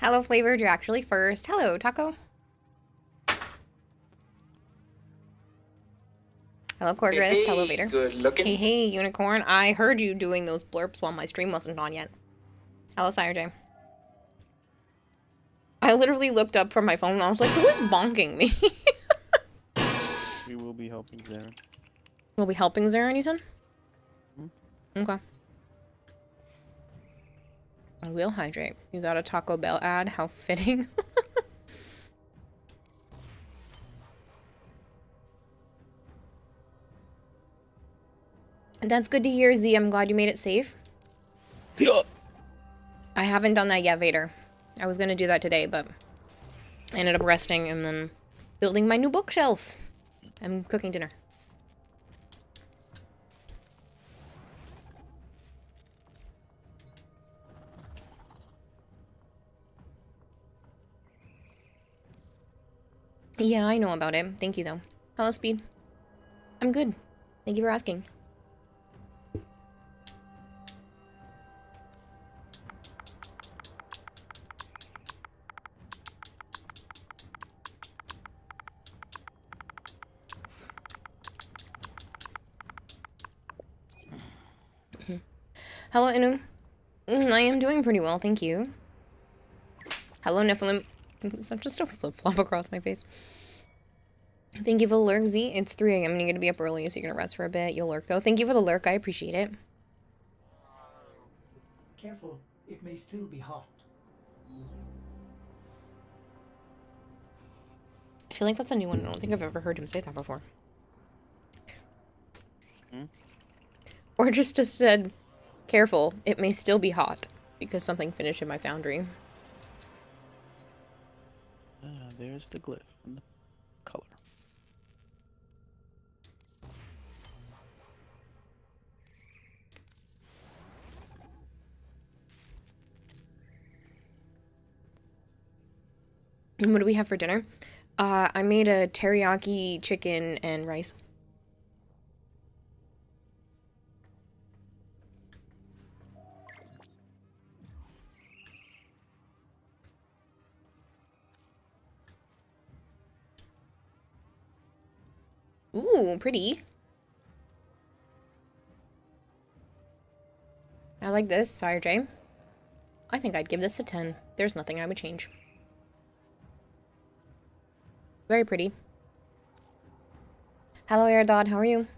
Hello, Flavored. You're actually first. Hello, Taco. Hello, Hey, Corgris. Hello, hey, Vader. good Hey, looking. hey, Unicorn. I heard you doing those blurps while my stream wasn't on yet. Hello, Sire J. I literally looked up from my phone and I was like, who is bonking me? We will be helping Zarin. Will be helping Zarin, you said? Hmm? Okay. I will hydrate. You got a Taco Bell ad? How fitting. That's good to hear, Z. I'm glad you made it safe. Yeah. I haven't done that yet, Vader. I was gonna do that today, but I ended up resting and then building my new bookshelf. I'm cooking dinner. Yeah, I know about it. Thank you, though. Hello, Speed. I'm good. Thank you for asking. Hello, Inu. I am doing pretty well, thank you. Hello, Nephilim. Is that just a flip-flop across my face? Thank you for the lurk, Z. It's 3 a.m. and you're gonna be up early, so you're gonna rest for a bit. You'll lurk, though. Thank you for the lurk. I appreciate it. Careful, it may still be hot. I feel like that's a new one. I don't think I've ever heard him say that before. Hmm? Or just said, careful, it may still be hot, because something finished in my foundry. There's the glyph and the color. And what do we have for dinner? I made a teriyaki chicken and rice. Ooh, pretty. I like this, Sire J. I think I'd give this a 10. There's nothing I would change. Very pretty. Hello, Airdod, how are you?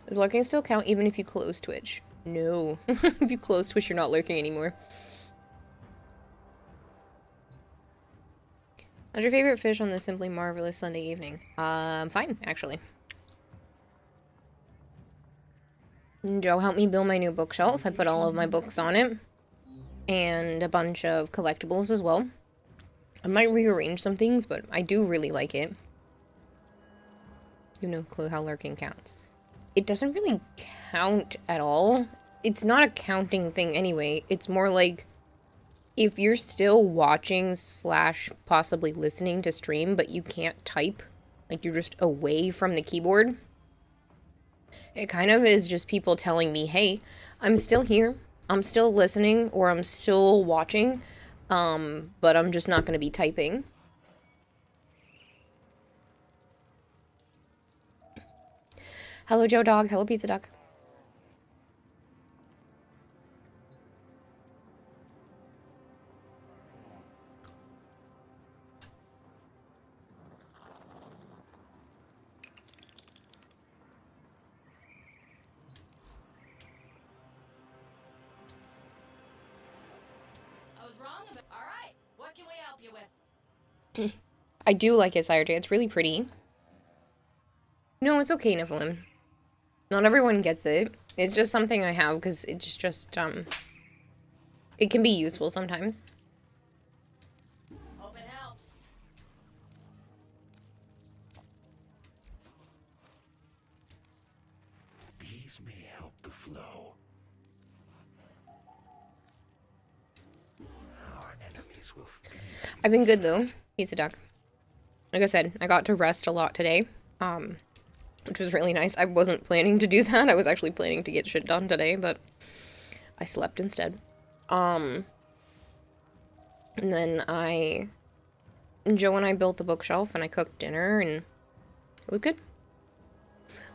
Does lurking still count even if you close Twitch? No. If you close Twitch, you're not lurking anymore. What's your favorite fish on this simply marvelous Sunday evening? Fine, actually. Joe helped me build my new bookshelf. I put all of my books on it. And a bunch of collectibles as well. I might rearrange some things, but I do really like it. You no clue how lurking counts. It doesn't really count at all. It's not a counting thing anyway. It's more like if you're still watching slash possibly listening to stream, but you can't type, like you're just away from the keyboard. It kind of is just people telling me, hey, I'm still here, I'm still listening, or I'm still watching, but I'm just not going to be typing. Hello, Joe Dog. Hello, Pizza Duck. I was wrong about. All right, what can we help you with? I do like it, Sire J. It's really pretty. No, it's okay, Nephilim. Not everyone gets it. It's just something I have because it's just, it can be useful sometimes. Hope it helps. These may help the flow. Our enemies will feed. I've been good, though. Pizza Duck. Like I said, I got to rest a lot today, which was really nice. I wasn't planning to do that. I was actually planning to get shit done today, but I slept instead. And then Joe and I built the bookshelf and I cooked dinner and it was good.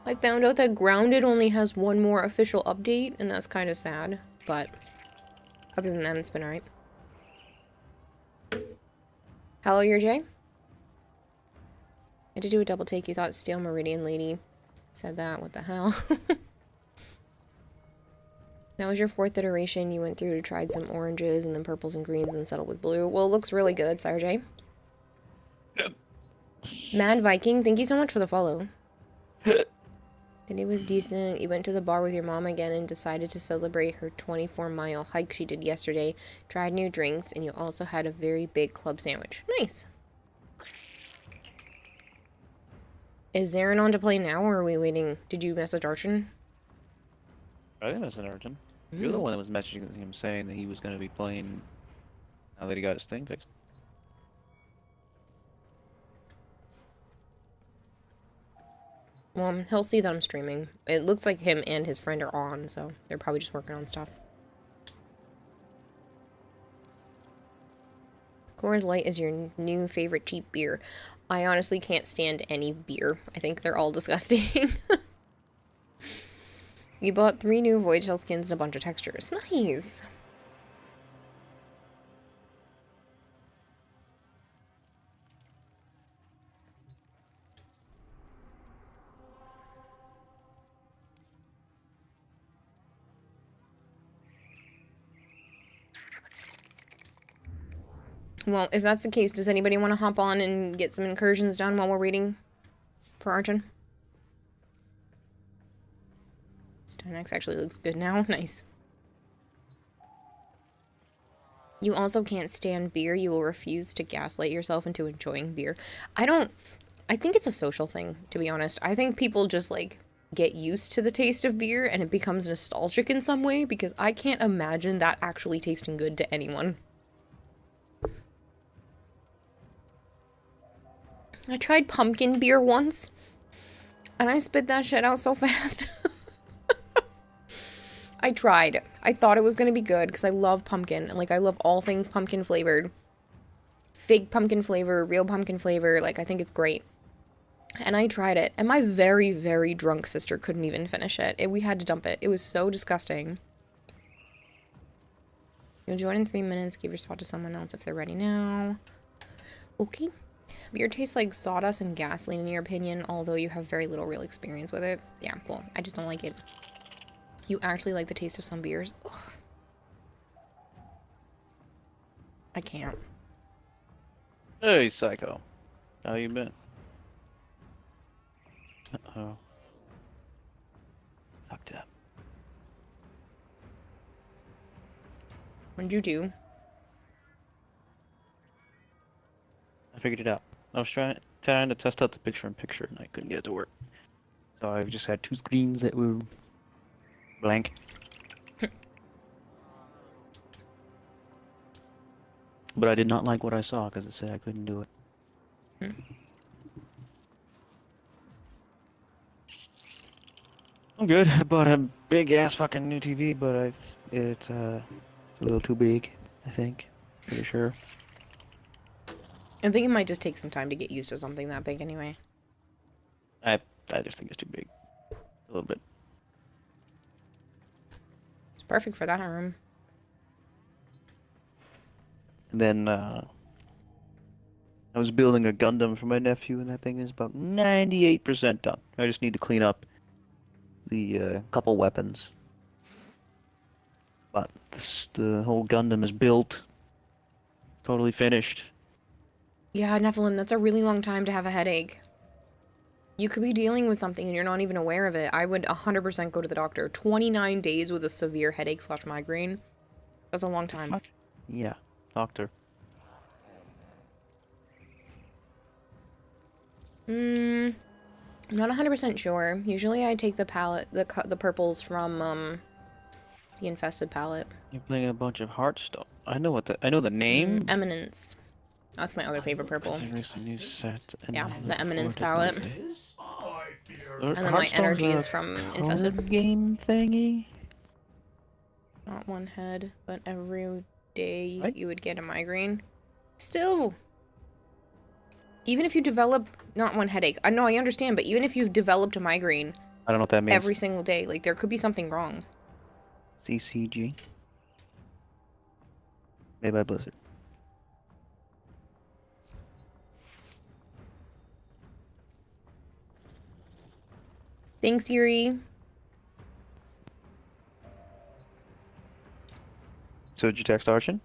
I found out that Grounded only has one more official update and that's kind of sad, but other than that, it's been alright. Hello, you're Jay? I had to do a double take. You thought Steel Meridian Lady said that. What the hell? That was your 4th iteration. You went through to tried some oranges and then purples and greens and settled with blue. Well, it looks really good, Sarjay. Mad Viking, thank you so much for the follow. Today was decent. You went to the bar with your mom again and decided to celebrate her 24-mile hike she did yesterday. Tried new drinks, and you also had a very big club sandwich. Nice. Is Zarin on to play now, or are we waiting? Did you message Archon? I think that's an urgent. You're the one that was messaging him saying that he was going to be playing now that he got his thing fixed. Well, he'll see that I'm streaming. It looks like him and his friend are on, so they're probably just working on stuff. Coors Light is your new favorite cheap beer. I honestly can't stand any beer. I think they're all disgusting. You bought 3 new Void Shell skins and a bunch of textures. Nice! Well, if that's the case, does anybody want to hop on and get some incursions done while we're waiting for Archon? Stonex actually looks good now. Nice. You also can't stand beer. You will refuse to gaslight yourself into enjoying beer. I think it's a social thing, to be honest. I think people just, like, get used to the taste of beer and it becomes nostalgic in some way because I can't imagine that actually tasting good to anyone. I tried pumpkin beer once, and I spit that shit out so fast. I tried. I thought it was gonna be good, because I love pumpkin, and, like, I love all things pumpkin flavored. Fake pumpkin flavor, real pumpkin flavor, like, I think it's great. And I tried it, and my very, very drunk sister couldn't even finish it. We had to dump it. It was so disgusting. You'll join in 3 minutes, give your spot to someone else if they're ready now. Okay. Beer tastes like sawdust and gasoline in your opinion, although you have very little real experience with it. Yeah, well, I just don't like it. You actually like the taste of some beers? Ugh. I can't. Hey, Psycho. How you been? Uh-oh. Fucked up. What'd you do? I figured it out. I was trying to test out the picture-in-picture, and I couldn't get it to work. So I just had 2 screens that were blank. But I did not like what I saw, because it said I couldn't do it. I'm good. I bought a big-ass fucking new TV, but it's a little too big, I think. Pretty sure. I think it might just take some time to get used to something that big anyway. I just think it's too big. A little bit. It's perfect for that room. And then, I was building a Gundam for my nephew, and that thing is about 98% done. I just need to clean up the couple weapons. But the whole Gundam is built. Totally finished. Yeah, Nephilim, that's a really long time to have a headache. You could be dealing with something and you're not even aware of it. I would 100% go to the doctor. 29 days with a severe headache / migraine. That's a long time. Fuck. Yeah, doctor. I'm not 100% sure. Usually I take the palette, the purples from, the infested palette. You're playing a bunch of Hearthstone. I know the name. Eminence. That's my other favorite purple. There's a new set. And Yeah, I the look Eminence forward to palette. playing. And then my energy Hearthstone's is from a Infested. card game thingy. Not one head, but every day What? you would get a migraine. Still. Even if you develop, not one headache. I know, I understand, but even if you've developed a migraine I don't know what that means. every single day, like, there could be something wrong. CCG. Made by Blizzard. Thanks, Yuri. So did you text Archon?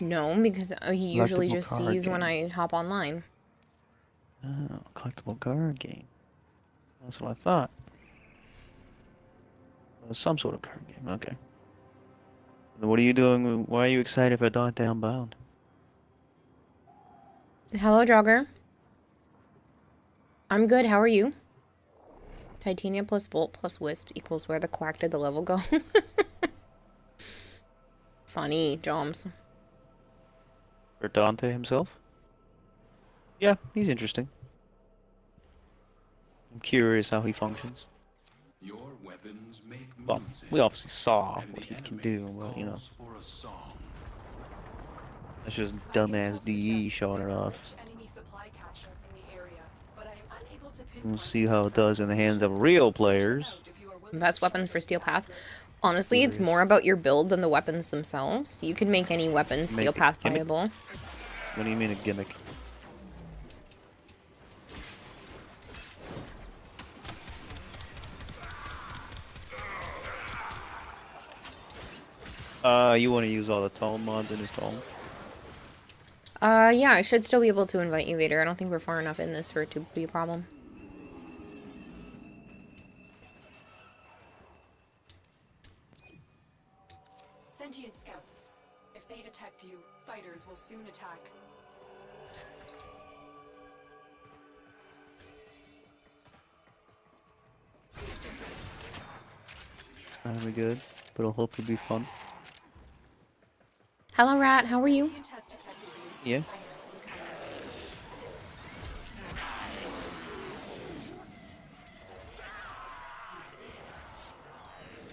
No, because he usually Collectible just card sees when game. I hop online. Oh, collectible card game. That's what I thought. It was some sort of card game. Okay. What are you doing? Why are you excited for Dante Unbound? Hello, Jogger. I'm good, how are you? Titania plus Volt plus Wisp equals where the quack did the level go. Funny, Joms. For Dante himself? Yeah, he's interesting. I'm curious how he functions. Your weapons make Well, music, we obviously saw and what the he can enemy do, but you know, calls for a song. that's just dumbass DE showing it off. We'll see how it does in the hands of real players. Best weapons for Steel Path. Honestly, it's Curious. more about your build than the weapons themselves. You can make any weapon Steel Make a Path gimmick? viable. What do you mean a gimmick? You want to use all the tome mods in his tome? Yeah, I should still be able to invite you later. I don't think we're far enough in this for it to be a problem. Sentient scouts. If they detect you, fighters will soon attack. That'll be good, but it'll hopefully be fun. Hello, Rat. How are you? Sentient has detected you. Yeah. Fighters incoming.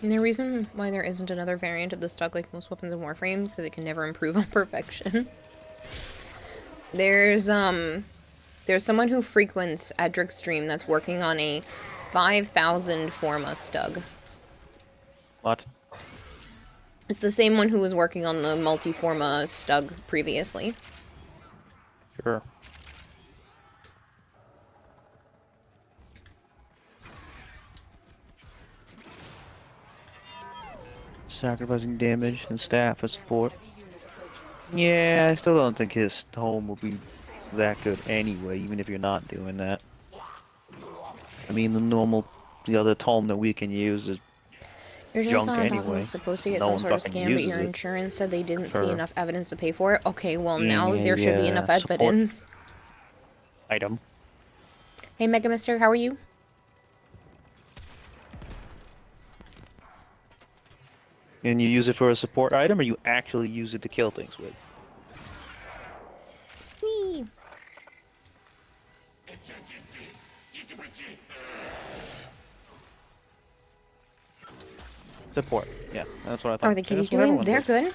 And the reason why there isn't another variant of the Stug like most weapons in Warframe, because it can never improve on perfection. There's someone who frequents Edric's stream that's working on a 5,000 Forma Stug. What? It's the same one who was working on the multi-Forma Stug previously. Sure. Sacrificing damage and staff for support. Yeah, I still don't think his tome will be that good anyway, even if you're not doing that. I mean, the other tome that we can use is You're just junk on anyway. was supposed to get No some one sort of fucking scam, but uses your it. insurance said they didn't see Sure. enough evidence to pay for it. Okay, well now Yeah, there should be enough support. evidence. item. Hey, Mega Mister, how are you? And you use it for a support item, or you actually use it to kill things with? Whee! Support. Yeah, that's what I thought. Oh, the kitty's That's what doing? everyone They're does.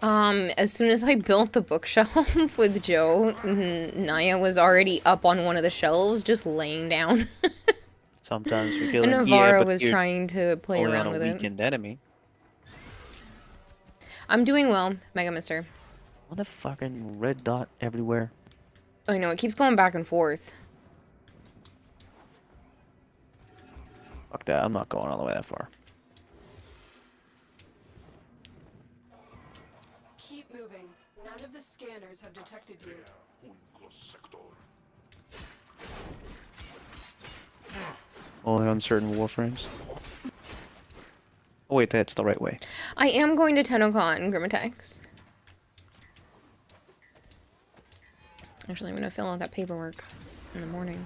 good. As soon as I built the bookshelf with Joe, Naya was already up on one of the shelves, just laying down. Sometimes you're And killing. Navarro but was you're trying to play only around on a with it. weakened enemy. I'm doing well, Mega Mister. What a fucking red dot everywhere. I know, it keeps going back and forth. Fuck that, I'm not going all the way that far. Keep moving. None of the scanners have detected you. Only on certain warframes. Oh wait, that's the right way. I am going to TennoCon, Grimmatex. Actually, I'm going to fill out that paperwork in the morning.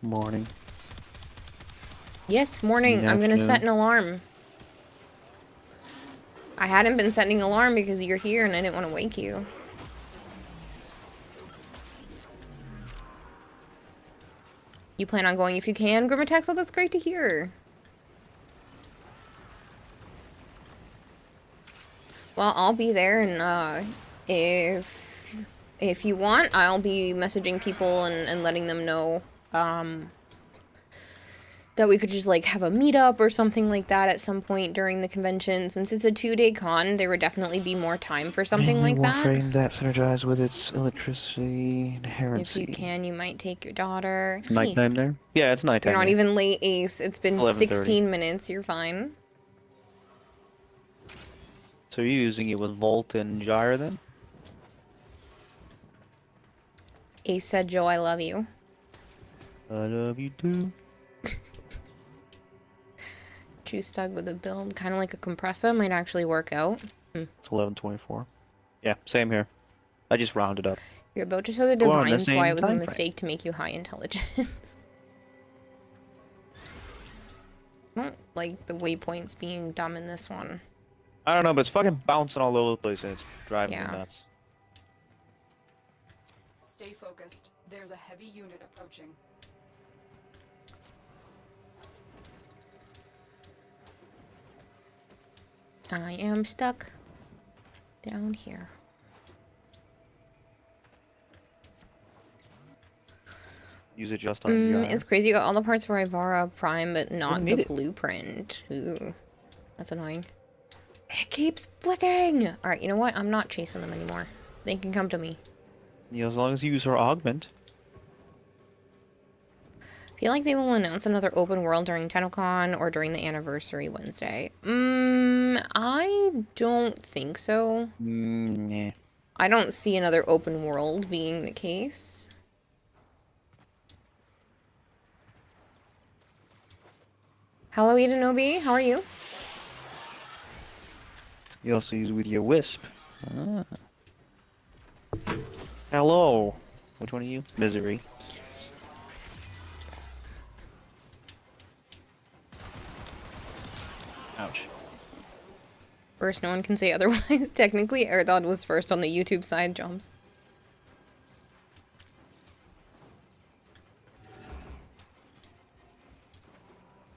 Morning. Yes, morning. I'm going to set an alarm. I hadn't been setting alarm because you're here and I didn't want to wake you. You plan on going if you can, Grimmatex? Oh, that's great to hear. Well, I'll be there, and if you want, I'll be messaging people and letting them know that we could just like have a meetup or something like that at some point during the convention. Since it's a 2-day con, there would definitely be more time for something Mainly like that. Warframe that synergize with its electricity If inherency. you can, you might take your daughter. It's nighttime Nice. there? Yeah, it's nighttime. You're not here. even late, Ace. It's been 11:30. 16 minutes. You're fine. So you're using it with Volt and Gyre then? Ace said, Joe, I love you. I love you too. Too stuck with a build, kind of like a compressor, might actually work out. It's 11:24. Yeah, same here. I just rounded up. You're about to show the We're on the divines why same it was a time frame. mistake to make you high intelligence. I don't like the waypoints being dumb in this one. I don't know, but it's fucking bouncing all over the place and it's driving Yeah. me nuts. Stay focused. There's a heavy unit approaching. I am stuck down here. Use it just on Gyre. It's crazy. You got all the parts for Ivara Prime, but not need the it. blueprint. Ooh, that's annoying. It keeps flicking! Alright, you know what? I'm not chasing them anymore. They can come to me. Yeah, as long as you use her augment. Feel like they will announce another open world during TennoCon or during the anniversary Wednesday. I don't think so. Nah. I don't see another open world being the case. Hello, Edenobi. How are you? You also use it with your Wisp. Ah. Hello. Which one are you? Misery. Ouch. First, no one can say otherwise. Technically, Erdod was first on the YouTube side, Joms.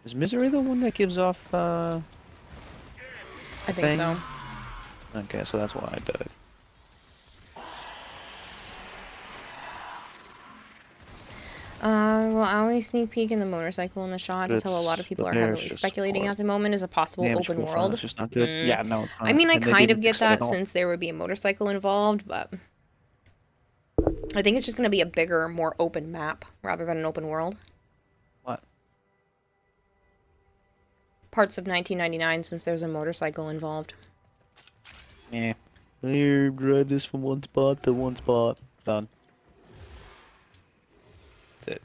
Is Misery the one that gives off, I think Thing. so. Okay, so that's why I died. Well, I always sneak peek in the motorcycle in the shot until a lot of It's- people the are bear's heavily just speculating poor. at the moment as a possible Damage open profile world. is just not good. Yeah, no, it's not. I mean, I And they kind of didn't get fix it at that all. since there would be a motorcycle involved, but I think it's just going to be a bigger, more open map rather than an open world. What? Parts of 1999 since there's a motorcycle involved. Yeah. Here, drive this from one spot to one spot. Done. That's it.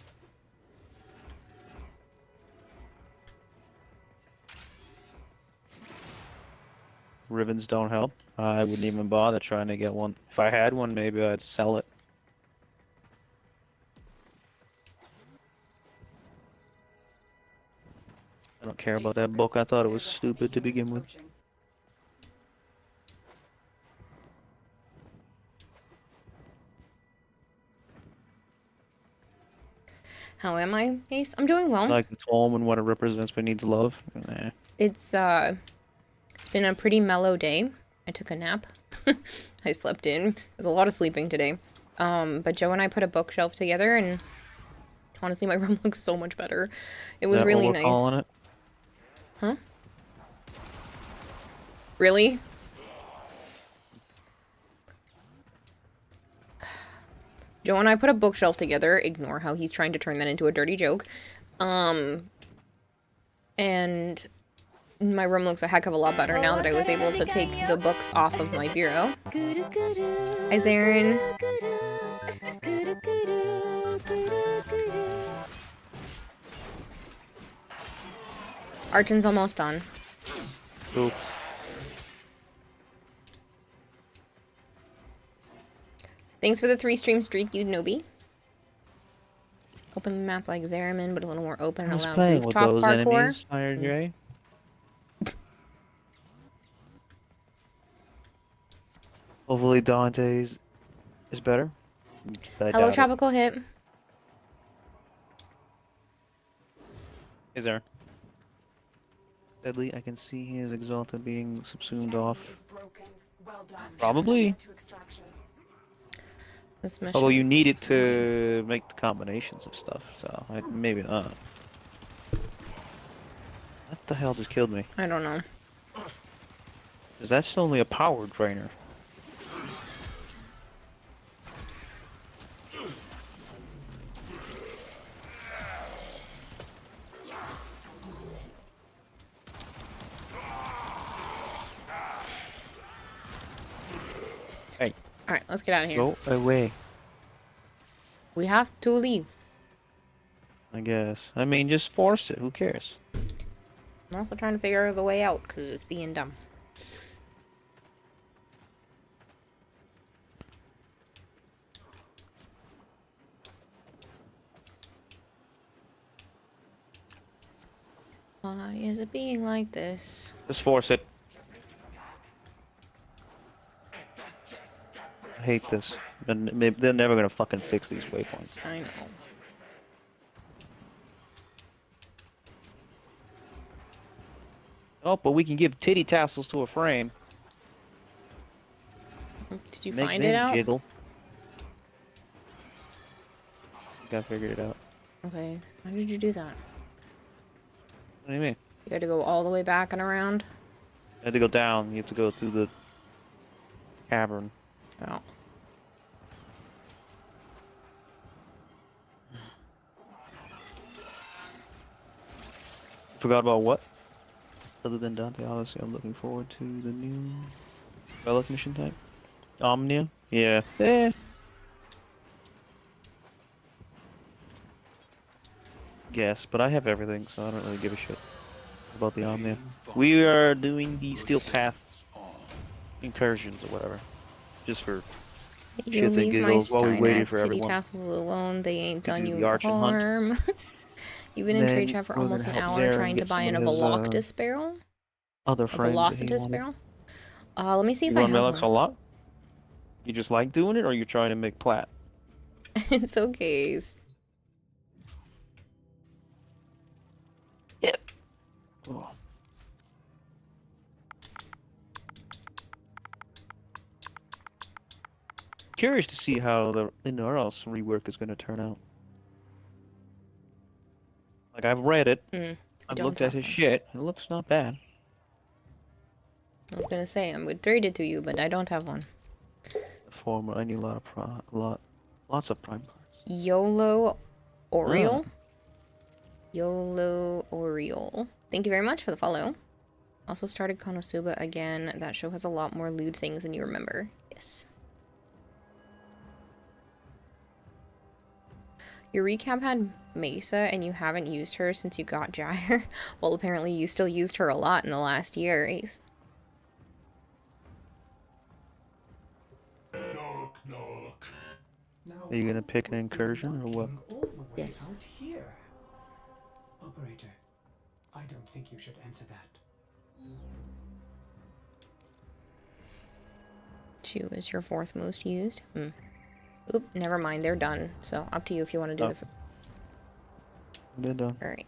Ribbons don't help. I wouldn't even bother trying to get one. If I had one, maybe I'd sell it. I don't care about that book. I thought it was stupid to begin with. How am I, Ace? I'm doing well. Like it's home and what it represents but needs love. Nah. It's been a pretty mellow day. I took a nap. I slept in. There's a lot of sleeping today. But Joe and I put a bookshelf together, and honestly, my room looks so much better. It was Is that really what we're nice. calling it? Huh? Really? Joe and I put a bookshelf together. Ignore how he's trying to turn that into a dirty joke. And my room looks a heck of a lot better now that I was able to take the books off of my bureau. Hi, Zarin. Archon's almost done. Cool. Thanks for the 3-stream streak, you Nobi. Open the map like Zeramin, but a little more open I and was allow playing with rooftop those parkour. enemies, Iron Gray. Hopefully Dante's is better. But I Hello, doubt it. Tropical Hit. Is there? Deadly, I can see his Exalta being subsumed off. Is broken. Well done. Probably. To extraction. This mission. Although you need it to make the combinations of stuff, so maybe not. What the hell just killed me? I don't know. Because that's only a power drainer. Hey, Alright, let's get out of here. go away. We have to leave. I guess. I mean, just force it. Who cares? I'm also trying to figure out the way out because it's being dumb. Why is it being like this? Just force it. I hate this. They're never gonna fucking fix these waypoints. I know. Oh, but we can give titty tassels to a frame. Did you Make find them it out? jiggle. I think I figured it out. Okay. How did you do that? What do you mean? You had to go all the way back and around? I had to go down. You have to go through the cavern. Oh. Forgot about what? Other than Dante, obviously, I'm looking forward to the new relic mission type. Omnia? Yeah. Guess, but I have everything, so I don't really give a shit about the Omnia. We are doing the Steel Path incursions or whatever. Just for You shits and leave my giggles while we waited Stynax for titty everyone. tassels alone. They ain't to done do you the Archon hunt. harm. You've been in Then trade chat for we're almost gonna an help hour Zaren trying to get buy some an of his, Veloctus barrel. other A friends that he Velocitus wanted. barrel. Let me see You if I run have Relics a one. lot? You just like doing it, or you're trying to make plat? It's okay. Oh. Curious to see how the Inaros rework is going to turn out. Like, I've read it, I I've don't looked at have his one. shit, it looks not bad. I was gonna say I would trade it to you, but I don't have one. Former, I need a lot of lots of prime parts. YOLO Oriole. YOLO Oriole. Thank you very much for the follow. Also started Konosuba again. That show has a lot more lewd things than you remember. Yes. Your recap had Mesa and you haven't used her since you got Gyre. Well, apparently you still used her a lot in the last year, Ace. Now, Are you gonna pick an would be incursion or what? knocking all the way Yes. out here. Operator, I don't think you should answer that. Chew is your fourth most used. Oop, never mind. They're done. So up to you if you want to do Oh. the... They're done. Alright.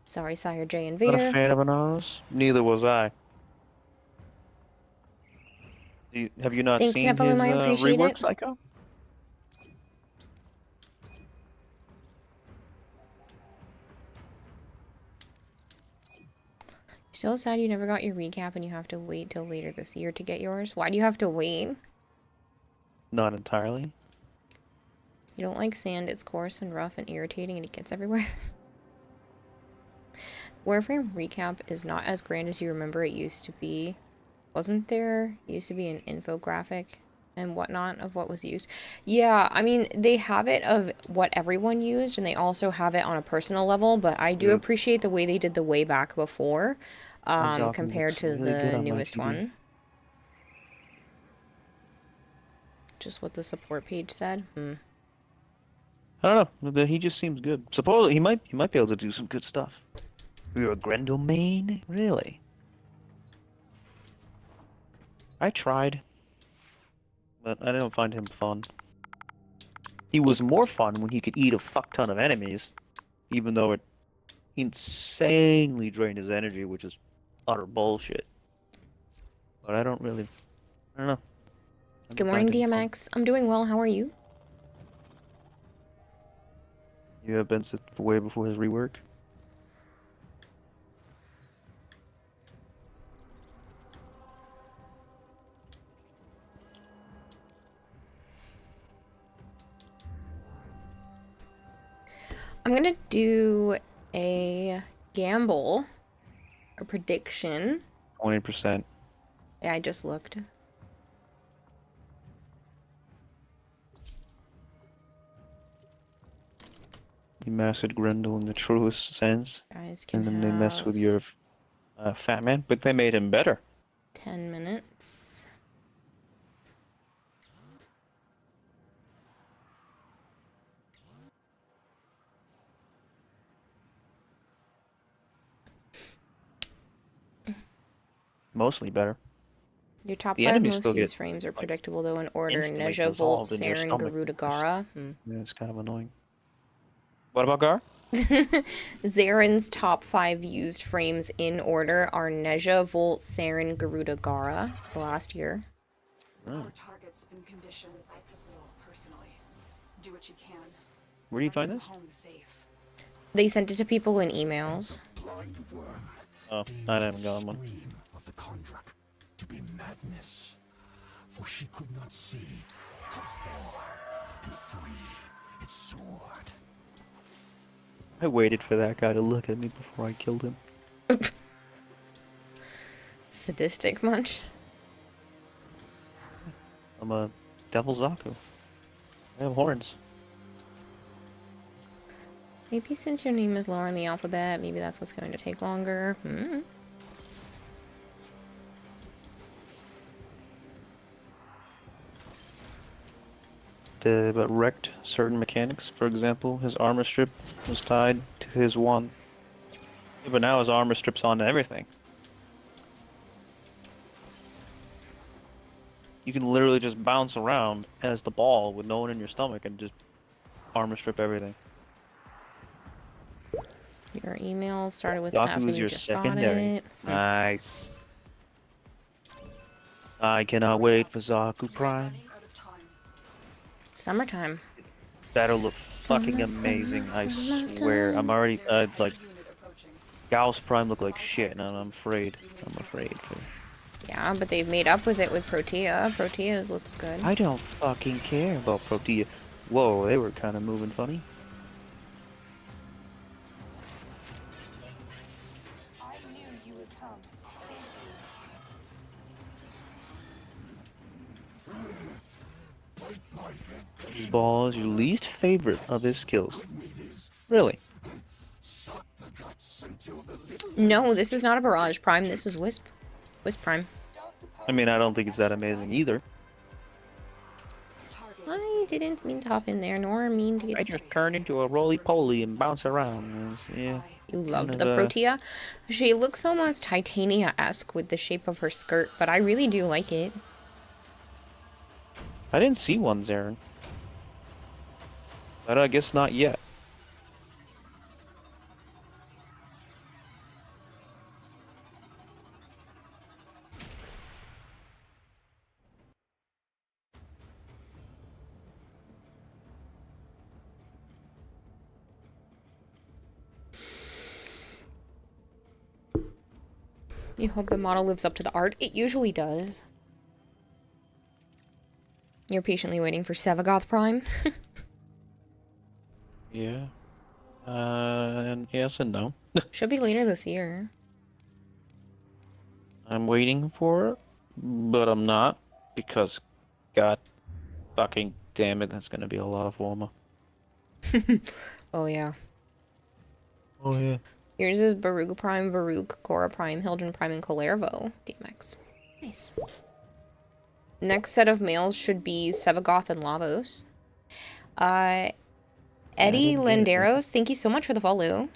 Sorry, Sire J and Not a Vader. fan of an Oz? Neither was I. Have you not Thanks, seen his Nephilim, I appreciate rework, it. Psycho? Still sad you never got your recap and you have to wait till later this year to get yours. Why do you have to wait? Not entirely. You don't like sand, it's coarse and rough and irritating and it gets everywhere. Warframe recap is not as grand as you remember it used to be. Wasn't there used to be an infographic and whatnot of what was used? Yeah, I mean, they have it of what everyone used and they also have it on a personal level, but I do Yeah. appreciate the way they did the way back before Azaki compared looks to really good the on my newest TV. one. Just what the support page said. I don't know. He just seems good. Supposedly he might be able to do some good stuff. You're a Grendel main? Really? I tried, but I don't find him fun. He was more fun when he could eat a fuck ton of enemies, even though it insanely drained his energy, which is utter bullshit. but I don't know. I'm Good morning, finding it fun. DMX. I'm doing well. How are you? You have been since way before his rework. I'm gonna do a gamble, a prediction. 20%. Yeah, I just looked. You mastered Grendel in the truest sense, Guys can and then they messed with have your fat man, but they made him better. 10 minutes. Mostly better. Your top The 5 enemies most still get used frames are predictable though in order. instantly Neja, Volt, dissolved in your Saren, stomach. Garuda, Gara. Yeah, it's kind of annoying. What about Gar? Zaren's top 5 used frames in order are Neja, Volt, Saren, Garuda, Gara. The last year. Oh. Our target's been conditioned by Kazul personally. Do what you can. Where do you Let find them this? home safe. They sent it to people in emails. Blind worm. Oh, I haven't gotten one. Scream of the Kondrak to be madness, for she could not see how far and free its sword. I waited for that guy to look at me before I killed him. Sadistic much? I'm a Devil Zaku. I have horns. Maybe since your name is lower in the alphabet, maybe that's what's going to take longer. But wrecked certain mechanics. For example, his armor strip was tied to his wand. Yeah, but now his armor strip's onto everything. You can literally just bounce around as the ball with no one in your stomach and just armor strip everything. Your email started with Zaku F and is you your just secondary. got it. Nice. I cannot wait for Zaku Prime. Running out of time. Summertime. That'll look fucking amazing, I swear. I'm already, like, Unit approaching. Gauss Prime look like shit, and I'm afraid. I'm afraid. Yeah, but they've made up with it with Protea. Protea's looks good. I don't fucking care about Protea. Whoa, they were kind of moving funny. His ball is your least favorite of his skills. Really? No, this is not a Barrage Prime. This is Wisp. Wisp Prime. I mean, I don't think it's that amazing either. I didn't mean to hop in there, nor mean to I get just turn into a roly-poly and bounce around. Yeah. You loved kind the of, Protea. She looks almost Titania-esque with the shape of her skirt, but I really do like it. I didn't see one, Zarin. But I guess not yet. You hope the model lives up to the art. It usually does. You're patiently waiting for Sevagoth Prime. Yeah. And yes and no. Should be later this year. I'm waiting for it, but I'm not, because god fucking damn it, that's gonna be a lot of Warma. Oh yeah. Oh yeah. Yours is Baruch Prime, Baruch, Korra Prime, Hildren Prime, and Kalervo. DMX. Nice. Next set of males should be Sevagoth and Lavos. Eddie Landeros, thank you so much for the follow.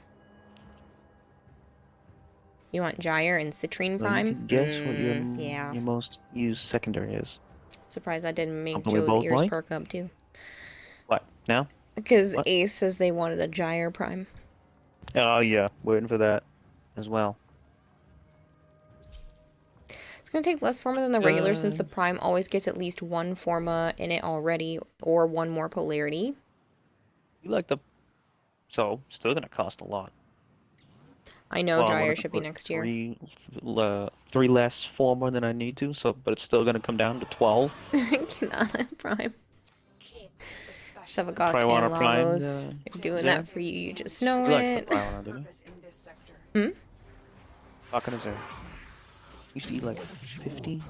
You want Gyre and Citrine Well, Prime? you can guess what yeah. your most used secondary is. Surprised that didn't make Something we Joe's both ears like? perk up too. What? Now? Because What? Ace says they wanted a Gyre Prime. Oh yeah, waiting for that as well. It's gonna take less forma than the regular since the Uh. prime always gets at least one forma in it already, or one more polarity. You like the... So, still gonna cost a lot. I know Well, I'm Gyre gonna should be put next year. three less forma than I need to, so but it's still gonna come down to 12. Cannot prime. Sevagoth Probably wanna and prime Lavos. the- If doing Zera? that for you, you just know You like the it. Prime, didn't you? Purpose in this sector. Hmm? Fucking is there? Used to eat like 50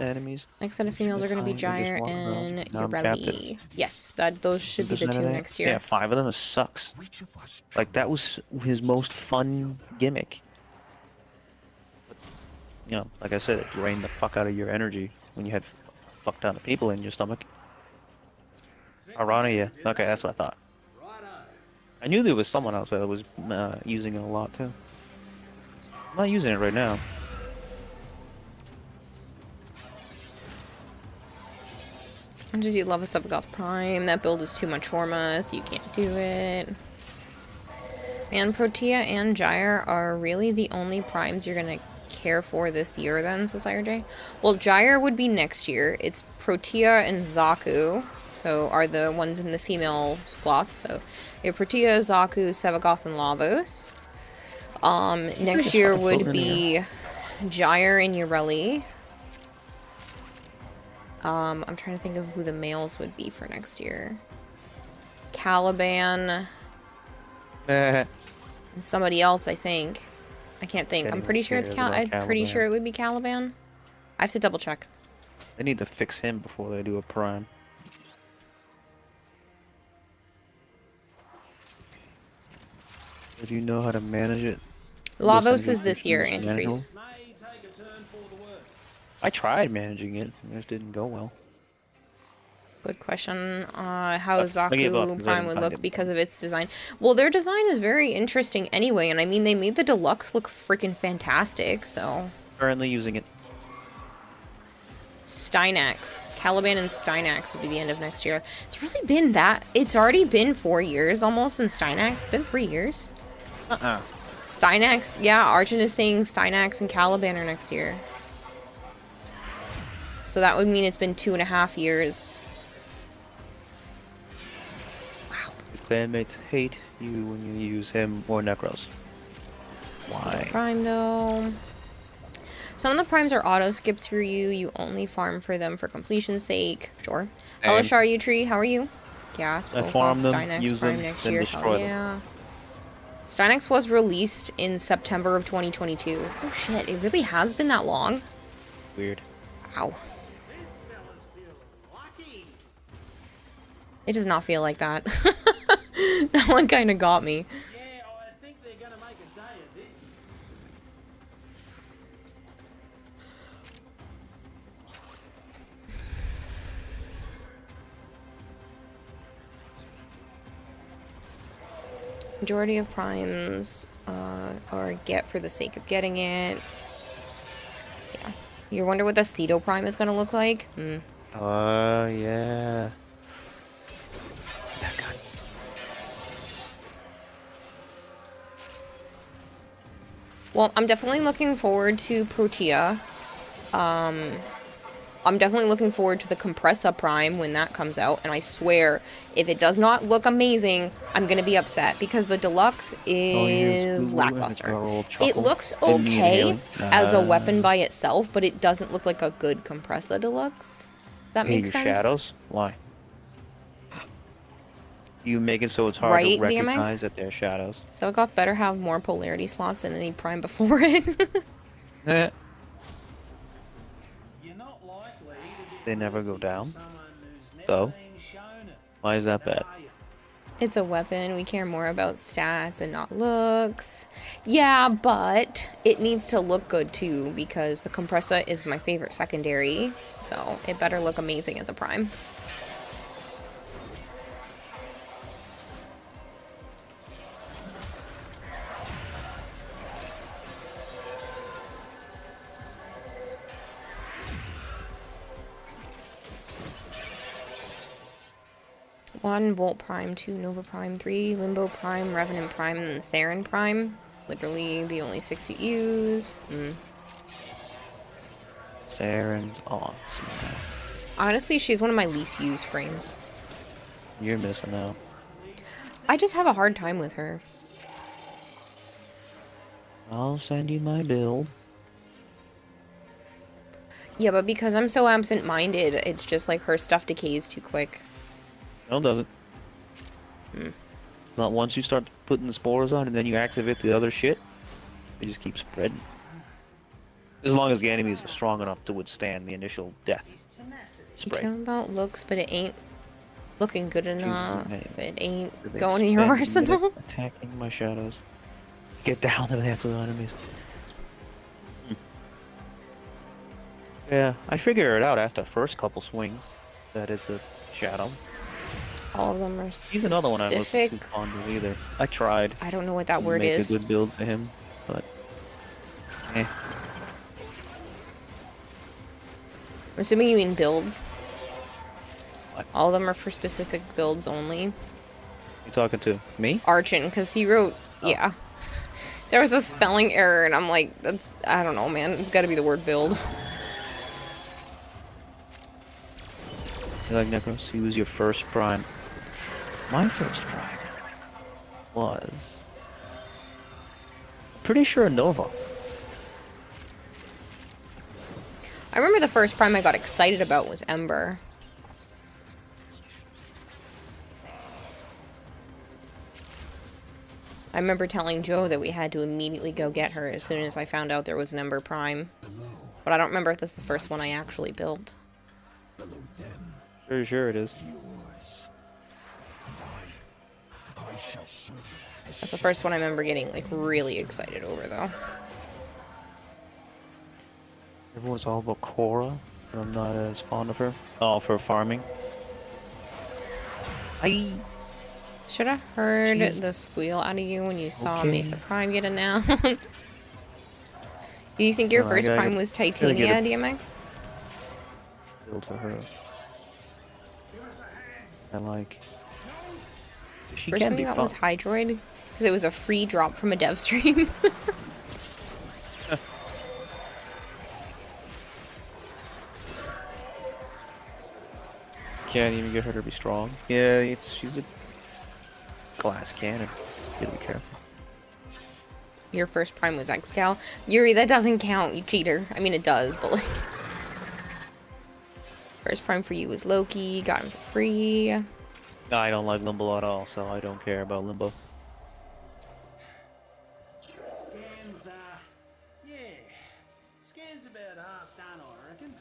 enemies. Next set of females are gonna be Fine, they just Gyre walk around. and Now I'm capped at Yoreli. Yes, those should be the 2% two of that. next year. Yeah, 5 of them sucks. Which of us Like that was his most fun gimmick. But, you know, like I said, it drained the fuck out of your energy when you had a fuck ton of people in your stomach. Arana, yeah. Okay, that's what I thought. I knew there was someone else that was using it a lot too. I'm not using it right now. As much as you love a Sevagoth Prime, that build is too much forma, so you can't do it. And Protea and Gyre are really the only primes you're gonna care for this year then, says IRJ. Well, Gyre would be next year. It's Protea and Zaku, so are the ones in the female slots. So you have Protea, Zaku, Sevagoth, and Lavos. Next year would be Gyre and Yoreli. I'm trying to think of who the males would be for next year. Caliban Eh, and somebody else, I think. I can't think. Can't I'm even pretty sure it's care about I'm pretty sure Caliban. it would be Caliban. I have to double check. they need to fix him before they do a prime. Do you know how to manage it? Lavos Listen, is this year, it's antifreeze. manageable. I tried managing it, it just didn't go well. Good question. How I gave up Zaku 'cause I Prime didn't would find look it. because of its design. Well, their design is very interesting anyway, and I mean, they made the deluxe look freaking fantastic, so... Currently using it. Steinax. Caliban and Steinax will be the end of next year. It's really been that... It's already been 4 years almost since Steinax. It's been 3 years. Steinax, yeah, Arjun is saying Steinax and Caliban are next year. So that would mean it's been 2.5 years. Your clanmates hate you when you use him or Necros. Why? Prime though. Some of the primes are auto skips for you. You only farm for them for completion's sake. Sure. Hello, Same. Sharu Tree. How are you? Gasp. I Wolfhawk, farm them, Steinax use Prime them, next then year. destroy Hell them. yeah. Steinax was released in September of 2022. Oh shit, it really has been that long? Weird. Wow. It does not feel like that. That one kind of got me. Yeah, I think they're gonna make a day of this. Majority of primes are get for the sake of getting it. Yeah. You wonder what the Cedo Prime is going to look like? Hmm. Yeah. That guy. Well, I'm definitely looking forward to Protea. I'm definitely looking forward to the Compressa Prime when that comes out, and I swear, if it does not look amazing, I'm gonna be upset because the deluxe is lackluster. It looks okay as a weapon by itself, but it doesn't look like a good Compressa Deluxe. That Hey, makes your sense. shadows? Why? You make it so it's hard Right, to DMX? recognize that they're shadows. Selgoth better have more polarity slots than any prime before it. Eh, You're not likely to get they never go mercy down. from someone who's never So? been shown it, Why is that bad? are you? It's a weapon. We care more about stats and not looks. Yeah, but it needs to look good too because the Compressa is my favorite secondary. So it better look amazing as a prime. One Volt Prime, 2 Nova Prime, 3 Limbo Prime, Revenant Prime, and Saren Prime. Literally the only 6 you use. Saren's awesome. Honestly, she's one of my least used frames. You're missing out. I just have a hard time with her. I'll send you my build. Yeah, but because I'm so absent-minded, it's just like her stuff decays too quick. No, it doesn't. It's not once you start putting the spores on and then you activate the other shit, it just keeps spreading. As long as the enemies are strong enough to withstand the initial death You spray. care about looks, but it ain't looking good enough. man. It ain't They going in your spend a arsenal. minute attacking my shadows. Get down to the actual enemies. Yeah, I figure it out after the first couple swings that it's a shadow. All of them are He's another one I wasn't specific. too fond of either. I tried I don't know what that to word make is. a good build for him, but eh. I'm assuming you mean builds. What? All of them are for specific builds only. You talking to me? Archon, because he wrote, yeah. There was a spelling error, and I'm like, that's, I don't know, man. It's got to be the word build. You like Necros? He was your first prime. My first prime was pretty sure Nova. I remember the first prime I got excited about was Ember. I remember telling Joe that we had to immediately go get her as soon as I found out there was an Ember Prime. But I don't remember if that's the first one I actually built. Pretty sure it is. That's the first one I remember getting, like, really excited over, though. Everyone's all about Korra, but I'm not as fond of her. Oh, for farming. Should have heard Jeez. the squeal out of you when you saw Okay. Mesa Prime get announced. Do you think your No, I first gotta prime get- was gotta get Titania, it. DMX? Build for her. I like. She First can one be you got fun. was Hydroid, because it was a free drop from a dev stream. Can't even get her to be strong. Yeah, she's a glass cannon. You gotta be careful. Your first prime was Excal. Yuri, that doesn't count, you cheater. I mean, it does, but like... First prime for you was Loki, got him for free. No, I don't like Limbo at all, so I don't care about Limbo. Scans, yeah. Scans about half done, I reckon.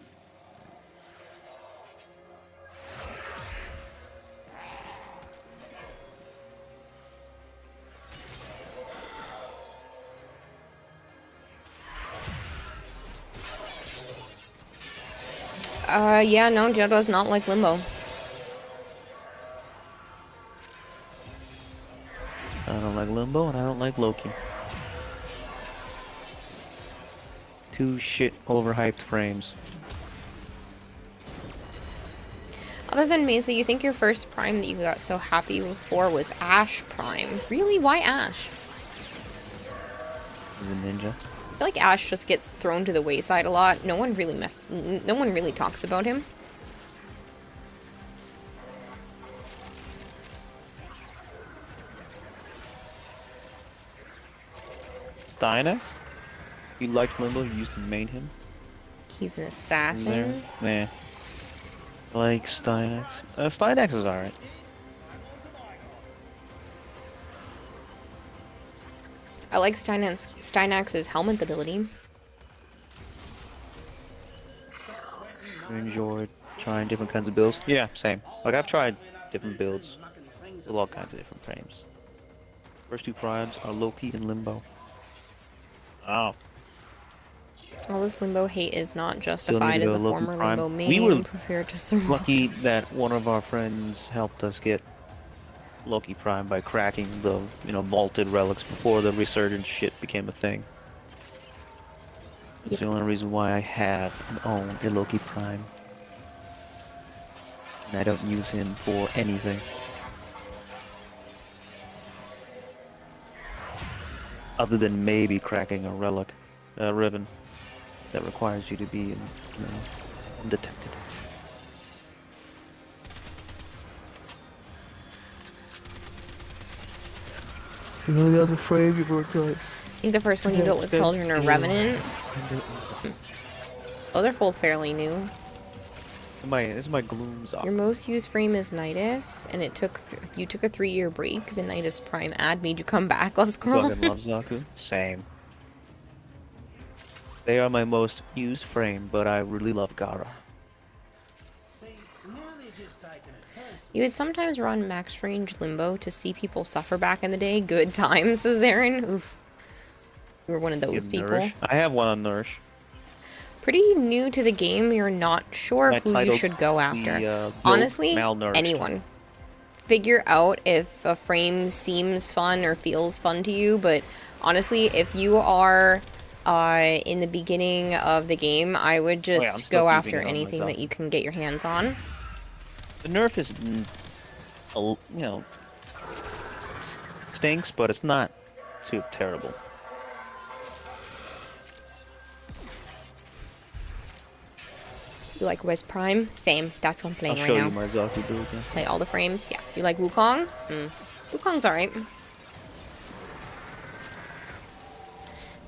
Yeah, no, Joe does not like Limbo. I don't like Limbo, and I don't like Loki. Two shit overhyped frames. Other than Mesa, you think your first prime that you got so happy for was Ash Prime. Really? Why Ash? He's a ninja. I feel like Ash just gets thrown to the wayside a lot. No one really talks about him. Stynex? You liked Limbo, you used to main him? He's an in assassin. there? Nah. Like Stynex. Stynex is alright. I like Stynax's helmet ability. I enjoyed trying different kinds of builds. Yeah, same. Like I've tried different builds with all kinds of different frames. First two primes are Loki and Limbo. Oh. All this Limbo hate is not Still justified need to as go a Loki former Prime. Limbo We were main. Prefer to survive. lucky that one of our friends helped us get Loki Prime by cracking the, vaulted relics before the resurgence shit became a thing. That's the only reason why I have and own a Loki Prime. And I don't use him for anything. Other than maybe cracking a relic, ribbon. that requires you to be undetected. You know the other frame you worked on? I think the first one you built was Cauldron or Revenant. Those are both fairly new. This is my Gloom Zoc. Your most used frame is Nidus, and it took you took a 3-year break. The Nidus Prime ad made you come back. Love Scroll. Fucking love Zaku. Same. They are my most used frame, but I really love Gara. See, now they're just taking it personal. You would sometimes run max range Limbo to see people suffer back in the day. Good times, says Aaron. Oof. You were one of those Give people. Nourish. I have one on Nourish. Pretty new to the game. You're not sure That who you titled should go after. build Honestly, Malnourished. anyone. Figure out if a frame seems fun or feels fun to you, but honestly, if you are in the beginning of the game, I would just still go keeping after it on anything myself. that you can get your hands on. The nerf is, stinks, but it's not too terrible. You like Wisp Prime? Same. That's what I'm I'll playing show right you now. my Zaku build. Yeah. Play all the frames. Yeah. You like Wukong? Wukong's alright.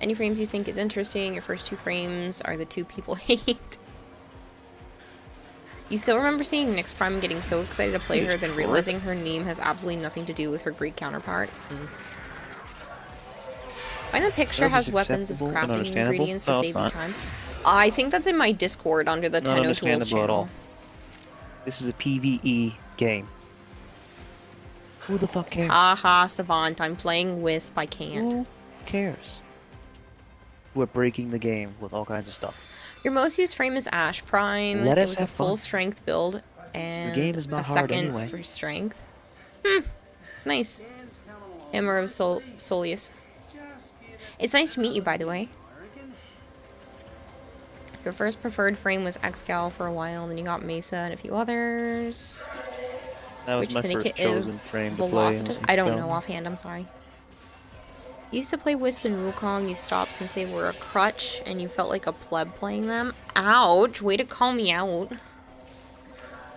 Any frames you think is interesting? Your first 2 frames are the 2 people hate. You still remember seeing Nyx Prime and getting so excited to play her, then realizing her name has absolutely nothing to do with her Greek counterpart. Find the picture That was has weapons as acceptable and crafting understandable? ingredients to No, it's save you not. time. I think that's in my Discord under the Not Tenno Tools understandable at all. channel. This is a PvE game. Who the fuck cares? Haha, Savant, I'm playing Wisp, I can't. Who cares? We're breaking the game with all kinds of stuff. Your most used frame is Ash Prime. Let It us was a have fun. full strength build and game is not a hard second anyway. for strength. Nice. Hammer of Solius. It's nice to meet you, by the way. Your first preferred frame was Excal for a while, and then you got Mesa and a few others. That was Which my syndicate first chosen is frame to play. Velocitus? I don't know Excal. offhand, I'm sorry. You used to play Wisp and Wukong, you stopped since they were a crutch, and you felt like a pleb playing them. Ouch! Way to call me out.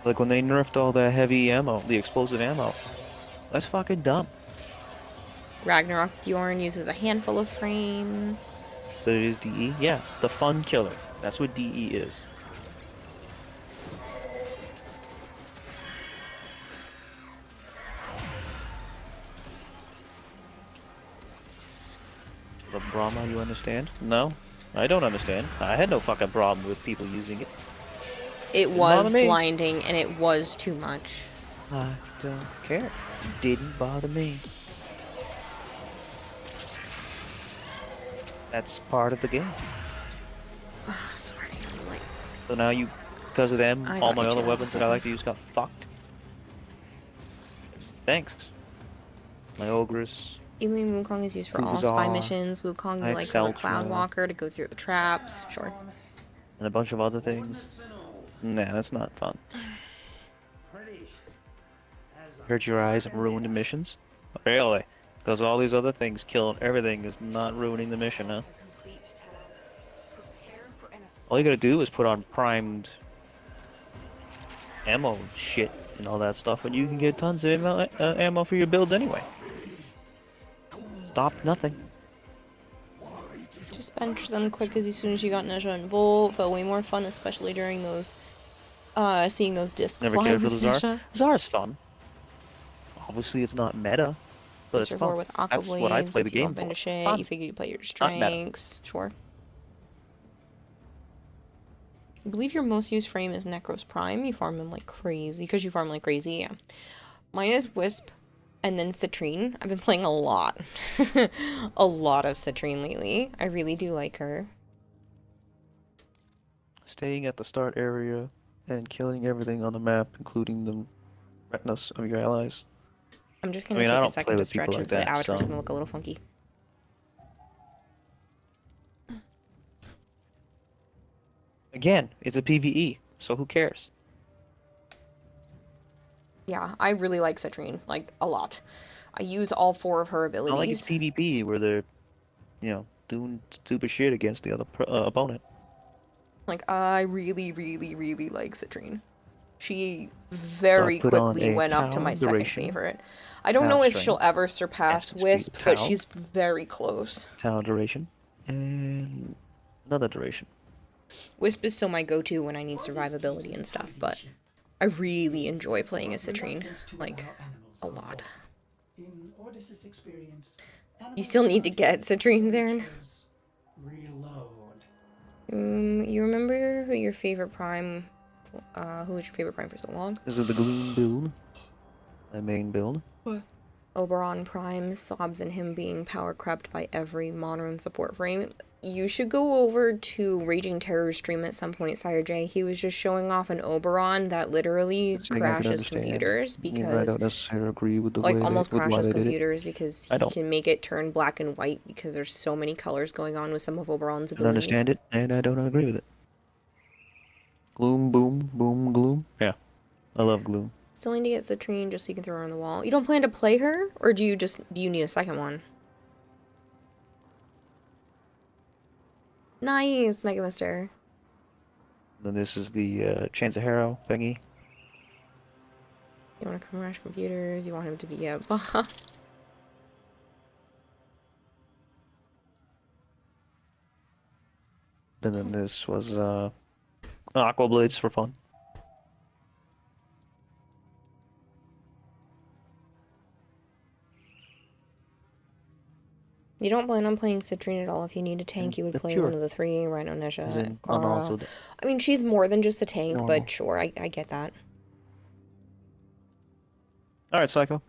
Like when they nerfed all the heavy ammo, the explosive ammo. That's fucking dumb. Ragnarok Bjorn uses a handful of frames. But it is DE? Yeah, the fun killer. That's what DE is. The Brahma, you understand? No? I don't understand. I had no fucking problem with people using it. It was bother me. blinding, and it was too much. I don't care. Didn't bother me. That's part of the game. Sorry, I'm like... So now you, because of them, I all got my you other too, weapons that I so- like to use got fucked. Thanks. My Ogress. Even Wukong is used for all spy Kuzar, missions. Wukong, you Knight like her Seltra. Cloud Walker to go through the traps. Sure. And a bunch of other things. Nah, that's not fun. Pretty. As a Hurt your eyes and ruin the missions? Really? Because all these other things killing everything is not ruining the mission, huh? All you gotta do is put on primed ammo shit and all that stuff, and you can get tons of ammo for your builds anyway. Stop nothing. Just bench them quick as soon as you got Neja and Volt. Felt way more fun, especially during those, seeing those discs Never fly cared for with the Tsar. Neja. Tsar's fun. Obviously, it's not meta, but it's Mr. fun. Four with Aqua That's what I Blades, play the lets you game bump into for. shit. Fun. You figure you play your Not meta. strengths. Sure. I believe your most used frame is Necros Prime. You farm them like crazy. Because you farm like crazy, yeah. Mine is Wisp and then Citrine. I've been playing a lot. A lot of Citrine lately. I really do like her. Staying at the start area and killing everything on the map, including the retinas of your allies. I'm just I gonna mean, I take a don't second play to with people stretch like into the that, avatar's so- gonna look a little funky. Again, it's a PvE, so who cares? Yeah, I really like Citrine, like, a lot. I use all 4 of her Not like it's abilities. PvP where they're, doing stupid shit against the other opponent. Like, I really, really, really like Citrine. She very put on quickly a went up to my town second duration, favorite. I don't know town if she'll strength, ever surpass essence Wisp, speed, but pow. she's very close. Town duration, and another duration. Wisp is still my go-to when I need survivability and stuff, but I really enjoy playing as Citrine, like, a lot. In Ordis's experience, You still need to get Citrines, Aaron. Reload. You remember who your favorite prime, who was your favorite prime for so long? This is the Gloom build, my main build. Oberon Prime sobs in him being power crept by every modern support frame. You should go over to Raging Terror's stream at some point, Sire J. He was just showing off an Oberon that literally Something I can crashes understand. computers Even I because, don't necessarily agree with the like, way almost with why crashes they did it. computers because I he don't. can make it turn black and white because there's so many colors going on with some of Oberon's I don't abilities. understand it, and I don't agree with it. Gloom, boom, boom, gloom. Yeah, I love gloom. Still need to get Citrine just so you can throw her on the wall. You don't plan to play her, or do you need a second one? Nice, Mega Mister. Then this is the Chance of Harrow thingy. You want to crash computers, you want him to be a buff. And then this was Aqua Blades for fun. You don't plan on playing Citrine at all. If you need a tank, you would The play pure. one of the three, Rhino, As Nesha, in Kara. unanswered. I mean, she's more than just a tank, Normal. but sure, I get that. Alright, Psycho.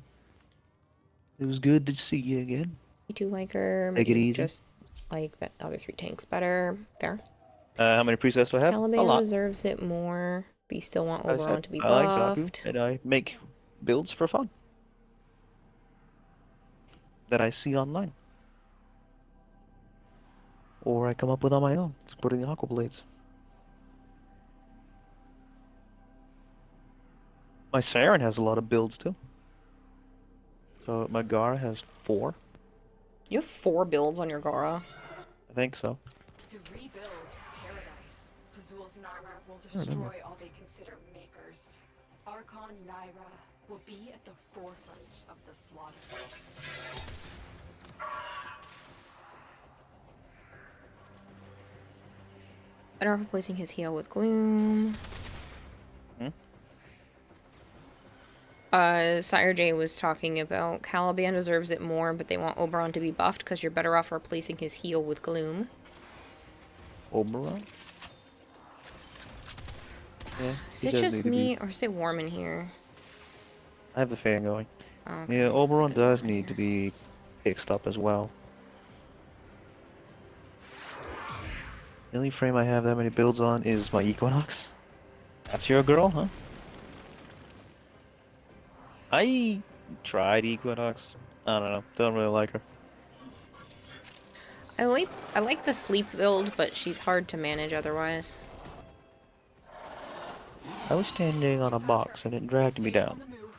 It was good to see you again. You do like her, Take it maybe easy. just like the other three tanks better. Fair. How many presets do I have? A Caliban lot. deserves it more, but you still want I Oberon said to be I like Zaku, buffed. and I make builds for fun that I see online. Or I come up with on my own, supporting the Aqua Blades. My Saren has a lot of builds too. So my Gara has 4. You have 4 builds on your Gara. I think so. To rebuild paradise, Pazul's Naira will remember. destroy all they consider makers. Archon Naira will be at the forefront of the slaughter. Better off replacing his heal with Gloom. Hmm? Sire J was talking about Caliban deserves it more, but they want Oberon to be buffed because you're better off replacing his heal with Gloom. Oberon? Yeah, Is he it does just need to me, be- or is it warm in here? I have the fan going. Oh, okay. Yeah, Oberon It's does warm in need to here. be fixed up as well. The only frame I have that many builds on is my Equinox. That's your girl, huh? I tried Equinox. I don't know. Don't really like her. I like the sleep build, but she's hard to manage otherwise. I was standing on a box and it dragged me Stay on down. the move.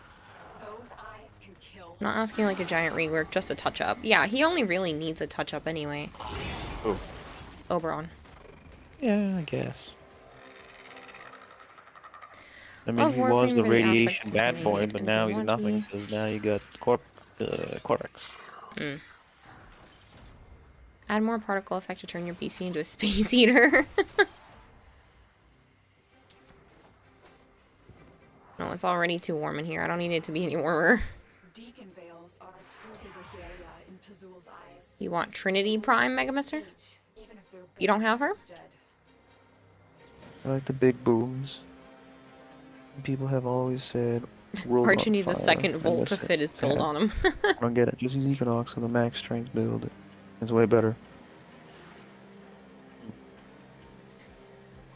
Those eyes can kill. Not asking like a giant rework, just a touch up. Yeah, he only really needs a touch up anyway. Oh. Oberon. Yeah, I guess. I mean, Love he was Warframe the for the aspect radiation of bad community boy, but and now he's technology. nothing because now you got Cortex. Add more particle effect to turn your PC into a space eater. No, it's already too warm in here. I don't need it to be any warmer. Deacon veils are filthy regalia in Pazul's eyes. You want Trinity Prime, Mega Mister? Even if their You don't have her? baby's dead. I like the big booms. People have always said World Archer on needs a Fire, second and volt to that's fit his build sad. on him. I don't get it. Just use Equinox with a max strength build. It's way better.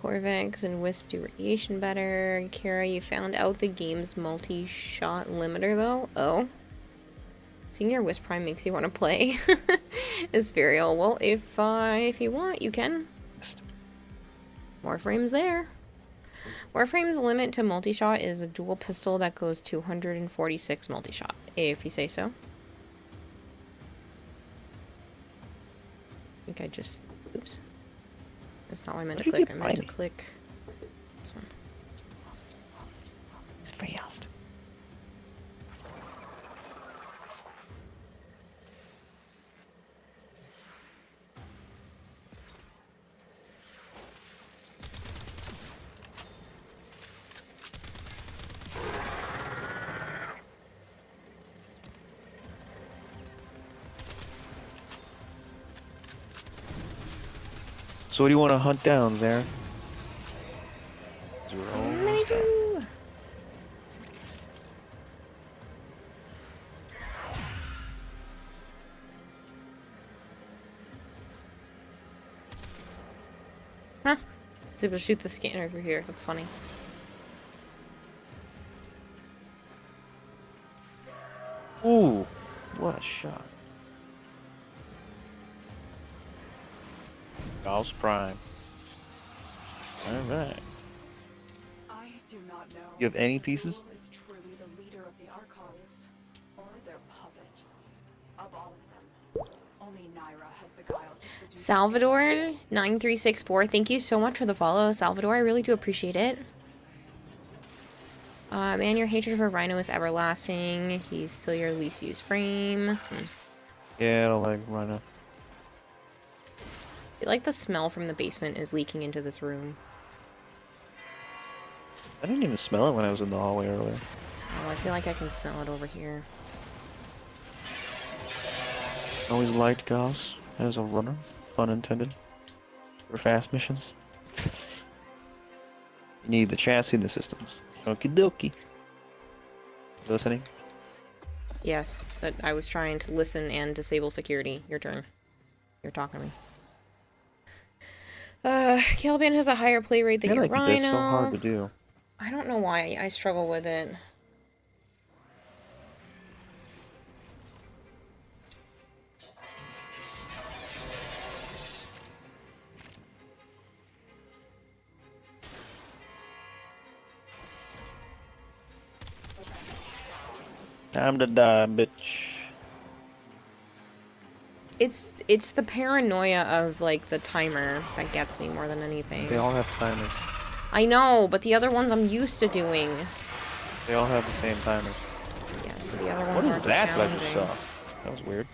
Corvex and Wisp do radiation better. Kara, you found out the game's multi-shot limiter though? Oh. Seeing your Wisp Prime makes you want to play. Ethereal. Well, if you want, you can. Warframe's there. Warframe's limit to multi-shot is a dual pistol that goes 246 multi-shot, if you say so. I think I just... oops. That's not what I meant to Why'd you click. I get meant to by me? click this one. It's fast. So what do you want to hunt down there? Manicure! Huh. I was able to shoot the scanner over here. That's funny. Ooh, what a shot. Gauss Prime. Alright. I do not know. You have any if pieces? Azul is truly the leader of the Archons, or their puppet. Of all of them, only Naira has the guile to seduce. Salvador 9364. Thank you so much for the follow, Salvador. I really do appreciate it. Man, your hatred for Rhino is everlasting. He's still your least used frame. Yeah, I don't like Rhino. I feel like the smell from the basement is leaking into this room. I didn't even smell it when I was in the hallway earlier. Oh, I feel like I can smell it over here. Always liked Gauss as a runner, pun intended, for fast missions. You need the chassis and the systems. Okie dokie. Listening? Yes, but I was trying to listen and disable security. Your turn. You're talking to me. Caliban has a higher play rate than I your feel like Rhino. that's so hard to do. I don't know why I struggle with it. Time to die, bitch. It's the paranoia of like the timer that gets me more than anything. They all have timers. I know, but the other ones I'm used to doing. They all have the same timers. Yes, but the other What ones is aren't as that that I just challenging. saw? That was weird.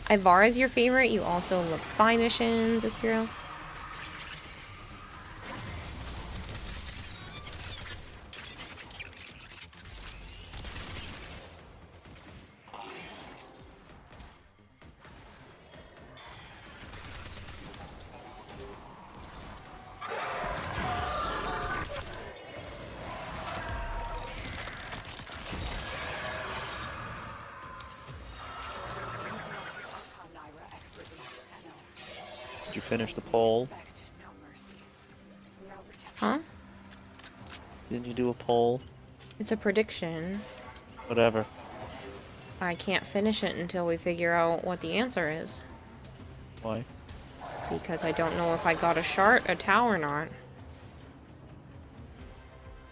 Ivar is your favorite. You also love spy missions, Ispiro. Archon Naira expertly to know. Did you finish the poll? Respect, no mercy. No protection. Huh? Didn't you do a poll? It's a prediction. Whatever. I can't finish it until we figure out what the answer is. Why? Because I don't know if I got a tau or not.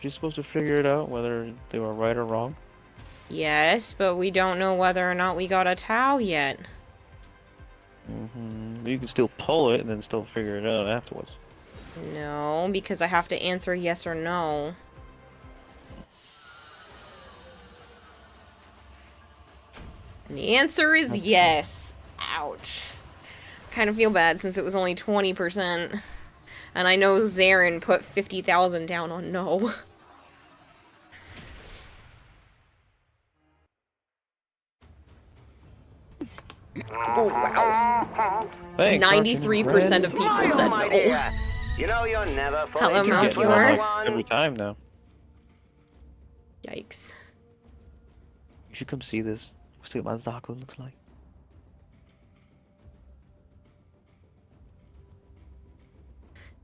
You're supposed to figure it out whether they were right or wrong. Yes, but we don't know whether or not we got a tau yet. You can still pull it and then still figure it out afterwards. No, because I have to answer yes or no. And the answer is yes. Ouch. Kind of feel bad since it was only 20%. And I know Zarin put 50,000 down on no. Oh, wow. Thanks, 93% of people said no. You know you're never fully Hello, You're Mount getting one Pure. like every time now. Yikes. You should come see this. See what my Zaku looks like.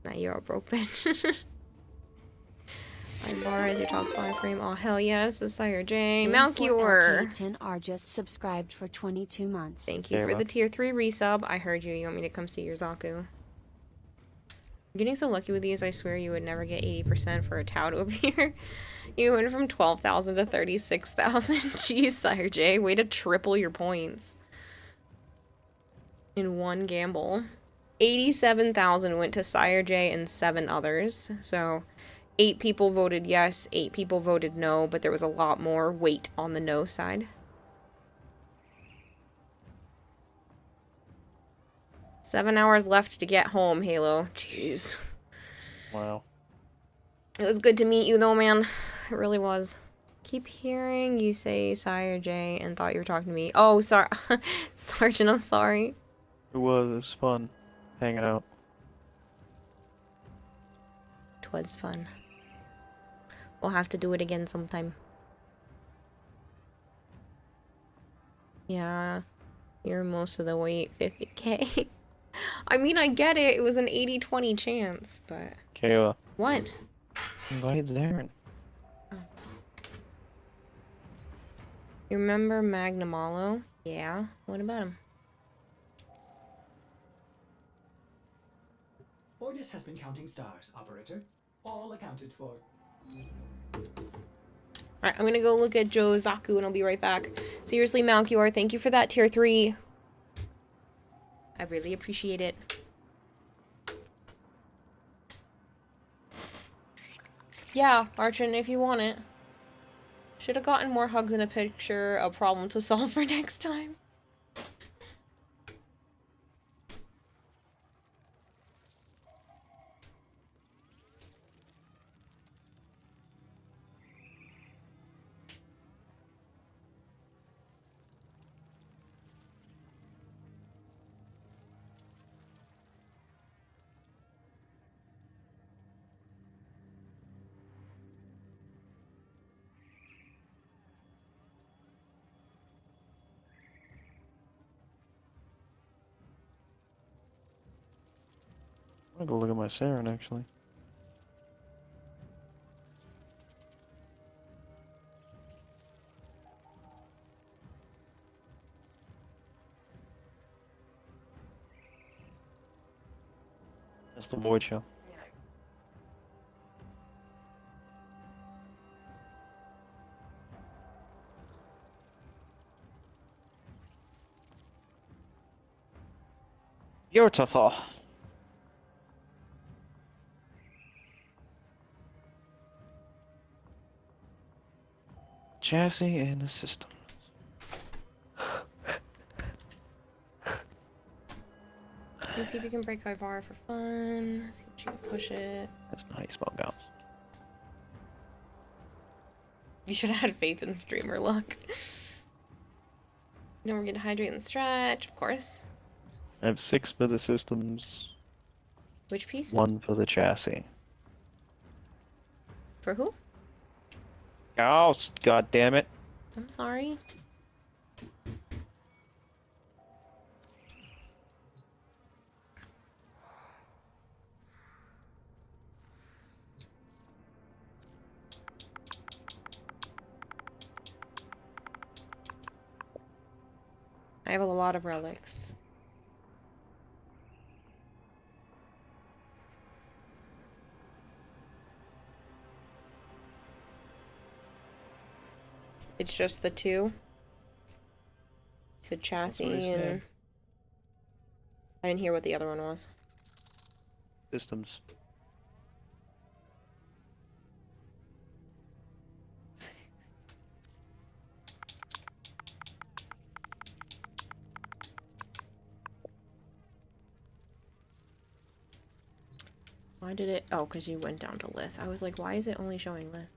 Now you're a broke bitch. Ivar is your top spy frame. Oh, hell yes. Sire J. Malcure. 10 are just subscribed for 22 months. Thank you for the tier 3 resub. I heard you. You want me to come see your Zaku? I'm getting so lucky with these. I swear you would never get 80% for a Tau to appear. You went from 12,000 to 36,000. Jeez, Sire J. Way to triple your points. in one gamble. 87,000 went to Sire J and 7 others. So 8 people voted yes, 8 people voted no, but there was a lot more weight on the no side. 7 hours left to get home, Halo. Jeez. Wow. It was good to meet you though, man. It really was. Keep hearing you say Sire J and thought you were talking to me. Oh, sorry. Sergeant, I'm sorry. It was fun hanging out. 'Twas fun. We'll have to do it again sometime. Yeah. You're most of the way, 50k. I mean, I get it. It was an 80-20 chance, but... Kayla, What? invite Zarin. You remember Magnamalo? Yeah. What about him? Ordis has been counting stars, operator. All accounted for. Alright, I'm gonna go look at Joe Zaku and I'll be right back. Seriously, Malchior, thank you for that tier 3. I really appreciate it. Yeah, Archon, if you want it. Should have gotten more hugs in a picture, a problem to solve for next time. I'm gonna go look at my Saren actually. That's the void shell. Beautiful. Chassis and the system. Let's see if you can break Ivar for fun. See what you can push it. That's not how you spell gauss. You should have had faith in streamer luck. Then we're gonna hydrate and stretch, of course. I have 6 for the systems, Which piece? 1 for the chassis. For who? Oh, god damn it. I'm sorry. I have a lot of relics. It's just the 2. It's a chassis and... I didn't hear what the other one was. Systems. Why did it... Oh, because you went down to Lith. I was like, why is it only showing Lith?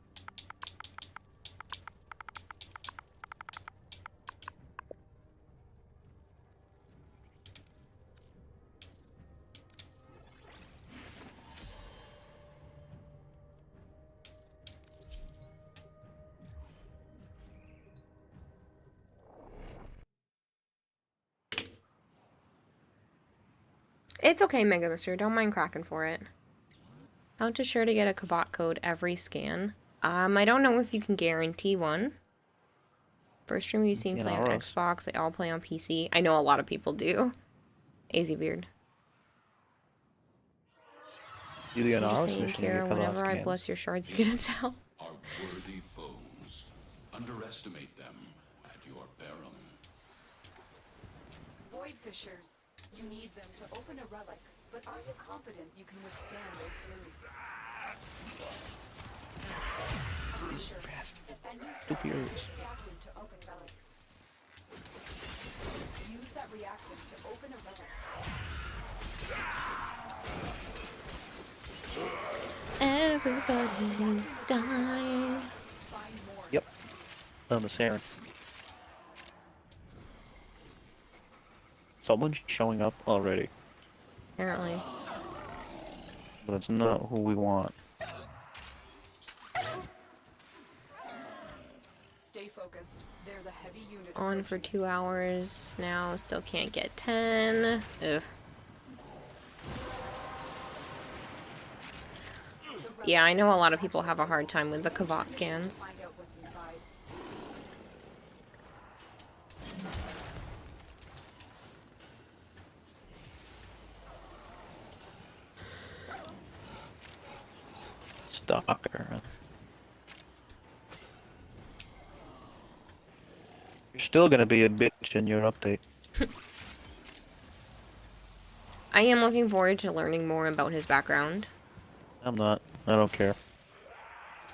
It's okay, Mega Mister. Don't mind cracking for it. How to sure to get a Kabot code every scan? I don't know if you can guarantee one. First stream you've seen play on Xbox, they all play on PC. I know a lot of people do. AZ Beard. You the I'm just Anaris saying, mission, Kara, you whenever I bless your shards, you get a tell. Are worthy foes. Underestimate them at your peril. Void fissures. You need them to open a relic, but are you confident you can withstand their flu? Sure. Defend yourself with this reactant to open relics. Use that reactant to open a relic. Everybody's dying. Yep. On the Saren. Someone's showing up already, Apparently. but it's not who we want. Stay focused. There's a heavy unit On for 2 hours now. Still can't get 10. Ugh. Yeah, I know a lot of people have a hard time with the Kavat scans. Find out what's inside. Stalker. You're still gonna be a bitch in your update. I am looking forward to learning more about his background. I'm not. I don't care.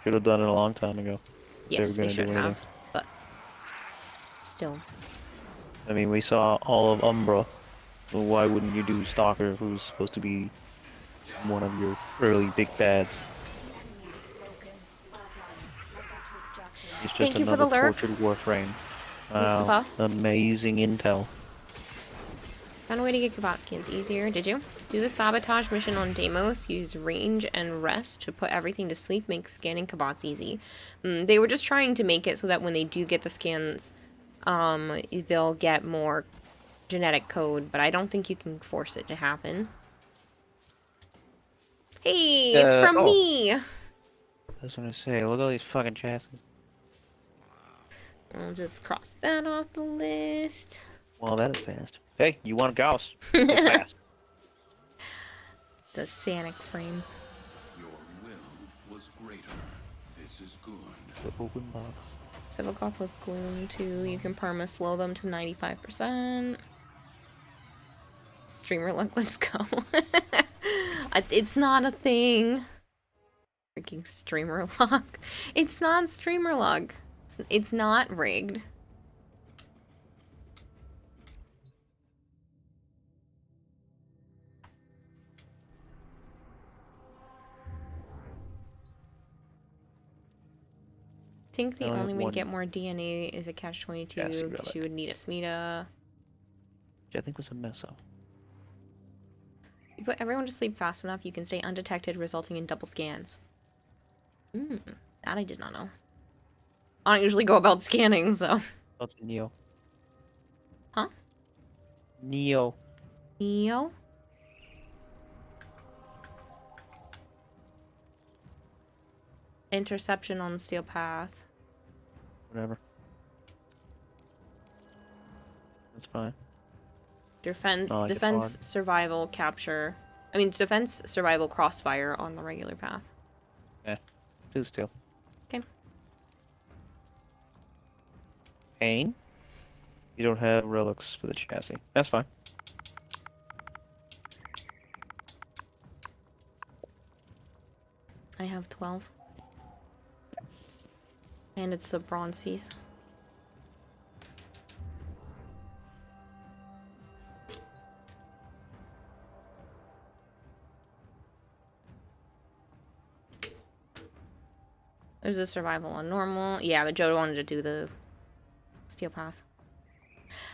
Should have done it a long time ago. Yes, they gonna should do have, anything. but still. I mean, we saw all of Umbra. So why wouldn't you do Stalker, who's supposed to be one of your early big bads? It's just Thank you for the another lurk. tortured Warframe. Mustafa. Amazing intel. Found a way to get Kavat scans easier. Did you? Do the sabotage mission on Deimos. Use range and rest to put everything to sleep. Make scanning Kavats easy. They were just trying to make it so that when they do get the scans, they'll get more genetic code. But I don't think you can force it to happen. Hey, it's from me! I was gonna say, look at all these fucking chassis. I'll just cross that off the list. Well, that is fast. Hey, you want Gauss? It's fast. The Sanic frame. Your will was greater. This is good. The open box. Civil with Gloom too. You can perma slow them to 95%. Streamer luck, let's go. It's not a thing. Freaking streamer luck. It's not streamer luck. It's not rigged. I think the I only only have way to one get more DNA is a catch-22 Ghastly because relic. you would need a Smita. Which I think was a mess up. You put everyone to sleep fast enough, you can stay undetected, resulting in double scans. That I did not know. I don't usually go about scanning, so. That's Neo. Huh? Neo. Neo? Interception on the steel path. Whatever. That's fine. Defense, I like it defense, hard. survival, capture. I mean, defense, survival, crossfire on the regular path. Yeah. Do steel. Okay. Pain? You don't have relics for the chassis. That's fine. I have 12. And it's the bronze piece. There's a survival on normal. Yeah, but Joe wanted to do the steel path.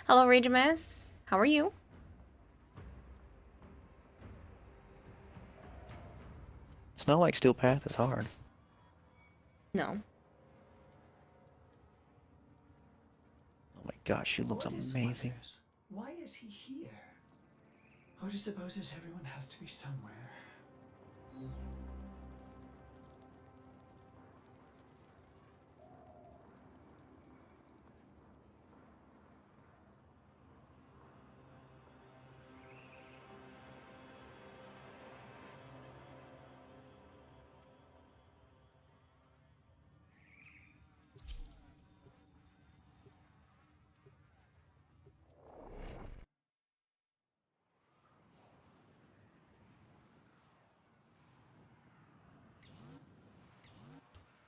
Hello, Ragemus. How are you? It's not like Steel Path is hard. No. Oh my gosh, she looks What is amazing. wonders? Why is he here? Oda supposes everyone has to be somewhere.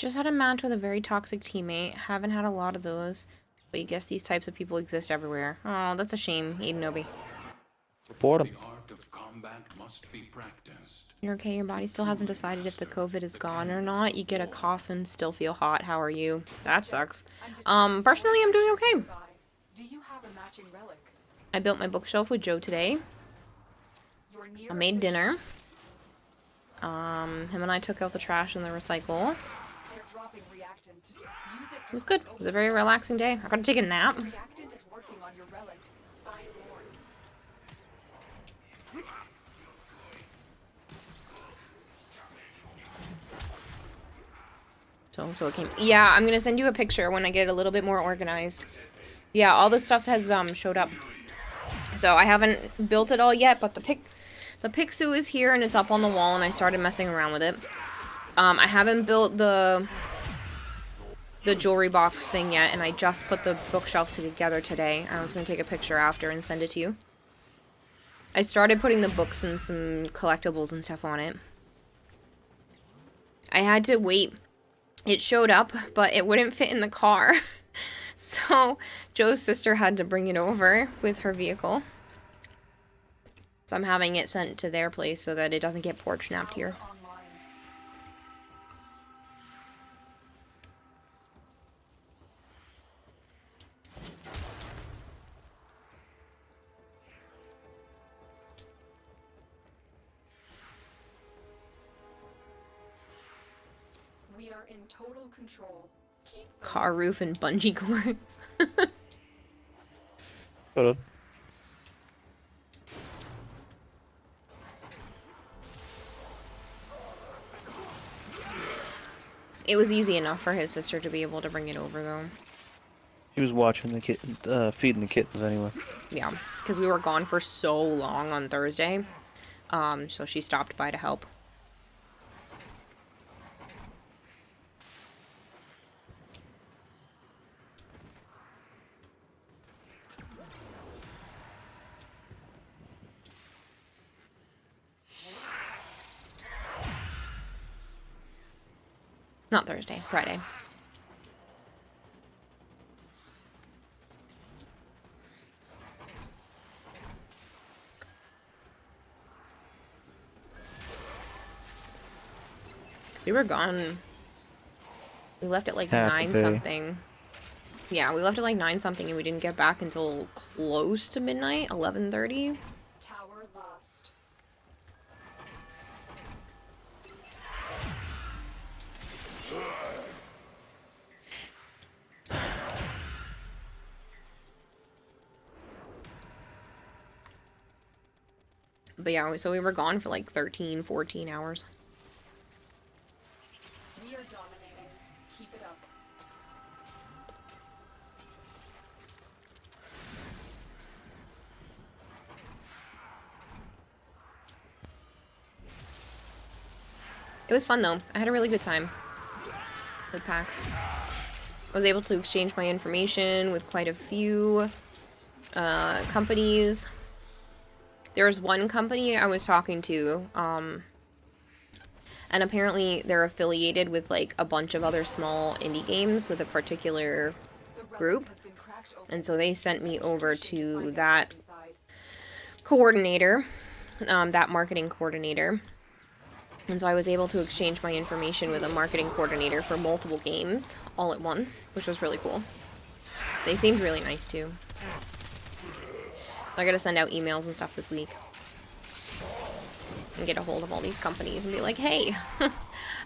Just had a match with a very toxic teammate. Haven't had a lot of those. But you guess these types of people exist everywhere. Oh, that's a shame, Aiden. Report him. The art of combat must be practiced. You're okay, your body still hasn't decided if the COVID is gone or not. You get a cough and still feel hot. How are you? That sucks. Personally, I'm doing okay. Do you have a matching relic? I built my bookshelf with Joe today. I made dinner. Him and I took out the trash and the recycle. They're dropping reactant. Use it It was good. It was a very relaxing day. I got to take a nap. Reactant is working on your relic. Find more. So it came. Yeah, I'm gonna send you a picture when I get a little bit more organized. Yeah, all this stuff has showed up. So I haven't built it all yet, but the Pixu is here and it's up on the wall, and I started messing around with it. I haven't built the jewelry box thing yet, and I just put the bookshelf together today. I was gonna take a picture after and send it to you. I started putting the books and some collectibles and stuff on it. I had to wait. It showed up, but it wouldn't fit in the car. So Joe's sister had to bring it over with her vehicle. So I'm having it sent to their place so that it doesn't get porch napped here. We are in total control. Keep the Car roof and bungee cords. Hold on. It was easy enough for his sister to be able to bring it over, though. She was watching the kitten, feeding the kittens anyway. Yeah, because we were gone for so long on Thursday. So she stopped by to help. Not Thursday, Friday. Because we were gone. We left at like Half a 9 day. something. Yeah, we left at like 9 something and we didn't get back until close to midnight, 11:30. tower lost. But yeah, so we were gone for like 13, 14 hours. We are dominating. Keep it up. It was fun though. I had a really good time with PAX. I was able to exchange my information with quite a few companies. There was one company I was talking to, and apparently they're affiliated with like a bunch of other small indie games with a particular group. And so they sent me over to that coordinator, that marketing coordinator. And so I was able to exchange my information with a marketing coordinator for multiple games all at once, which was really cool. They seemed really nice too. So I gotta send out emails and stuff this week. And get a hold of all these companies and be like, hey,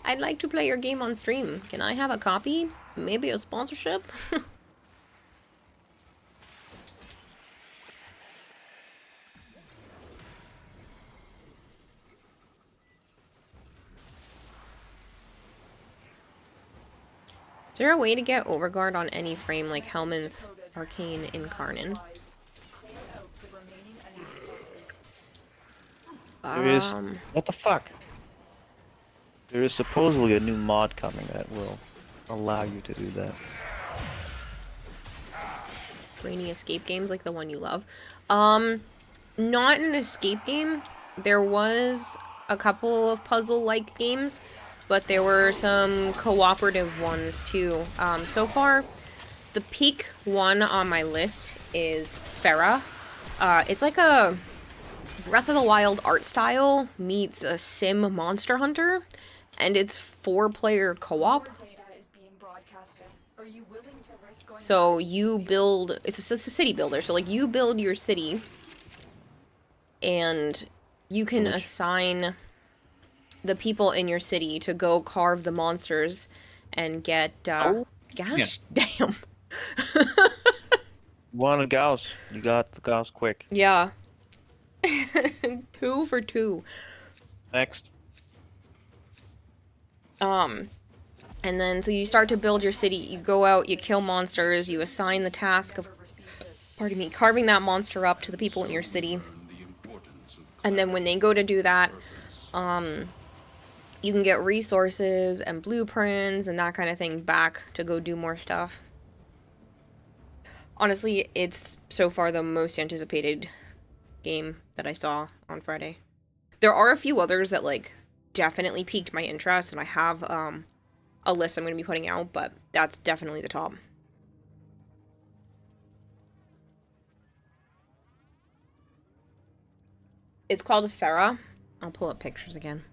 I'd like to play your game on stream. Can I have a copy? Maybe a sponsorship? Is there a way to get Overguard on any frame like Helminth, Arcane, Incarnon? Clear out the remaining enemy forces. There is. What the fuck? There is supposedly a new mod coming that will allow you to do that. Brainy escape games like the one you love. Not an escape game. There was a couple of puzzle-like games. but there were some cooperative ones too. So far, the peak one on my list is Farah. It's like a Breath of the Wild art style meets a sim Monster Hunter, and it's 4-player co-op. So you build, it's a city builder, so like you build your city, and you can assign the people in your city to go carve the monsters and get, gosh damn. Wanted Gauss. You got the Gauss quick. Yeah. 2 for 2. Next. And then, so you start to build your city, you go out, you kill monsters, you assign the task of, pardon me, carving that monster up to the people in your city. And then when they go to do that, you can get resources and blueprints and that kind of thing back to go do more stuff. Honestly, it's so far the most anticipated game that I saw on Friday. There are a few others that, like, definitely piqued my interest, and I have, a list I'm going to be putting out, but that's definitely the top. It's called Farah. I'll pull up pictures again.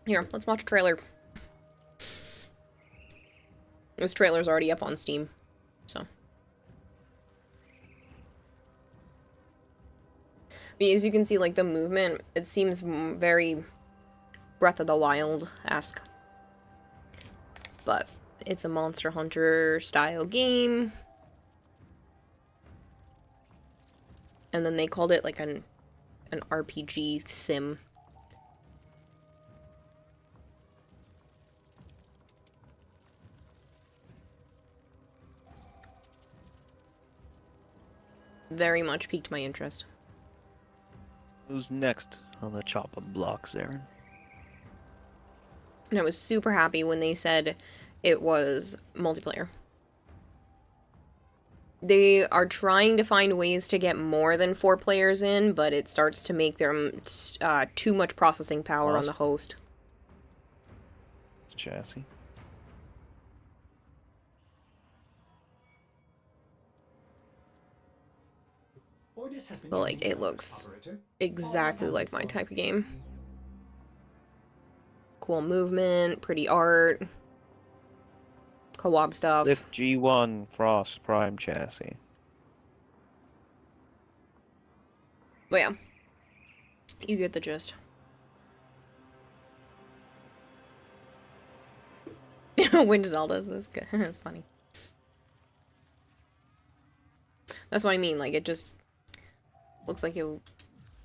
Here, let's watch a trailer. This trailer's already up on Steam, so. But as you can see, like, the movement, it seems very Breath of the Wild-esque. But it's a Monster Hunter style game. And then they called it, like, an RPG sim. Very much piqued my interest. Who's next on the chopping blocks, Aaron? And I was super happy when they said it was multiplayer. They are trying to find ways to get more than 4 players in, but it starts to make them too much processing power on the host. Chassis. But, like, it looks exactly like my type of game. Cool movement, pretty art, co-op stuff. Lift G1 Frost Prime chassis. But yeah, you get the gist. Wind Zelda's this good. That's funny. That's what I mean, like, it just looks like a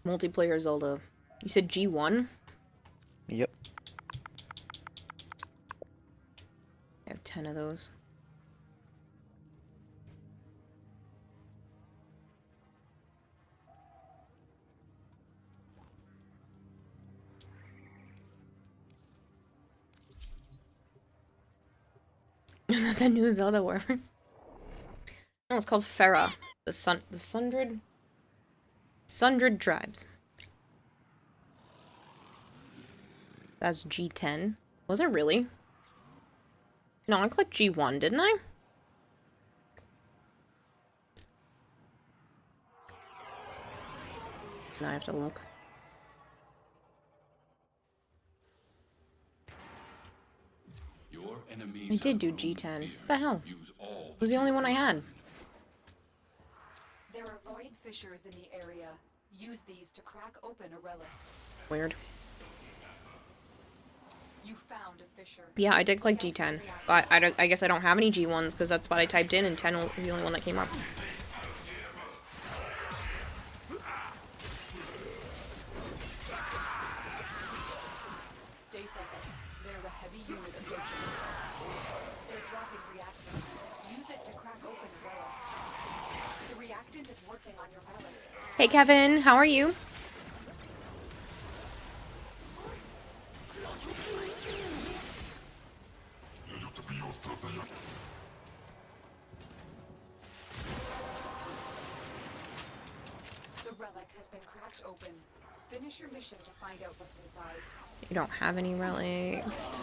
multiplayer Zelda. You said G1? Yep. I have 10 of those. Is that the new Zelda word? No, it's called Farah. The Sundred Tribes. That's G10. Was it really? No, I clicked G1, didn't I? Now I have to look. I did do G10. What the hell? It was the only one I had. There are void fissures in the area. Use these to crack open a relic. Weird. You found a fissure. Yeah, I did click G10. But I guess I don't have any G1s because that's what I typed in and 10 was the only one that came up. Stay focused. There's a heavy unit approaching. They're dropping reactant. Use it to crack open a relic. The reactant is working on your relic. Hey Kevin, how are you? The relic has been cracked open. Finish your mission to find out what's inside. You don't have any relics.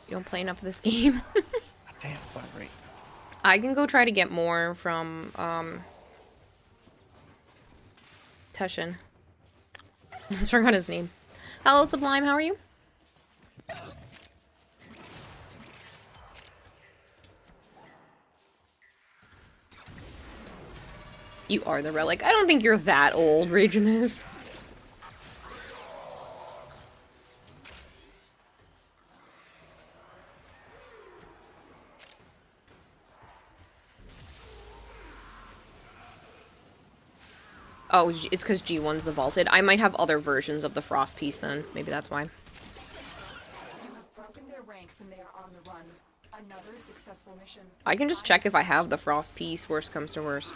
You don't play enough of this game. Damn, fire rate. I can go try to get more from, Tushin. I just forgot his name. Hello, Sublime, how are you? You are the relic. I don't think you're that old, Regimus. Oh, it's because G1's the vaulted. I might have other versions of the Frost piece then. Maybe that's why. You have broken their ranks and they are on the run. Another successful mission. I can just check if I have the Frost piece, worst comes to worst.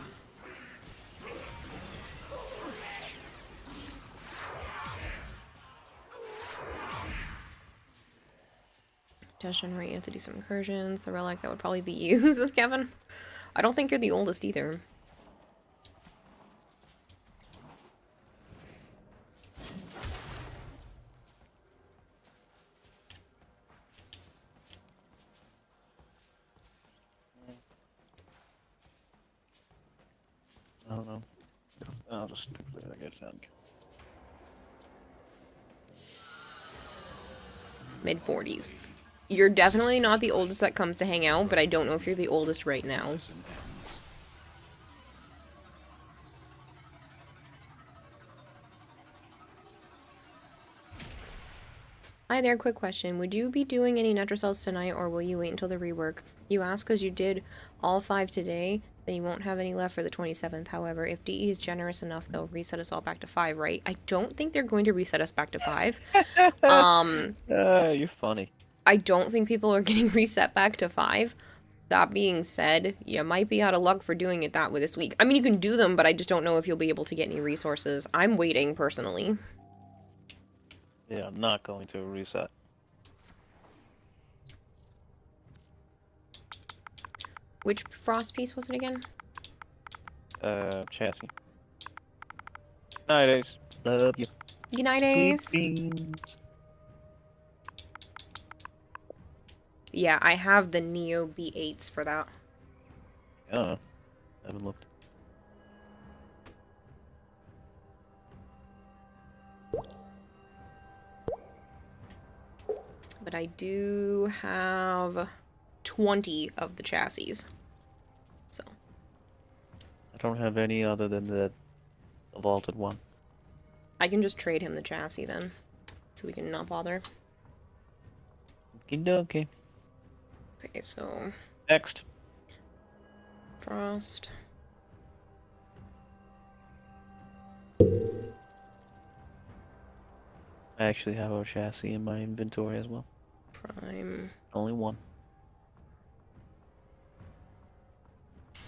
Teshin, right, you have to do some incursions. The relic, that would probably be you, says Kevin. I don't think you're the oldest either. I don't know. I'll just play it, I guess. Mid-40s. You're definitely not the oldest that comes to hang out, but I don't know if you're the oldest right now. Hi there, quick question. Would you be doing any Netrocells tonight, or will you wait until the rework? You ask because you did all 5 today, then you won't have any left for the 27th. However, if DE is generous enough, they'll reset us all back to 5, right? I don't think they're going to reset us back to 5. You're funny. I don't think people are getting reset back to 5. That being said, you might be out of luck for doing it that way this week. I mean, you can do them, but I just don't know if you'll be able to get any resources. I'm waiting, personally. Yeah, I'm not going to reset. Which Frost piece was it again? Chassis. Night Ace. Love you. Good night, Ace. Sweet dreams. Yeah, I have the Neo B8s for that. I haven't looked. But I do have 20 of the chassis. So. I don't have any other than the vaulted one. I can just trade him the chassis then. So we can not bother. Okie dokie. Okay, so. Next. Frost. I actually have a chassis in my inventory as well. Prime. Only one.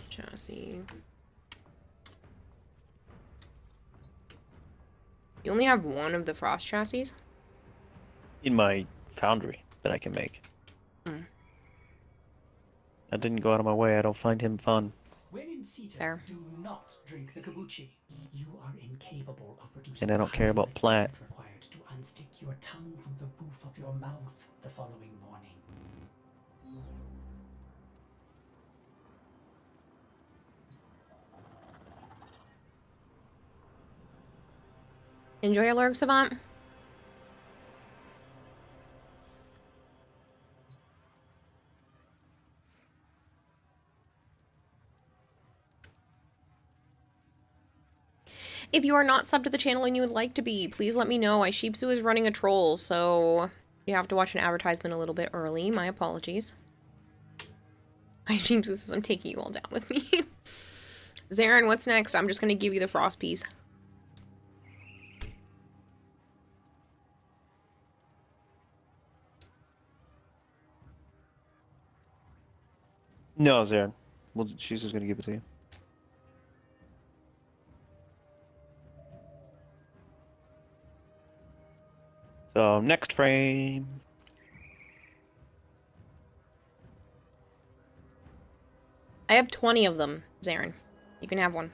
Chassis. You only have one of the Frost chassis? In my foundry that I can make. Mm. I didn't go out of my way. I don't find him fun. When in Cetus, Fair. do not drink the kombucha. You are incapable of producing And I don't care about the plant. equipment required to unstick your tongue from the roof of your mouth the following morning. Enjoy your lurk, Savant. If you are not subbed to the channel and you would like to be, please let me know. Sheepsu is running a troll, so you have to watch an advertisement a little bit early. My apologies. Sheepsu says I'm taking you all down with me. Zarin, what's next? I'm just going to give you the Frost piece. No, Zarin. Well, she's just gonna give it to you. So next frame. I have 20 of them, Zarin. You can have one.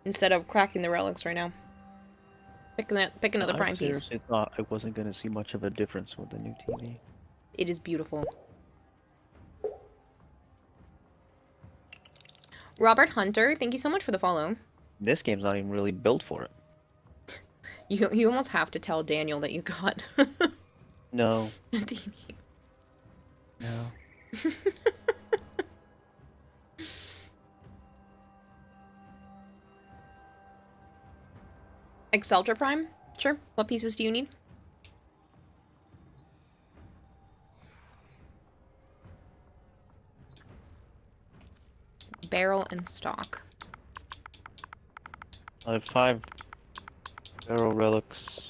Instead of cracking the relics right now. Pick another prime I piece. seriously thought I wasn't gonna see much of a difference with the new TV. It is beautiful. Robert Hunter, thank you so much for the follow. This game's not even really built for it. You almost have to tell Daniel that you got No. a TV. No. Exceltra Prime? Sure. What pieces do you need? Barrel and stock. I have 5 barrel relics.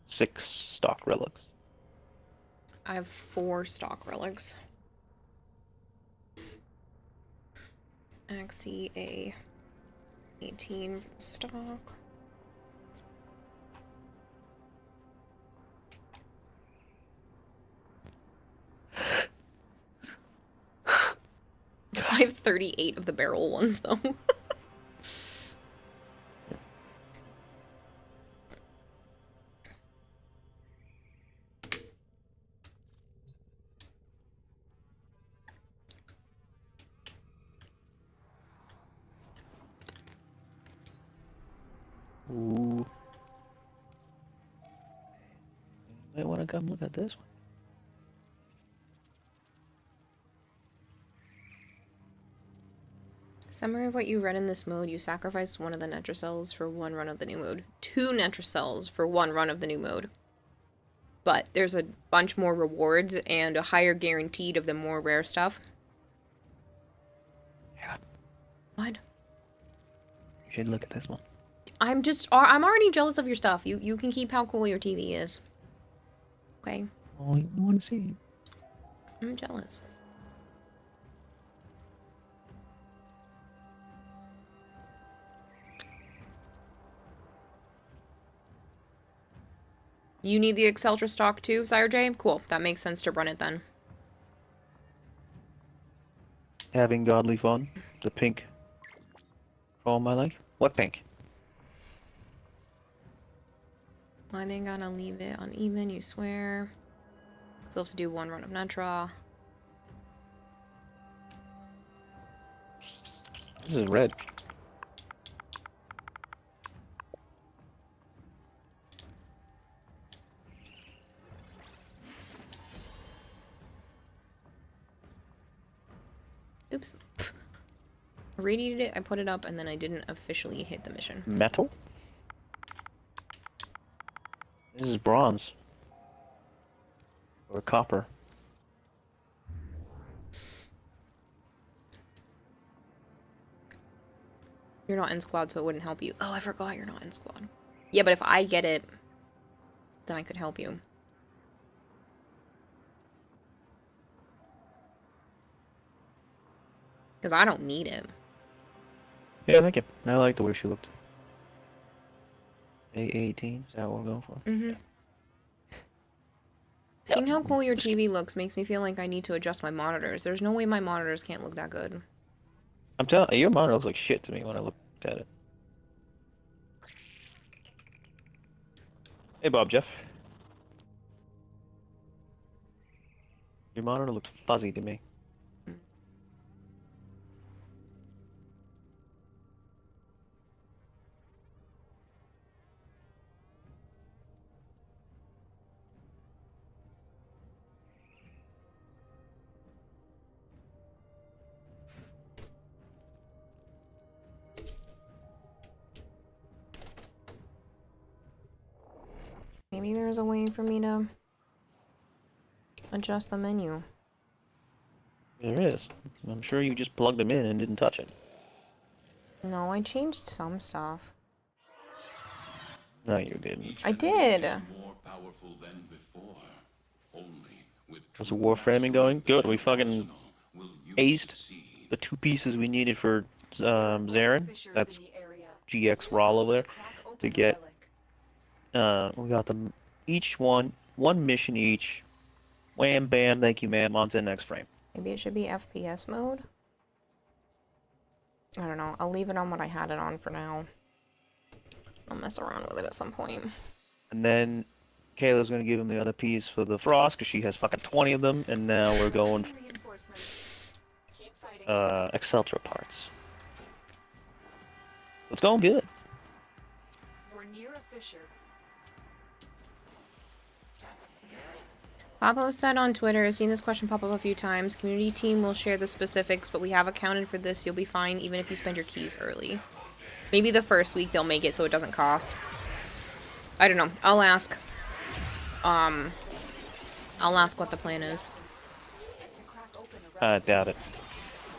6 stock relics. I have 4 stock relics. Axie A 18 stock. I have 38 of the barrel ones though. Ooh. Might want to come look at this one. Summary of what you read in this mode. You sacrificed one of the Netracells for one run of the new mode. 2 Netracells for one run of the new mode. But there's a bunch more rewards and a higher guaranteed of the more rare stuff. Yeah. What? You should look at this one. I'm already jealous of your stuff. You can keep how cool your TV is. Okay? Oh, you want to see? I'm jealous. You need the Exceltra stock too, Sire J? Cool. That makes sense to run it then. Having godly fun. The pink. For all my life. What pink? Why they gotta leave it uneven, you swear? Still have to do one run of Netra. This is red. Oops. I radiated it, I put it up, and then I didn't officially hit the mission. Metal? This is bronze. Or copper. You're not in squad, so it wouldn't help you. Oh, I forgot you're not in squad. Yeah, but if I get it, then I could help you. Because I don't need it. Yeah, thank you. I like the way she looked. A18, is that what we're going for? Mm-hmm. Seeing how cool your TV looks makes me feel like I need to adjust my monitors. There's no way my monitors can't look that good. I'm telling you, your monitor looks like shit to me when I looked at it. Hey, Bob Jeff. Your monitor looked fuzzy to me. Maybe there's a way for me to adjust the menu. There is. I'm sure you just plugged them in and didn't touch it. No, I changed some stuff. No, you didn't. I did. More powerful than before. Only with Was the warframing going? Good. We fucking will you aced succeed. the 2 pieces we needed for Zarin. Fissures That's in the area. GX Raw over there. to get. Relic. We got them each one mission each. Wham bam, thank you, ma'am. On to the next frame. Maybe it should be FPS mode? I don't know. I'll leave it on what I had it on for now. I'll mess around with it at some point. And then Kayla's gonna give him the other piece for the frost because she has fucking 20 of them, and now we're going Reinforcements. Keep fighting. Exceltra parts. It's going good. We're near a fissure. Pablo said on Twitter, I've seen this question pop up a few times. Community team will share the specifics, but we have accounted for this. You'll be fine even if you spend your keys early. Maybe the first week they'll make it so it doesn't cost. I don't know. I'll ask. I'll ask what the plan is. Use it to crack open a relic. I doubt it.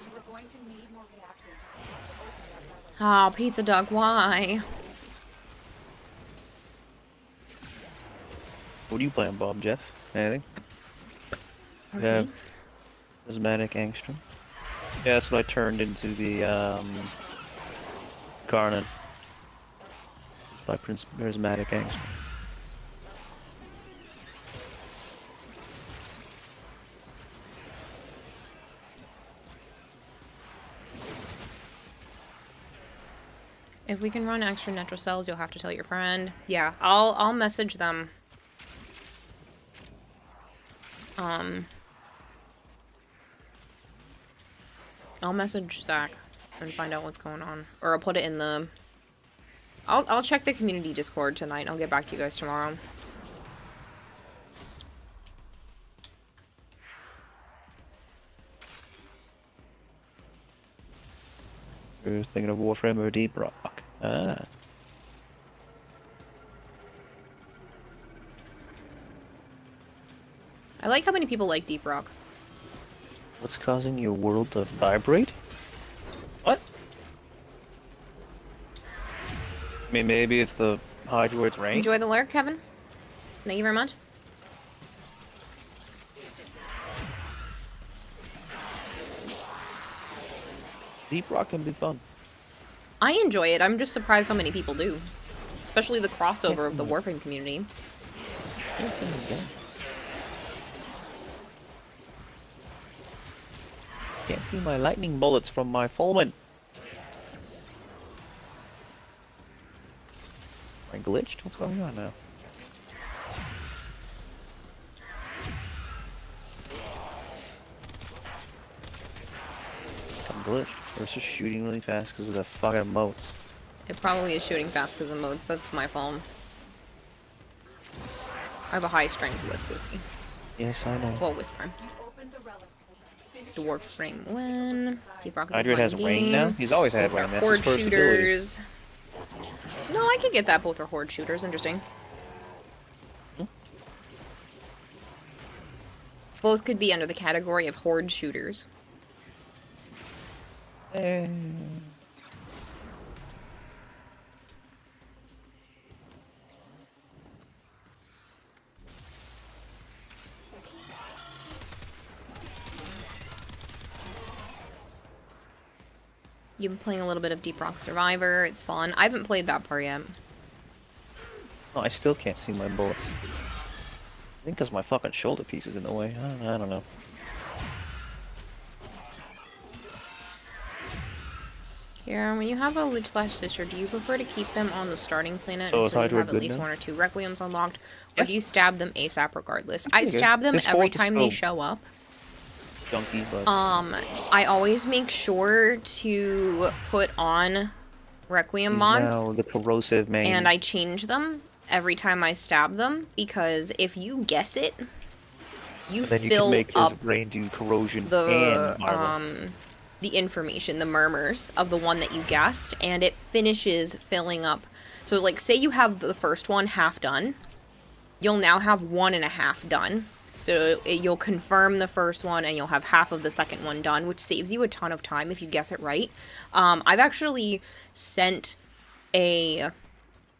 You are going to need more reactant to open that relic. Oh, Pizza Dog, why? What are you playing, Bob, Jeff? Anything? Yeah. Prismatic Angstrom. Yeah, that's what I turned into the Garnet. It's by Prismatic Angstrom. If we can run extra natural cells, you'll have to tell your friend. Yeah, I'll message them. I'll message Zach and find out what's going on. Or I'll put it in the... I'll check the community Discord tonight and I'll get back to you guys tomorrow. I was thinking of Warframe or Deep Rock. Ah. I like how many people like Deep Rock. What's causing your world to vibrate? What? I mean, maybe it's the Hydroid's rain? Enjoy the lurk, Kevin. Thank you very much. Deep Rock can be fun. I enjoy it. I'm just surprised how many people do. Especially the crossover of the Warframe community. Can't see my lightning bullets from my Fulman. Am I glitched? What's going on now? I'm glitched. Or it's just shooting really fast because of the fucking moats. It probably is shooting fast because of modes. That's my fault. I have a high strength wisp with me. Yes, I know. Well, whisper. You opened the relic. Finish Dwarf frame win. Deep Rock is a Hydroid has fun rain now? game. He's always had Both are rain. That's his horde first ability. shooters. No, I could get that. Both are horde shooters. Interesting. Both could be under the category of horde shooters. You've been playing a little bit of Deep Rock Survivor. It's fun. I haven't played that part yet. No, I still can't see my bullets. I think because my fucking shoulder piece is in the way. I don't know. Here, when you have a Lich / Sister, do you prefer to keep them on the starting planet So is until you Hydroid have at good least now? 1 or 2 Requiems unlocked? Or Yeah. do you stab them ASAP regardless? I pretty good. stab them His every fourth is time they still- show up. Junky, but I always make sure to put on Requiem he's mods. now the corrosive main. And I change them every time I stab them, because if you guess it, you And then you fill can make up his brain do corrosion the and armor. the information, the murmurs of the one that you guessed, and it finishes filling up. So like, say you have the first one half done, you'll now have 1.5 done. So you'll confirm the first one and you'll have half of the second one done, which saves you a ton of time if you guess it right. I've actually sent a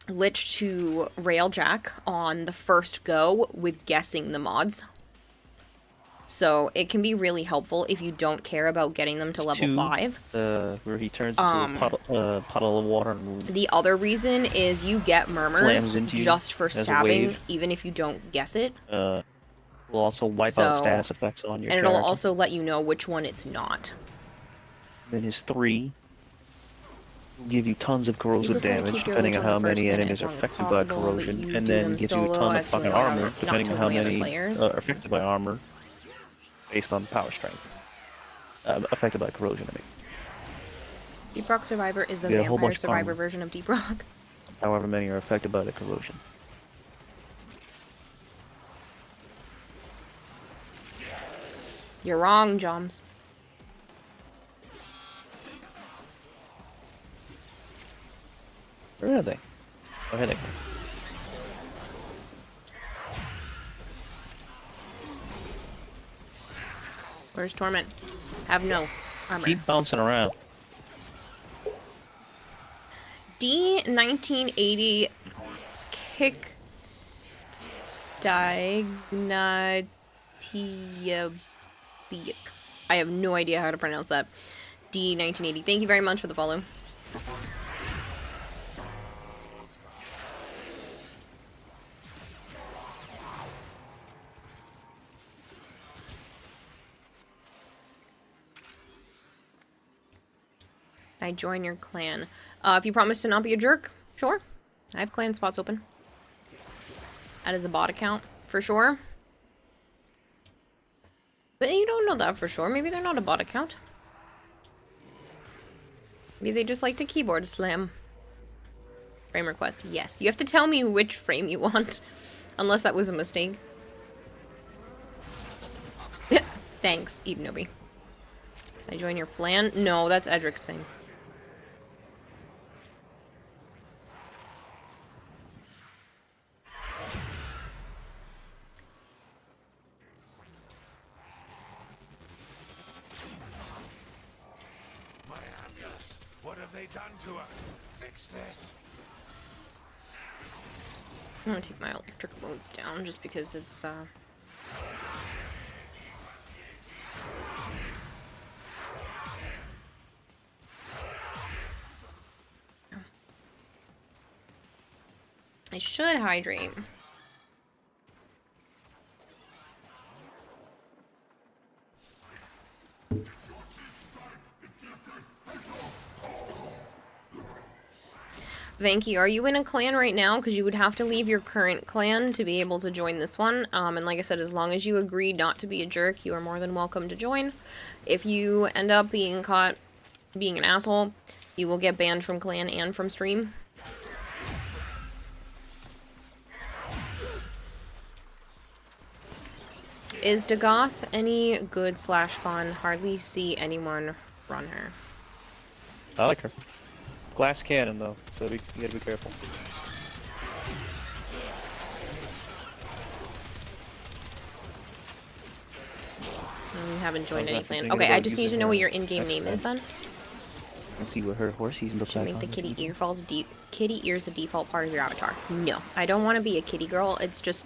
Lich to Railjack on the first go with guessing the mods. So it can be really helpful if you don't care about getting them to level 2, 5. where he turns into a puddle of water and The other reason is you get murmurs slams into you just for as a stabbing, wave. even if you don't guess it. will also wipe out So- status effects on your And character. it'll also let you know which one it's not. Then his 3 will give you tons of You corrosive prefer to damage, keep your depending leech on on the how first many minute enemies as are long as affected by possible, but corrosion, you and do then them gives you a solo ton of as to fucking allow armor, not depending to on how annoy other many players. are affected by armor, based on power strength. Affected by corrosion, I mean. Deep Rock Survivor is the You get a whole Vampire bunch of Survivor armor. version of Deep Rock. However many are affected by the corrosion. You're wrong, Joms. Where are they? Oh, here they go. Where's Torment? Have no armor. Keep bouncing around. D1980 Kick Diagnatia. I have no idea how to pronounce that. D1980. Thank you very much for the follow. I join your clan. If you promise to not be a jerk, sure. I have clan spots open. That is a bot account, for sure. But you don't know that for sure. Maybe they're not a bot account. Maybe they just like to keyboard slam. Frame request, yes. You have to tell me which frame you want. Unless that was a mistake. Thanks, Edenobi. I join your flan? No, that's Edric's thing. My Amulus, what have they done to her? Fix this. I'm gonna take my electric modes down just because it's I should hydrate. Vanky, are you in a clan right now? Because you would have to leave your current clan to be able to join this one. And like I said, as long as you agree not to be a jerk, you are more than welcome to join. If you end up being caught being an asshole, you will get banned from clan and from stream. Is Dagoth any good / fun? Hardly see anyone run her. I like her. Glass cannon, though, so you gotta be careful. You haven't joined any How's that clan. thing Okay, I about just need to using know what her your in-game name is then. Let's see what her horses look Should like. make on the this kitty one. kitty ears a default part of your avatar. No, I don't want to be a kitty girl. It's just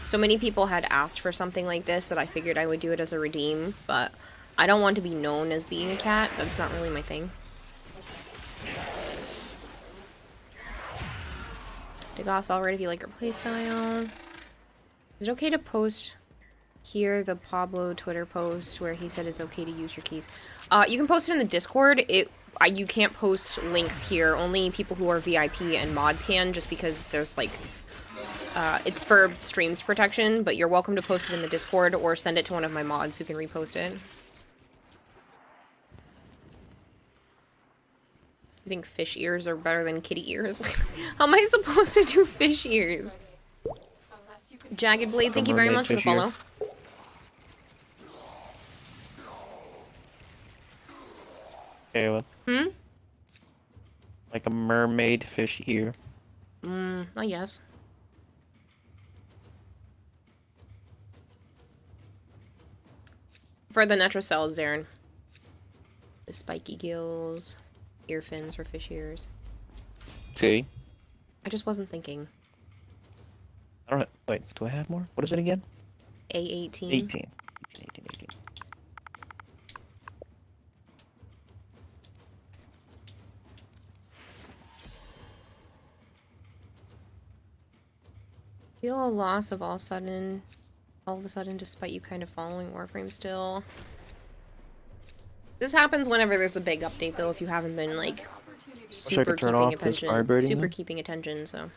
so many people had asked for something like this that I figured I would do it as a redeem, but I don't want to be known as being a cat. That's not really my thing. Degas, alright if you like your playstyle. Is it okay to post here the Pablo Twitter post where he said it's okay to use your keys? You can post it in the Discord. You can't post links here. Only people who are VIP and mods can, just because there's like it's for streams protection, but you're welcome to post it in the Discord or send it to one of my mods who can repost it. I think fish ears are better than kitty ears. How am I supposed to do fish ears? Jagged Blade, thank you very much for the follow. Okay, well, Hmm? like a mermaid fish ear. I guess. For the Netrocells, Zarin. The spiky gills, ear fins for fish ears. See? I just wasn't thinking. I don't know. Wait, do I have more? What is it again? A18. 18. 18. Feel a loss of all of a sudden, despite you kind of following Warframe still. This happens whenever there's a big update, though. If you haven't been like super turn keeping off this attention, vibrating super then? keeping attention. So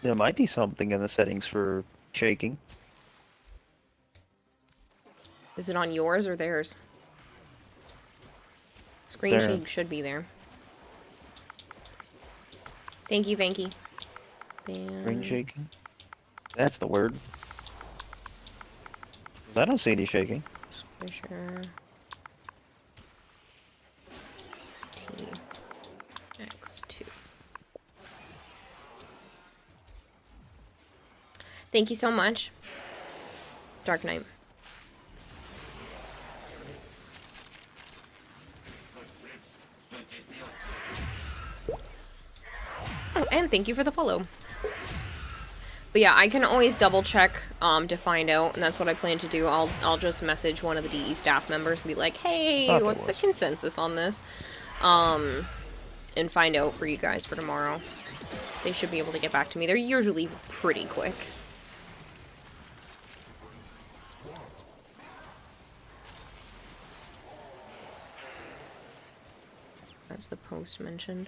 There might be something in the settings for shaking. is it on yours or theirs? Screen Sarah. shake should be there. Thank you, Vanky. Screen shaking? That's the word. 'Cause I don't see any shaking. Squisher. T. X2. Thank you so much. Dark Knight. Oh, and thank you for the follow. But yeah, I can always double check to find out, and that's what I plan to do. I'll just message one of the DE staff members and be like, hey, Thought there what's the was. consensus on this? And find out for you guys for tomorrow. They should be able to get back to me. They're usually pretty quick. That's the post mentioned.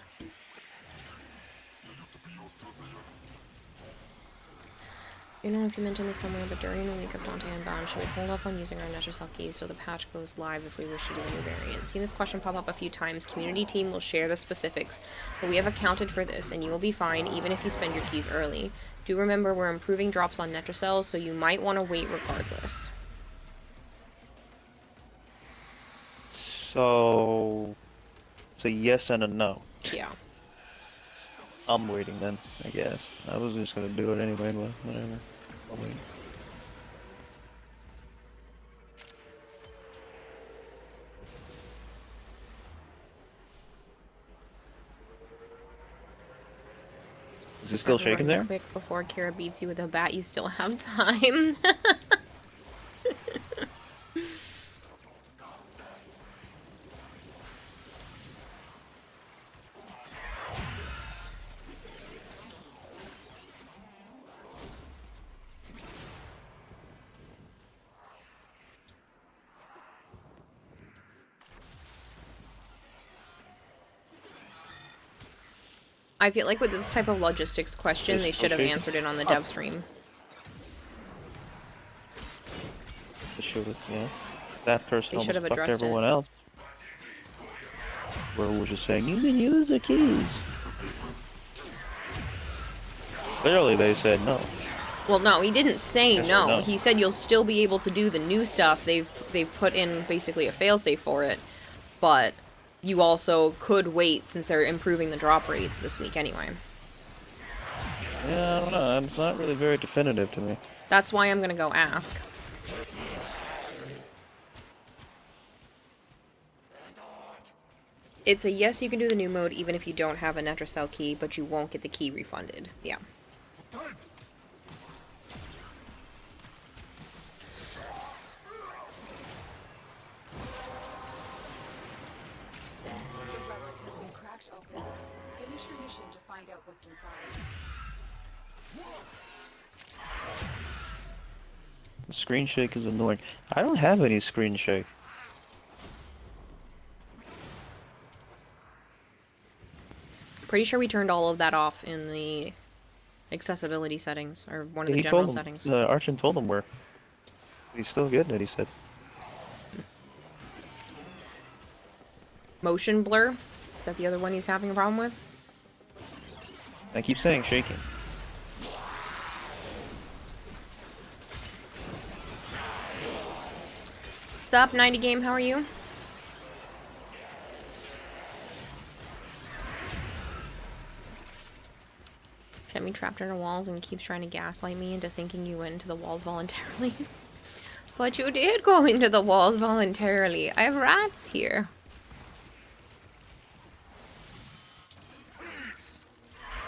You know if you mentioned this somewhere, but during the week of Dante Unbound, should we hold off on using our NetraCell keys so the patch goes live if we wish to do the new variant? Seen this question pop up a few times. Community team will share the specifics, but we have accounted for this, and you will be fine even if you spend your keys early. Do remember we're improving drops on NetraCell, so you might want to wait regardless. So it's a yes and a no. Yeah. I'm waiting then, I guess. I was just gonna do it anyway, but whatever. I'll wait. Is it still shaking Run there? Quick before Kira beats you with a bat, you still have time. I feel like with this type of logistics question, It's they still should have shaking? answered it on the Oh. dev stream. It should have, yeah. That person They almost should have fucked addressed it. everyone else. Where was just saying, you can use the keys. Clearly they said no. Well, no, he didn't say Yes or no. no? He said you'll still be able to do the new stuff. They've put in basically a failsafe for it, but you also could wait since they're improving the drop rates this week anyway. Yeah, I don't know. It's not really very definitive to me. That's why I'm gonna go ask. It's a yes, you can do the new mode even if you don't have a NetraCell key, but you won't get the key refunded. Yeah. The relic has been cracked open. Finish your mission to find out what's inside. The screen shake is annoying. I don't have any screen shake. Pretty sure we turned all of that off in the accessibility settings, or one of the He general told him, settings. Archon told him where. He's still getting it, he said. Motion blur? Is that the other one he's having a problem with? I keep saying shaking. Sup, 90 Game, how are you? Kept me trapped under walls and keeps trying to gaslight me into thinking you went into the walls voluntarily. But you did go into the walls voluntarily. I have rats here.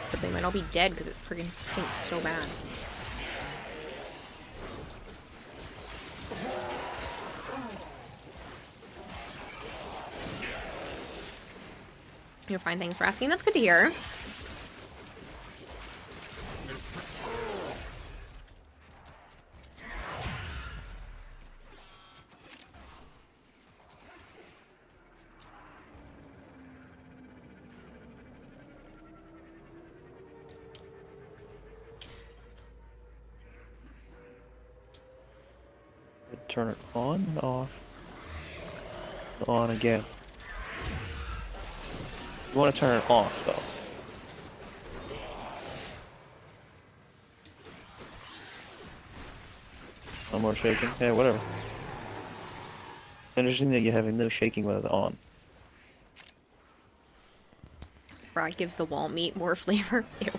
It's the But they might all be dead because it friggin' stinks so bad. You're fine, thanks for asking. That's good to hear. Turn it on and off. On again. You want to turn it off though. No more shaking? Yeah, whatever. It's interesting that you're having no shaking with it on. Frog gives the wall meat more flavor. Ew.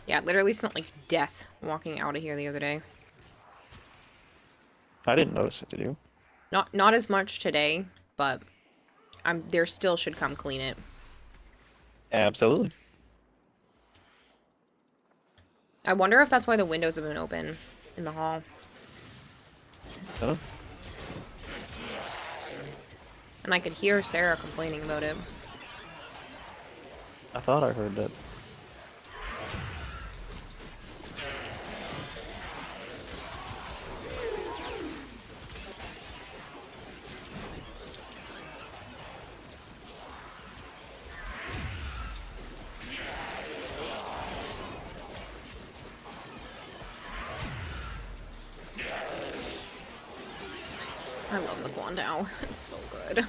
Yeah, it literally smelled like death walking out of here the other day. I didn't notice it, did you? Not as much today, but there still should come clean it. Absolutely. I wonder if that's why the windows have been open in the hall. Huh? And I could hear Sarah complaining about it. I thought I heard that. I love the Guandao. It's so good.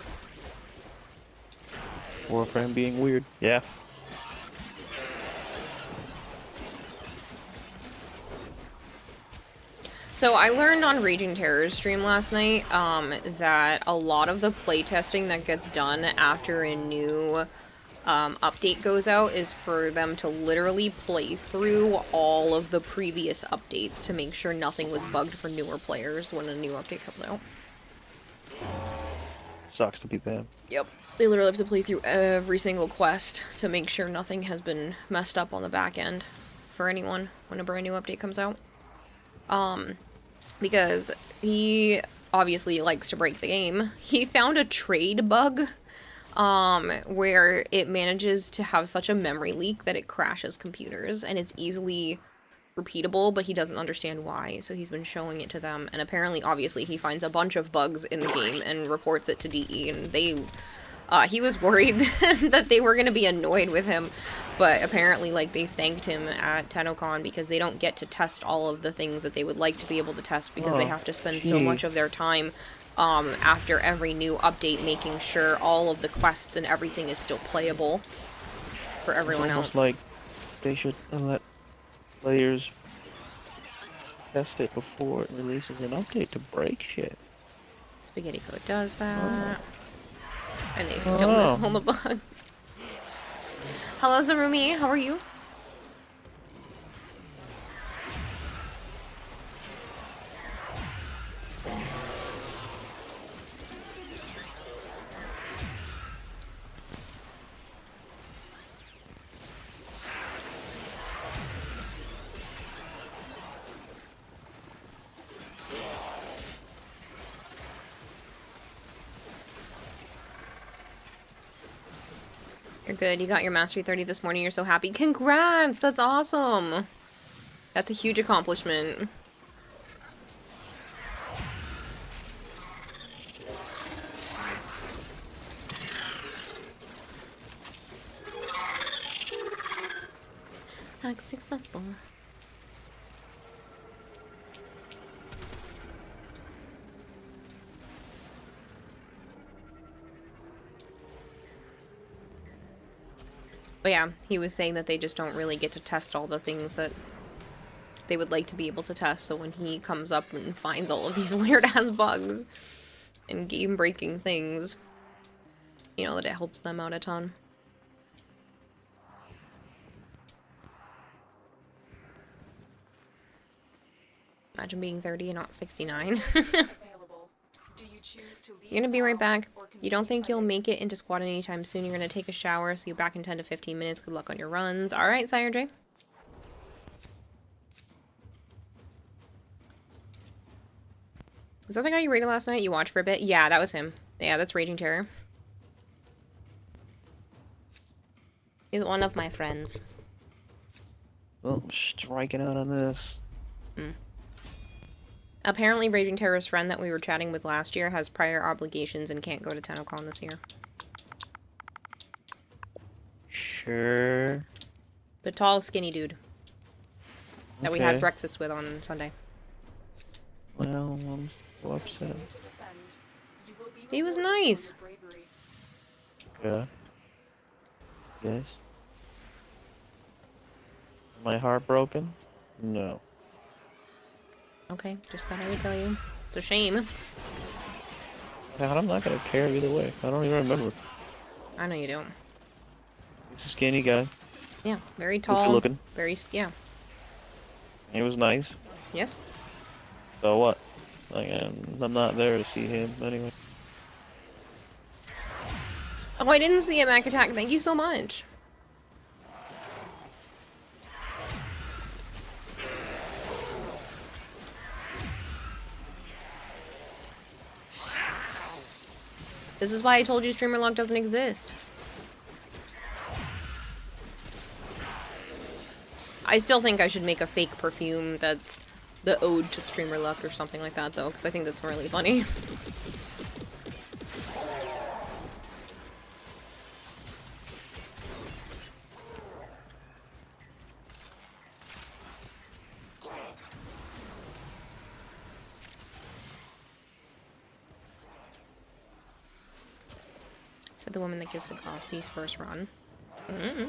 Warframe being weird. Yeah. So I learned on Raging Terror's stream last night that a lot of the playtesting that gets done after a new update goes out is for them to literally play through all of the previous updates to make sure nothing was bugged for newer players when a new update comes out. Sucks to be them. Yep. They literally have to play through every single quest to make sure nothing has been messed up on the back end for anyone when a brand new update comes out. Because he obviously likes to break the game. He found a trade bug where it manages to have such a memory leak that it crashes computers, and it's easily repeatable, but he doesn't understand why, so he's been showing it to them, and apparently, obviously, he finds a bunch of bugs in the game and reports it to DE, and he was worried that they were going to be annoyed with him, but apparently, like, they thanked him at TennoCon because they don't get to test all of the things that they would like to be able to test because they have to spend so much of their time after every new update making sure all of the quests and everything is still playable for everyone it's almost else. Like they should let players test it before it releases an update to break shit. Spaghetti Code does that. And they still miss all the bugs. Hello, Zarumi. How are you? You're good. You got your Mastery 30 this morning. You're so happy. Congrats! That's awesome! That's a huge accomplishment. That's successful. But yeah, he was saying that they just don't really get to test all the things that they would like to be able to test, so when he comes up and finds all of these weird-ass bugs and game-breaking things, you know, that it helps them out a ton. Imagine being 30 and not 69. Available. Do you choose to leave You're gonna be right now back. or You don't continue think you'll fighting. make it into squad anytime soon. You're gonna take a shower, so you're back in 10 to 15 minutes. Good luck on your runs. Alright, Sire J. Was that the guy you raided last night? You watched for a bit? Yeah, that was him. Yeah, that's Raging Terror. He's one of my friends. Well, I'm striking out on this. Apparently, Raging Terror's friend that we were chatting with last year has prior obligations and can't go to TennoCon this year. Sure. The tall, skinny dude that we had Okay. breakfast with on Sunday. Well, I'm so upset. Continue to defend. You will be He was rewarded for nice. your bravery. Yeah. Yes. My heart broken? No. Okay, just thought I would tell you. It's a shame. God, I'm not gonna care either way. I don't even remember. I know you don't. He's a skinny guy. Yeah, very Good tall. looking. Very, yeah. He was nice. Yes? So what? Like, I'm not there to see him anyway. Oh, I didn't see a Mac attack. Thank you so much. This is why I told you Streamer Lock doesn't exist. I still think I should make a fake perfume that's the ode to Streamer Luck or something like that, though, because I think that's really funny. Said the woman that gives the class piece first run. Mm-hmm.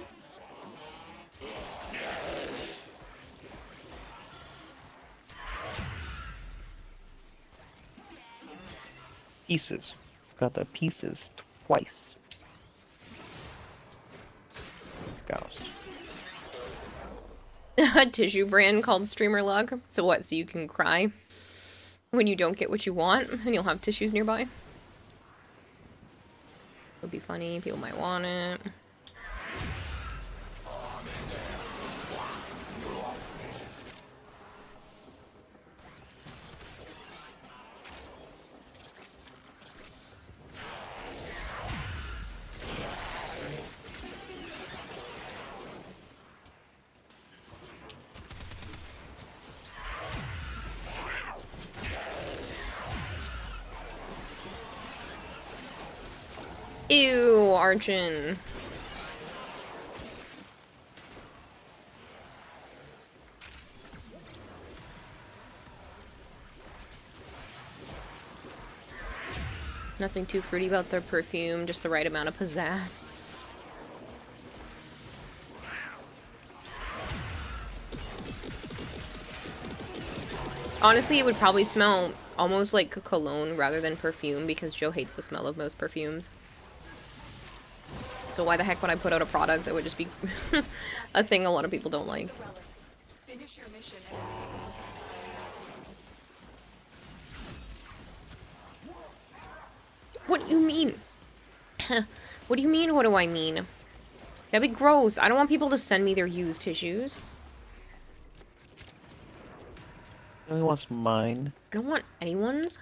Pieces. Got the pieces twice. Ghost. A tissue brand called Streamer Luck. So what, so you can cry when you don't get what you want and you'll have tissues nearby? Would be funny, people might want it. Ew, Archon. Nothing too fruity about their perfume, just the right amount of pizzazz. Honestly, it would probably smell almost like a cologne rather than perfume because Joe hates the smell of most perfumes. So why the heck would I put out a product that would just be a thing a lot of people don't like? The relic. Finish your mission and What do you mean? What do you mean, what do I mean? That'd be gross. I don't want people to send me their used tissues. He only wants mine. I don't want anyone's.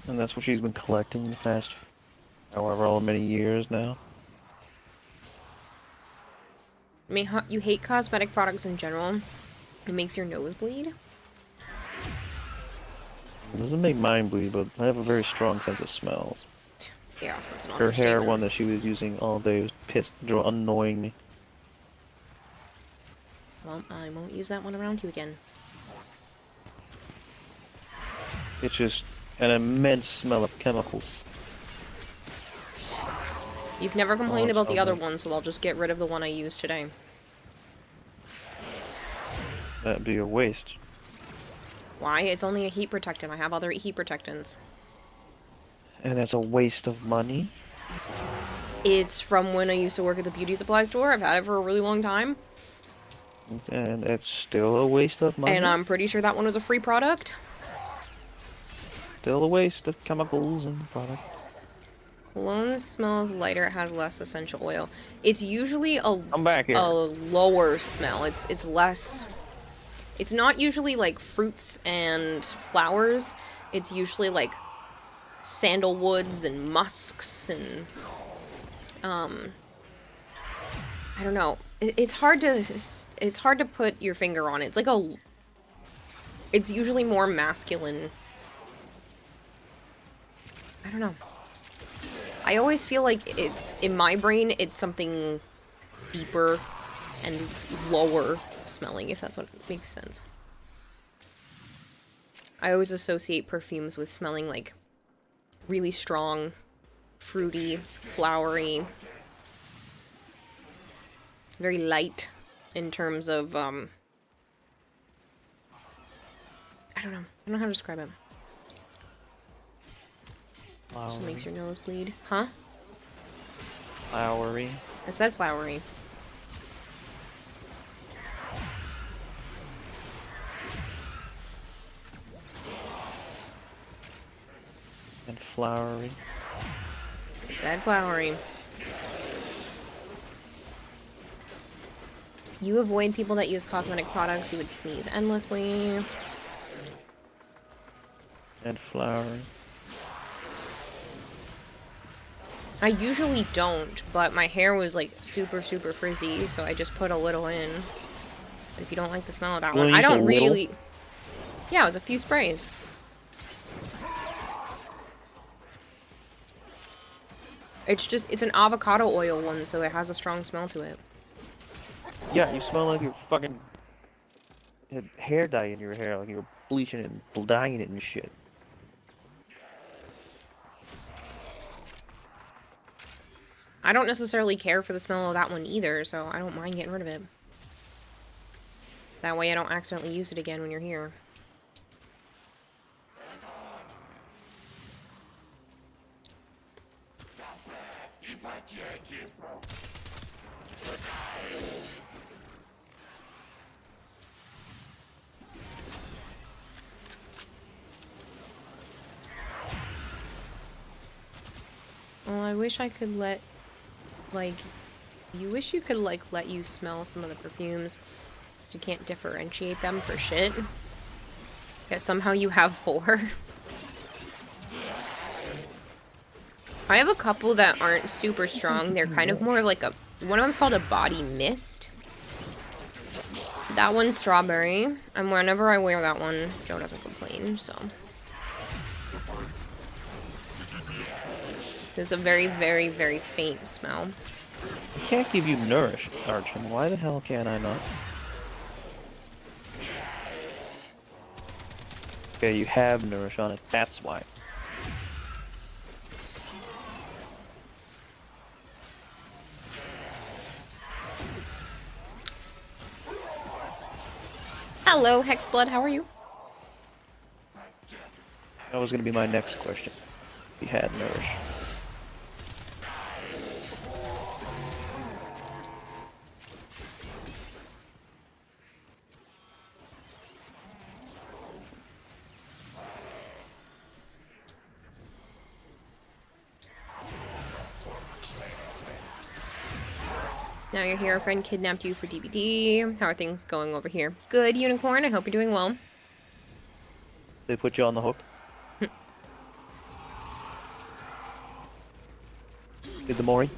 And that's what she's been collecting the past however many years now. I mean, you hate cosmetic products in general. It makes your nose bleed. It doesn't make mine bleed, but I have a very strong sense of smells. Yeah, that's an Her hair understatement. one that she was using all day was annoying me. Well, I won't use that one around you again. It's just an immense smell of chemicals. You've never complained it's about the other ugly. one, so I'll just get rid of the one I used today. That'd be a waste. Why? It's only a heat protectant. I have other heat protectants. And that's a waste of money. It's from when I used to work at the beauty supply store. I've had it for a really long time. And it's still a waste of money. And I'm pretty sure that one was a free product. Still a waste of chemicals in the product. Cologne smells lighter, it has less essential oil. It's usually Come back here. a lower smell. It's less. It's not usually like fruits and flowers. It's usually like sandalwoods and musks and I don't know. It's hard to put your finger on it. It's like it's usually more masculine. I don't know. I always feel like in my brain it's something deeper and lower smelling, if that's what makes sense. I always associate perfumes with smelling like really strong, fruity, flowery, very light in terms of I don't know how to describe it. Just makes your nose bleed. Huh? Flowery. I said flowery. And flowery. I said flowery. You avoid people that use cosmetic products. You would sneeze endlessly. And flowery. I usually don't, but my hair was like super frizzy, so I just put a little in. But if you don't like the smell of that one, I don't really... Yeah, it was a few sprays. It's an avocado oil one, so it has a strong smell to it. Yeah, you smell like you're fucking had hair dye in your hair, like you're bleaching it and dyeing it and shit. I don't necessarily care for the smell of that one either, so I don't mind getting rid of it. That way I don't accidentally use it again when you're here. Well, I wish I could let, like, you wish you could, like, let you smell some of the perfumes, so you can't differentiate them for shit. Yet somehow you have 4. I have a couple that aren't super strong. They're kind of more of like one of them's called a body mist. That one's strawberry, and whenever I wear that one, Joe doesn't complain, so. It's a very faint smell. I can't give you Nourish, Archon. Why the hell can I not? Okay, you have Nourish on it, that's why. Hello, Hexblood, how are you? That was gonna be my next question. If you had Nourish. Now you're here, a friend kidnapped you for DVD. How are things going over here? Good, Unicorn, I hope you're doing well. They put you on the hook? Did the Mori?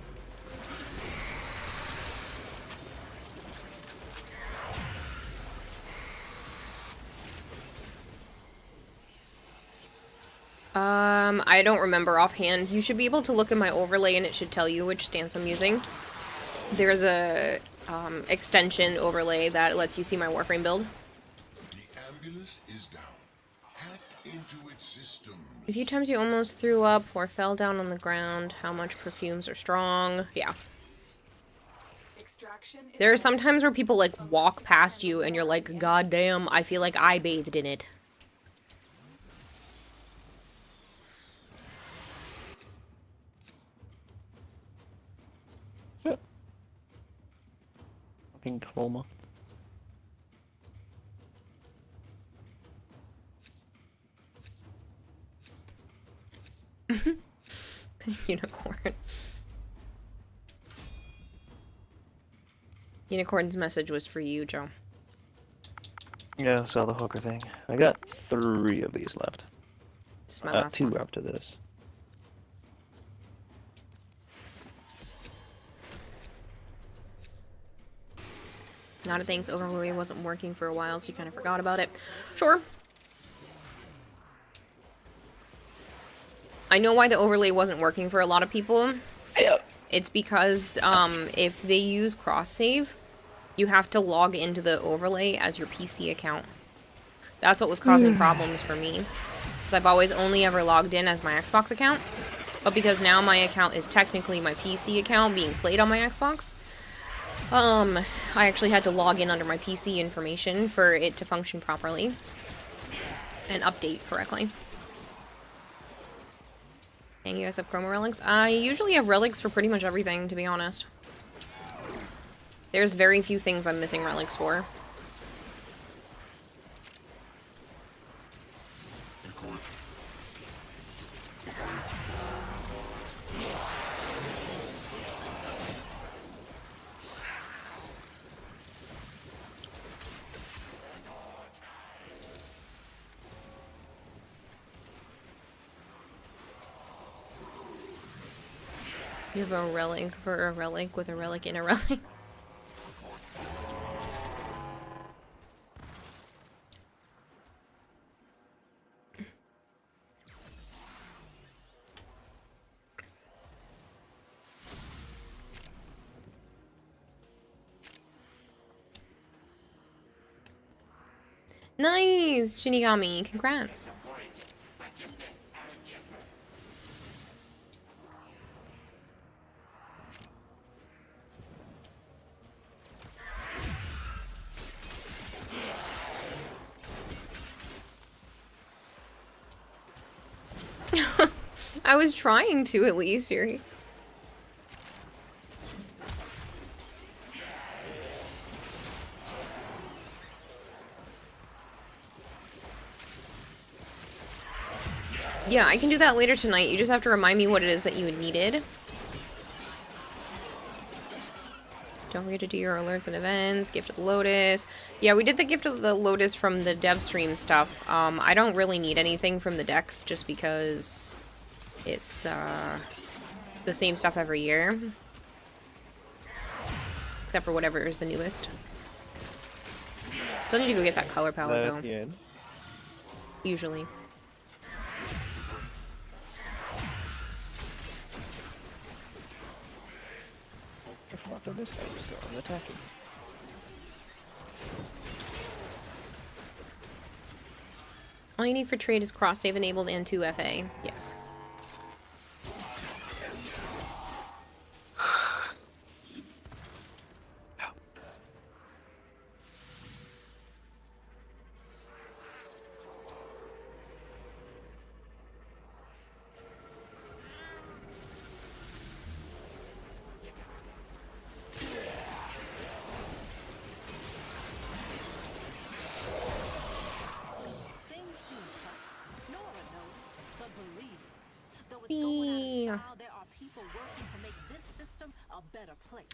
I don't remember offhand. You should be able to look at my overlay and it should tell you which stance I'm using. There's a extension overlay that lets you see my Warframe build. The ambulance is down. Hack into its system. A few times you almost threw up or fell down on the ground. How much perfumes are strong? Yeah. There are some times where people like walk past you and you're like, God damn, I feel like I bathed in it. Fucking coma. Unicorn. Unicorn's message was for you, Joe. Yeah, I saw the hooker thing. I got 3 of these left. This is my last 2 one. after this. Not a thanks overlay wasn't working for a while, so you kind of forgot about it. Sure. I know why the overlay wasn't working for a lot of people. Yeah. It's because if they use cross save, you have to log into the overlay as your PC account. That's what was causing problems for me. Because I've always only ever logged in as my Xbox account. But because now my account is technically my PC account being played on my Xbox, I actually had to log in under my PC information for it to function properly and update correctly. And you guys have chroma relics? I usually have relics for pretty much everything, to be honest. There's very few things I'm missing relics for. You have a relic for a relic with a relic in a relic. Nice, Shinigami. Congrats. I was trying to, at least, Yuri. Yeah, I can do that later tonight. You just have to remind me what it is that you needed. Don't forget to do your alerts and events. Gift of the Lotus. Yeah, we did the Gift of the Lotus from the dev stream stuff. I don't really need anything from the decks just because it's the same stuff every year. Except for whatever is the newest. Still need to go get that color palette though. At the end. Usually. The fuck did this guy just go? I'm attacking. All you need for trade is cross save enabled and 2FA. Yes.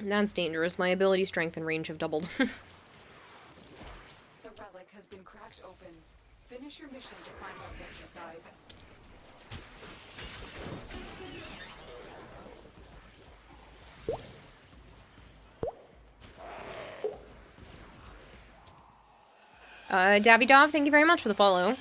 That's dangerous. My ability, strength, and range have doubled. The relic has been cracked open. Finish your mission to find out what's inside. Davidov, thank you very much for the follow.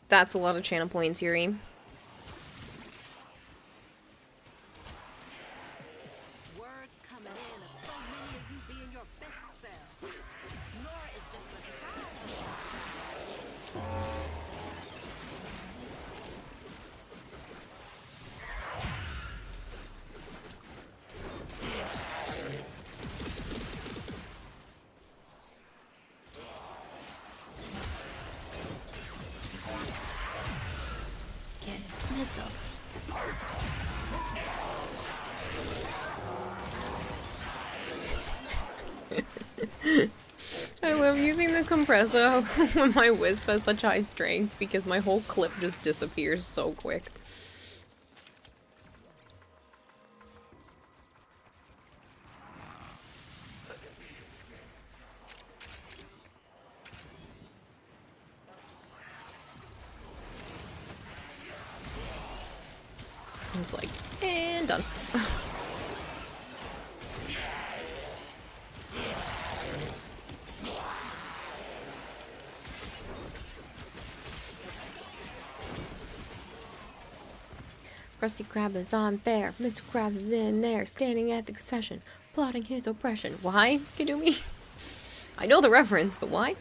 That's a lot of channel points, Yuri. the compressor when my wisp has such high strength because my whole clip just disappears so quick. It's like, and done. Krusty Krab is on there. Mr. Krabs is in there, standing at the concession, plotting his oppression. Why, Kidumi? I know the reference, but why?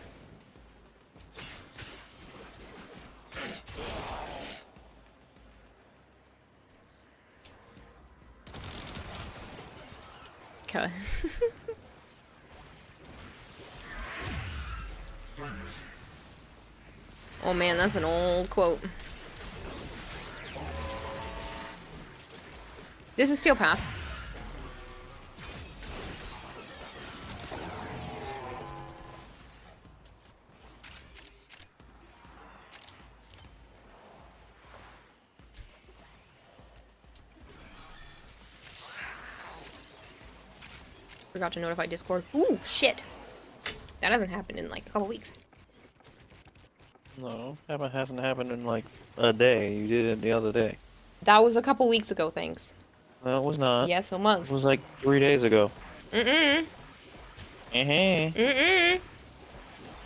Cuz. Oh man, that's an old quote. This is Steel Path. Forgot to notify Discord. Ooh, shit. That hasn't happened in like a couple weeks. No, hasn't happened in like a day. You did it the other day. That was a couple weeks ago, thanks. No, it was not. Yes, it was. It was like 3 days ago. Mm-mm. Uh-huh.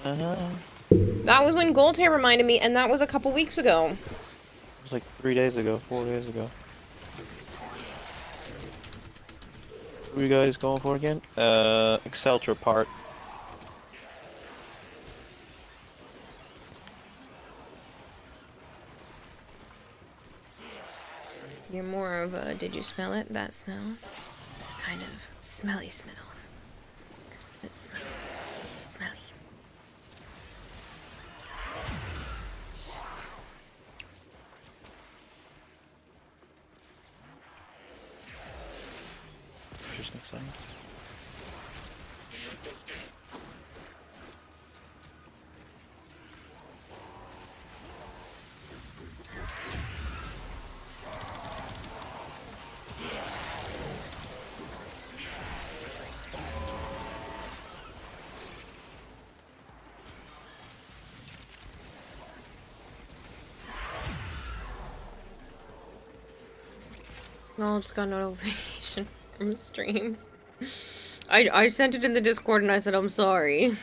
Mm-mm. That was when Goldhair reminded me, and that was a couple weeks ago. It was like 3 days ago, 4 days ago. What are you guys going for again? Exceltra part. You're more of a, did you smell it? That smell? Kind of smelly smell. That smells smelly. Interesting sound. No, I just got a notification from stream. I sent it in the Discord and I said I'm sorry.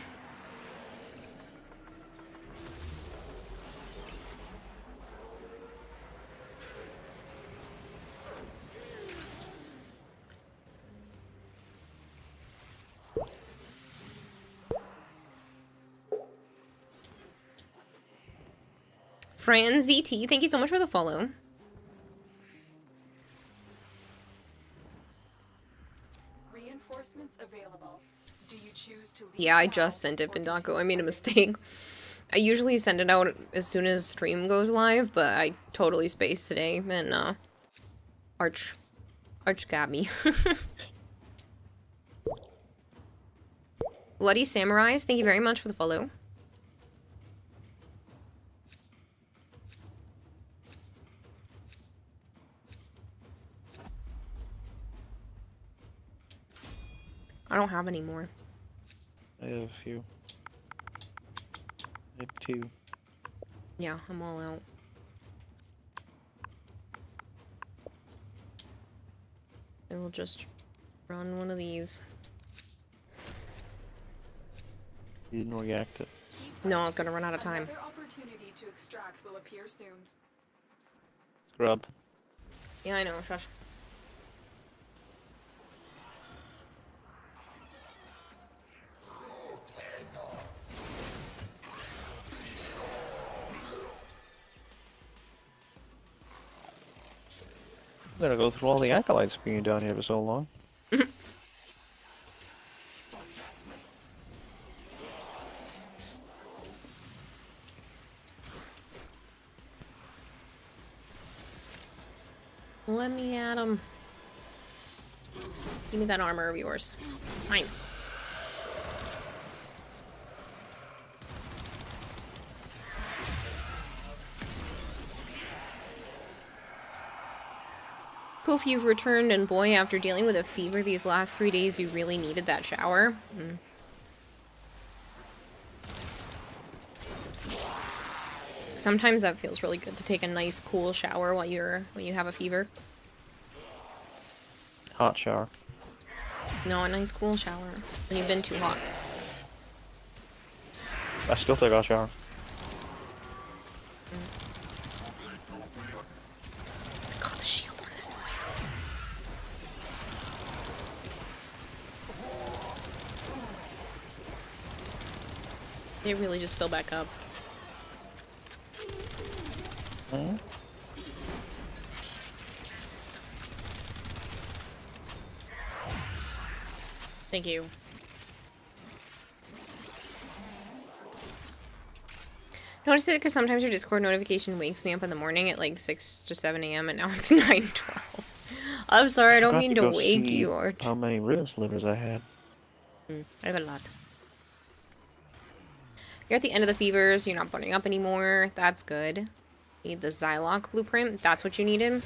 Franz VT, thank you so much for the follow. Reinforcements available. Do you choose to leave? Yeah, I just sent it, Pindako. I made a mistake. I usually send it out as soon as stream goes live, but I totally spaced today, and Arch got me. Bloody Samurais, thank you very much for the follow. I don't have any more. I have a few. I have 2. Yeah, I'm all out. I will just run one of these. You didn't react it. No, I was gonna run out of time. Another opportunity to extract will appear soon. Scrub. Yeah, I know, shush. I'm gonna go through all the acolytes being down here for so long. Let me at him. Give me that armor of yours. Mine. Poof, you've returned, and boy, after dealing with a fever these last 3 days, you really needed that shower. Sometimes that feels really good to take a nice cool shower while you have a fever. Hot shower. No, a nice cool shower when you've been too hot. I still take a hot shower. God, the shield on this boy. It really just fill back up. Hmm? Thank you. Notice it because sometimes your Discord notification wakes me up in the morning at like 6 to 7 a.m. and now it's 9:12. I'm sorry, I don't mean to go wake see you or... how many wrist livers I had. I have a lot. You're at the end of the fevers, you're not burning up anymore. That's good. You need the Xylock blueprint. That's what you needed.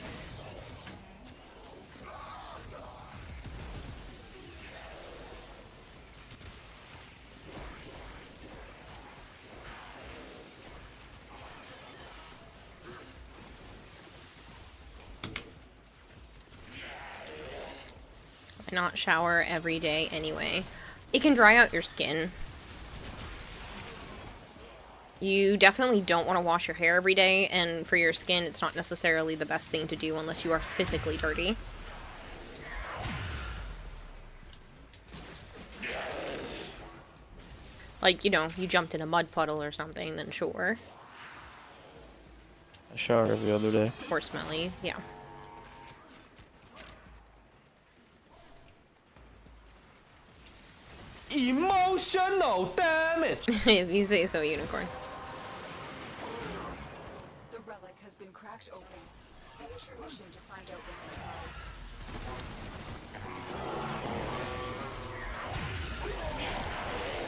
Why not shower every day anyway? It can dry out your skin. You definitely don't want to wash your hair every day, and for your skin, it's not necessarily the best thing to do unless you are physically dirty. Like, you know, you jumped in a mud puddle or something, then sure. I shower every other day. Or smelly, yeah. Emotional damage. If you say so, Unicorn. The relic has been cracked open. Finish your mission to find out what's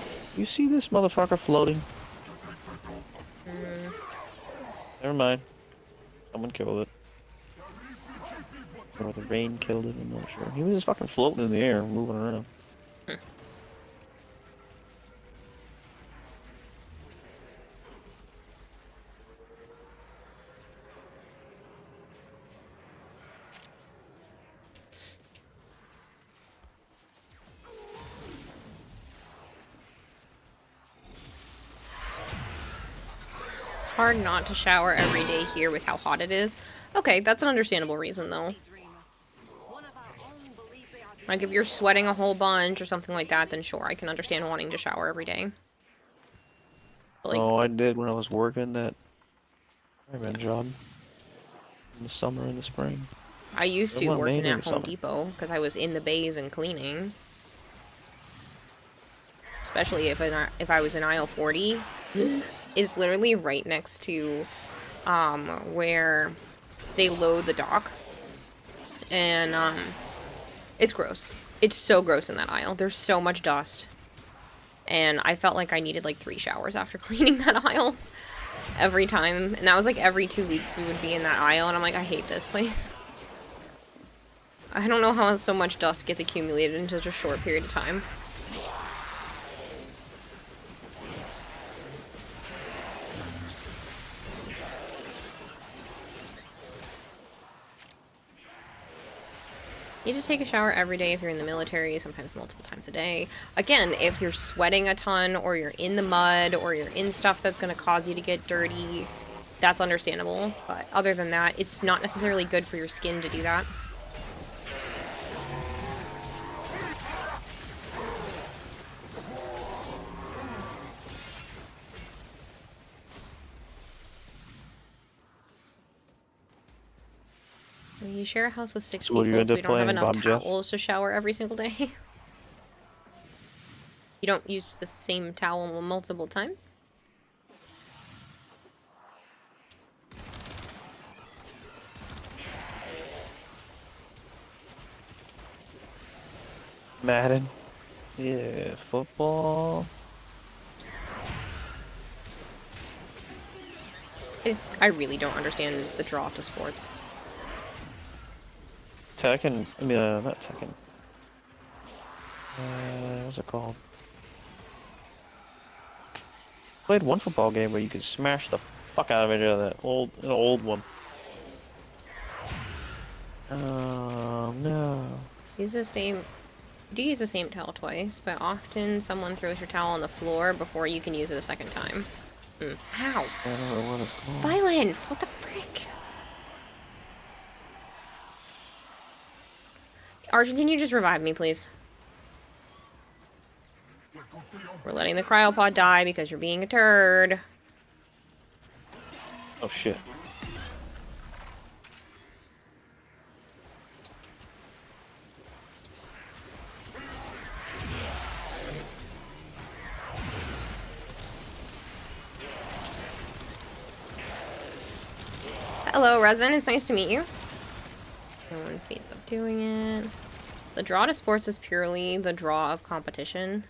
inside. You see this motherfucker floating? Never mind. Someone killed it. Or the rain killed it, I'm not sure. He was just fucking floating in the air, moving around. Hard not to shower every day here with how hot it is. Okay, that's an understandable reason though. Like if you're sweating a whole bunch or something like that, then sure, I can understand wanting to shower every day. But, like, Oh, I did when I was working that fireman job in the summer and the spring. I used to Well, working mainly at in Home summer. Depot because I was in the bays and cleaning. Especially if I was in aisle 40. It's literally right next to where they load the dock. And it's gross. It's so gross in that aisle. There's so much dust. And I felt like I needed like 3 showers after cleaning that aisle every time. And that was like every 2 weeks we would be in that aisle and I'm like, I hate this place. I don't know how so much dust gets accumulated in such a short period of time. You just take a shower every day if you're in the military, sometimes multiple times a day. Again, if you're sweating a ton, or you're in the mud, or you're in stuff that's going to cause you to get dirty, that's understandable. But other than that, it's not necessarily good for your skin to do that. We share a house with 6 So what, you people, end so up we don't have playing enough Bob Jeff? towels to shower every single day. You don't use the same towel multiple times? Madden. Yeah, football. I really don't understand the draw to sports. Tekken. I mean, not Tekken. What's it called? Played one football game where you could smash the fuck out of each other. An old one. Oh no. Use the same. You do use the same towel twice, but often someone throws your towel on the floor before you can use it a second time. How? I don't know what it's called. Violence! What the frick? Arjun, can you just revive me, please? We're letting the cryopod die because you're being a turd. Oh shit. Hello, Resin. It's nice to meet you. No one feeds up doing it. The draw to sports is purely the draw of competition.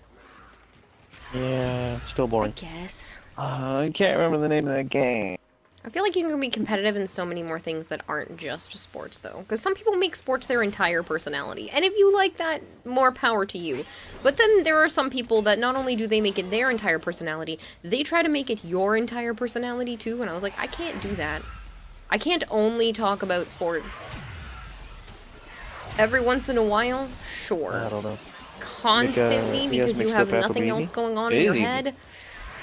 Yeah, still I boring. guess. I can't remember the name of that game. I feel like you can be competitive in so many more things that aren't just sports, though. Because some people make sports their entire personality. And if you like that, more power to you. But then there are some people that not only do they make it their entire personality, they try to make it your entire personality, too. And I was like, I can't do that. I can't only talk about sports. Every once in a while, sure. I don't know. Constantly, you guys because you mixed have up nothing Applebee's? else going on It in your is easy. head.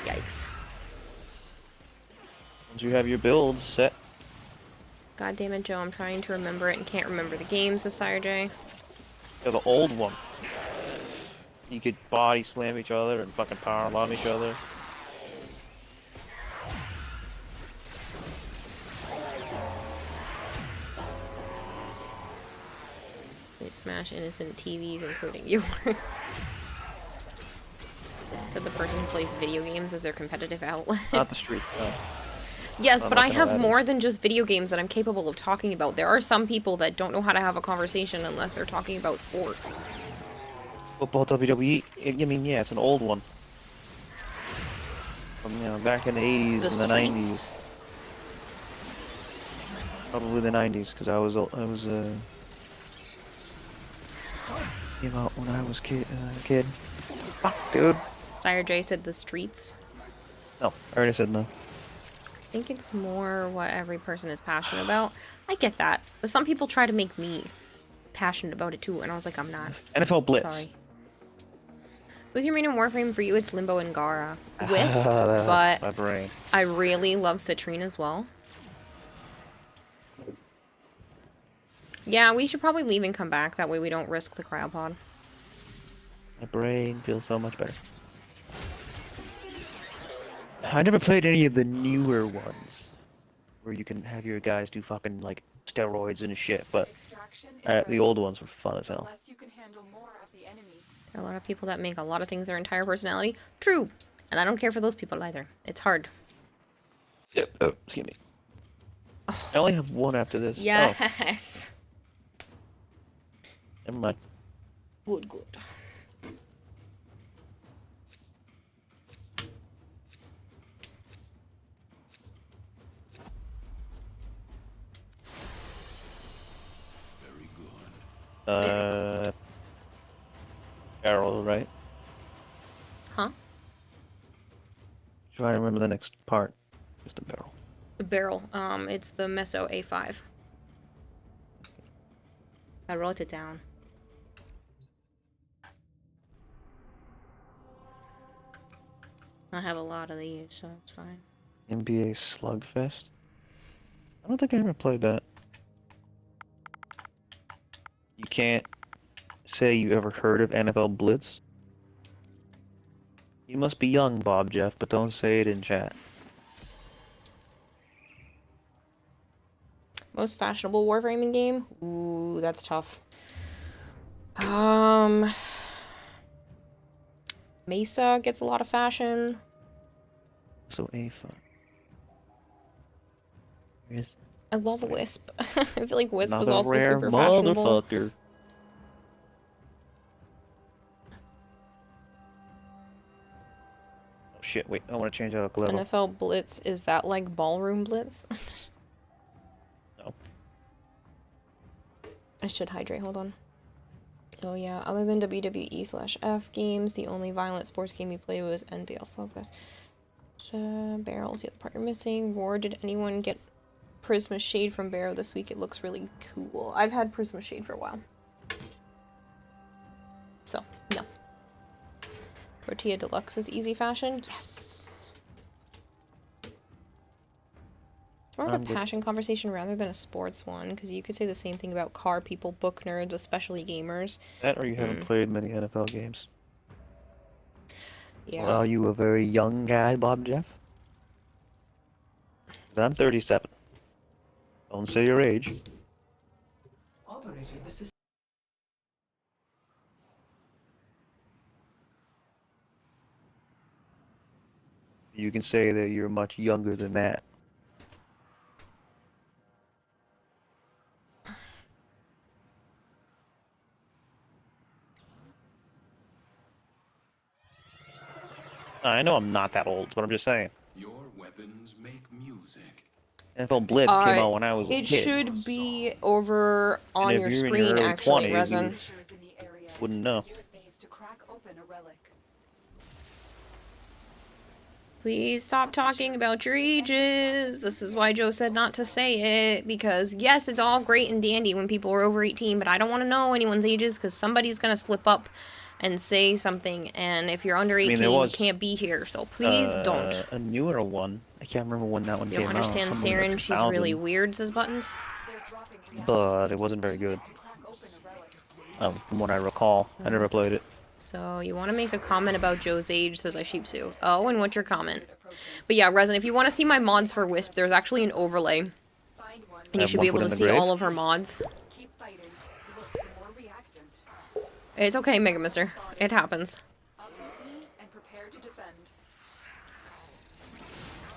Yikes. Once you have your builds set, God damn it, Joe, I'm trying to remember it and can't remember the games with Sire J. yeah, the old one. You could body slam each other and fucking power bomb each other. They smash innocent TVs, including yours. So the person who plays video games is their competitive outlet. Not the street. No. Yes, I'm but not I gonna have let it. more than just video games that I'm capable of talking about. There are some people that don't know how to have a conversation unless they're talking about sports. Football WWE. I mean, yeah, it's an old one. From back in the 80s The and the streets. 90s. Probably the 90s, because I was came out when I was a kid. Fuck, dude. Sire J said the streets. No, I already said no. I think it's more what every person is passionate about. I get that. But some people try to make me passionate about it too, and I was like, I'm not. NFL Blitz. Sorry. Who's your main in Warframe? For you, it's Limbo and Gara. Wisp, My but brain. I really love Citrine as well. Yeah, we should probably leave and come back. That way we don't risk the cryopod. My brain feels so much better. I never played any of the newer ones, where you can have your guys do fucking like steroids and shit. But Extraction is the ready. old ones were fun as hell. Unless you can handle more of the enemy. There are a lot of people that make a lot of things their entire personality. True. And I don't care for those people either. It's hard. Yep. Oh, excuse me. I only have one after this. Oh, Yes. never mind. Good, good. Very good. Arrow, right? Huh? Try to remember the next part. Just a barrel. The barrel. It's the Meso A5. I wrote it down. I have a lot of these, so it's fine. NBA Slugfest? I don't think I ever played that. You can't say you ever heard of NFL Blitz? You must be young, Bob Jeff, but don't say it in chat. Most fashionable Warframing game? Ooh, that's tough. Mesa gets a lot of fashion. So A5. Where's I love Wisp. I feel like Wisp is another also rare super fashionable. motherfucker? Oh shit, wait, I want to change out a level. NFL Blitz, is that like Ballroom Blitz? No. I should hydrate, hold on. Oh yeah, other than WWE/F games, the only violent sports game you play was NBL Slugfest. Barrel's the other part you're missing. Roar, did anyone get Prisma Shade from Barrow this week? It looks really cool. I've had Prisma Shade for a while. So, no. Tortilla Deluxe is easy fashion? Yes! It's more of a passion conversation rather than a sports one, because you could say the same thing about car people, book nerds, especially gamers. That or you haven't played many NFL games. Yeah. Well, are you a very young guy, Bob Jeff? 'Cause I'm 37. Don't say your age. Operator, this is. You can say that you're much younger than that. I know I'm not that old, but I'm just saying. Your weapons make music. NFL Blitz came out when I was a It kid. should be over on if your you're in your screen, early actually, 20s, Resin. Fissures in the area. Wouldn't know. Use these to crack open a relic. Please stop talking about your ages. This is why Joe said not to say it, because yes, it's all great and dandy when people are over 18, but I don't want to know anyone's ages, because somebody's going to slip up and say something, and if you're under 18, you can't be here, so please don't. A newer one. I can't remember when that one You came don't out. understand Somewhere in Saren, the she's really 2000s. weird, says Buttons. But it wasn't very good. From what I recall. I never played it. So you want to make a comment about Joe's age, says I sheepsu. Oh, and what's your comment? But yeah, Resin, if you want to see my mods for Wisp, there's actually an overlay. And you should be able to see all of her mods. Keep fighting. Look for more reactant. It's okay, Mega Mister. It happens. Uproot me and prepare to defend.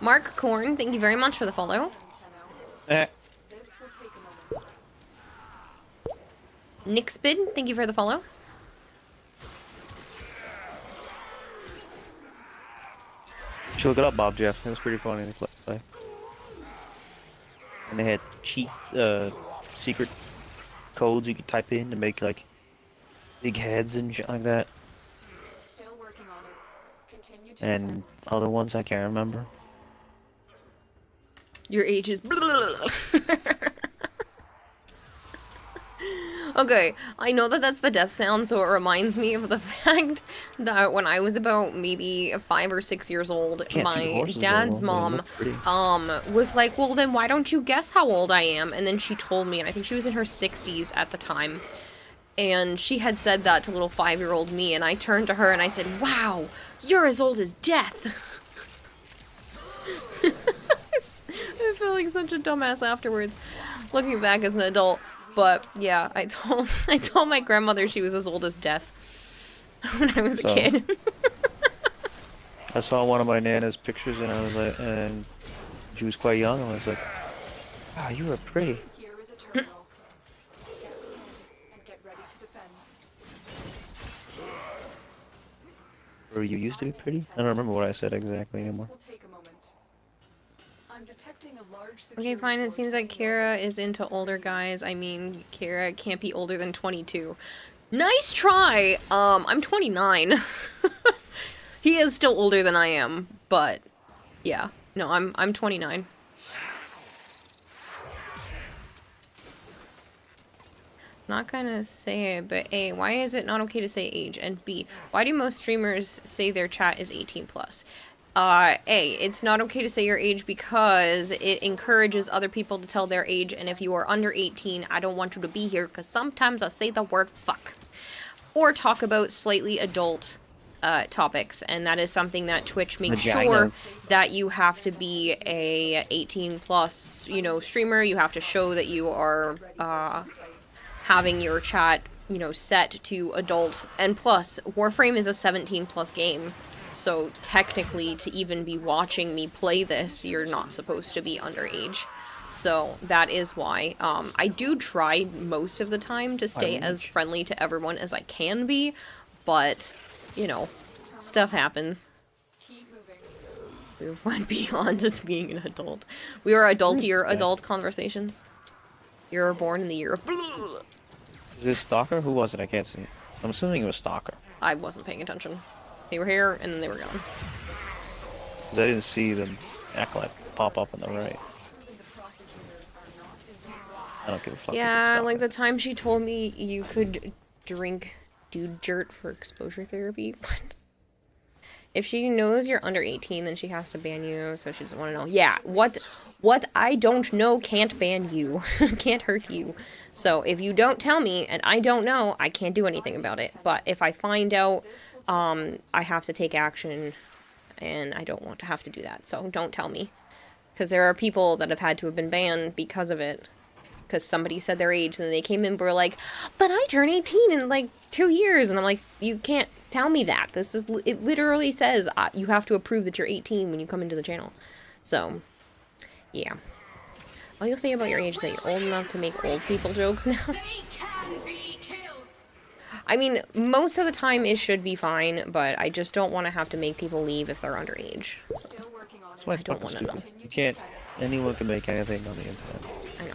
Mark Korn, thank you very much for the follow. Eh. This will take a moment. Nixbid, thank you for the follow. You should look it up, Bob Jeff. It was pretty funny to play. And they had cheat, secret codes you could type in to make, like, big heads and shit like that. Still working on it. Continue to And other ones I can't remember. Your age is... Okay, I know that that's the death sound, so it reminds me of the fact that when I was about maybe 5 or 6 years old, my dad's mom was like, well then why don't you guess how old I am? And then she told me, and I think she was in her 60s at the time, and she had said that to little 5-year-old me, and I turned to her and I said, wow, you're as old as death. I felt like such a dumbass afterwards, looking back as an adult. But yeah, I told my grandmother she was as old as death when I was a kid. I saw one of my Nana's pictures and I was like, and she was quite young. And I was like, wow, you were pretty. Here is a terminal. Get in and get ready to defend. Or you used to be pretty? I don't remember what I said exactly anymore. Will take a moment. I'm detecting a large Okay, fine. It seems like Kira is into older guys. I mean, Kira can't be older than 22. Nice try! I'm 29. He is still older than I am, but yeah. No, I'm 29. Not gonna say it, but A, why is it not okay to say age? And B, why do most streamers say their chat is 18 plus? A, it's not okay to say your age because it encourages other people to tell their age, and if you are under 18, I don't want you to be here because sometimes I say the word fuck. Or talk about slightly adult topics, and that is something that Twitch makes sure that you have to be a 18 plus, you know, streamer. You have to show that you are having your chat, you know, set to adult. And plus, Warframe is a 17 plus game. So technically, to even be watching me play this, you're not supposed to be underage. So that is why I do try most of the time to stay as friendly to everyone as I can be, but, you know, stuff happens. We've went beyond just being an adult. We are adultier adult conversations. You were born in the year of... Is it Stalker? Who was it? I can't see. I'm assuming it was Stalker. I wasn't paying attention. They were here, and then they were gone. 'Cause I didn't see them acolyte pop up on the right. I don't give a fuck. Yeah, like the time she told me you could drink dude dirt for exposure therapy. What? If she knows you're under 18, then she has to ban you, so she doesn't want to know. Yeah, what I don't know can't ban you. Can't hurt you. So if you don't tell me and I don't know, I can't do anything about it. But if I find out, I have to take action, and I don't want to have to do that. So don't tell me. Because there are people that have had to have been banned because of it. Because somebody said their age, and then they came in and were like, but I turn 18 in like 2 years. And I'm like, you can't tell me that. This is, it literally says you have to approve that you're 18 when you come into the channel. So, yeah. All you'll say about your age is that you're old enough to make old people jokes now. They can be killed. I mean, most of the time it should be fine, but I just don't want to have to make people leave if they're underage. So, Still working on That's why I it's don't fucking wanna know. stupid. You can't. Anyone can make anything on the internet. I know.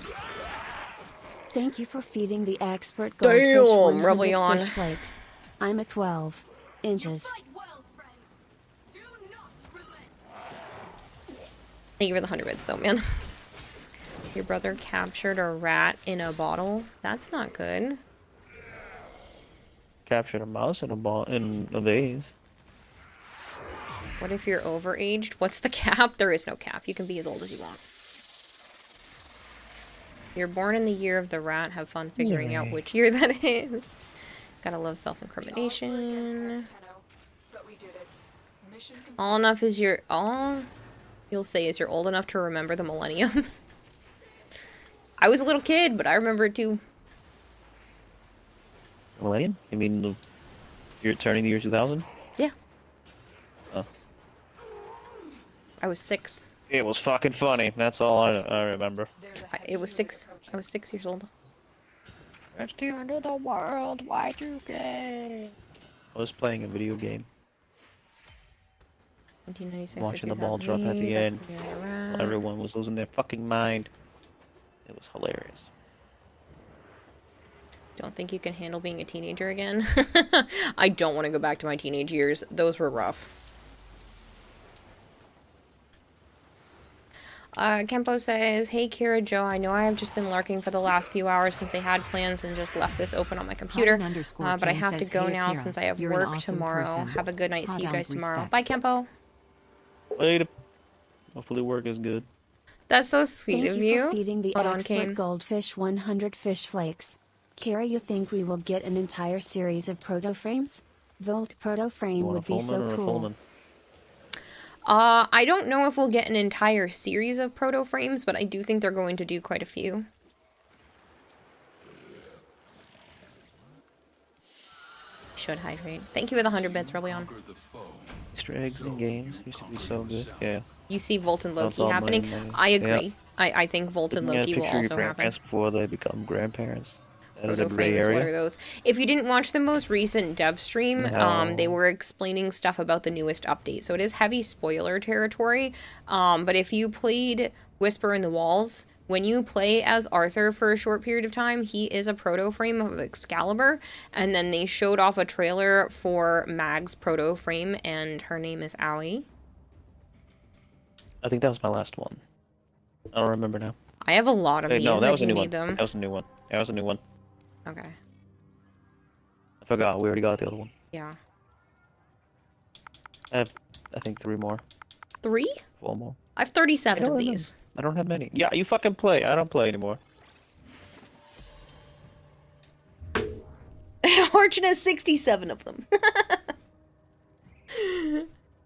Thank you for feeding the expert Damn, goldfish 100 Rebellion. fish flakes. I'm at 12 inches. Fight well, friends. Do not relent. Thank you for the 100 bits, though, man. Your brother captured a rat in a bottle? That's not good. Captured a mouse in a ball in a vase. What if you're overaged? What's the cap? There is no cap. You can be as old as you want. You're born in the year of the rat. Have fun figuring out which year that is. Gotta love self-incrimination. But we did it. Mission complete. All enough is your... All you'll say is you're old enough to remember the millennium. I was a little kid, but I remember it too. Millennium? You mean you're turning the year 2000? Yeah. Oh. I was 6. It was fucking funny. That's all I remember. There's a It was 6. I was 6 years old. It's the end of the world. Y2K. I was playing a video game. 1996 Watching or the ball drop at 2008, the that's end. the year of the rat. Everyone was losing their fucking mind. It was hilarious. Don't think you can handle being a teenager again? I don't want to go back to my teenage years. Those were rough. Kempo says, hey Kira Joe, I know I have just been lurking for the last few hours since they had plans and just left this open on my computer. But I have to go now since I have work tomorrow. Have a good night. See you guys tomorrow. Bye, Kempo. Later. Hopefully work is good. That's so sweet Thank of you you. for feeding the Hold on, expert Kane. goldfish 100 fish flakes. Kira, you think we will get an entire series of proto frames? Volt proto frame You want would a be full man so or a full cool. man? I don't know if we'll get an entire series of proto frames, but I do think they're going to do quite a few. Should hydrate. Thank you for the 100 bits, Rebellion. Conquered the foe. Easter eggs in games used to be so good. Yeah. You see Volt and Loki all happening. money. I agree. Yeah. I think Volt and You can Loki will picture your also happen. grandparents before they become grandparents. That is a Proto gray frames, what are area. those? If you didn't watch the most recent dev stream, they No. were explaining stuff about the newest update. So it is heavy spoiler territory. But if you played Whisper in the Walls, when you play as Arthur for a short period of time, he is a proto frame of Excalibur. And then they showed off a trailer for Mag's proto frame, and her name is Aoi. I think that was my last one. I don't remember now. I have a lot of Wait, these no, that if was a you new need one. them. That was a new one. That was a new one. Okay. I forgot. We already got the other one. Yeah. I have, I think, 3 more. 3? 4 more. I have 37 I of don't these. I don't have many. Yeah, you fucking play. I don't play anymore. Origin has 67 of them.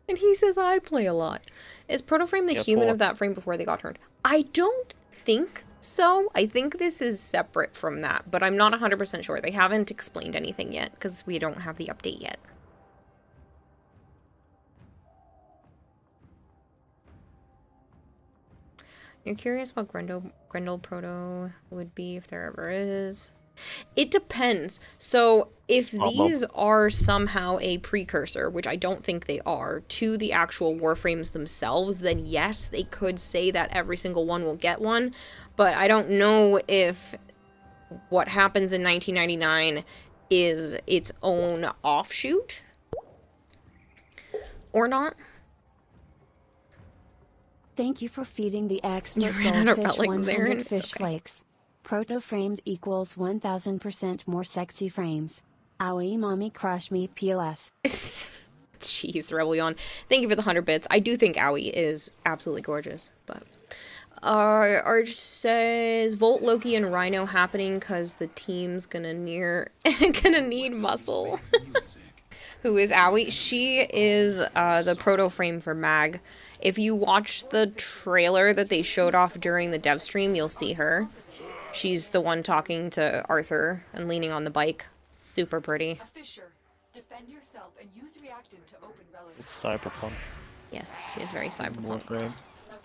And he says I play a lot. Is Protoframe the Yeah, human 4. of that frame before they got turned? I don't think so. I think this is separate from that, but I'm not 100% sure. They haven't explained anything yet because we don't have the update yet. You're curious what Grendel Proto would be if there ever is? It depends. So if these are somehow a precursor, which I don't think they are, to the actual Warframes themselves, then yes, they could say that every single one will get one. But I don't know if what happens in 1999 is its own offshoot or not. Thank you for feeding the expert ran out of goldfish relic, 100 Zarin. It's fish okay. flakes. Proto frames equals 1000% more sexy frames. Owie mommy crush me POS. Jeez, Rebellion. Thank you for the 100 bits. I do think Owie is absolutely gorgeous, but Arch says Volt, Loki, and Rhino happening because the team's gonna need muscle. Who is Owie? She is the proto frame for Mag. If you watch the trailer that they showed off during the dev stream, you'll see her. She's the one talking to Arthur and leaning on the bike. Super pretty. A fissure. Defend yourself and use reactant to open relics. It's cyberpunk. Yes, she is very cyberpunk. Warframe.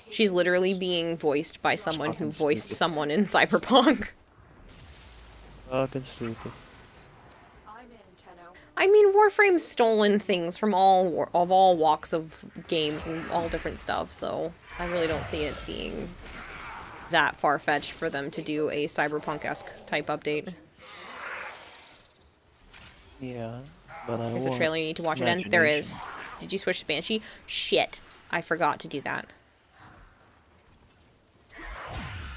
She's literally being voiced by someone who voiced someone in Cyberpunk. Fucking stupid. I'm in, Tenno. I mean, Warframe's stolen things from all walks of games and all different stuff, so I really don't see it being that far-fetched for them to do a Cyberpunk-esque type update. Yeah, but I There's a trailer you need to watch it in. There is. Did you switch to Banshee? Shit. I forgot to do that.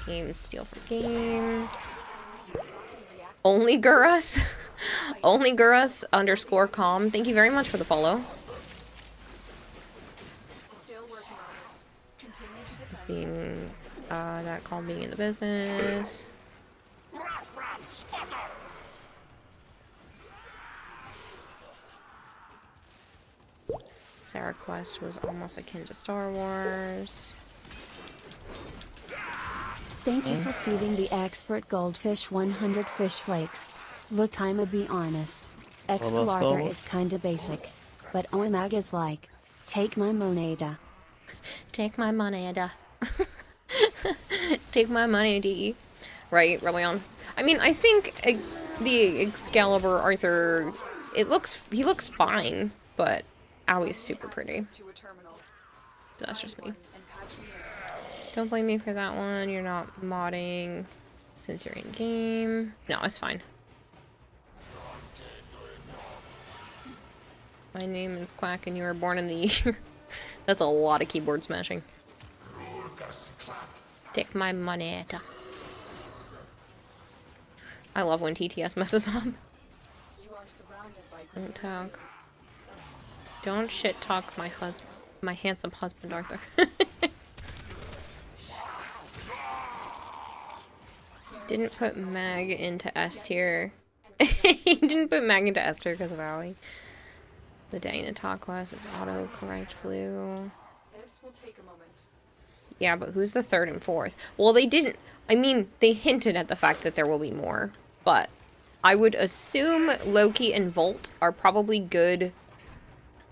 Games, steal for games. Only Gurus. Only Gurus _com. Thank you very much for the follow. Still working on it. Continue to defend. It's being, that called being in the business. Sarah Quest was almost akin to Star Wars. Thank you for feeding the expert goldfish 100 fish flakes. Look, I'ma be honest. Expert Star Arthur Wars? is kinda basic. But OMAG is like, take my moneda. Take my money, Ada. Take my money, DE. Right, Relion? I mean, I think the Excalibur Arthur, he looks fine, but Owie's super pretty. To a terminal. That's just me. And patch me in. Don't blame me for that one. You're not modding since you're in game. No, it's fine. My name is Quack and you were born in the year. That's a lot of keyboard smashing. Take my money. I love when TTS messes up. You are surrounded by Don't talk. Don't shit talk my handsome husband, Arthur. Didn't put Mag into S tier. He didn't put Mag into S tier because of Owie. The Dynatalk quest is autocorrect blue. This will take a moment. Yeah, but who's the third and fourth? Well, they didn't. I mean, they hinted at the fact that there will be more, but I would assume Loki and Volt are probably good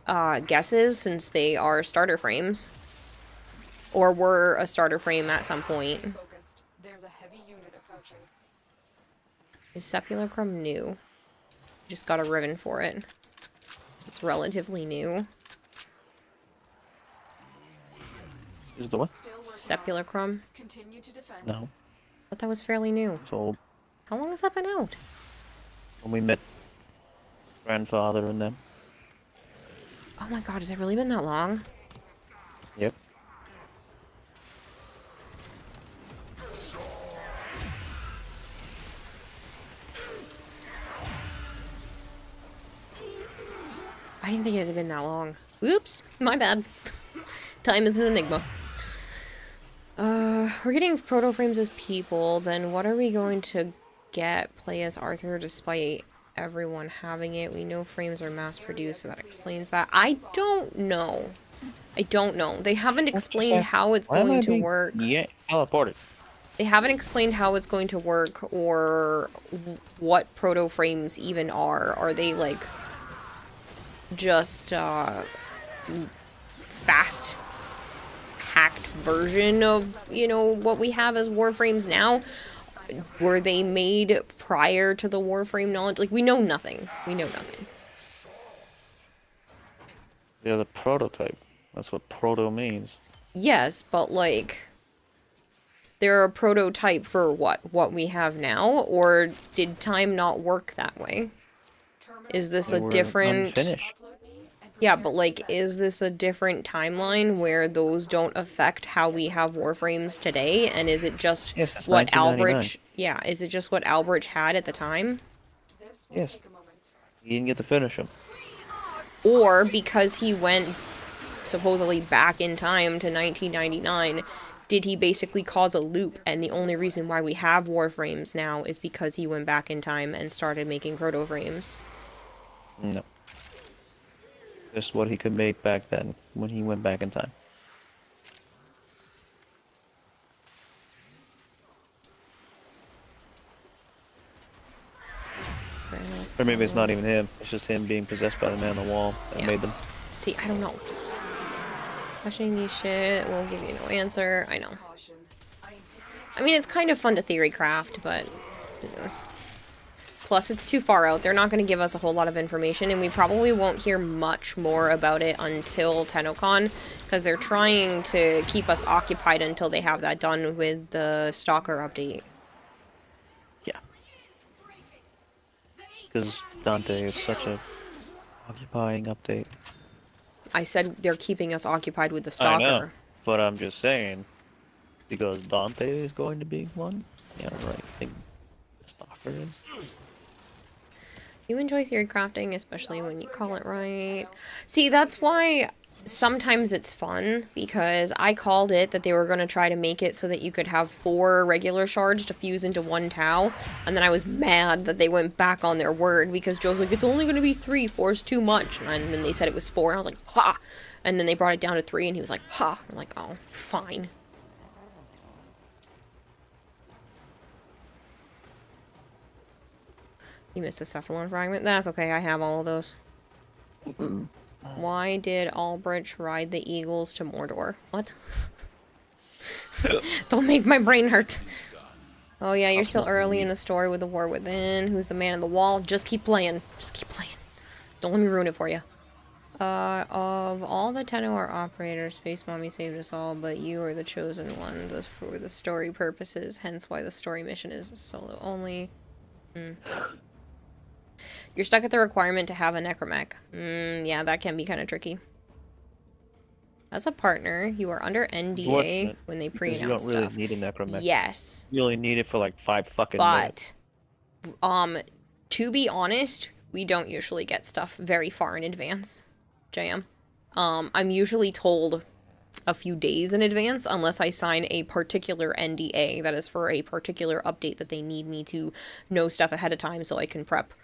guesses since they are starter frames. Or were a starter frame at some point. Focused. There's a heavy unit approaching. Is Sepulchrum new? Just got a ribbon for it. It's relatively new. Is the what? Still working. Sepulchrum? Continue to defend. No, I thought that was fairly new. it's old. How long has that been out? When we met grandfather and them. Oh my god, has it really been that long? Yep. I didn't think it had been that long. Oops, my bad. Time is an enigma. We're getting proto frames as people, then what are we going to get? Play as Arthur despite everyone having it. We know frames are mass produced, so that explains that. I don't know. I don't know. They haven't explained how it's going to work. Yeah, teleported. They haven't explained how it's going to work or what proto frames even are. Are they like just fast hacked version of, you know, what we have as Warframes now? Were they made prior to the Warframe knowledge? Like, we know nothing. We know nothing. They're the prototype. That's what proto means. Yes, but like, they're a prototype for what we have now, or did time not work that way? Is this They a were different... unfinished. Yeah, but like, is this a different timeline where those don't affect how we have Warframes today? And is it just Yes, it's what 1999. Albrecht... Yeah, is it just what Albrecht had at the time? Yes. He didn't get to finish them. Or because he went supposedly back in time to 1999, did he basically cause a loop, and the only reason why we have Warframes now is because he went back in time and started making Proto-Frames? No. Just what he could make back then, when he went back in time. Or maybe it's not even him. It's just him being possessed by the man on the wall that made them. See, I don't know. Questioning these shit will give you no answer. I know. I mean, it's kind of fun to theory craft, but who knows. Plus, it's too far out. They're not going to give us a whole lot of information, and we probably won't hear much more about it until TennoCon, because they're trying to keep us occupied until they have that done with the Stalker update. Yeah. Because Dante is such a occupying update. I said they're keeping us occupied with the I know, Stalker. but I'm just saying, because Dante is going to be one. Yeah, right. I think the Stalker is. You enjoy theory crafting, especially when you call it right. See, that's why sometimes it's fun, because I called it that they were going to try to make it so that you could have 4 regular shards to fuse into 1 Tau, and then I was mad that they went back on their word, because Joe's like, it's only going to be 3, 4 is too much, and then they said it was 4, and I was like, ha! And then they brought it down to 3, and he was like, ha! I'm like, oh, fine. You missed a cephalon fragment? That's okay, I have all of those. Why did Albrecht ride the eagles to Mordor? What? Don't make my brain hurt. Oh yeah, you're still early in the story with the War Within. Who's the man in the wall? Just keep playing. Just keep playing. Don't let me ruin it for you. Of all the Tenno operators, Space Mommy saved us all, but you are the chosen one for the story purposes, hence why the story mission is solo only. You're stuck at the requirement to have a necromech. Yeah, that can be kind of tricky. As a partner, you are under NDA when they pre-announce stuff. You don't really need a necromech. Yes. You only need it for like 5 fucking minutes. But, to be honest, we don't usually get stuff very far in advance, JM. I'm usually told a few days in advance unless I sign a particular NDA that is for a particular update that they need me to know stuff ahead of time so I can prep.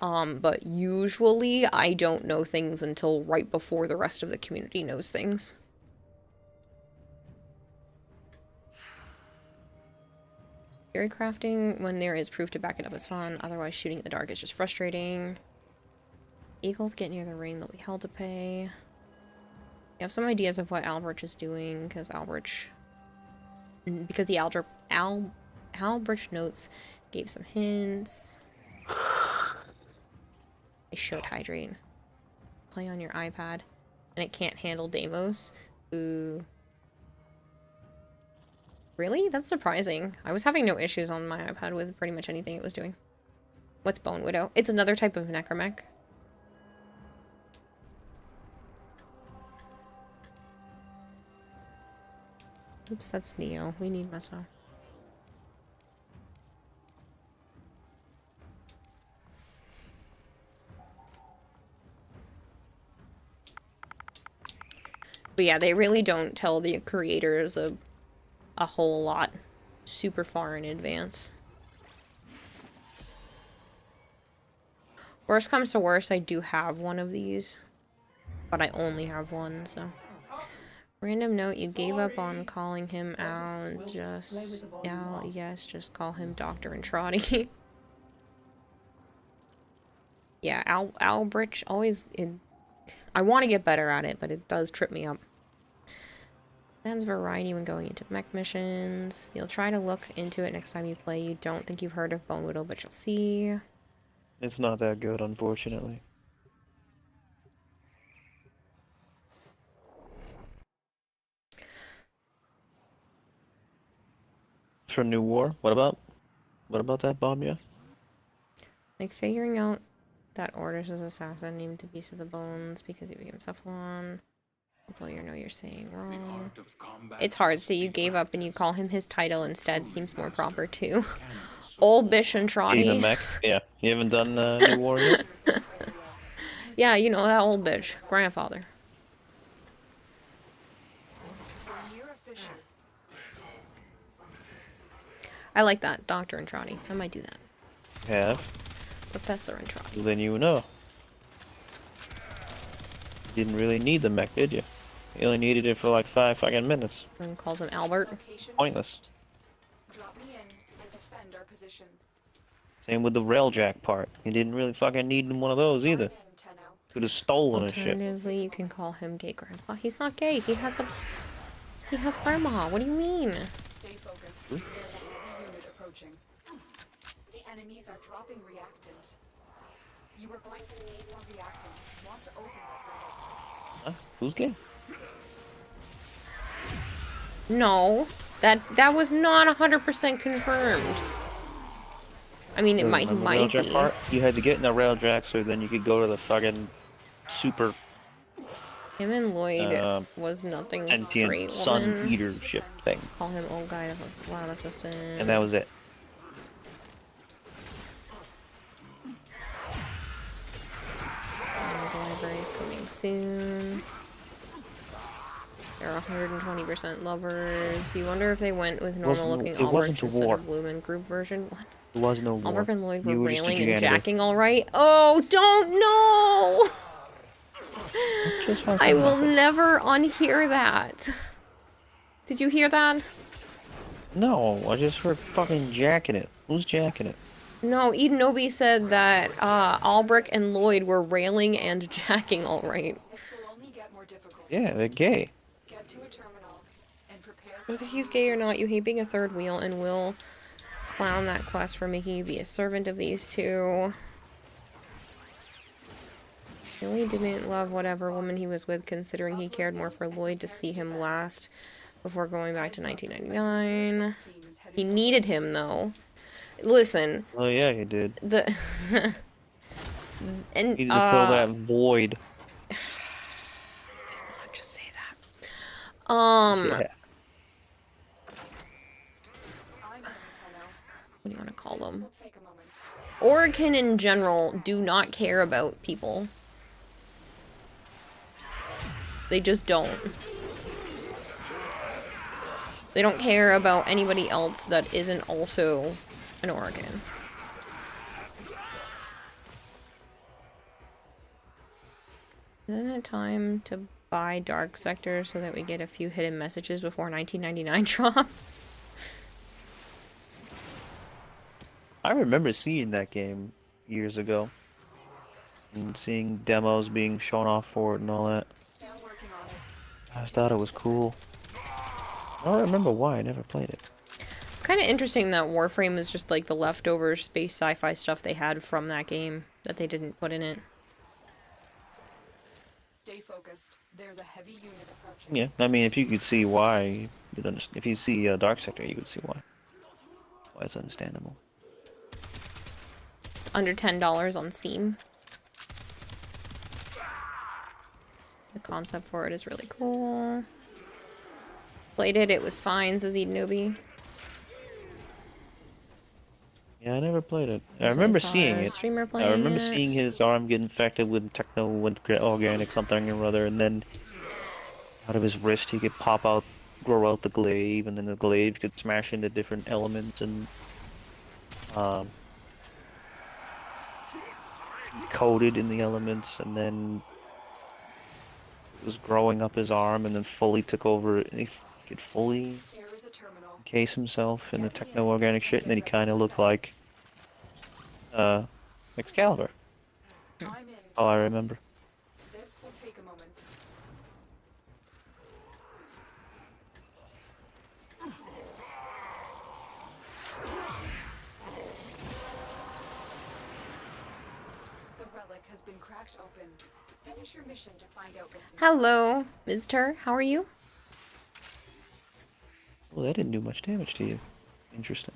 But usually I don't know things until right before the rest of the community knows things. Theory crafting when there is proof to back it up is fun, otherwise shooting in the dark is just frustrating. Eagles get near the ring, they'll be held to pay. You have some ideas of what Albrecht is doing, because the Albrecht notes gave some hints. I should hydrate. Play on your iPad, and it can't handle Deimos. Ooh. Really? That's surprising. I was having no issues on my iPad with pretty much anything it was doing. What's Bone Widow? It's another type of necromech. Oops, that's Neo. We need Meso. But yeah, they really don't tell the creators a whole lot super far in advance. Worst comes to worst, I do have one of these, but I only have one, so. Random note, you gave up on calling him Al, just call him Dr. and Trotty. Yeah, Albrecht always, I want to get better at it, but it does trip me up. Adds variety when going into mech missions. You'll try to look into it next time you play. You don't think you've heard of Bone Widow, but you'll see. It's not that good, unfortunately. For New War? What about that, Bob? Yeah. Like figuring out that Orders' assassin named the Beast of the Bones because he became Cephalon. With all you know you're saying wrong. It's hard, so you gave up and you call him his title instead seems more proper too. Old Bish and Being a Trotty. mech? Yeah. You haven't done New War yet? Yeah, you know that old bitch. Grandfather. I like that. Doctor and Trotty. I might do that. Have. Professor and Trotty. Well, then you know. You didn't really need the mech, did you? You only needed it for like 5 fucking minutes. And calls him Albert. Pointless. Drop me in and defend our position. Same with the railjack part. You didn't really fucking need one of those either. Could have stolen a shit. Alternatively, you can call him gay grandpa. He's not gay. He has grandma. What do you mean? Stay focused. There's a heavy unit approaching. The enemies are dropping reactant. You are going to need more reactant. Want to open that Huh? Who's gay? No. That was not 100% confirmed. I mean, he might railjack be. part? You had to get in the railjack so then you could go to the fucking super Him and Lloyd was nothing straight sentient sun woman. eater ship thing. Call him old guy lab assistant. And that was it. The library's coming soon. They're 120% lovers. You wonder if they went with normal looking It Albrecht wasn't a instead war. of Blumen group version. What? There was no war. Albrecht and Lloyd were You were just a railing and janitor. jacking all right. Oh, don't know! Just I fucking will happened. never unhear that. Did you hear that? No, I just heard fucking jacking it. Who's jacking it? No, Edenobi said that Albrecht and Lloyd were railing and jacking all right. This will only get more difficult. Yeah, they're gay. Get to a terminal and prepare Whether he's gay or not, you hate being a third wheel and will clown that quest for making you be a servant of these two. Really didn't love whatever woman he was with, considering he cared more for Lloyd to see him last before going back to 1999. He needed him, though. Listen, Oh yeah, he did. the... and, He needed to fill that void. just say that. Yeah. I'm in Tenno. What do you want to call them? Will take a moment. Orokin in general do not care about people. They just don't. They don't care about anybody else that isn't also an Orokin. Isn't it time to buy Dark Sector so that we get a few hidden messages before 1999 drops? I remember seeing that game years ago. And seeing demos being shown off for it and all that. Still working on it. I just thought it was cool. I don't remember why I never played it. It's kind of interesting that Warframe is just like the leftover space sci-fi stuff they had from that game that they didn't put in it. Stay focused. There's a heavy unit approaching. Yeah, I mean, if you could see why, you'd understand. If you see Dark Sector, you would see why. Why it's understandable. It's under $10 on Steam. The concept for it is really cool. Played it, it was fine, says Edenobi. Yeah, I never played it. I So remember saw seeing a it. streamer I playing remember it. seeing his arm get infected with organic something or other, and then out of his wrist he could grow out the glaive, and then the glaive could smash into different elements and coated in the elements, and then it was growing up his arm, and then fully took over. And he could fully Here is a terminal. encase himself in the techno-organic shit, and then he kind of looked like Excalibur. I'm in. Oh, I remember. This will take a moment. The relic has been cracked open. Finish your mission to find out what's in Hello, Ms. Tur, how are you? Well, that didn't do much damage to you. Interesting.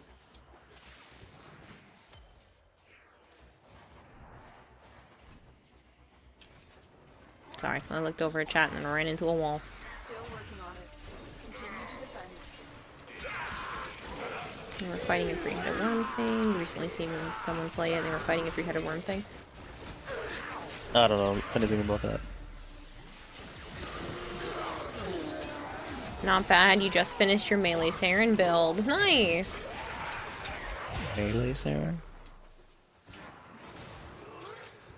Sorry, I looked over at chat and then ran into a wall. Still working on it. Continue to defend. They were fighting a three-headed worm thing. Recently seen someone play it. They were fighting a three-headed worm thing. I don't know anything about that. Not bad. You just finished your melee Saren build. Nice. Melee Saren?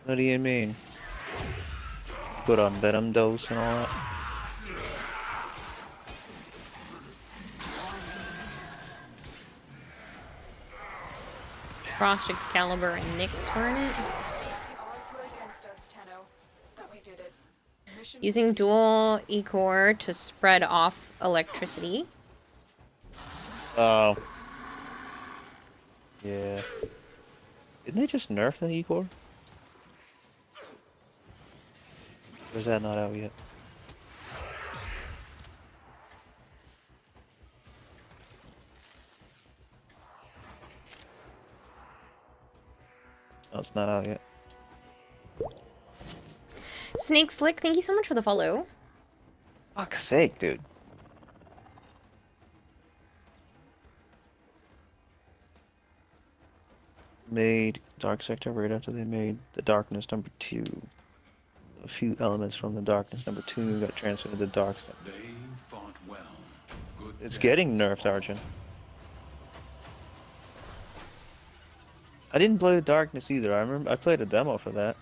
What do you mean? Good on Venom dose and all that? Frost Excalibur and Nyx were in it. The odds were against us, Tenno, but we did it. Mission Using dual E-core to spread off electricity. Oh. Yeah. Didn't they just nerf the E-core? Or is that not out yet? No, it's not out yet. Snake Slick, thank you so much for the follow. Fuck's sake, dude. Made Dark Sector right after they made the Darkness number 2. A few elements from the Darkness number 2 got transferred to the Dark Sector. They fought well. Good It's getting nerfed, Archon. I didn't play the Darkness either. I remember I played a demo for that.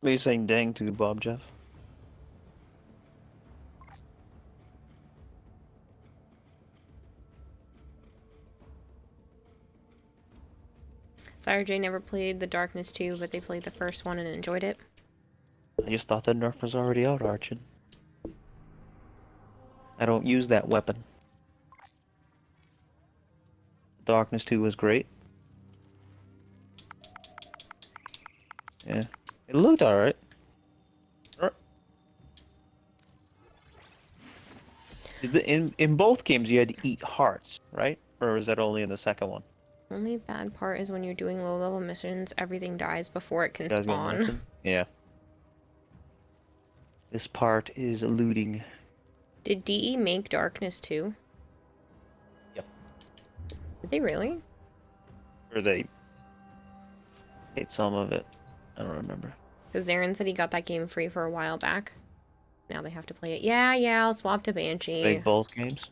What are you saying dang to, Bob Jeff? Sire J never played the Darkness 2, but they played the first one and enjoyed it. I just thought that nerf was already out, Archon. I don't use that weapon. Darkness 2 was great. Yeah. It looked alright. In both games you had to eat hearts, right? Or is that only in the second one? Only bad part is when you're doing low-level missions, everything dies before it can Guys got spawn. nothing? Yeah. This part is looting. Did DE make Darkness 2? Yep. Did they really? Or they ate some of it. I don't remember. Because Zarin said he got that game free for a while back. Now they have to play it. Yeah, I'll swap to Banshee. Make both games.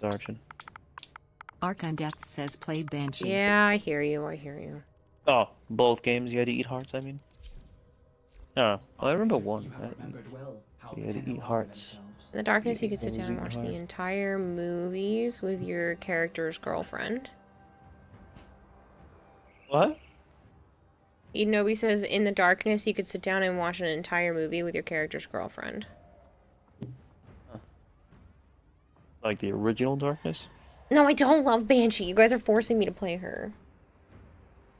Archon. Archon Death says play Banshee. Yeah, I hear you. Oh, both games you had to eat hearts, I mean? No, I remember one. You have remembered well how You the had to Tenno eat are hearts. themselves. In the Darkness, you could sit Games down and eating watch the hearts. entire movies with your character's girlfriend. What? Enobi says, in the Darkness, you could sit down and watch an entire movie with your character's girlfriend. Like the original Darkness? No, I don't love Banshee. You guys are forcing me to play her.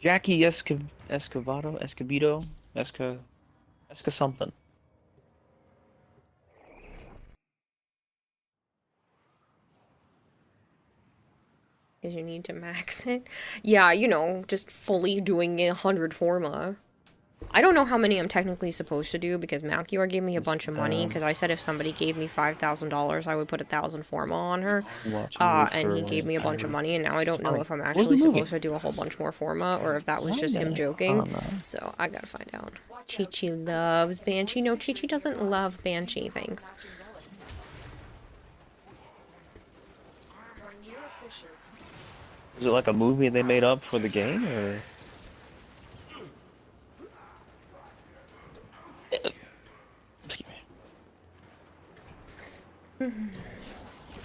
Jackie Escobedo? Esca something. Because you need to max it. Yeah, you know, just fully doing 100 Forma. I don't know how many I'm technically supposed to do because Malchior gave me a bunch of money because I said if somebody gave me $5,000 I would put 1,000 Forma on her. And he gave me a bunch of money and now I don't know if I'm actually supposed to do a whole bunch more Forma or if that was just him joking. So I gotta find out. Chi-Chi loves Banshee. No, Chi-Chi doesn't love Banshee, thanks. Is it like a movie they made up for the game, or? Excuse me.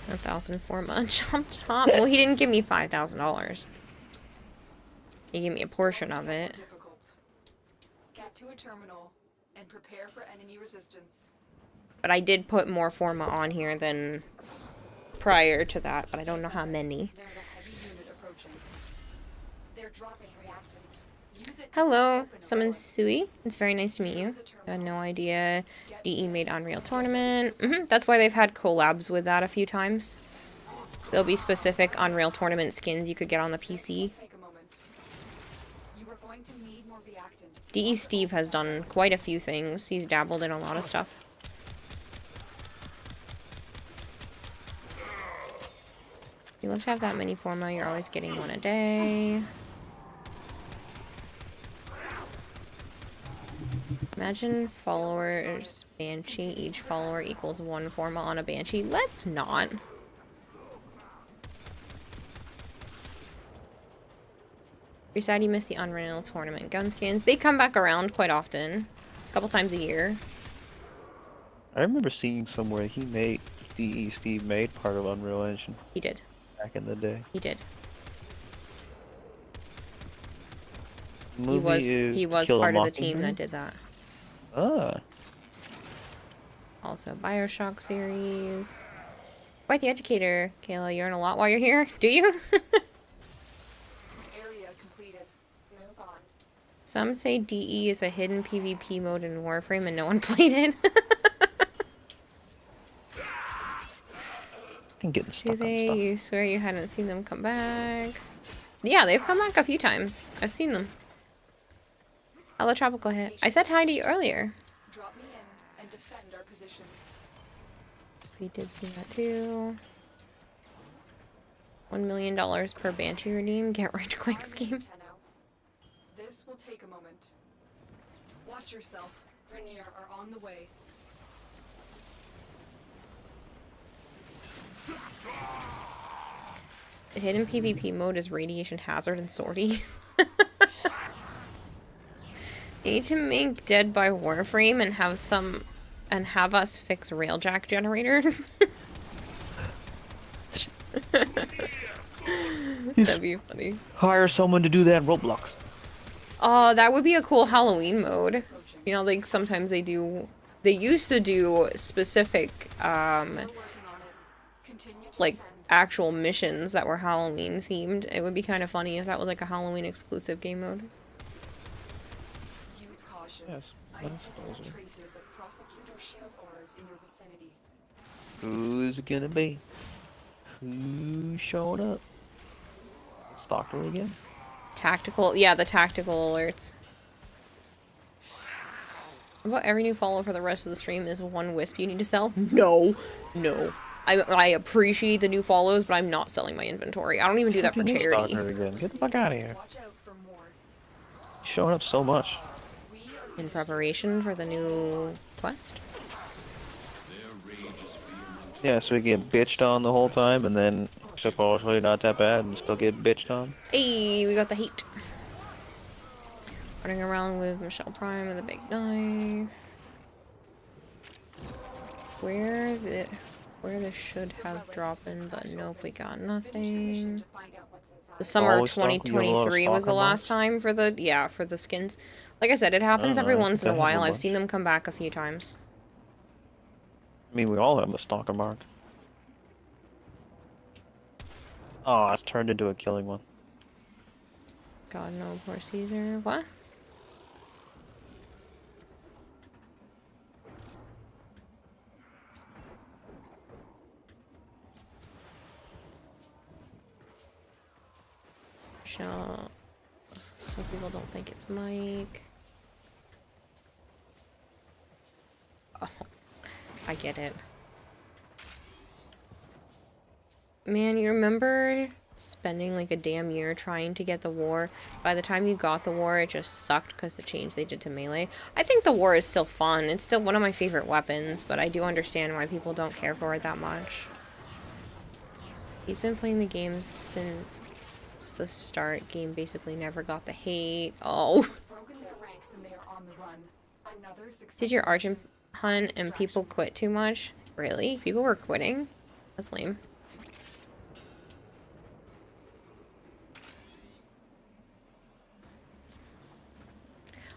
1,000 Forma. Chomp chomp. Well, he didn't give me $5,000. He gave me a portion of it. difficult. Get to a terminal and prepare for enemy resistance. But I did put more Forma on here than prior to that, but I don't know how many. There's a heavy unit approaching. They're dropping reactant. Hello, summon Sui. It's very nice to meet you. I had no idea DE made Unreal Tournament. That's why they've had collabs with that a few times. There'll be specific Unreal Tournament skins you could get on the PC. DE Steve has done quite a few things. He's dabbled in a lot of stuff. You love to have that mini forma. You're always getting one a day. Imagine followers Banshee. Each follower equals one forma on a Banshee. Let's not. You're sad you missed the Unreal Tournament gun skins. They come back around quite often. A couple times a year. I remember seeing somewhere DE Steve made part of Unreal Engine. He did. Back in the day. He did. The He was Kill a part of the team Mockingbird? that did that. Ah. Also, Bioshock series. Quite the educator, Kayla. You earn a lot while you're here. Do you? Area completed. Move on. Some say DE is a hidden PvP mode in Warframe and no one played it. I'm getting Do stuck on they? stuff. You swear you hadn't seen them come back? Yeah, they've come back a few times. I've seen them. Hello, Tropical Hit. I said hi to you earlier. Drop me in and defend our position. We did see that too. $1 million per Banshee redeem. Get rich quick scheme. This will take a moment. Watch yourself. Rainier are on the way. The hidden PvP mode is Radiation Hazard and Sorties. You need to make Dead by Warframe and have us fix Railjack generators. That'd be funny. Hire someone to do that in Roblox. Oh, that would be a cool Halloween mode. You know, like sometimes they used to do specific, like actual missions that were Halloween themed. It would be kind of funny if that was like a Halloween exclusive game mode. Use caution. Yes, I that's identified awesome. traces of prosecutor shield auras in your vicinity. Who's it gonna be? Who's showing up? Stalker again? Tactical, yeah, the tactical alerts. What about every new follow for the rest of the stream is one wisp you need to sell? No, no. I appreciate the new follows, but I'm not selling my inventory. I don't even do that for Fucking charity. Stalker again. Get the fuck out of here. Watch out for more. He's showing up so much. In preparation for the new quest? Yeah, so we get bitched on the whole time, and then supposedly not that bad, and still get bitched on. Hey, we got the heat. Running around with Michelle Prime with a big knife. Where this should have dropped in, but nope, we got nothing. The summer of Always stalking, you have a lot of 2023 was the stalker last time for the skins. Like I said, it happens every know, I once think in a I have a while. I've bunch. seen them come back a few times. I mean, we all have the stalker mark. Oh, it's turned into a killing one. God, no, poor Caesar. What? Michelle. Some people don't think it's Mike. Oh, I get it. Man, you remember spending like a damn year trying to get the war? By the time you got the war, it just sucked because the change they did to melee. I think the war is still fun. It's still one of my favorite weapons, but I do understand why people don't care for it that much. He's been playing the game since the start. Game basically never got the hate. Oh. Broken their ranks and they are on the run. Another Did your argent hunt and people quit too much? Really? People were quitting? That's lame.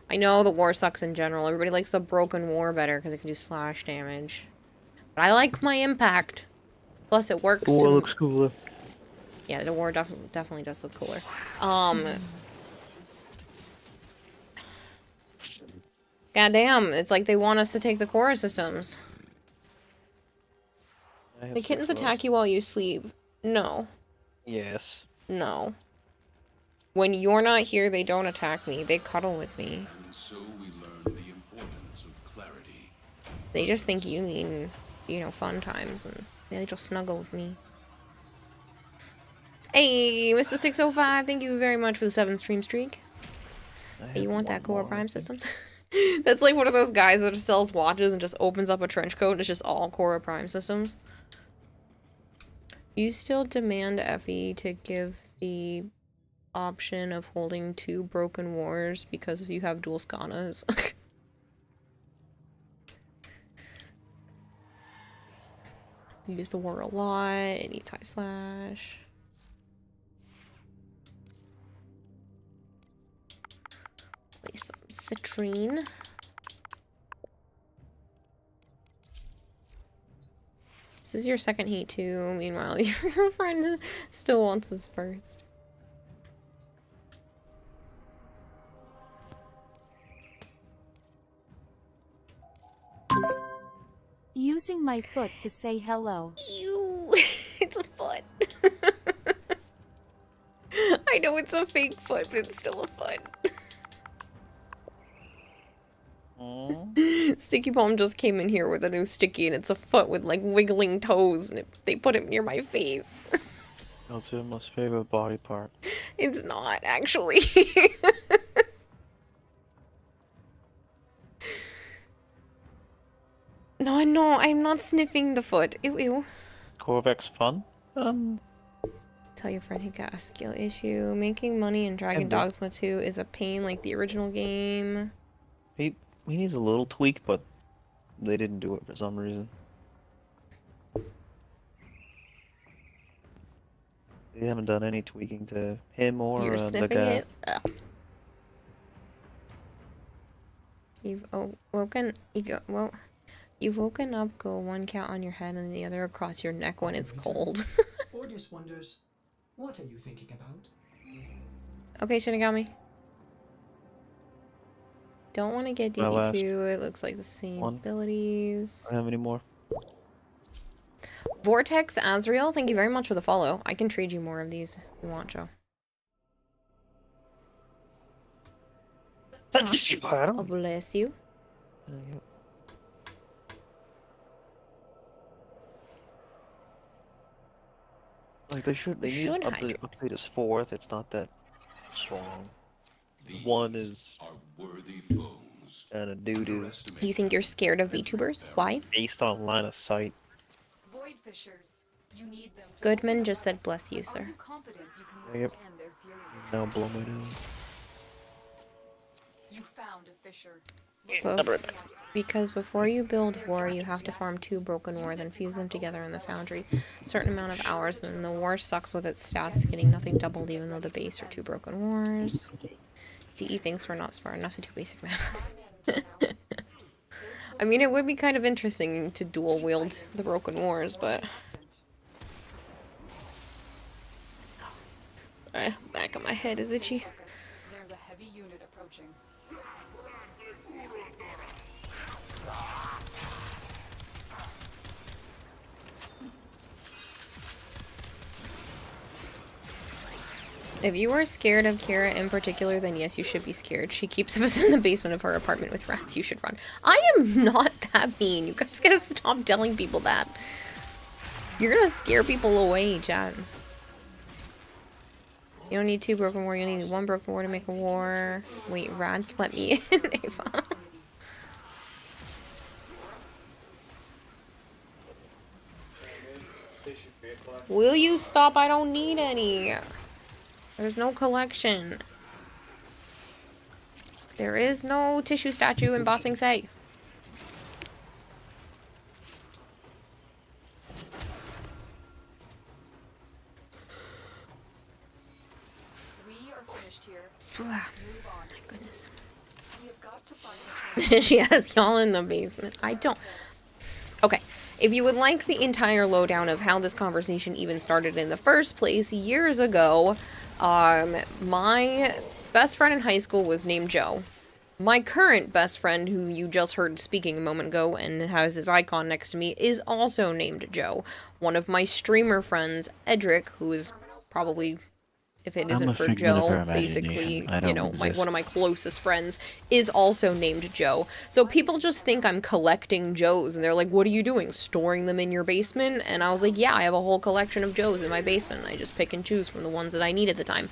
I know the war sucks in general. Everybody likes the broken war better because it can do slash damage. But I like my impact. Plus it works. The war looks cooler. Yeah, the war definitely does look cooler. Goddamn, it's like they want us to take the Cora systems. The kittens attack you while you sleep. No. Yes. No. When you're not here, they don't attack me. They cuddle with me. And so we learn the importance of clarity. They just think you mean, you know, fun times, and they just snuggle with me. Hey, Mr. 605, thank you very much for the 7 stream streak. Hey, you want that Core Prime Systems? That's like one of those guys that sells watches and just opens up a trench coat and it's just all Core Prime Systems. You still demand Effie to give the option of holding 2 Broken Wars because you have dual Skanas. Use the war a lot, it needs high slash. Play some citrine. This is your second heat too, meanwhile your friend still wants his first. Using my foot to say hello. Ew, it's a foot. I know it's a fake foot, but it's still a foot. Sticky Palm just came in here with a new sticky, and it's a foot with like wiggling toes, and they put it near my face. That's your most favorite body part. It's not, actually. No, I'm not sniffing the foot. Ew, ew. Corvex fun? Tell your friend he got a skill issue. Making money in Dragon Dogma 2 is a pain like the original game. He needs a little tweak, but they didn't do it for some reason. They haven't done any tweaking to him or You're the sniffing guy. it? Ugh. You've woken... You've woken up, go one count on your head and the other across your neck when it's cold. Ordis wonders, what are you thinking about? Okay, Shinigami. Don't want to get DD2. It looks like the same abilities. I don't have any more. Vortex Azrael, thank you very much for the follow. I can trade you more of these if you want, Joe. Oh, bless you. Like they need to update his 4th. It's not that strong. One is and a doo-doo. You think you're scared of VTubers? Why? Based on line of sight. Void fissures. You need them to Goodman just said bless you, sir. confident you can Yep. withstand their fury. Now blow my nose. You found a fissure. Because before you build war, you have to farm 2 broken ore, then fuse them together in the foundry. A certain amount of hours, and then the war sucks with its stats, getting nothing doubled even though the base are 2 broken wars. DE thinks we're not smart enough to do basic math. I mean, it would be kind of interesting to dual wield the broken wars, but... back of my head is itchy. There's a heavy unit approaching. If you are scared of Kira in particular, then yes, you should be scared. She keeps us in the basement of her apartment with rats. You should run. I am not that mean. You guys gotta stop telling people that. You're gonna scare people away, Chad. You don't need 2 broken war. You need 1 broken war to make a war. Wait, rats, let me in, Ava. Will you stop? I don't need any. There's no collection. There is no tissue statue in Ba Sing Se. We are finished here. Move on. My goodness. We have got to find She has y'all in the basement. I don't... Okay. If you would like the entire lowdown of how this conversation even started in the first place years ago, my best friend in high school was named Joe. My current best friend, who you just heard speaking a moment ago and has his icon next to me, is also named Joe. One of my streamer friends, Edric, who is probably, if it I'm isn't a for figment of her Joe, basically, imagination. I you don't know, exist. one of my closest friends, is also named Joe. So people just think I'm collecting Joes, and they're like, what are you doing, storing them in your basement? And I was like, yeah, I have a whole collection of Joes in my basement, and I just pick and choose from the ones that I need at the time.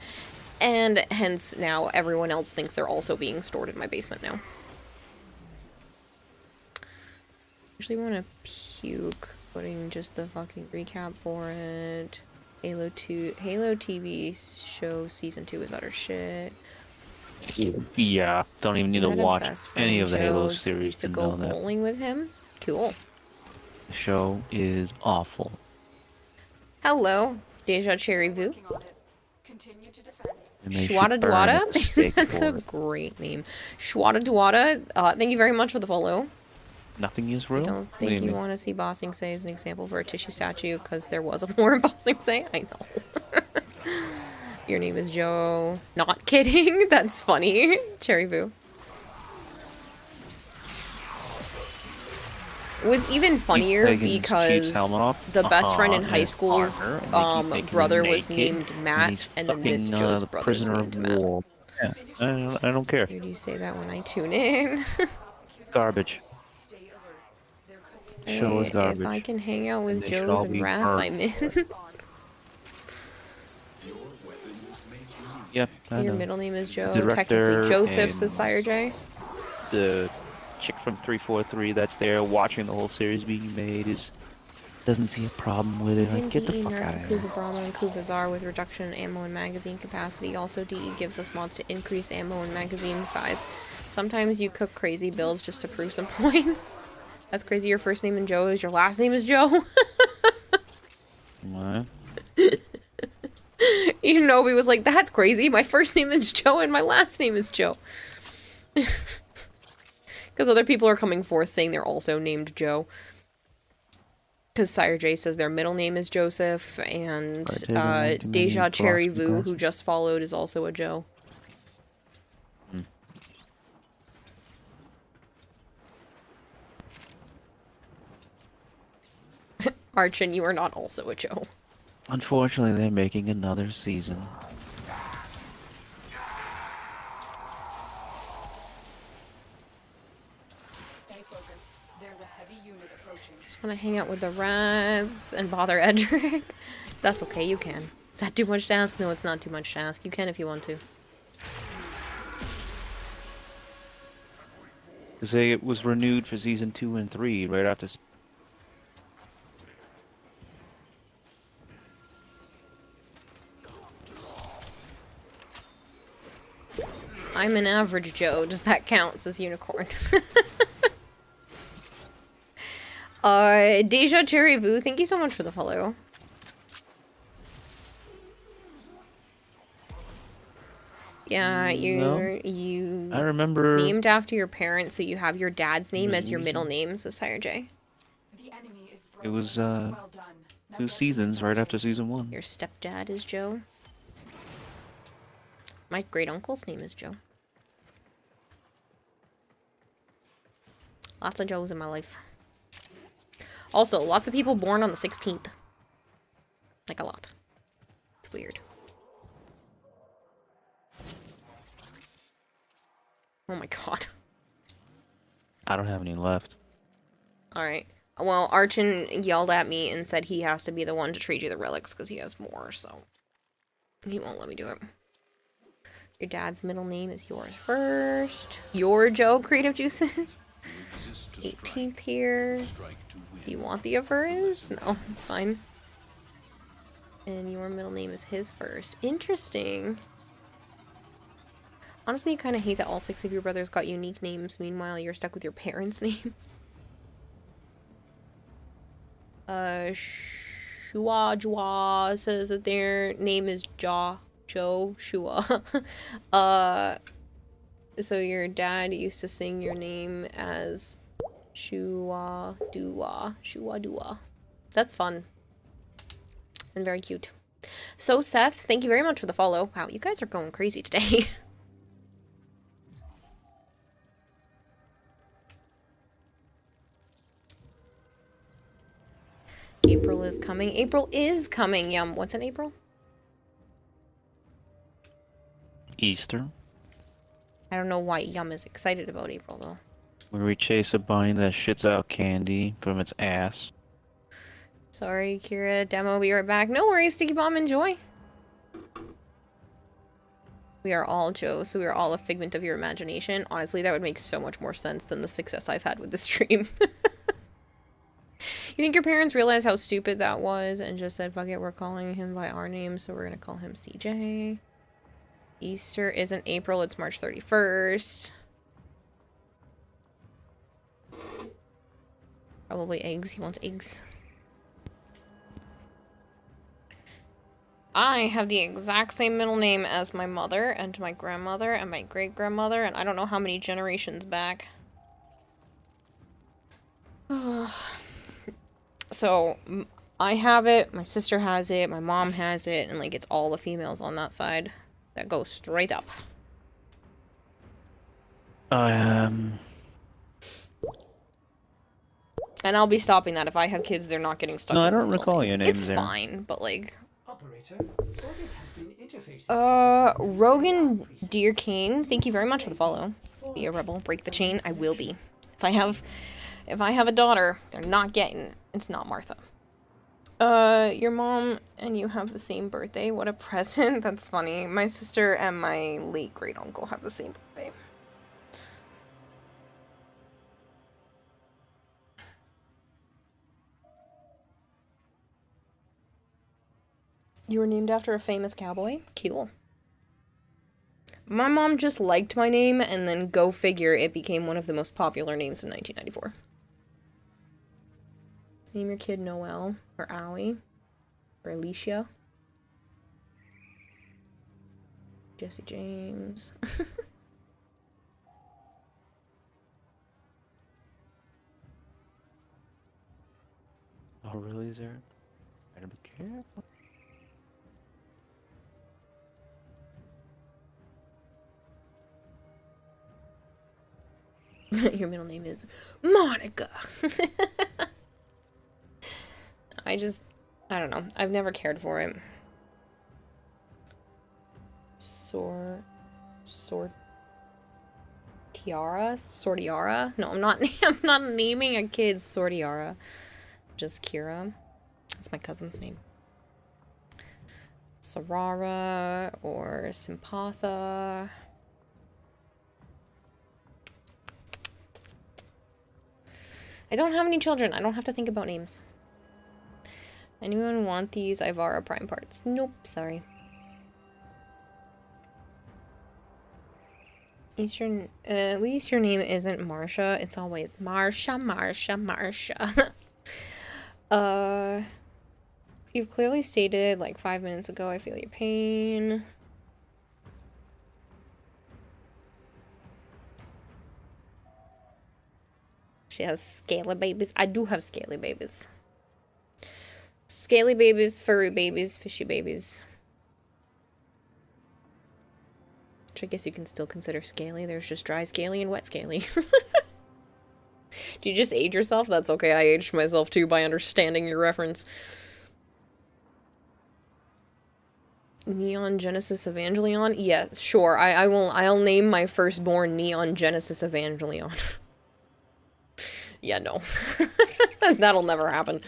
And hence now everyone else thinks they're also being stored in my basement now. Actually want to puke, putting just the fucking recap for it. Halo TV show season 2 is utter shit. Yeah, don't even need to I had a watch best friend, any of the Halo Joe, series used to to go know that. bowling with him. Cool. The show is awful. Hello, Deja Cherry Vu. Continue to defend. And they should Shwada burn at the Dwada? stake That's for a it. great name. Shwada Dwada, thank you very much for the follow. Nothing is real? I don't What do think you mean? want to see Bossing Say as an example for a tissue statue, because there was a war in Bossing Say. I know. Your name is Joe. Not kidding. That's funny. Cherry Vu. It was even funnier taking Chief's because helmet off? the best friend in And high his school's partner, and they keep making him brother was naked, named Matt, he's and then this fucking, Joe's the brother's prisoner named of Matt. war. Yeah, I don't care. Heard you say that when I tune in. Garbage. The show is If garbage. I can hang out with They should Joes all and be rats, burned. I'm in. Yep, I Your know. middle name is Joe. Director Technically, Joseph and says Sire J. The chick from 343 that's there watching the whole series being made doesn't see a problem with it. Like, get the DE fuck out nerfed of Kuva here. Brahma and Kuvazar with reduction in ammo and magazine capacity. Also, DE gives us mods to increase ammo and magazine size. Sometimes you cook crazy builds just to prove some points. That's crazy. Your first name is Joe is your last name is Joe. What? Even Nobi was like, that's crazy. My first name is Joe and my last name is Joe. Because other people are coming forth saying they're also named Joe. Because Sire J says their middle name is Joseph, and Deja Cherry Vu, who just followed, is also a Joe. Archin, you are not also a Joe. Unfortunately, they're making another season. Stay focused. There's a heavy unit approaching. Just want to hang out with the rats and bother Edric. That's okay, you can. Is that too much to ask? No, it's not too much to ask. You can if you want to. Because it was renewed for season 2 and 3 right after. I'm an average Joe. Does that count? Says Unicorn. Deja Cherry Vu, thank you so much for the follow. Yeah, you I remember named after your parents, so you have your dad's name as your middle name, says Sire J. it was 2 seasons right after season 1. Your stepdad is Joe. My great uncle's name is Joe. Lots of Joes in my life. Also, lots of people born on the 16th. Like a lot. It's weird. Oh my god. I don't have any left. Alright. Well, Archin yelled at me and said he has to be the one to trade you the relics because he has more, so he won't let me do it. Your dad's middle name is yours first. Your Joe Creative Juices. 18th here. Do you want the Averus? No, it's fine. And your middle name is his first. Interesting. Honestly, you kind of hate that all 6 of your brothers got unique names. Meanwhile, you're stuck with your parents' names. Shua Jua says that their name is Joe Shua. So your dad used to sing your name as Shua Dua. That's fun. And very cute. So Seth, thank you very much for the follow. Wow, you guys are going crazy today. April is coming. April is coming. Yum. What's in April? Easter. I don't know why Yum is excited about April, though. Where we chase a bunny that shits out candy from its ass. Sorry, Kira. Demo, be right back. No worries, Sticky Bomb. Enjoy. We are all Joe, so we are all a figment of your imagination. Honestly, that would make so much more sense than the success I've had with the stream. You think your parents realized how stupid that was and just said, fuck it, we're calling him by our name, so we're gonna call him CJ. Easter isn't April, it's March 31st. Probably eggs. He wants eggs. I have the exact same middle name as my mother and my grandmother and my great-grandmother, and I don't know how many generations back. So, I have it, my sister has it, my mom has it, and, like, it's all the females on that side that go straight up. Um... And I'll be stopping that. If I have kids, they're not getting stuck. No, I with this don't middle recall name. your name It's there. fine, but, like... Operator, Otis has been interfacing. Rogan Deer Kane, thank you very much for the follow. Be a rebel, break the chain. I will be. If I have a daughter, they're not getting it. It's not Martha. Your mom and you have the same birthday. What a present. That's funny. My sister and my late great uncle have the same birthday. You were named after a famous cowboy? Cool. My mom just liked my name, and then go figure, it became one of the most popular names in 1994. Name your kid Noelle, or Allie, or Alicia. Jesse James. Oh, really, Zara? Better be careful. Your middle name is Monica. I don't know. I've never cared for it. Sortiara? No, I'm not naming a kid Sortiara. Just Kira. That's my cousin's name. Sarara or Sympatha. I don't have any children. I don't have to think about names. Anyone want these Ivara Prime parts? Nope, sorry. At least your name isn't Marsha. It's always Marsha, Marsha, Marsha. You've clearly stated like 5 minutes ago, I feel your pain. She has scaly babies. I do have scaly babies. Scaly babies, furry babies, fishy babies. Which I guess you can still consider scaly. There's just dry scaly and wet scaly. Do you just age yourself? That's okay. I aged myself too by understanding your reference. Neon Genesis Evangelion? Yeah, sure. I'll name my firstborn Neon Genesis Evangelion. Yeah, no. That'll never happen.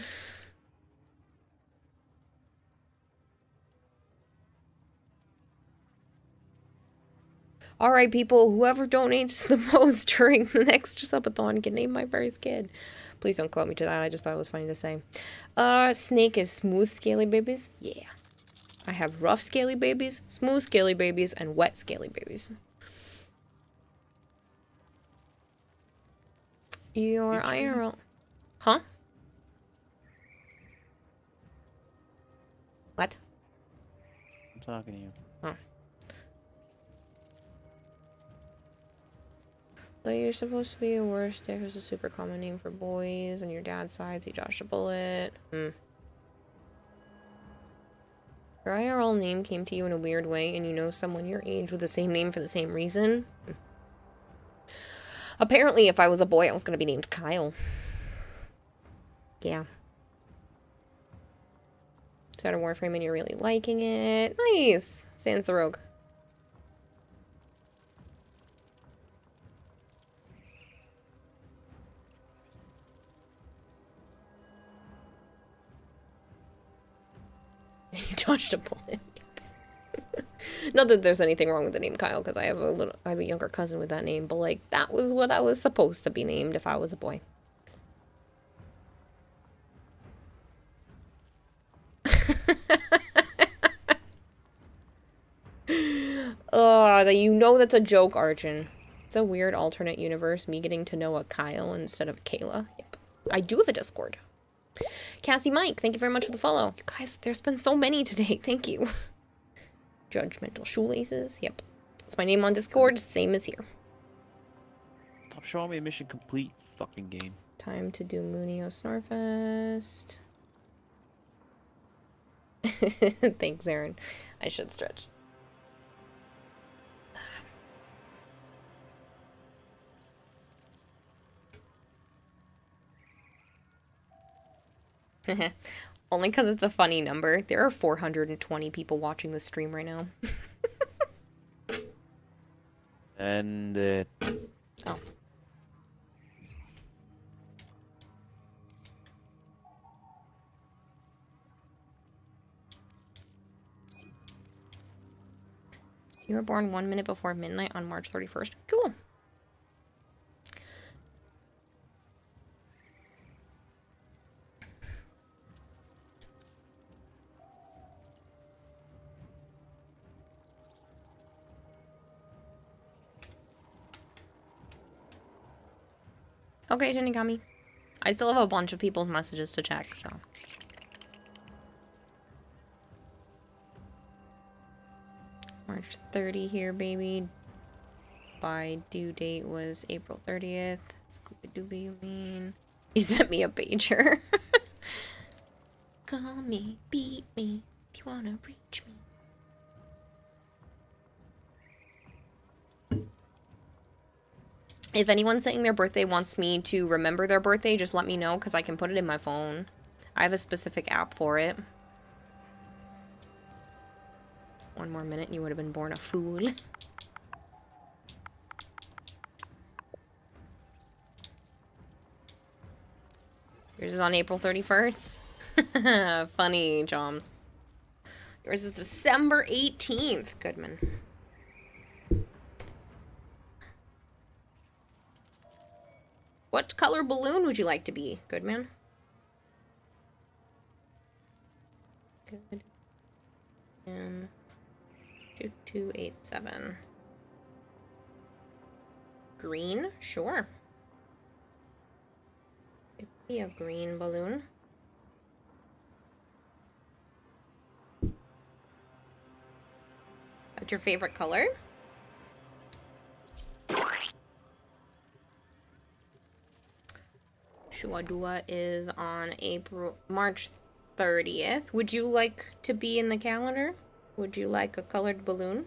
Alright, people, whoever donates the most during the next subathon can name my first kid. Please don't quote me to that, I just thought it was funny to say. Snake is smooth scaly babies? Yeah. I have rough scaly babies, smooth scaly babies, and wet scaly babies. Your IRL. Huh? What? I'm talking to you. Oh. But you're supposed to be a worst dick is a super common name for boys, and your dad's side, see Josh the Bullet. Your IRL name came to you in a weird way, and you know someone your age with the same name for the same reason? Apparently, if I was a boy, I was going to be named Kyle. Yeah. Started Warframe and you're really liking it. Nice! Sans the Rogue. You dodged a bullet. Not that there's anything wrong with the name Kyle, because I have a younger cousin with that name, but like that was what I was supposed to be named if I was a boy. Oh, that you know that's a joke, Arjun. It's a weird alternate universe, me getting to know a Kyle instead of Kayla. Yep. I do have a Discord. Cassie Mike, thank you very much for the follow. You guys, there's been so many today. Thank you. Judgmental Shoelaces. Yep. It's my name on Discord, same as here. Stop showing me a mission complete fucking game. Time to do Munio Snorfest. Thanks, Aaron. I should stretch. Only because it's a funny number. There are 420 people watching the stream right now. And oh. You were born 1 minute before midnight on March 31st. Cool. Okay, Shinigami. I still have a bunch of people's messages to check, so. March 30 here, baby. By due date was April 30th. Scooby-Dooby, you mean? You sent me a pager. Call me, beat me, if you wanna reach me. If anyone's saying their birthday wants me to remember their birthday, just let me know, because I can put it in my phone. I have a specific app for it. 1 more minute and you would have been born a fool. Yours is on April 31st? Funny, Joms. Yours is December 18th, Goodman. What color balloon would you like to be, Goodman? Good. And 2287. Green? Sure. It could be a green balloon. What's your favorite color? Shuadua is on March 30th. Would you like to be in the calendar? Would you like a colored balloon?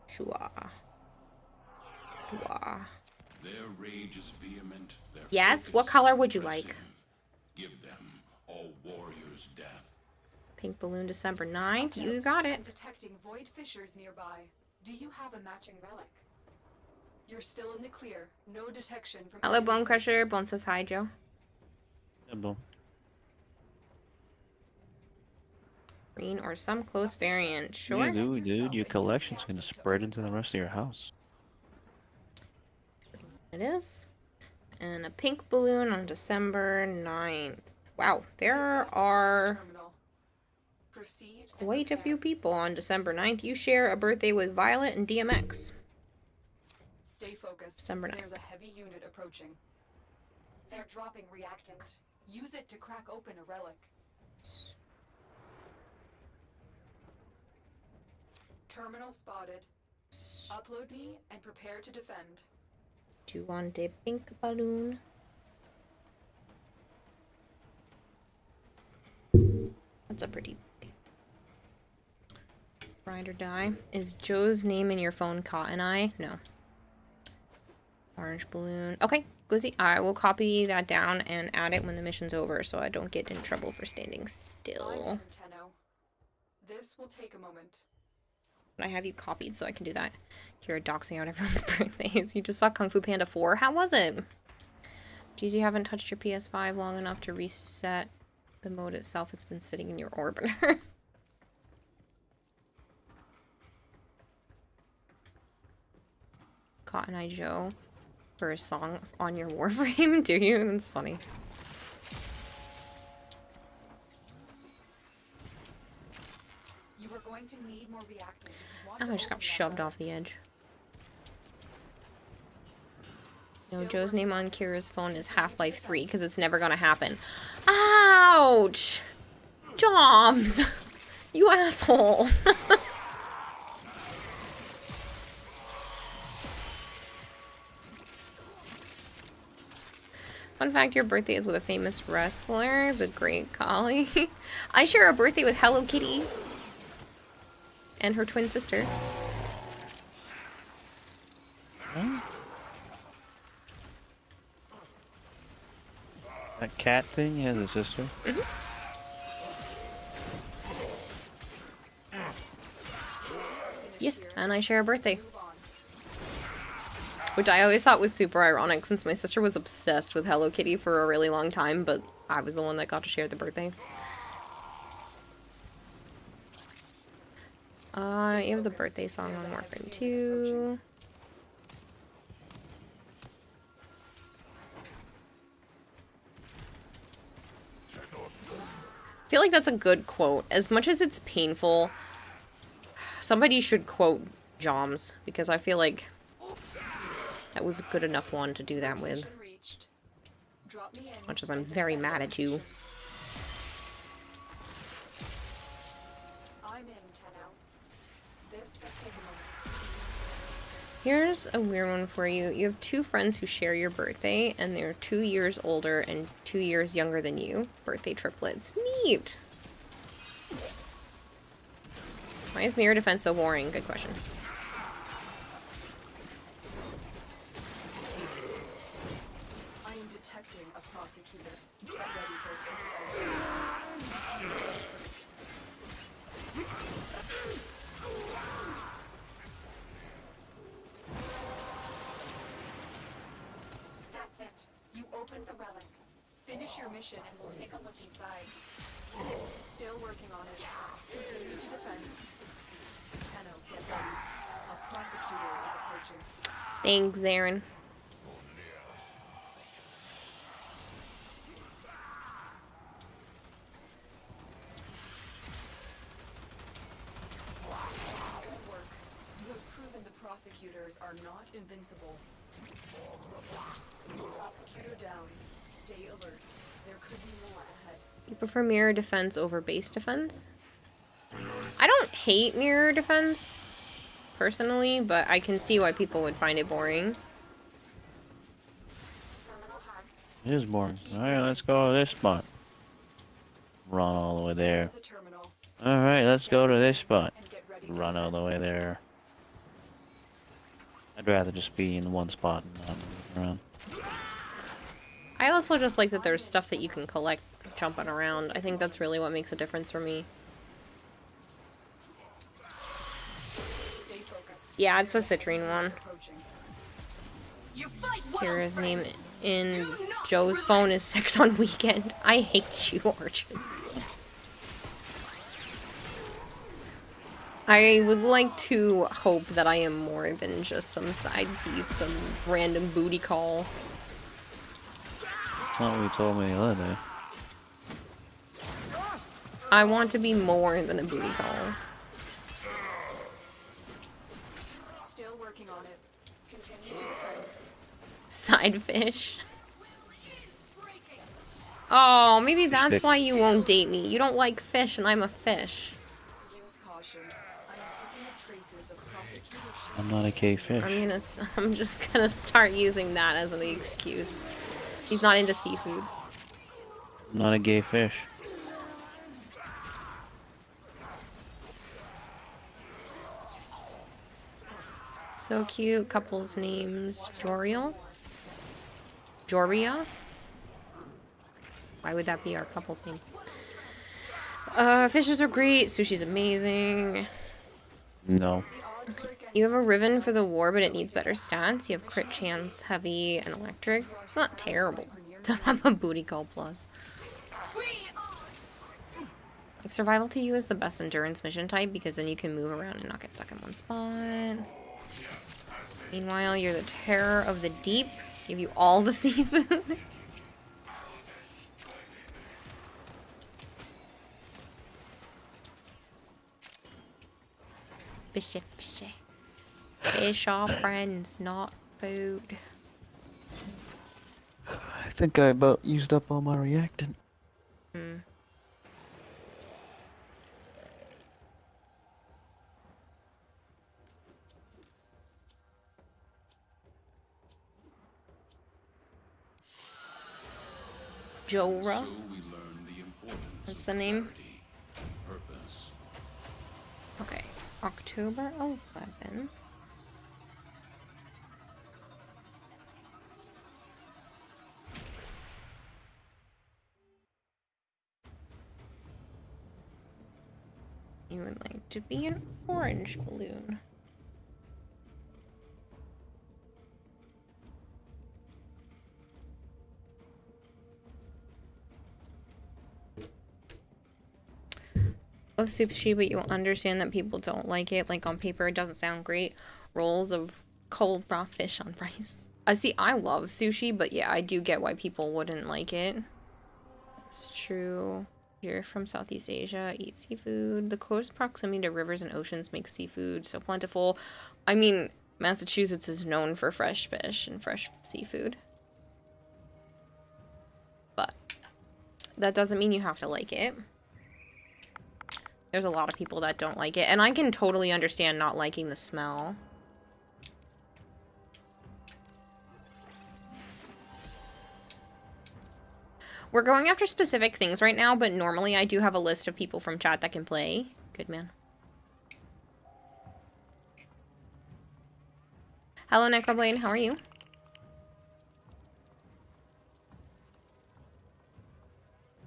Shua. Shua. Their rage is vehement. Yes, what color would you like? Give them a warrior's death. Pink balloon, December 9th. You got it. Detecting void fissures nearby. Do you have a matching relic? You're still in the clear. No detection from. Hello, Bone Crusher. Bone says hi, Joe. Yeah, Bone. Green or some close variant. Sure. Yeah, dude. Your collection's gonna spread into the rest of your house. It is. And a pink balloon on December 9th. Wow, there are quite a few people on December 9th. You share a birthday with Violet and DMX. Stay focused. December 9th. There's a heavy unit approaching. They're dropping reactant. Use it to crack open a relic. Terminal spotted. Upload me and prepare to defend. Do you want a pink balloon? That's a pretty big. Ride or die. Is Joe's name in your phone Cotton Eye? No. Orange balloon. Okay, Glizzy, I will copy that down and add it when the mission's over so I don't get in trouble for standing still. Tenno. This will take a moment. I have you copied so I can do that. Kira doxing out everyone's birthdays. You just saw Kung Fu Panda 4. How was it? Geez, you haven't touched your PS5 long enough to reset the mode itself. It's been sitting in your orbiter. Cotton Eye Joe for a song on your Warframe, do you? That's funny. You are going to need more reactant. Oh, I just got shoved off the edge. No, Joe's name on Kira's phone is Half-Life 3 because it's never gonna happen. Ouch! Joms! You asshole! Fun fact, your birthday is with a famous wrestler, the Great Khali. I share a birthday with Hello Kitty. And her twin sister. Huh? That cat thing has a sister? Mm-hmm. Yes, and I share a birthday. Which I always thought was super ironic since my sister was obsessed with Hello Kitty for a really long time, but I was the one that got to share the birthday. You have the birthday song on Warframe 2. I feel like that's a good quote. As much as it's painful, somebody should quote Joms, because I feel like that was a good enough one to do that with. As much as I'm very mad at you. Here's a weird one for you. You have two friends who share your birthday, and they're 2 years older and 2 years younger than you. Birthday triplets. Neat! Why is mirror defense so boring? Good question. I am detecting a prosecutor. Get ready for a That's it. You opened the relic. Finish your mission and we'll take a look inside. Still working on it. Continue to defend. Tenno, get ready. A prosecutor is approaching. Thanks, Aaron. Good work. You have proven the prosecutors are not invincible. Prosecutor down. Stay alert. There could be more ahead. You prefer mirror defense over base defense? I don't hate mirror defense, personally, but I can see why people would find it boring. It is boring. Alright, let's go to this spot. Run all the way there. Alright, let's go to this spot. Run all the way there. I'd rather just be in one spot and not move around. I also just like that there's stuff that you can collect jumping around. I think that's really what makes a difference for me. Yeah, it's the citrine one. Kira's name in Joe's phone is Sex on Weekend. I hate you, Archon. I would like to hope that I am more than just some side piece, some random booty call. That's not what you told me the other day. I want to be more than a booty call. Still working on it. Continue to defend. Side fish. Oh, maybe that's why you won't date me. You don't like fish and I'm a fish. Use caution. I am picking up traces of prosecutor. I'm not a gay fish. I'm just gonna start using that as an excuse. He's not into seafood. I'm not a gay fish. So cute. Couple's names. Joriel. Joria. Why would that be our couple's name? Fishes are great. Sushi's amazing. No. You have a Riven for the war, but it needs better stats. You have crit chance, heavy, and electric. It's not terrible to have a booty call plus. Like, survival to you is the best endurance mission type because then you can move around and not get stuck in one spot. Meanwhile, you're the terror of the deep. Give you all the seafood. Fishy, fishy. Fish are friends, not food. I think I about used up all my reactant. Hmm. Jora. So we learn the importance That's of the name. clarity, purpose. Okay. October 11th. You would like to be an orange balloon. Love sushi, but you'll understand that people don't like it. Like, on paper, it doesn't sound great. Rolls of cold raw fish on rice. See, I love sushi, but yeah, I do get why people wouldn't like it. It's true. You're from Southeast Asia, eat seafood. The close proximity to rivers and oceans makes seafood so plentiful. I mean, Massachusetts is known for fresh fish and fresh seafood. But that doesn't mean you have to like it. There's a lot of people that don't like it, and I can totally understand not liking the smell. We're going after specific things right now, but normally I do have a list of people from chat that can play. Good man. Hello, Necroblade. How are you?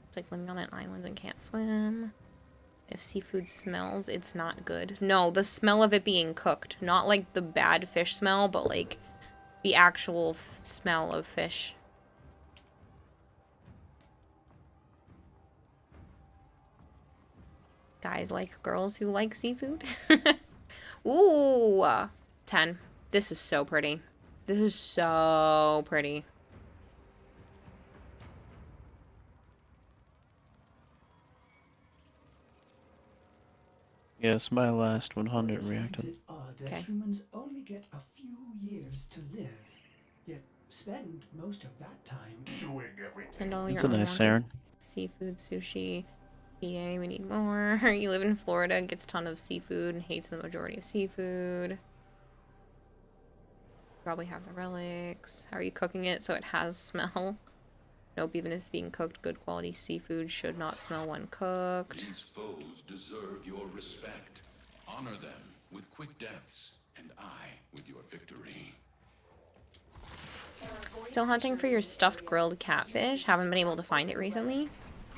It's like living on an island and can't swim. If seafood smells, it's not good. No, the smell of it being cooked. Not like the bad fish smell, but like the actual smell of fish. Guys like girls who like seafood. Ooh, 10. This is so pretty. This is so pretty. Yes, my last 100 reactant. It's odd that Okay. humans only get a few years to live, yet spend most of that time doing everything. Send all It's your a nice unwanted siren. seafood, sushi. PA, we need more. You live in Florida, gets a ton of seafood, and hates the majority of seafood. Probably have the relics. How are you cooking it so it has smell? Nope, even if it's being cooked, good quality seafood should not smell when cooked. These foes deserve your respect. Honor them with quick deaths, and I with your victory. Still hunting for your stuffed grilled catfish. Haven't been able to find it recently.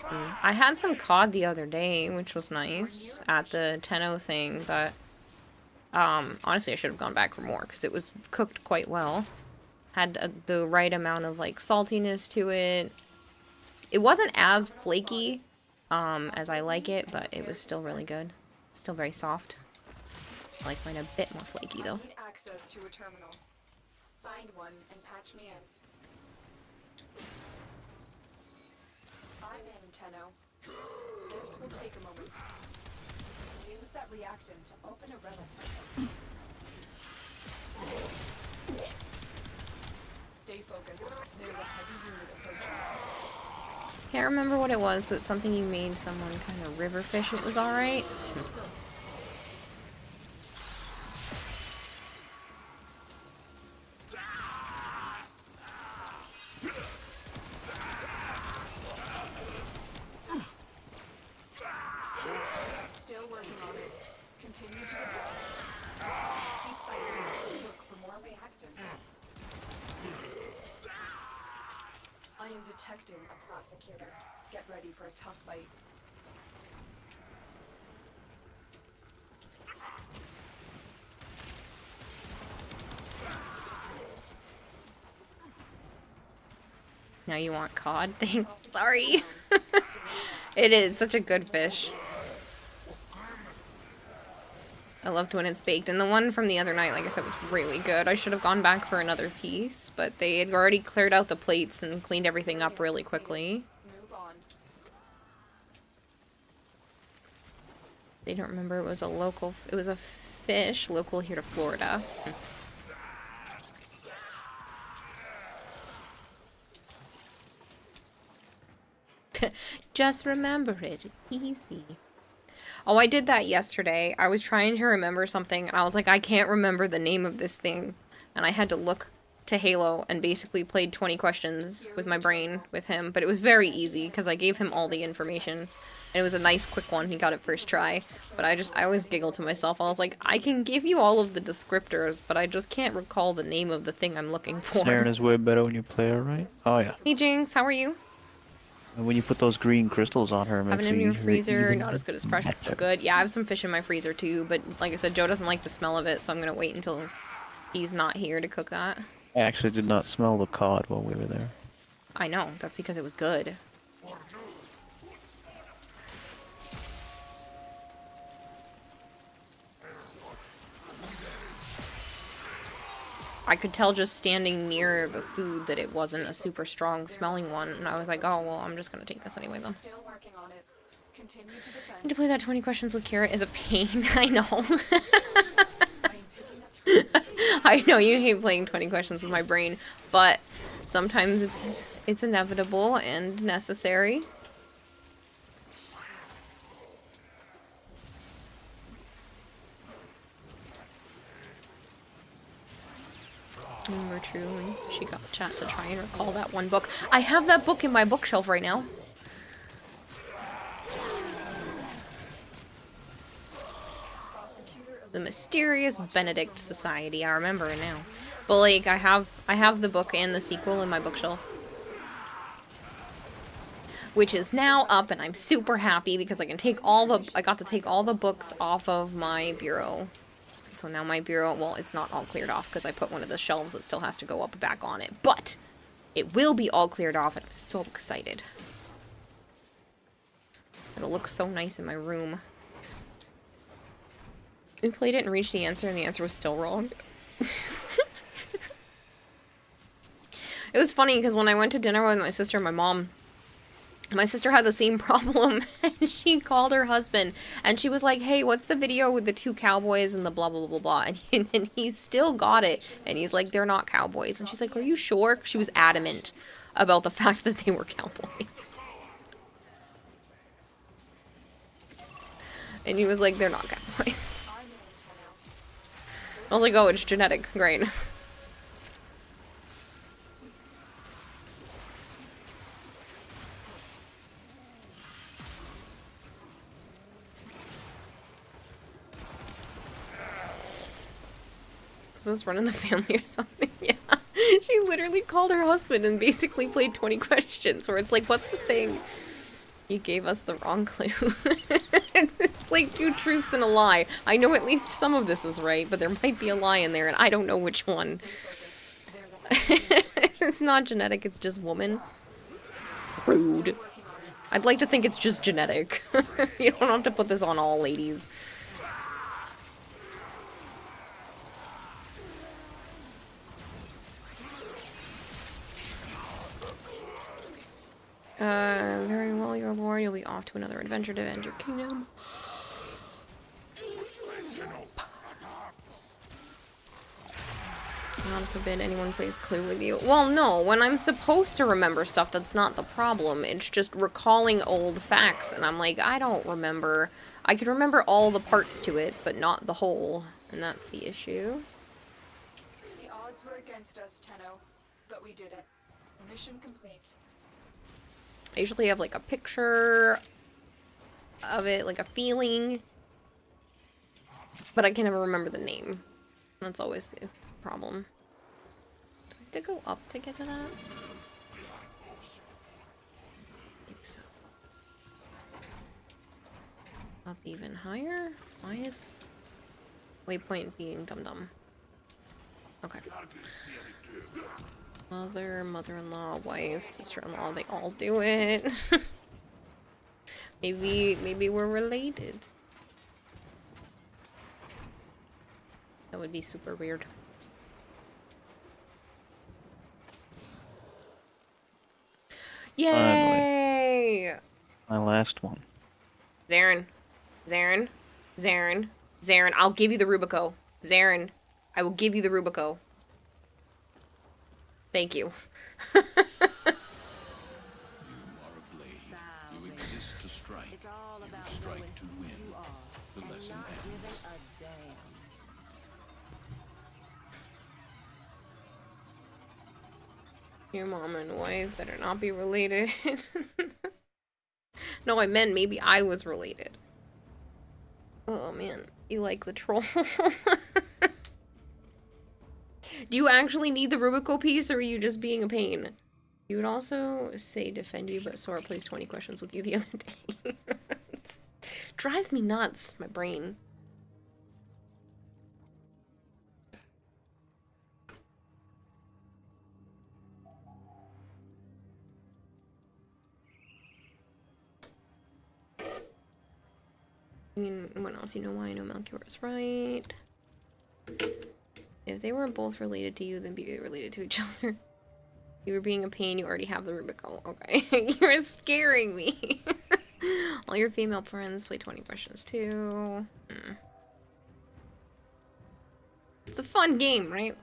I had some cod the other day, which was nice at the Tenno thing, but honestly I should have gone back for more because it was cooked quite well. Had the right amount of like saltiness to it. It wasn't as flaky as I like it, but it was still really good. Still very soft. I like mine a bit more flaky though. I need access to a terminal. Find one and patch me in. I'm in, Tenno. This will take a moment. Use that reactant to open a relic. Stay focused. There's a heavy unit approaching. Can't remember what it was, but something you made someone kind of river fish. It was alright. Still working on it. Continue to develop. Keep fighting. Look for more reactant. am detecting a prosecutor. Get ready for a tough fight. Now you want cod? Thanks. Sorry. It is such a good fish. I loved when it's baked. And the one from the other night, like I said, was really good. I should have gone back for another piece, but they had already cleared out the plates and cleaned everything up really quickly. Move on. They don't remember it was a local, it was a fish local here to Florida. Just remember it. Easy. Oh, I did that yesterday. I was trying to remember something, and I was like, I can't remember the name of this thing. And I had to look to Halo and basically played 20 questions with my brain with him. But it was very easy, because I gave him all the information. And it was a nice, quick one. He got it first try. But I always giggle to myself. I was like, I can give you all of the descriptors, but I just can't recall the name of the thing I'm looking for. Snaren is way better when you play her, right? Oh, yeah. Hey, Jinx, how are you? And when you put those green crystals on her, it Have makes it in her your even freezer, not as good as fresh, but better. still good. Yeah, I have some fish in my freezer too, but like I said, Joe doesn't like the smell of it, so I'm gonna wait until he's not here to cook that. I actually did not smell the cod while we were there. I know, that's because it was good. I could tell just standing near the food that it wasn't a super strong smelling one, and I was like, oh, well, I'm just gonna take this anyway then. Still working on it. Continue to defend. And to play that 20 questions with Kara is a pain, I know. I know you hate playing 20 questions with my brain, but sometimes it's inevitable and necessary. Remember true when she got chat to try and recall that one book. I have that book in my bookshelf right now. The Mysterious Benedict Society. I remember it now. But like I have the book and the sequel in my bookshelf. Which is now up, and I'm super happy because I got to take all the books off of my bureau. So now my bureau, well, it's not all cleared off because I put one of the shelves that still has to go up back on it. But it will be all cleared off, and I'm so excited. It'll look so nice in my room. We played it and reached the answer, and the answer was still wrong. It was funny because when I went to dinner with my sister and my sister had the same problem, and she called her husband, and she was like, hey, what's the video with the two cowboys and the blah, blah, blah, blah, and he still got it, and he's like, they're not cowboys, and she's like, are you sure? She was adamant about the fact that they were cowboys. And he was like, they're not cowboys. I was like, oh, it's genetic, great. Is this running the family or something? Yeah. She literally called her husband and basically played 20 questions where it's like, what's the thing? You gave us the wrong clue. It's like 2 truths and a lie. I know at least some of this is right, but there might be a lie in there and I don't know which one. It's not genetic, it's just woman. Rude. I'd like to think it's just genetic. You don't have to put this on all ladies. Very well, your lord. You'll be off to another adventure to end your kingdom. God forbid anyone plays Clue with you. Well, no, when I'm supposed to remember stuff, that's not the problem. It's just recalling old facts, and I'm like, I don't remember. I can remember all the parts to it, but not the whole, and that's the issue. The odds were against us, Tenno, but we did it. Mission complete. I usually have like a picture of it, like a feeling, but I can never remember the name. That's always the problem. Do I have to go up to get to that? up even higher? Why is waypoint being dum-dum? Okay. Mother, mother-in-law, wife, sister-in-law, they all do it. Maybe we're related. That would be super weird. Yay! My last one. Zarin. Zarin. Zarin. Zarin. I'll give you the Rubico. Zarin. I will give you the Rubico. Thank you. You are a blade. You exist to strike. You strike to win. The lesson ends. Your mom and wife better not be related. No, I meant maybe I was related. Oh man, you like the troll. Do you actually need the Rubico piece, or are you just being a pain? You would also say defend you, but Sora plays 20 questions with you the other day. Drives me nuts, my brain. I mean, what else? You know why I know Melchior is right. If they weren't both related to you, then be related to each other. You were being a pain, you already have the Rubico. Okay. You're scaring me. All your female friends play 20 questions too. It's a fun game, right?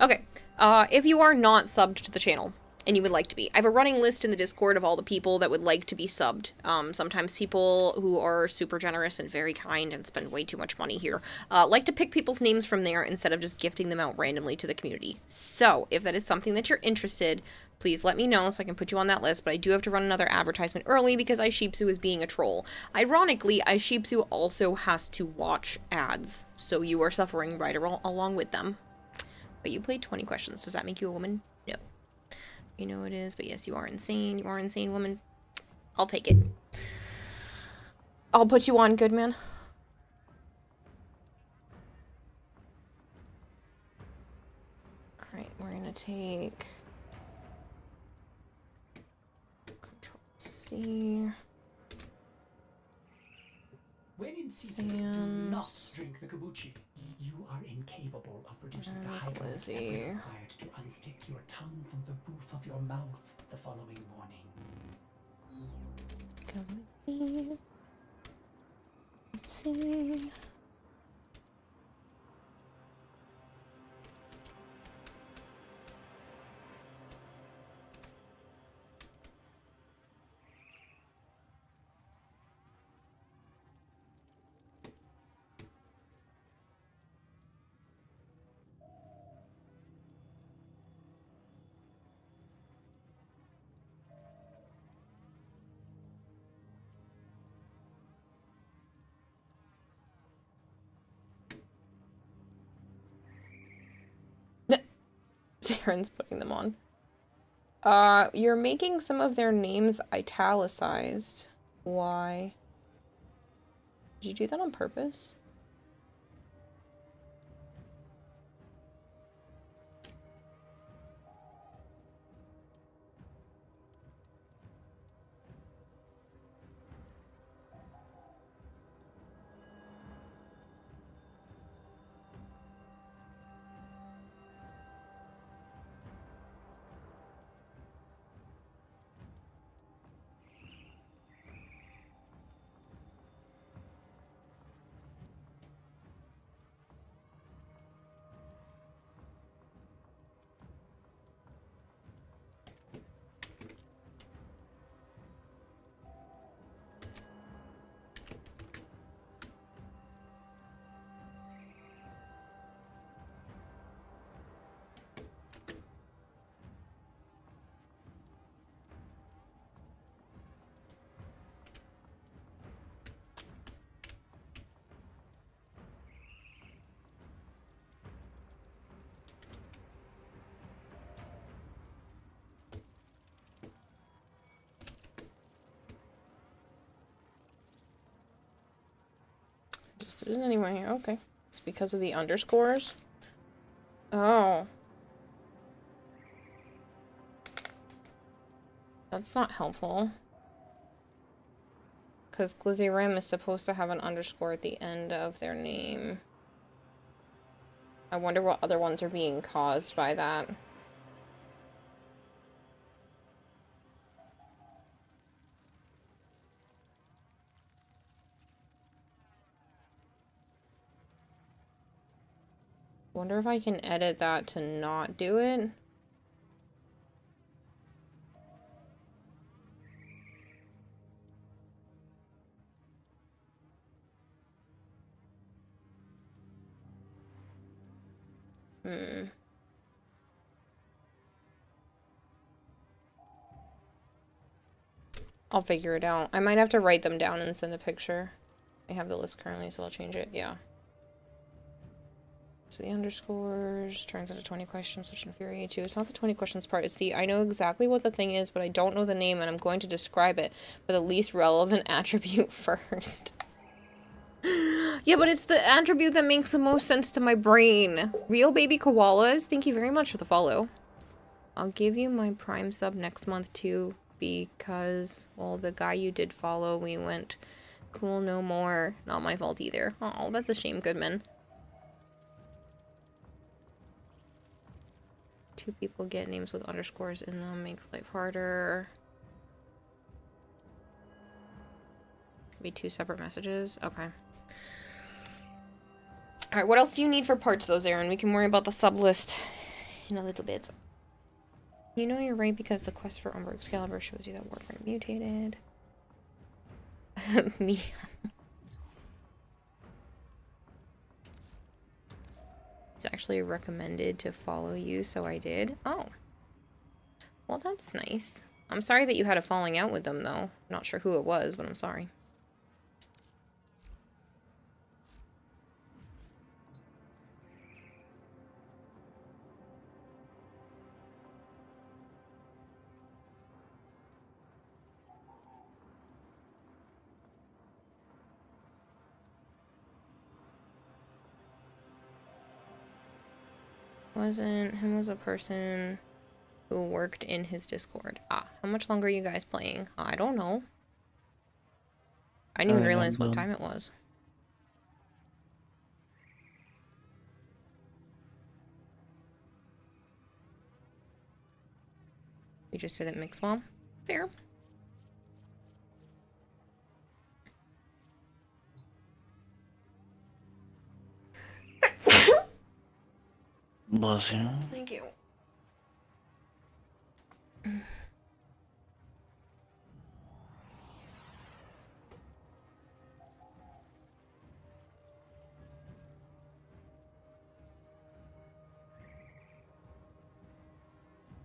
Okay. If you are not subbed to the channel, and you would like to be. I have a running list in the Discord of all the people that would like to be subbed. Sometimes people who are super generous and very kind and spend way too much money here like to pick people's names from there instead of just gifting them out randomly to the community. So, if that is something that you're interested, please let me know so I can put you on that list, but I do have to run another advertisement early because Aishipsu is being a troll. Ironically, Aishipsu also has to watch ads, so you are suffering right along with them. But you played 20 questions. Does that make you a woman? No. You know it is, but yes, you are insane. You are insane, woman. I'll take it. I'll put you on, good man. Alright, we're gonna take Control C. When in Cetus, do not drink the kombucha. You are incapable of producing the hydroelectric required to unstick your tongue from the roof of your mouth the following morning. Come with me. Let's see. Zarin's putting them on. You're making some of their names italicized. Why? Did you do that on purpose? posted it anyway. Okay. It's because of the underscores? Oh. That's not helpful. Because Glizzy Rim is supposed to have an underscore at the end of their name. I wonder what other ones are being caused by that. Wonder if I can edit that to not do it. I'll figure it out. I might have to write them down and send a picture. I have the list currently, so I'll change it. Yeah. So the underscores turns into 20 questions, which infuriates you. It's not the 20 questions part. It's the I know exactly what the thing is, but I don't know the name, and I'm going to describe it for the least relevant attribute first. Yeah, but it's the attribute that makes the most sense to my brain. Real baby koalas, thank you very much for the follow. I'll give you my Prime sub next month too, because, well, the guy you did follow, we went cool no more. Not my fault either. Oh, that's a shame, Goodman. 2 people get names with underscores in them, makes life harder. Could be 2 separate messages. Okay. Alright, what else do you need for parts, though, Zarin? We can worry about the sub list in a little bit. You know you're right because the quest for Umber Excalibur shows you that Warframe mutated. Me. It's actually recommended to follow you, so I did. Oh. Well, that's nice. I'm sorry that you had a falling out with them, though. Not sure who it was, but I'm sorry. Him was a person who worked in his Discord. Ah, how much longer are you guys playing? I don't know. I didn't even realize what time it was. You just didn't mix well? Fair. Bless you. Thank you.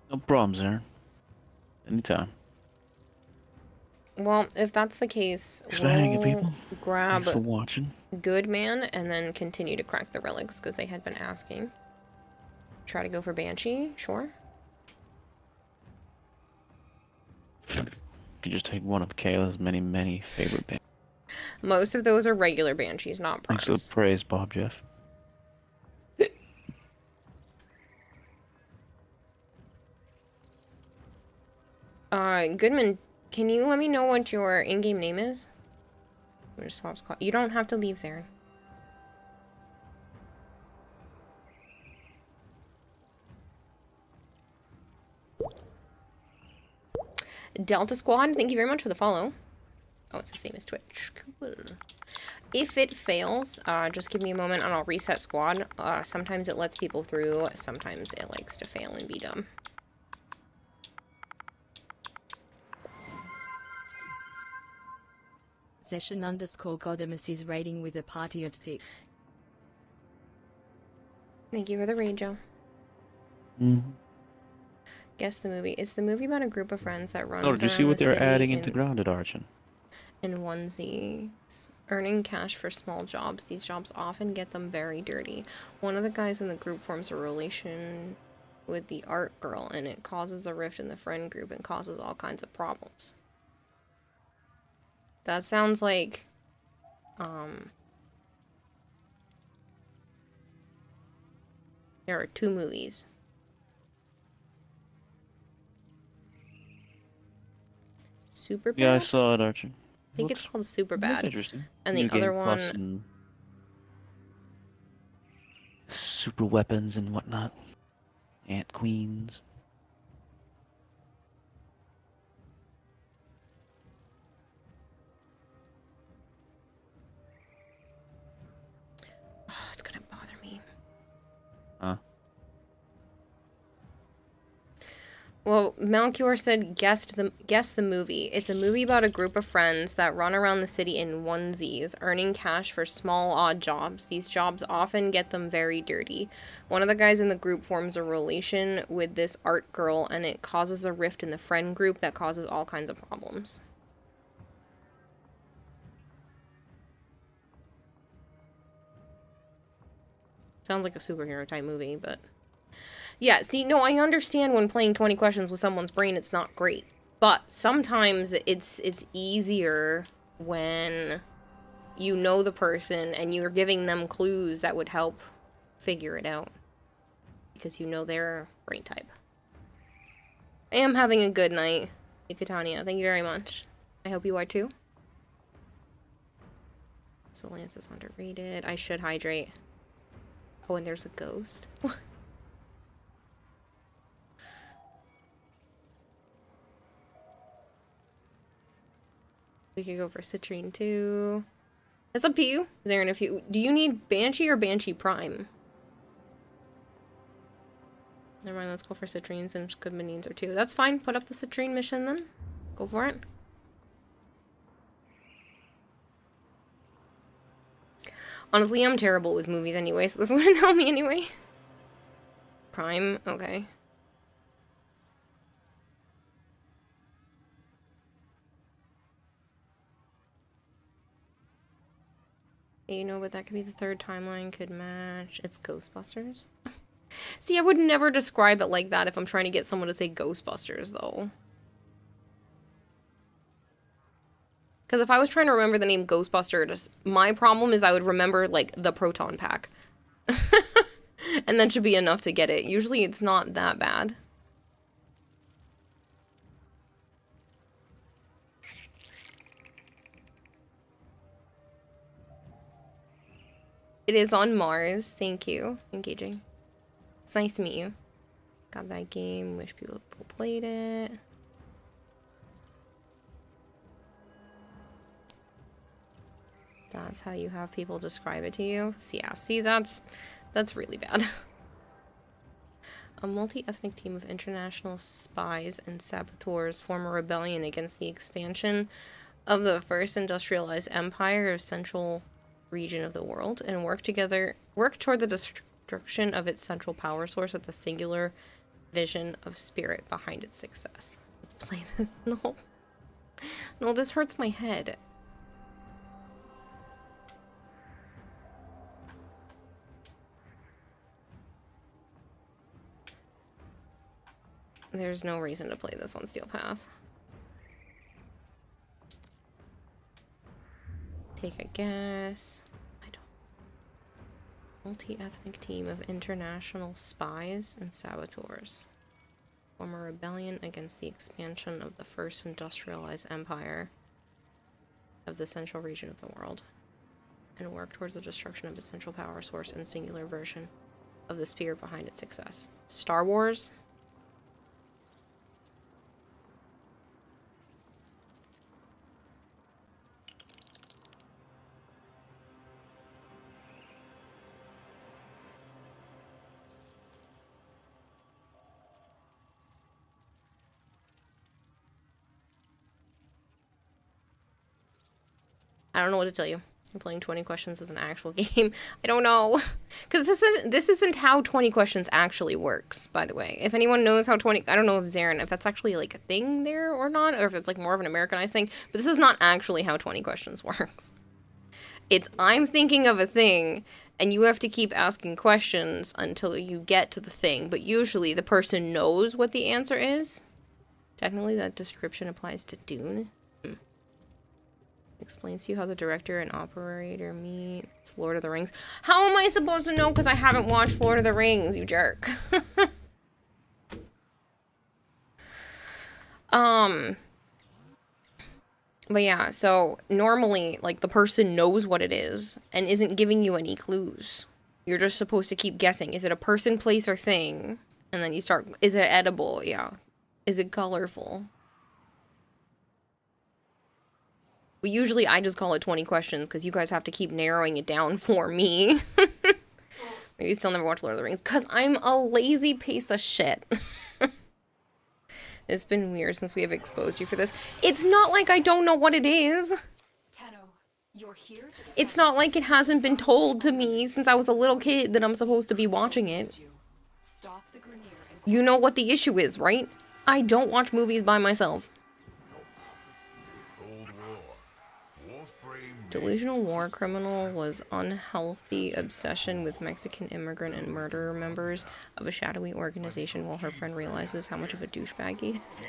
No problems there. Anytime. Well, if that's the case, Exciting, people. Grab Thanks for watching. Goodman and then continue to crack the relics because they had been asking. Try to go for Banshee, sure. You just take one of Kayla's many favorite bands. Most of those are regular Banshees, not Thanks Primes. for the praise, Bob Jeff. Goodman, can you let me know what your in-game name is? I'm gonna swap squad. You don't have to leave, Zarin. Delta Squad, thank you very much for the follow. Oh, it's the same as Twitch. Cool. If it fails, just give me a moment and I'll reset squad. Sometimes it lets people through, sometimes it likes to fail and be dumb. Session_Godimus is raiding with a party of 6. Thank you for the raid, Joe. Guess the movie. It's the movie about a group of friends that runs Oh, did you see around what the they're city adding into Grounded, Archon? in onesies, earning cash for small jobs. These jobs often get them very dirty. One of the guys in the group forms a relation with the art girl, and it causes a rift in the friend group and causes all kinds of problems. That sounds like, There are 2 movies. Super Bad? Yeah, I saw it, Archie. I think it's called Super That's Bad. interesting. And New the other Game Plus one... and super weapons and whatnot. Ant Queens. Oh, it's gonna bother me. Huh? Well, Malchior said guess the movie. It's a movie about a group of friends that run around the city in onesies, earning cash for small odd jobs. These jobs often get them very dirty. One of the guys in the group forms a relation with this art girl, and it causes a rift in the friend group that causes all kinds of problems. Sounds like a superhero type movie, but... Yeah, see, no, I understand when playing 20 questions with someone's brain, it's not great. But sometimes it's easier when you know the person and you're giving them clues that would help figure it out. Because you know their brain type. I am having a good night, Yukatania. Thank you very much. I hope you are too. So Lance is underrated. I should hydrate. Oh, and there's a ghost. We could go for Citrine too. It's up to you, Zarin. If you do, you need Banshee or Banshee Prime? Never mind. Let's go for Citrine since good minions are 2. That's fine. Put up the Citrine mission then. Go for it. Honestly, I'm terrible with movies anyway, so this wouldn't help me anyway. Prime, okay. You know, but that could be the 3rd timeline, could match. It's Ghostbusters. See, I would never describe it like that if I'm trying to get someone to say Ghostbusters, though. Because if I was trying to remember the name Ghostbusters, my problem is I would remember, like, the proton pack. And that should be enough to get it. Usually it's not that bad. It is on Mars. Thank you. Engaging. It's nice to meet you. Got that game. Wish people played it. That's how you have people describe it to you. So yeah, see, that's really bad. A multi-ethnic team of international spies and saboteurs form a rebellion against the expansion of the first industrialized empire of central region of the world and work toward the destruction of its central power source with the singular vision of spirit behind its success. Let's play this. No, this hurts my head. There's no reason to play this on Steel Path. Take a guess. I don't. Multi-ethnic team of international spies and saboteurs form a rebellion against the expansion of the first industrialized empire of the central region of the world and work towards the destruction of its central power source and singular version of the spirit behind its success. Star Wars? I don't know what to tell you. I'm playing 20 questions as an actual game. I don't know. Because this isn't how 20 questions actually works, by the way. If anyone knows how 20... I don't know if Zarin, if that's actually like a thing there or not, or if it's like more of an Americanized thing. But this is not actually how 20 questions works. It's I'm thinking of a thing, and you have to keep asking questions until you get to the thing. But usually the person knows what the answer is. Technically, that description applies to Dune. Explains to you how the director and operator meet. It's Lord of the Rings. How am I supposed to know? Because I haven't watched Lord of the Rings, you jerk. But yeah, so normally, like, the person knows what it is and isn't giving you any clues. You're just supposed to keep guessing. Is it a person, place, or thing? And then you start, is it edible? Yeah. Is it colorful? But usually I just call it 20 questions because you guys have to keep narrowing it down for me. Maybe you still never watched Lord of the Rings. Because I'm a lazy piece of shit. It's been weird since we have exposed you for this. It's not like I don't know what it is. Tenno, you're here to It's not like it hasn't been told to me since I was a little kid that I'm supposed to be watching it. stop the Grineer and You know what the issue is, right? I don't watch movies by myself. Delusional war criminal was unhealthy obsession with Mexican immigrant and murderer members of a shadowy organization while her friend realizes how much of a douchebag he is.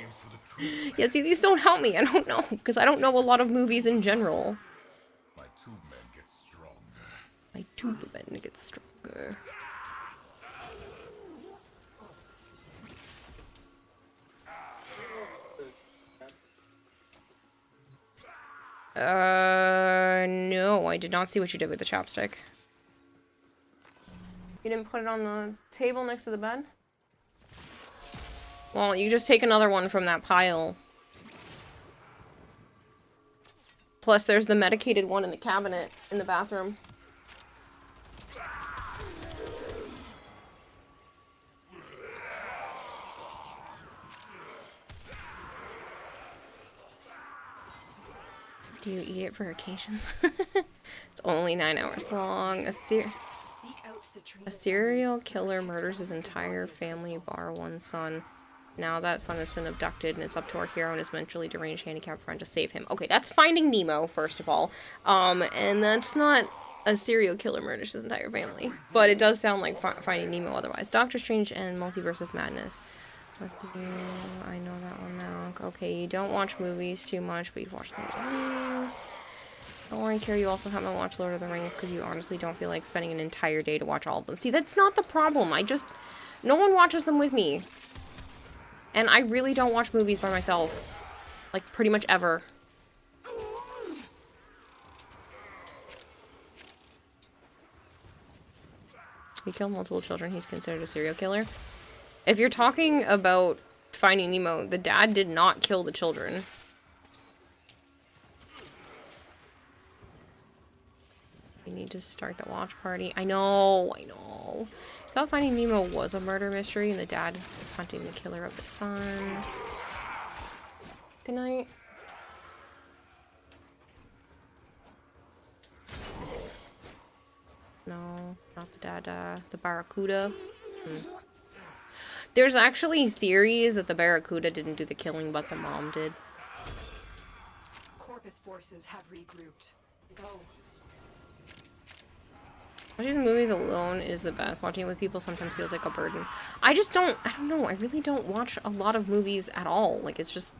Yeah, see, these don't help me. I don't know, because I don't know a lot of movies in general. My tube men get stronger. No, I did not see what you did with the chopstick. You didn't put it on the table next to the bed? Well, you just take another one from that pile. Plus, there's the medicated one in the cabinet in the bathroom. Do you eat it for occasions? It's only 9 hours long. A serial killer murders his entire family, bar one son. Now that son has been abducted, and it's up to our hero and his mentally deranged handicapped friend to save him. Okay, that's Finding Nemo, first of all. And that's not a serial killer murders his entire family. But it does sound like Finding Nemo otherwise. Doctor Strange and Multiverse of Madness. I know that one now. Okay, you don't watch movies too much, but you've watched Lord of the Rings. Don't worry, Carrie, you also haven't watched Lord of the Rings because you honestly don't feel like spending an entire day to watch all of them. See, that's not the problem. No one watches them with me. And I really don't watch movies by myself. Like, pretty much ever. He killed multiple children. He's considered a serial killer. If you're talking about Finding Nemo, the dad did not kill the children. We need to start the watch party. I know. I thought Finding Nemo was a murder mystery and the dad was hunting the killer of his son. Good night. No, not the dad, the Barracuda. There's actually theories that the Barracuda didn't do the killing, but the mom did. Corpus forces have regrouped. Go. Watching movies alone is the best. Watching it with people sometimes feels like a burden. I don't know. I really don't watch a lot of movies at all. Like, it's just...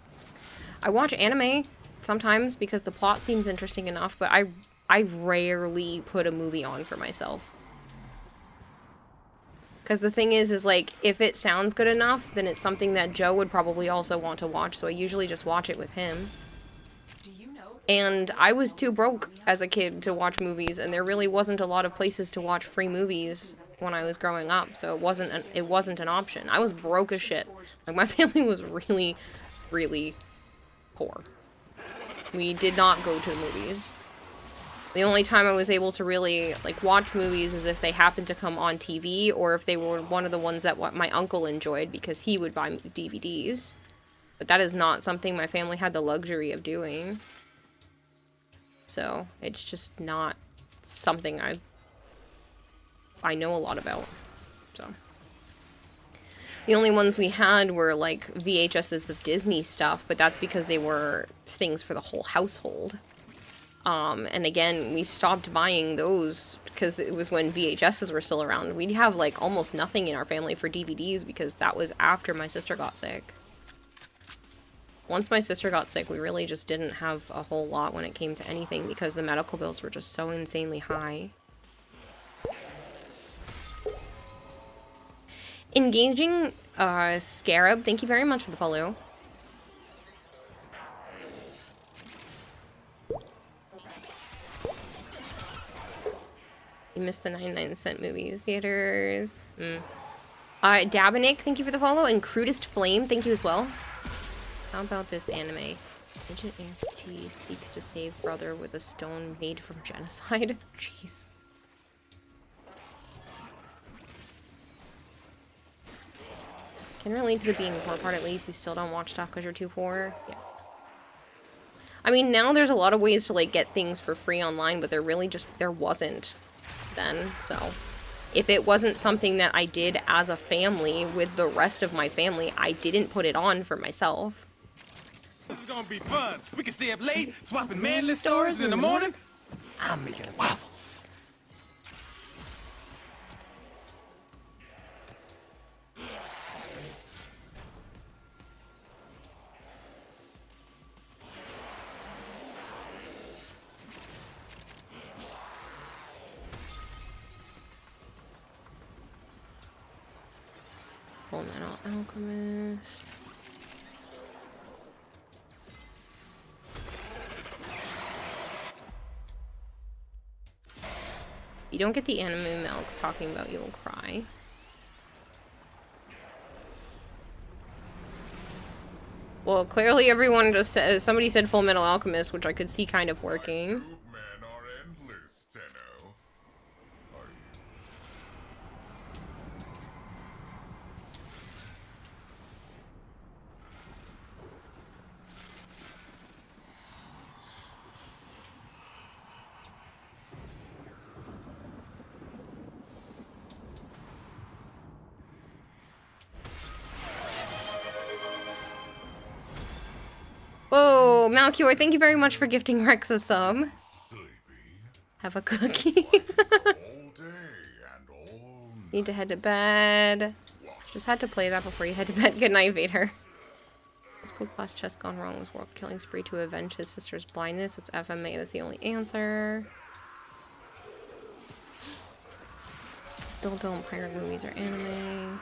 I watch anime sometimes because the plot seems interesting enough, but I rarely put a movie on for myself. Because the thing is like, if it sounds good enough, then it's something that Joe would probably also want to watch, so I usually just watch it with him. And I was too broke as a kid to watch movies, and there really wasn't a lot of places to watch free movies when I was growing up, so it wasn't an option. I was broke as shit. Like, my family was really, really poor. We did not go to the movies. The only time I was able to really, like, watch movies is if they happened to come on TV, or if they were one of the ones that my uncle enjoyed, because he would buy DVDs. But that is not something my family had the luxury of doing. So, it's just not something I know a lot about. So, the only ones we had were, like, VHSs of Disney stuff, but that's because they were things for the whole household. And again, we stopped buying those because it was when VHSs were still around. We'd have, like, almost nothing in our family for DVDs because that was after my sister got sick. Once my sister got sick, we really just didn't have a whole lot when it came to anything because the medical bills were just so insanely high. Engaging Scarab, thank you very much for the follow. You missed the 99-cent movies theaters. Dabinik, thank you for the follow, and Crudest Flame, thank you as well. How about this anime? Agent AFT seeks to save brother with a stone made from genocide. Jeez. Can relate to the being poor part at least. You still don't watch stuff because you're too poor. Yeah. I mean, now there's a lot of ways to like get things for free online, but there wasn't then. So if it wasn't something that I did as a family with the rest of my family, I didn't put it on for myself. This is gonna be fun. We can stay up late, swapping manly stories in the morning. I'm making waffles. Full Metal Alchemist. You don't get the anime Melk's talking about, you'll cry. Well, clearly everyone just says, somebody said Full Metal Alchemist, which I could see kind of working. Oh, Malchior, thank you very much for gifting Rex a sub. Have a cookie. Need to head to bed. Just had to play that before you head to bed. Good night, Vader. School class chess gone wrong was world killing spree to avenge his sister's blindness. It's FMA, that's the only answer. Still don't pirate movies or anime.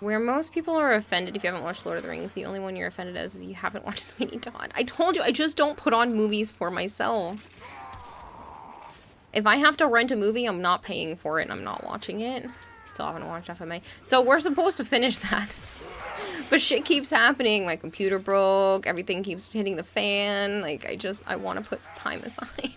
Where most people are offended if you haven't watched Lord of the Rings, the only one you're offended as is you haven't watched Sweeney Todd. I told you, I just don't put on movies for myself. If I have to rent a movie, I'm not paying for it and I'm not watching it. Still haven't watched FMA. So we're supposed to finish that. But shit keeps happening. My computer broke, everything keeps hitting the fan. Like, I want to put time aside.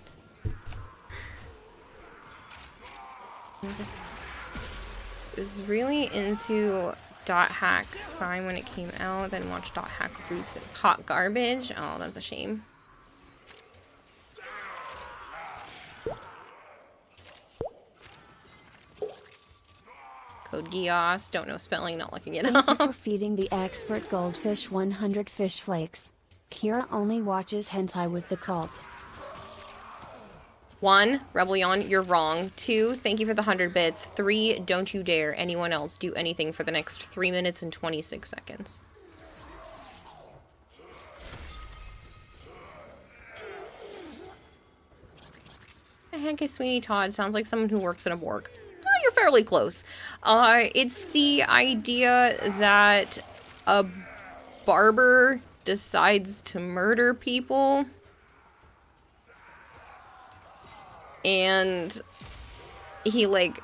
Was really into Dot Hack Sign when it came out, then watched Dot Hack Roots. It was hot garbage. Oh, that's a shame. Code Geass, don't know spelling, not looking it up. Thank you for feeding the expert goldfish 100 fish flakes. Kira only watches hentai with the cult. 1, Rebellion, you're wrong. 2, thank you for the 100 bits. 3, don't you dare anyone else do anything for the next 3 minutes and 26 seconds. The heck is Sweeney Todd? Sounds like someone who works in a Borg. Oh, you're fairly close. It's the idea that a barber decides to murder people. And he like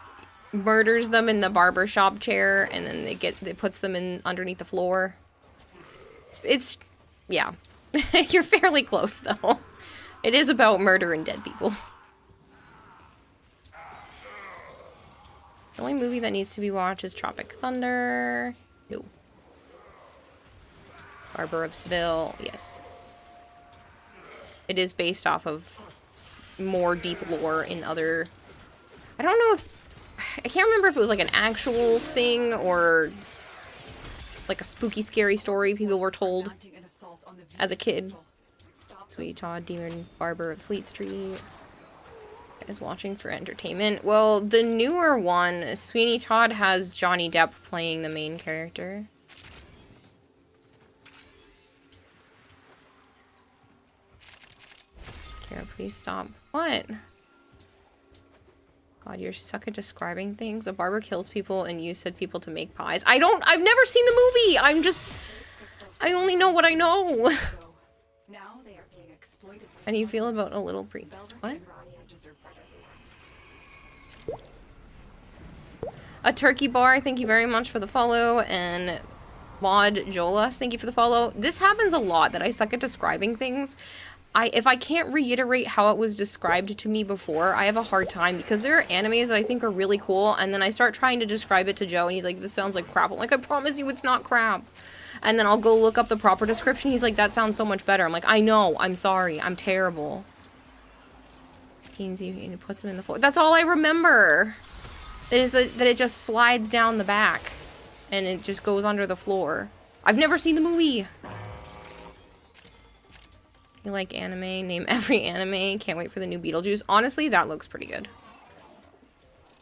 murders them in the barbershop chair, and then it puts them in underneath the floor. It's yeah. You're fairly close though. It is about murder and dead people. The only movie that needs to be watched is Tropic Thunder. No. Barber of Seville, yes. It is based off of more deep lore in other... I don't know if... I can't remember if it was like an actual thing or like a spooky, scary story people were told as a kid. Sweet Todd, Demon Barber of Fleet Street. Is watching for entertainment. Well, the newer one, Sweeney Todd, has Johnny Depp playing the main character. Kara, please stop. What? God, you're suck at describing things. A barber kills people and you said people to make pies. I've never seen the movie! I only know what I know! How do you feel about a little priest? What? A turkey bar, thank you very much for the follow, and Maud Jolas, thank you for the follow. This happens a lot, that I suck at describing things. If I can't reiterate how it was described to me before, I have a hard time, because there are animes that I think are really cool, and then I start trying to describe it to Joe, and he's like, this sounds like crap. I'm like, I promise you it's not crap. And then I'll go look up the proper description, he's like, that sounds so much better. I'm like, I know, I'm sorry, I'm terrible. Means you puts them in the floor. That's all I remember. It is that it just slides down the back and it just goes under the floor. I've never seen the movie. You like anime? Name every anime. Can't wait for the new Beetlejuice. Honestly, that looks pretty good.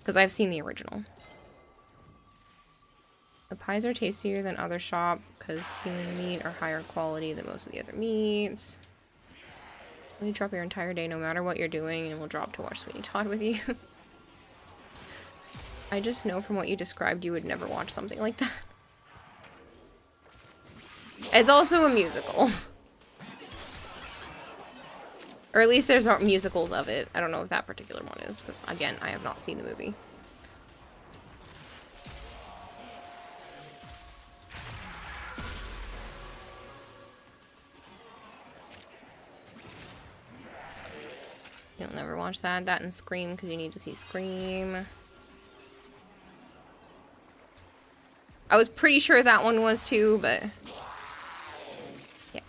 Because I've seen the original. The pies are tastier than other shop because human meat are higher quality than most of the other meats. Really drop your entire day no matter what you're doing and we'll drop to watch Sweeney Todd with you. I just know from what you described you would never watch something like that. It's also a musical. Or at least there's musicals of it. I don't know if that particular one is, because again, I have not seen the movie. You'll never watch that. That and Scream, because you need to see Scream. I was pretty sure that one was too, but yeah.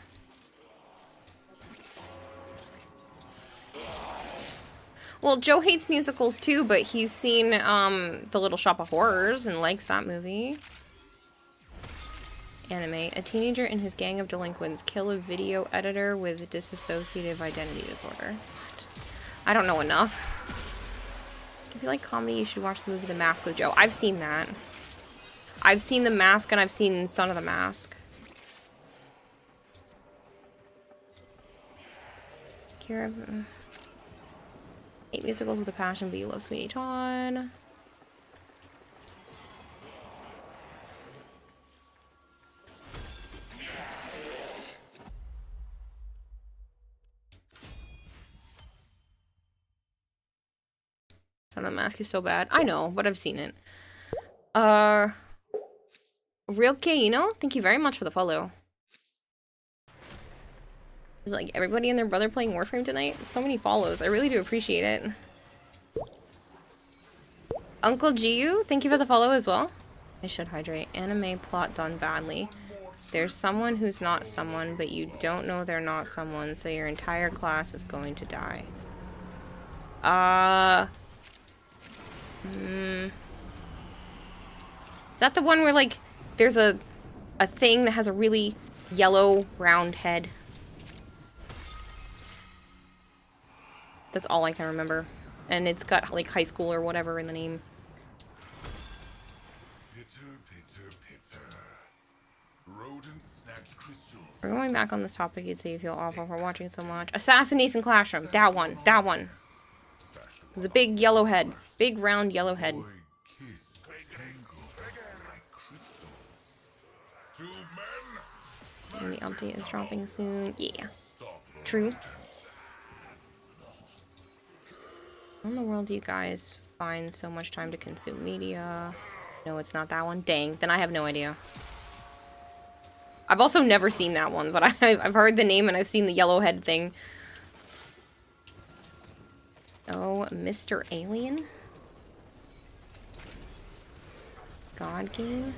Well, Joe hates musicals too, but he's seen The Little Shop of Horrors and likes that movie. Anime. A teenager and his gang of delinquents kill a video editor with dissociative identity disorder. What? I don't know enough. If you like comedy, you should watch the movie The Mask with Joe. I've seen that. I've seen The Mask and I've seen Son of the Mask. Kira. 8 musicals with a passion, but you love Sweeney Todd. Son of the Mask is so bad. I know, but I've seen it. Real K, thank you very much for the follow. There's like everybody and their brother playing Warframe tonight. So many follows. I really do appreciate it. Uncle Giu, thank you for the follow as well. I should hydrate. Anime plot done badly. There's someone who's not someone, but you don't know they're not someone, so your entire class is going to die. Is that the one where, like, there's a thing that has a really yellow, round head? That's all I can remember. And it's got, like, high school or whatever in the name. Pitter, pitter, pitter. Rodents snatch crystals. We're going back on this topic. You'd say you feel awful for watching so much. Assassination Classroom. That one. That one. There's a big yellow head. Big, round, yellow head. And the update is dropping soon. Yeah. True. How in the world do you guys find so much time to consume media? No, it's not that one. Dang. Then I have no idea. I've also never seen that one, but I've heard the name and I've seen the yellow head thing. Oh, Mr. Alien? God Game?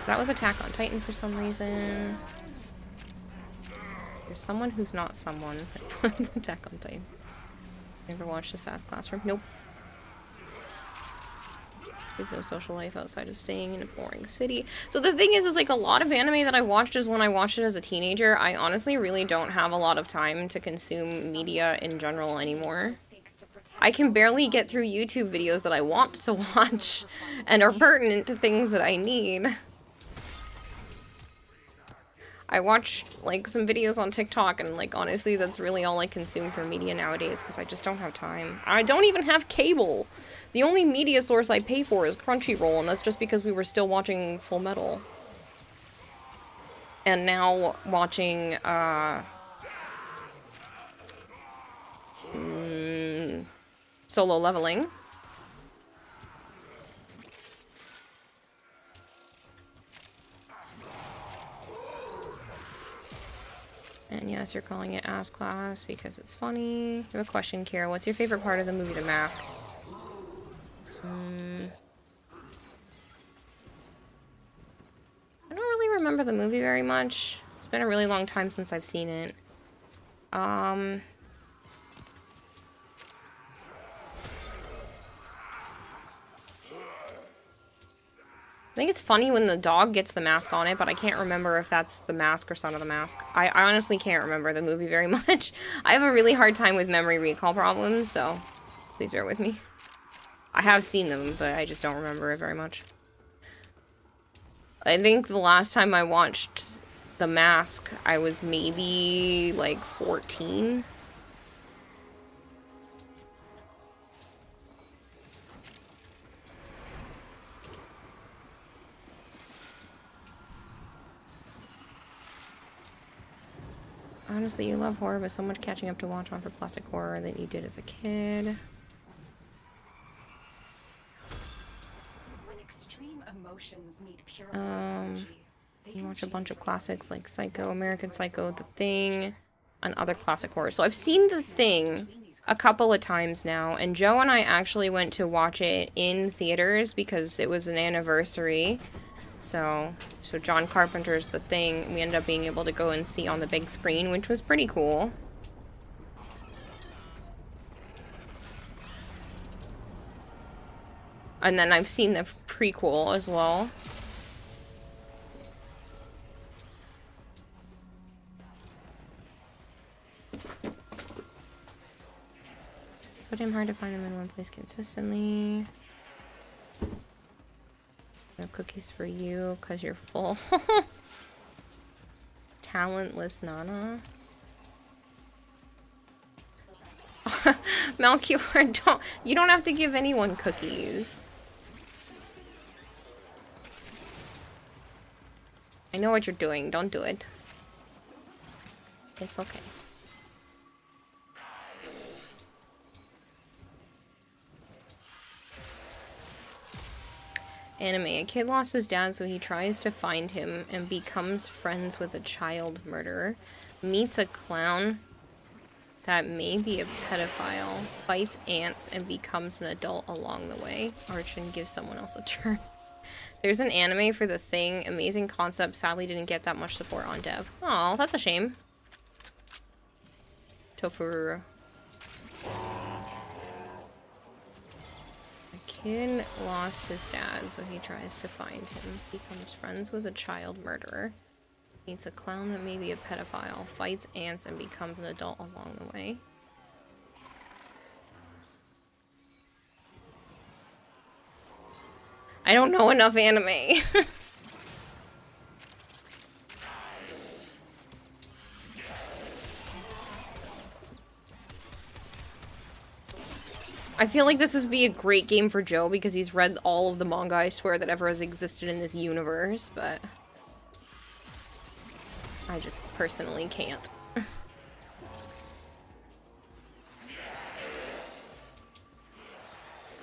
That was Attack on Titan for some reason. There's someone who's not someone. Attack on Titan. Never watched Assassin's Classroom? Nope. We have no social life outside of staying in a boring city. So the thing is like a lot of anime that I watched is when I watched it as a teenager. I honestly really don't have a lot of time to consume media in general anymore. I can barely get through YouTube videos that I want to watch and are pertinent to things that I need. I watched like some videos on TikTok and like honestly that's really all I consume for media nowadays because I just don't have time. I don't even have cable. The only media source I pay for is Crunchyroll, and that's just because we were still watching Full Metal. And now watching Solo Leveling. And yes, you're calling it Ass Class because it's funny. I have a question, Kira. What's your favorite part of the movie The Mask? I don't really remember the movie very much. It's been a really long time since I've seen it. I think it's funny when the dog gets the mask on it, but I can't remember if that's the mask or Son of the Mask. I honestly can't remember the movie very much. I have a really hard time with memory recall problems, so please bear with me. I have seen them, but I just don't remember it very much. I think the last time I watched The Mask, I was maybe like 14. Honestly, you love horror, but so much catching up to watch on for classic horror that you did as a kid. When extreme emotions meet pure energy, You watch a bunch of classics like Psycho, American Psycho, The Thing, and other classic horror. So I've seen The Thing a couple of times now, and Joe and I actually went to watch it in theaters because it was an anniversary. So John Carpenter's The Thing, we ended up being able to go and see on the big screen, which was pretty cool. And then I've seen the prequel as well. So damn hard to find them in one place consistently. No cookies for you because you're full. Talentless Nana. Melchior, you don't have to give anyone cookies. I know what you're doing. Don't do it. It's okay. Anime. A kid lost his dad, so he tries to find him and becomes friends with a child murderer. Meets a clown that may be a pedophile. Fights ants and becomes an adult along the way. Archon gives someone else a turn. There's an anime for The Thing. Amazing concept. Sadly didn't get that much support on dev. Oh, that's a shame. Tofururu. Kid lost his dad, so he tries to find him. Becomes friends with a child murderer. Meets a clown that may be a pedophile. Fights ants and becomes an adult along the way. I don't know enough anime. I feel like this would be a great game for Joe because he's read all of the manga, I swear, that ever has existed in this universe, but I just personally can't.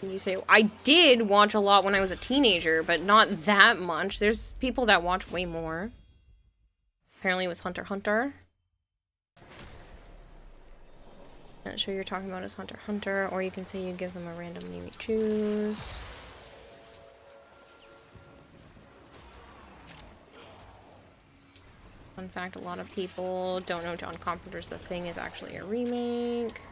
You say, I did watch a lot when I was a teenager, but not that much. There's people that watch way more. Apparently it was Hunter x Hunter. Not sure you're talking about as Hunter x Hunter, or you can say you give them a random name you choose. Fun fact, a lot of people don't know John Carpenter's The Thing is actually a remake.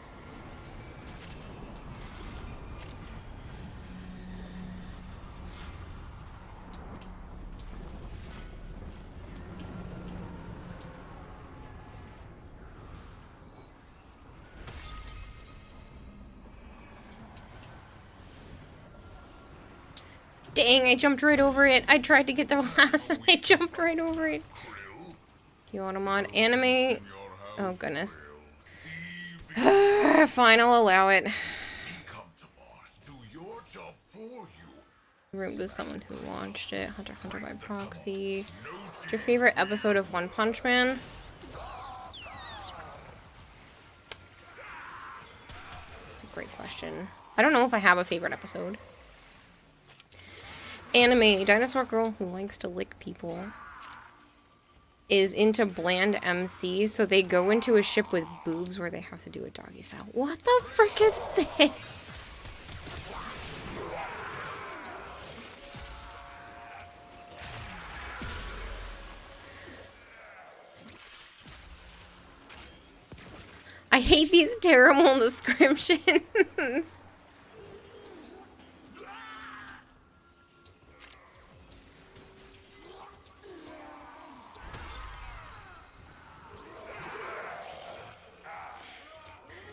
Dang, I jumped right over it. I tried to get the last and I jumped right over it. Kyotomon anime. Oh, goodness. Fine, I'll allow it. Roomed with someone who watched it. Hunter x Hunter by proxy. What's your favorite episode of One Punch Man? That's a great question. I don't know if I have a favorite episode. Anime. Dinosaur girl who likes to lick people is into bland MC, so they go into a ship with boobs where they have to do a doggy style. What the frick is this? I hate these terrible descriptions.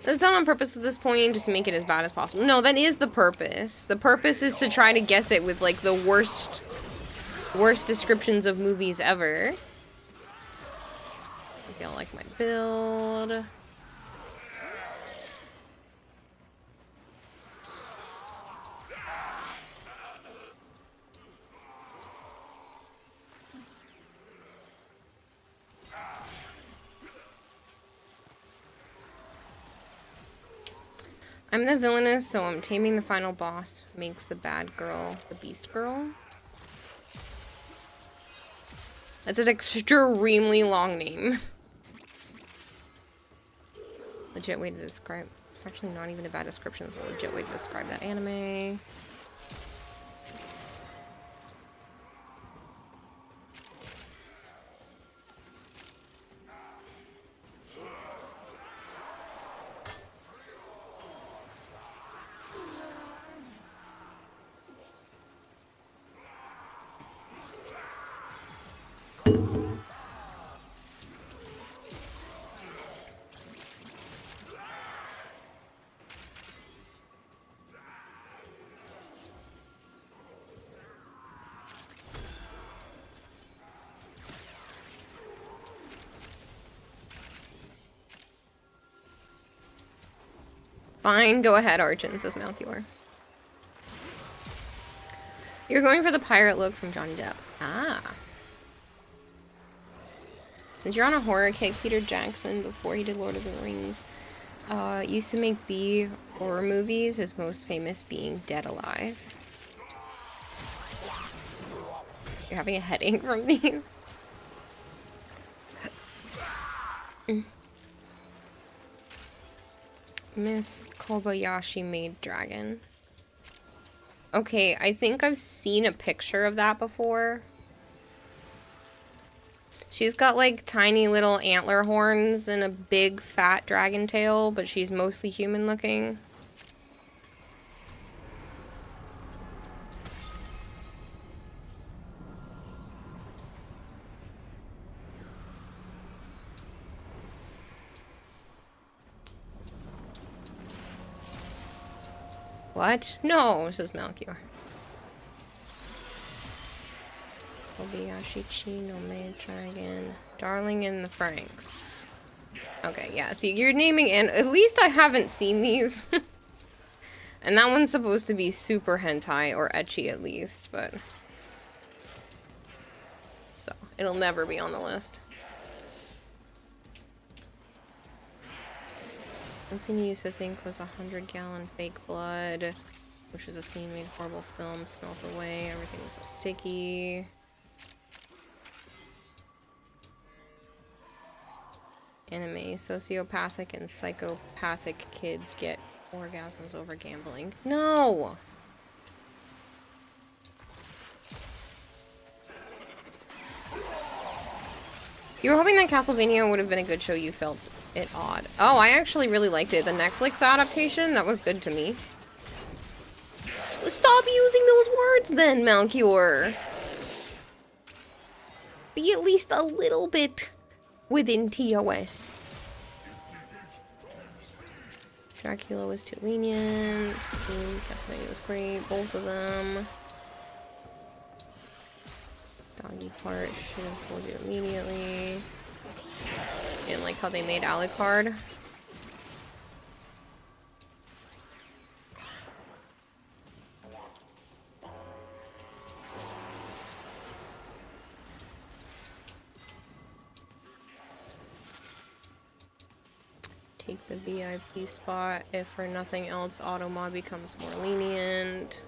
That's done on purpose at this point, just to make it as bad as possible. No, that is the purpose. The purpose is to try to guess it with, like, the worst descriptions of movies ever. I feel like my build. I'm the villainess, so I'm taming the final boss. Makes the bad girl the beast girl. That's an extremely long name. Legit way to describe. It's actually not even a bad description. It's a legit way to describe that anime. Fine, go ahead, Archon, says Melchior. You're going for the pirate look from Johnny Depp. Ah. Since you're on a horror kick, Peter Jackson, before he did Lord of the Rings, used to make B horror movies, his most famous being Dead Alive. You're having a headache from these? Miss Kobayashi made dragon. Okay, I think I've seen a picture of that before. She's got like tiny little antler horns and a big fat dragon tail, but she's mostly human looking. What? No, says Melchior. Kobayashi Chino made dragon. Darling in the Franks. Okay, yeah, see, you're naming, and at least I haven't seen these. And that one's supposed to be super hentai, or ecchi at least, but... So, it'll never be on the list. One scene you used to think was 100-gallon fake blood, which was a scene made horrible film, smelt away, everything was so sticky. Anime, sociopathic and psychopathic kids get orgasms over gambling. No! You were hoping that Castlevania would have been a good show, you felt it odd. Oh, I actually really liked it. The Netflix adaptation, that was good to me. Stop using those words then, Melchior! Be at least a little bit within TOS. Dracula was too lenient. Castlevania was great, both of them. Doggy part should have told you immediately. And like how they made Alucard. Take the VIP spot. If for nothing else, Automod becomes more lenient.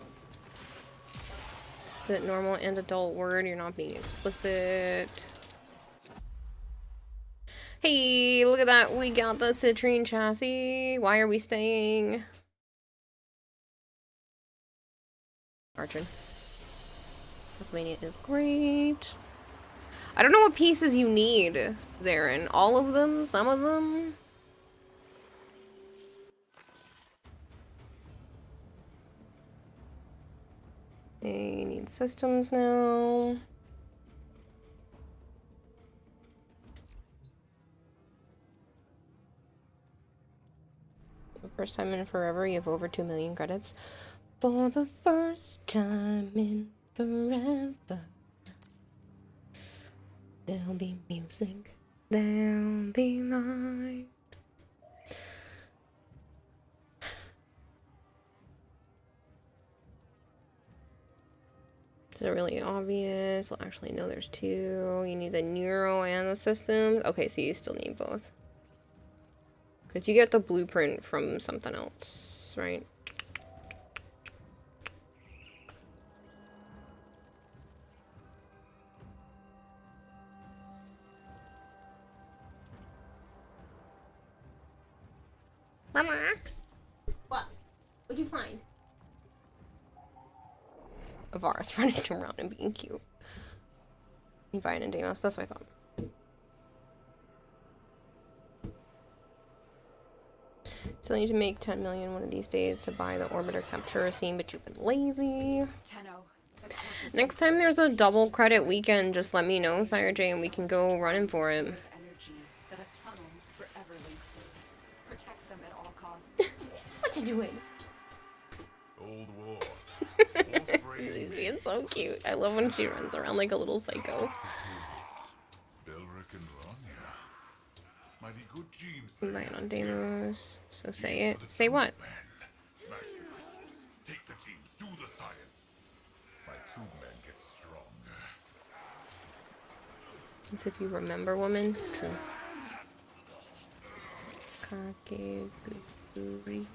Is it normal and adult word? You're not being explicit. Hey, look at that. We got the Citrine chassis. Why are we staying? Archon. Pennsylvania is great. I don't know what pieces you need, Zarin. All of them? Some of them? They need systems now. The first time in forever, you have over 2 million credits. For the first time in forever, there'll be music, there'll be light. Is it really obvious? Well, actually, no, there's 2. You need the neuro and the systems. Okay, so you still need both. Because you get the blueprint from something else, right? Mama? What? What'd you find? Varus running around and being cute. Vine and Deimos, that's what I thought. Still need to make 10 million one of these days to buy the orbiter capture scene, but you've been lazy. Next time there's a double credit weekend, just let me know, Sire J, and we can go running for it. What you doing? Old war. She's being so cute. I love when she runs around like a little psycho. Belric and Rania. Mighty good genes. Vine on Deimos. So say it. Say what? Smash the crystals. Take the genes. Do the science. My 2 men get stronger. As if you remember, woman. True. Kakegurui.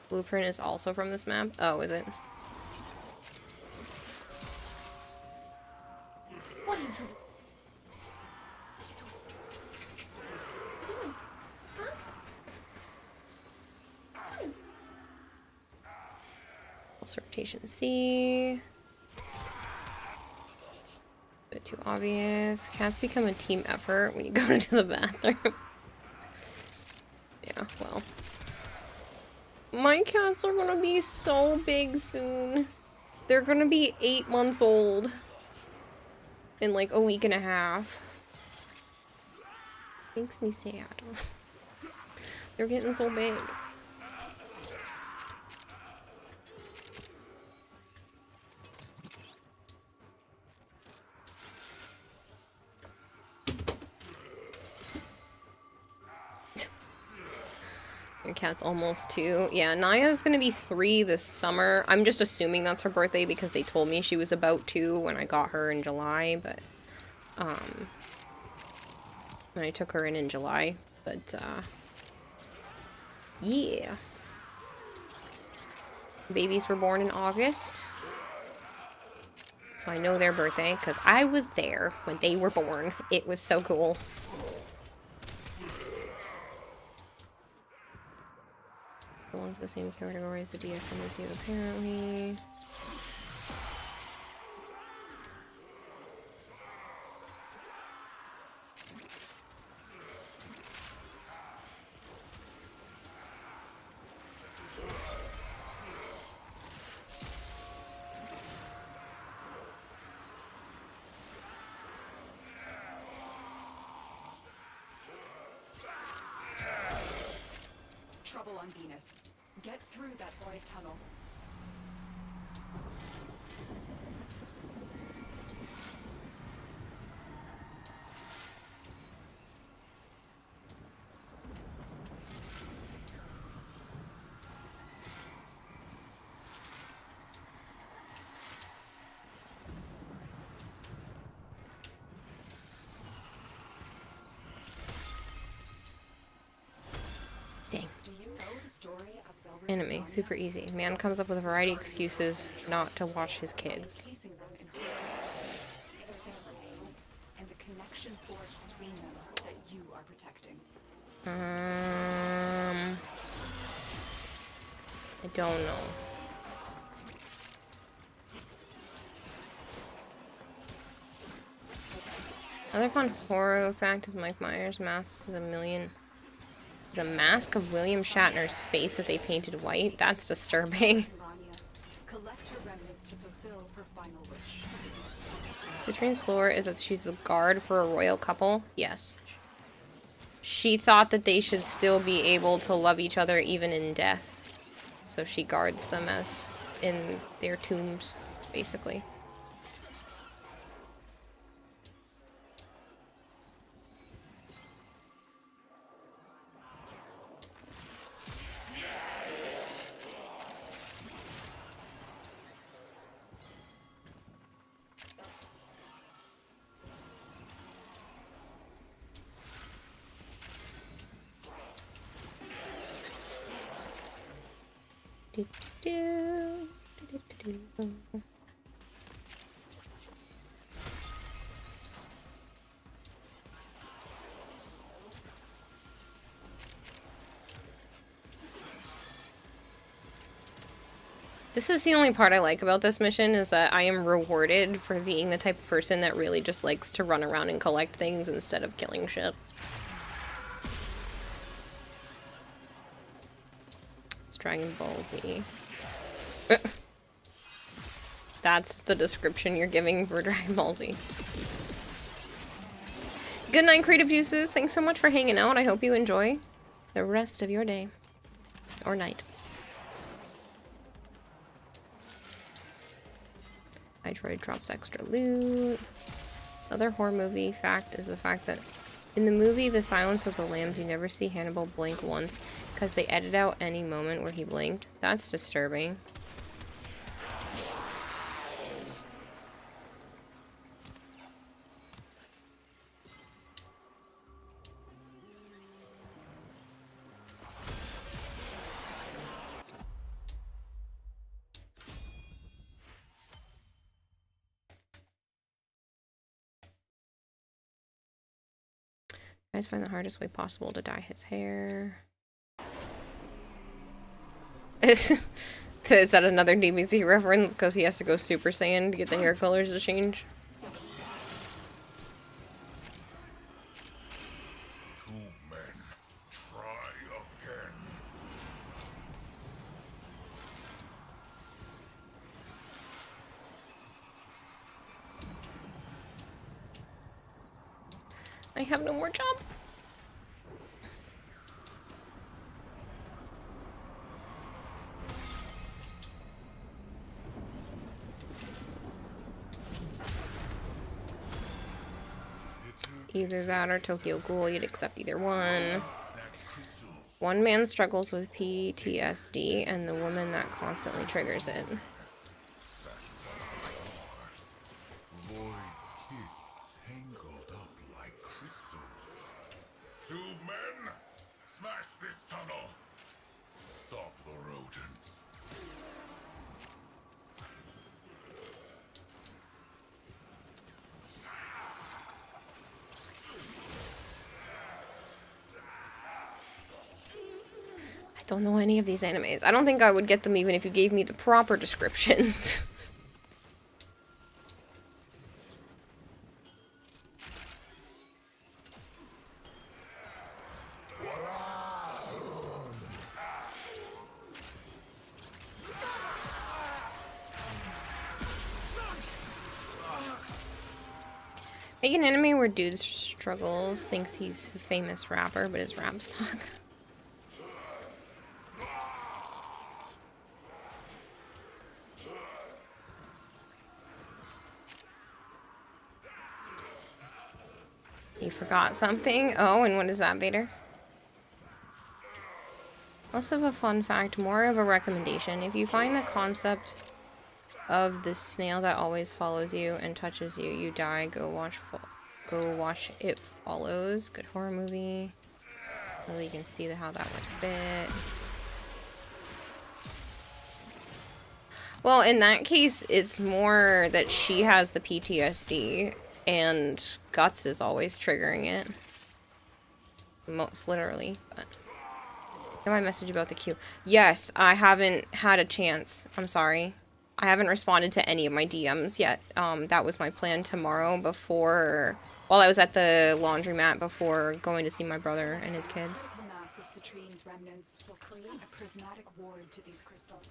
Blueprint is also from this map? Oh, is it? What are you doing? Pulse rotation C. Bit too obvious. Cats become a team effort when you go into the bathroom. Yeah, well. My cats are gonna be so big soon. They're gonna be 8 months old in like a week and a half. Makes me sad. They're getting so big. Your cat's almost 2. Yeah, Naya's gonna be 3 this summer. I'm just assuming that's her birthday because they told me she was about 2 when I got her in July, but when I took her in July, but yeah. Babies were born in August. So I know their birthday because I was there when they were born. It was so cool. Belong to the same category as the DSM as you, apparently. Trouble on Venus. Get through that void tunnel. Anime, super easy. Man comes up with a variety of excuses not to watch his kids. And the connection forged between them that you are protecting. I don't know. Another fun horror fact is Mike Myers' mask is a mask of William Shatner's face that they painted white. That's disturbing. Collect her remnants to fulfill her final wish. Citrine's lore is that she's the guard for a royal couple. Yes. She thought that they should still be able to love each other even in death. So she guards them as in their tombs, basically. This is the only part I like about this mission, is that I am rewarded for being the type of person that really just likes to run around and collect things instead of killing shit. It's Dragon Ball Z. That's the description you're giving for Dragon Ball Z. Good night, Creative Juices. Thanks so much for hanging out. I hope you enjoy the rest of your day. Or night. Metroid drops extra loot. Another horror movie fact is the fact that in the movie The Silence of the Lambs, you never see Hannibal blink once because they edit out any moment where he blinked. That's disturbing. Guys find the hardest way possible to dye his hair. Is that another DBZ reference? Because he has to go Super Saiyan to get the hair colors to change? Two men, try again. I have no more jump. Either that or Tokyo Ghoul, you'd accept either one. One man struggles with PTSD and the woman that constantly triggers it. Two men, smash this tunnel. Stop the rodents. I don't know any of these animes. I don't think I would get them even if you gave me the proper descriptions. Make an anime where dude struggles, thinks he's a famous rapper, but his raps suck. You forgot something? Oh, and what is that, Vader? Less of a fun fact, more of a recommendation. If you find the concept of the snail that always follows you and touches you, you die, go watch It Follows. Good horror movie. Really, you can see how that would fit. Well, in that case, it's more that she has the PTSD, and Guts is always triggering it. Most literally, but... My message about the queue. Yes, I haven't had a chance. I'm sorry. I haven't responded to any of my DMs yet. That was my plan tomorrow before... While I was at the laundromat before going to see my brother and his kids. The mass of Citrine's remnants will create a prismatic ward to these crystals.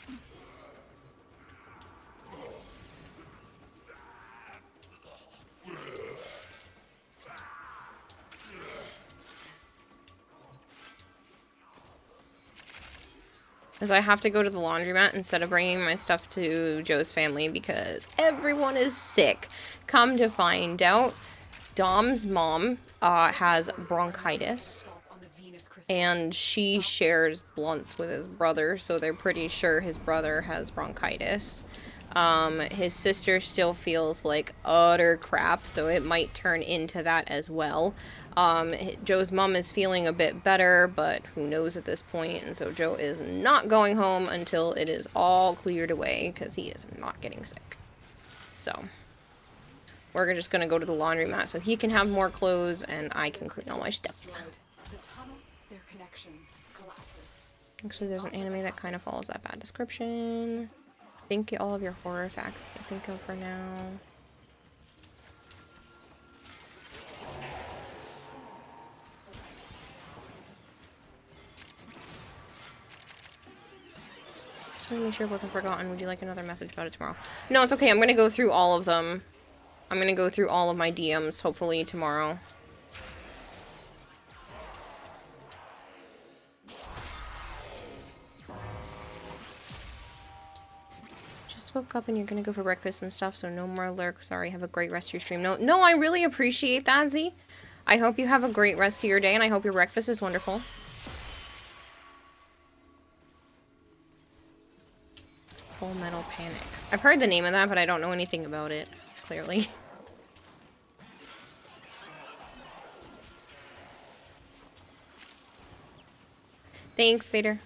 As I have to go to the laundromat instead of bringing my stuff to Joe's family because everyone is sick. Come to find out, Dom's mom has bronchitis, and she shares blunts with his brother, so they're pretty sure his brother has bronchitis. His sister still feels like utter crap, so it might turn into that as well. Joe's mom is feeling a bit better, but who knows at this point, and so Joe is not going home until it is all cleared away, because he is not getting sick. So, we're just gonna go to the laundromat so he can have more clothes, and I can clean all my stuff. Actually, there's an anime that kind of follows that bad description. Think all of your horror facts you can think of for now. Just want to make sure it wasn't forgotten. Would you like another message about it tomorrow? No, it's okay. I'm going to go through all of them. I'm going to go through all of my DMs, hopefully tomorrow. Just woke up and you're gonna go for breakfast and stuff, so no more lurk. Sorry, have a great rest of your stream. No, I really appreciate that, Z. I hope you have a great rest of your day, and I hope your breakfast is wonderful. Full Metal Panic. I've heard the name of that, but I don't know anything about it, clearly. Thanks, Vader.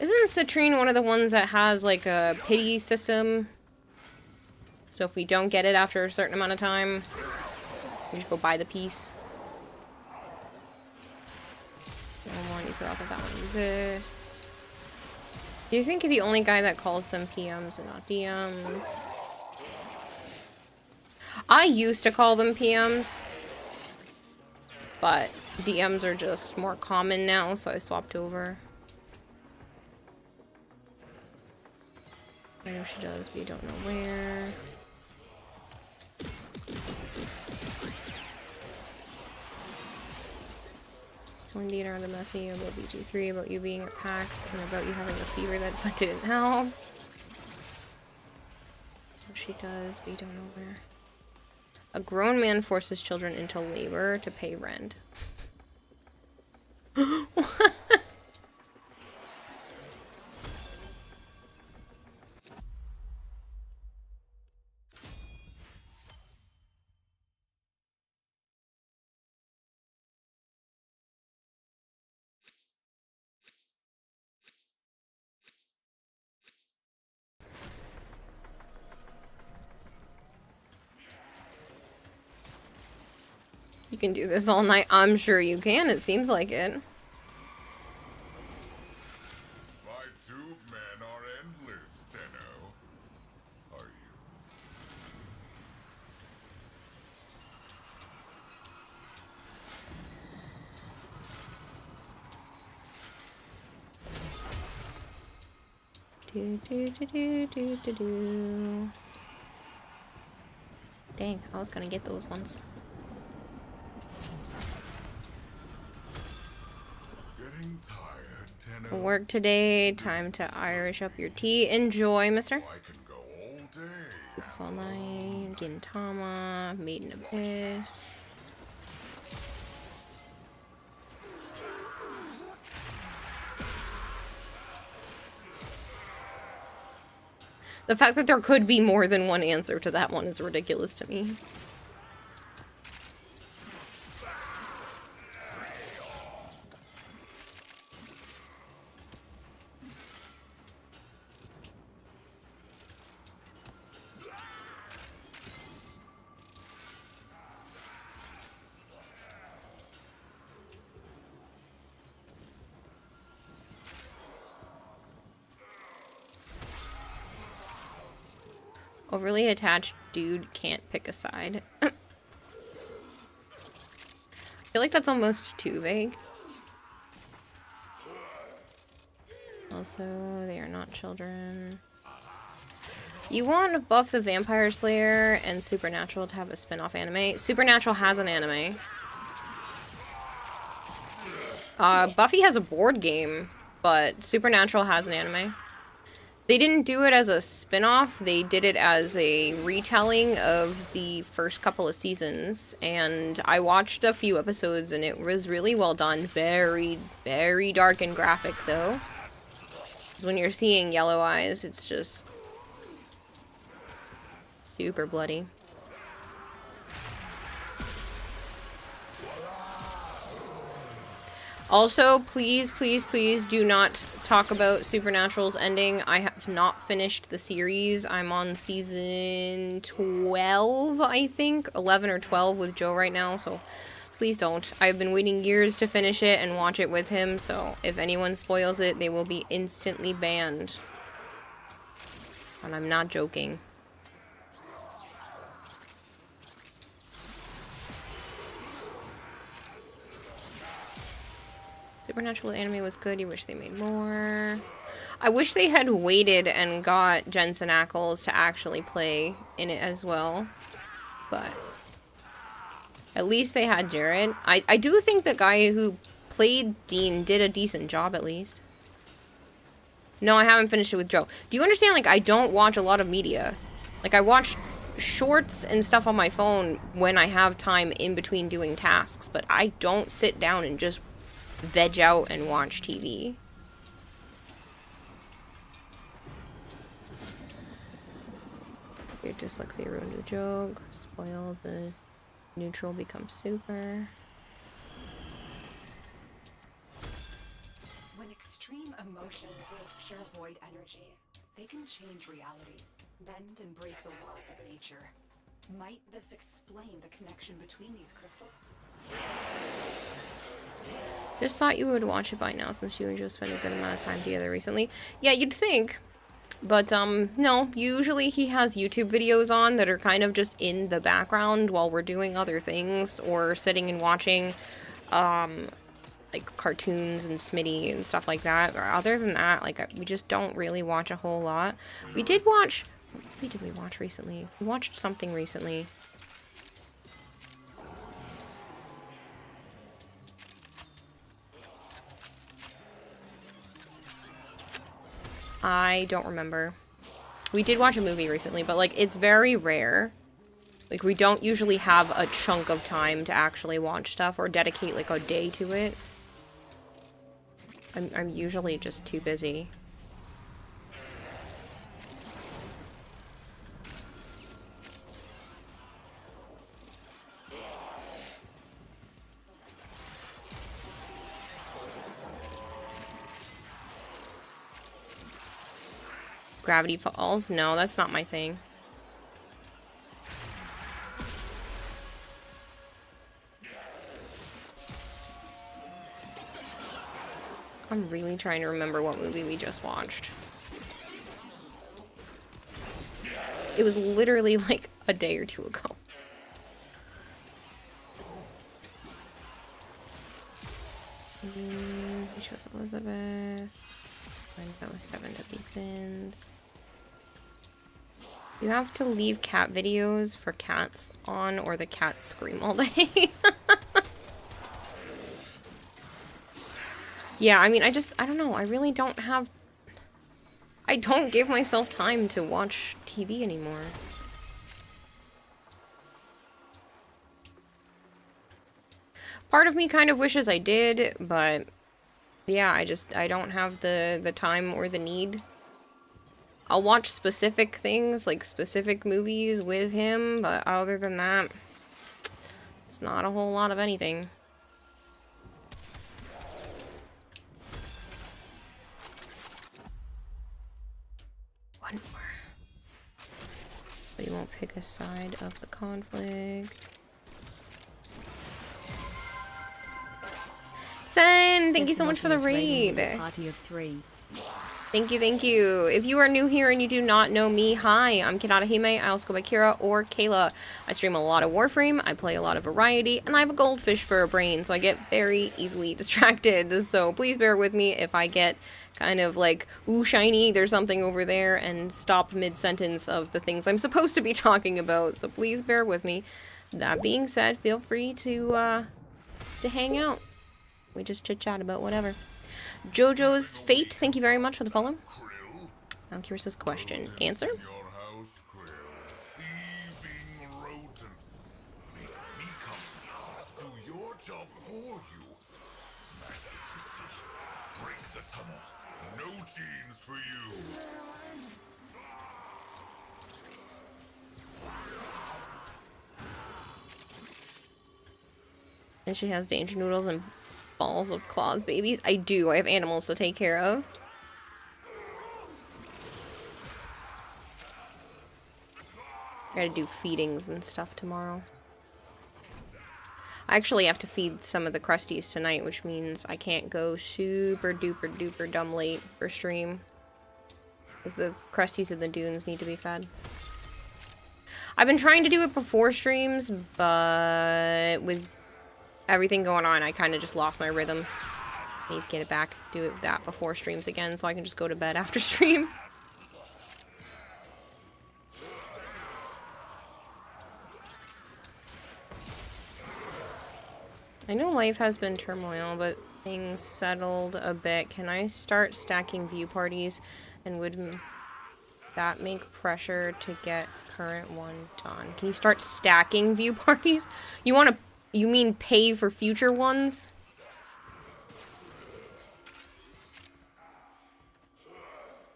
Isn't Citrine one of the ones that has, like, a pity system? So if we don't get it after a certain amount of time, we just go buy the piece. I want you forgot that that one exists. Do you think you're the only guy that calls them PMs and not DMs? I used to call them PMs, but DMs are just more common now, so I swapped over. I know she does, but you don't know where. Someone did around a messy about BG3, about you being at PAX, and about you having a fever that but didn't help. She does, but you don't know where. A grown man forces children into labor to pay rent. You can do this all night. I'm sure you can. It seems like it. My tube men are endless, Tenno. Are Do do do do do do do. Dang, I was gonna get those ones. getting tired, Tenno? Work today. Time to Irish up your tea. Enjoy, mister. I can go all day. Do this all night. Gintama. Maiden Abyss. The fact that there could be more than one answer to that one is ridiculous to me. Overly attached dude can't pick a side. I feel like that's almost too vague. Also, they are not children. You want Buff the Vampire Slayer and Supernatural to have a spin-off anime. Supernatural has an anime. Buffy has a board game, but Supernatural has an anime. They didn't do it as a spin-off, they did it as a retelling of the first couple of seasons, and I watched a few episodes and it was really well done. Very, very dark and graphic though. Because when you're seeing yellow eyes, it's just super bloody. Also, please, please, please do not talk about Supernatural's ending. I have not finished the series. I'm on season 12, I think. 11 or 12 with Joe right now, so please don't. I've been waiting years to finish it and watch it with him, so if anyone spoils it, they will be instantly banned. And I'm not joking. Supernatural anime was good. You wish they made more. I wish they had waited and got Jensen Ackles to actually play in it as well. But at least they had Jared. I do think the guy who played Dean did a decent job at least. No, I haven't finished it with Joe. Do you understand? Like, I don't watch a lot of media. Like, I watch shorts and stuff on my phone when I have time in between doing tasks. But I don't sit down and just veg out and watch TV. Your dyslexia ruined the joke. Spoil the neutral becomes super. When extreme emotions like pure void energy, they can change reality, bend and break the laws of nature. Might this explain the connection between these crystals? Just thought you would watch it by now since you and Joe spent a good amount of time together recently. Yeah, you'd think. But, no. Usually he has YouTube videos on that are kind of just in the background while we're doing other things or sitting and watching, like, cartoons and Smitty and stuff like that. Or other than that, like, we just don't really watch a whole lot. We did watch... What did we watch recently? We watched something recently. I don't remember. We did watch a movie recently, but, like, it's very rare. Like, we don't usually have a chunk of time to actually watch stuff or dedicate, like, a day to it. I'm usually just too busy. Gravity Falls? No, that's not my thing. I'm really trying to remember what movie we just watched. It was literally like a day or two ago. We chose Elizabeth. I think that was 7 Deadly Sins. You have to leave cat videos for cats on or the cats scream all day. Yeah, I mean, I don't know. I really don't have... I don't give myself time to watch TV anymore. Part of me kind of wishes I did, but yeah, I don't have the time or the need. I'll watch specific things, like specific movies with him, but other than that, it's not a whole lot of anything. One more. But you won't pick a side of the conflict. Sen, thank you so much for the raid. Party of 3. Thank you, thank you. If you are new here and you do not know me, hi, I'm Kanata Hime. I also go by Kira or Kayla. I stream a lot of Warframe, I play a lot of Variety, and I have a goldfish for a brain, so I get very easily distracted. So please bear with me if I get kind of like, ooh, shiny, there's something over there, and stop mid-sentence of the things I'm supposed to be talking about. So please bear with me. That being said, feel free to hang out. We just chit-chat about whatever. Jojo's Fate, thank you very much for the follow. Now Kira's question. Answer? And she has danger noodles and balls of claws babies. I do. I have animals to take care of. I gotta do feedings and stuff tomorrow. I actually have to feed some of the crusties tonight, which means I can't go super duper duper dumb late for stream. Because the crusties in the dunes need to be fed. I've been trying to do it before streams, but with everything going on, I kind of just lost my rhythm. I need to get it back, do that before streams again, so I can just go to bed after stream. I know life has been turmoil, but things settled a bit. Can I start stacking view parties, and would that make pressure to get current one done? Can you start stacking view parties? You mean pay for future ones?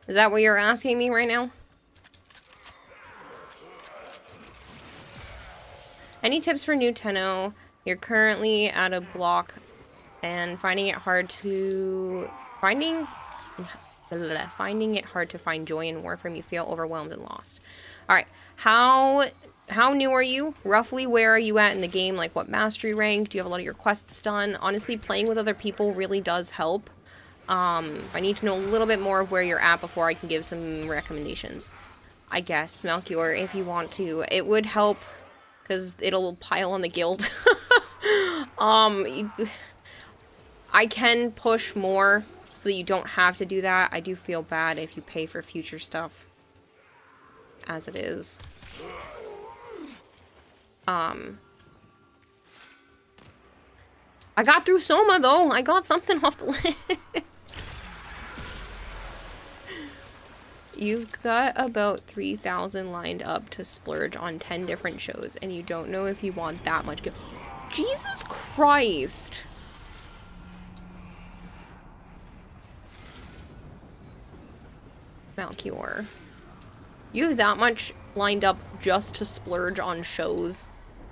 Is that what you're asking me right now? Any tips for new Tenno? You're currently at a block and finding it hard to find joy in Warframe. You feel overwhelmed and lost. All right, how new are you? Roughly, where are you at in the game? Like, what mastery rank? Do you have a lot of your quests done? Honestly, playing with other people really does help. I need to know a little bit more of where you're at before I can give some recommendations. I guess, Melchior, if you want to. It would help, because it'll pile on the guild. I can push more so that you don't have to do that. I do feel bad if you pay for future stuff as it is. I got through Soma, though. I got something off the list. You've got about 3,000 lined up to splurge on 10 different shows, and you don't know if you want that much. Jesus Christ. Malchior. You have that much lined up just to splurge on shows.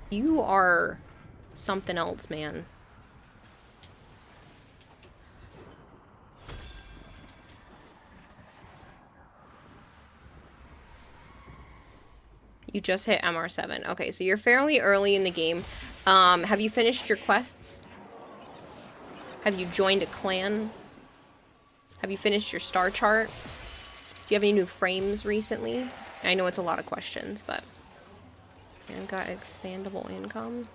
You are something else, man. You just hit MR7. Okay, so you're fairly early in the game. Have you finished your quests? Have you joined a clan? Have you finished your star chart? Do you have any new frames recently? I know it's a lot of questions, but... And got expandable income.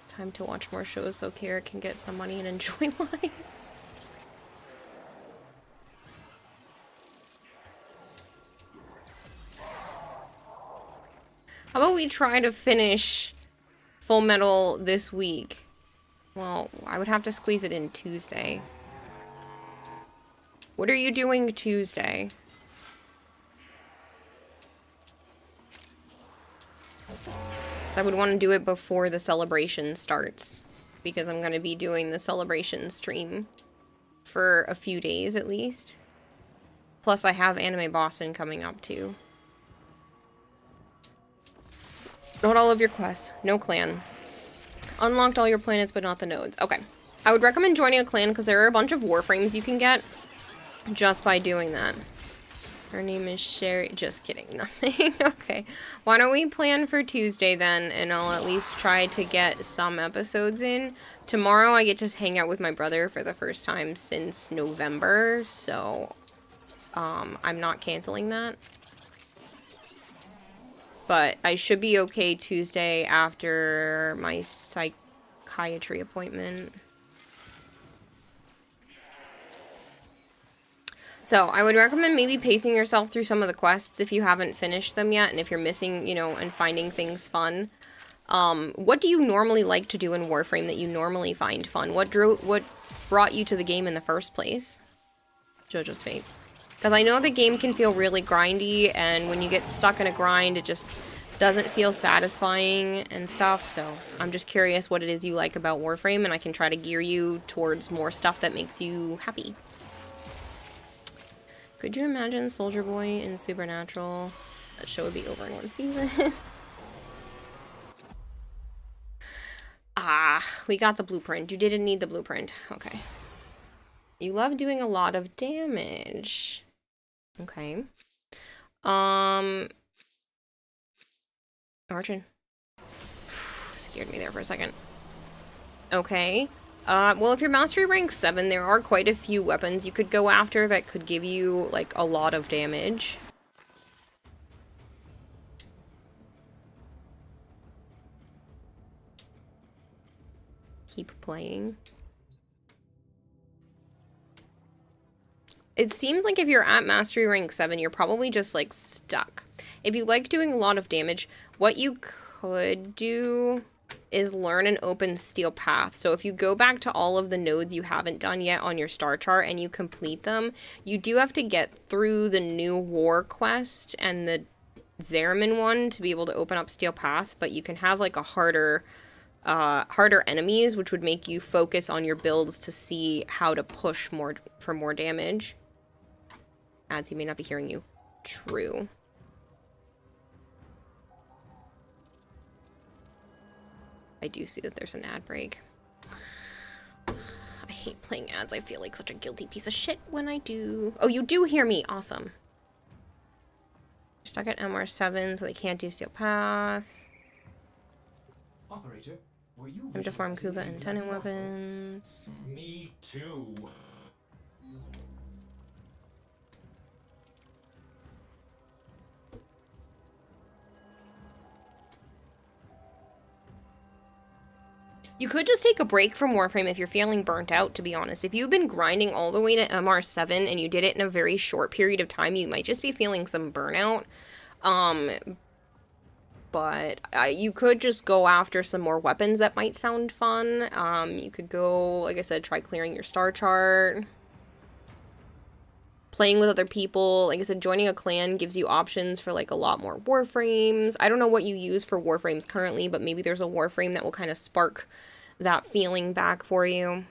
Time to watch more shows so Kara can get some money and enjoy life. How about we try to finish Full Metal this week? Well, I would have to squeeze it in Tuesday. What are you doing Tuesday? I would want to do it before the celebration starts, because I'm going to be doing the celebration stream for a few days at least. Plus I have Anime Boston coming up too. Not all of your quests. No clan. Unlocked all your planets but not the nodes. Okay. I would recommend joining a clan because there are a bunch of warframes you can get just by doing that. Her name is Sherry. Just kidding. Nothing. Okay. Why don't we plan for Tuesday then, and I'll at least try to get some episodes in. Tomorrow I get to hang out with my brother for the first time since November, so I'm not canceling that. But I should be okay Tuesday after my psychiatry appointment. So, I would recommend maybe pacing yourself through some of the quests if you haven't finished them yet, and if you're missing, you know, and finding things fun. What do you normally like to do in Warframe that you normally find fun? What brought you to the game in the first place? JoJo's Fate. Because I know the game can feel really grindy, and when you get stuck in a grind, it just doesn't feel satisfying and stuff, so I'm just curious what it is you like about Warframe, and I can try to gear you towards more stuff that makes you happy. Could you imagine Soldier Boy in Supernatural? That show would be over in one season. Ah, we got the blueprint. You didn't need the blueprint. Okay. You love doing a lot of damage. Okay. Arjun. Scared me there for a second. Okay. Well, if you're Mastery rank 7, there are quite a few weapons you could go after that could give you, like, a lot of damage. Keep playing. It seems like if you're at Mastery rank 7, you're probably just, like, stuck. If you like doing a lot of damage, what you could do is learn an open steel path. So if you go back to all of the nodes you haven't done yet on your star chart and you complete them, you do have to get through the new war quest and the Zariman one to be able to open up steel path, but you can have like a harder enemies, which would make you focus on your builds to see how to push more for more damage. Ads, he may not be hearing you. True. I do see that there's an ad break. I hate playing ads. I feel like such a guilty piece of shit when I do. Oh, you do hear me. Awesome. You're stuck at MR7, so they can't do Steel Path. Operator, were you Time to farm Kuba and Tenant weapons. Me too. You could just take a break from Warframe if you're feeling burnt out, to be honest. If you've been grinding all the way to MR7 and you did it in a very short period of time, you might just be feeling some burnout. But you could just go after some more weapons that might sound fun. You could go, like I said, try clearing your star chart. Playing with other people. Like I said, joining a clan gives you options for like a lot more Warframes. I don't know what you use for Warframes currently, but maybe there's a Warframe that will kind of spark that feeling back for you.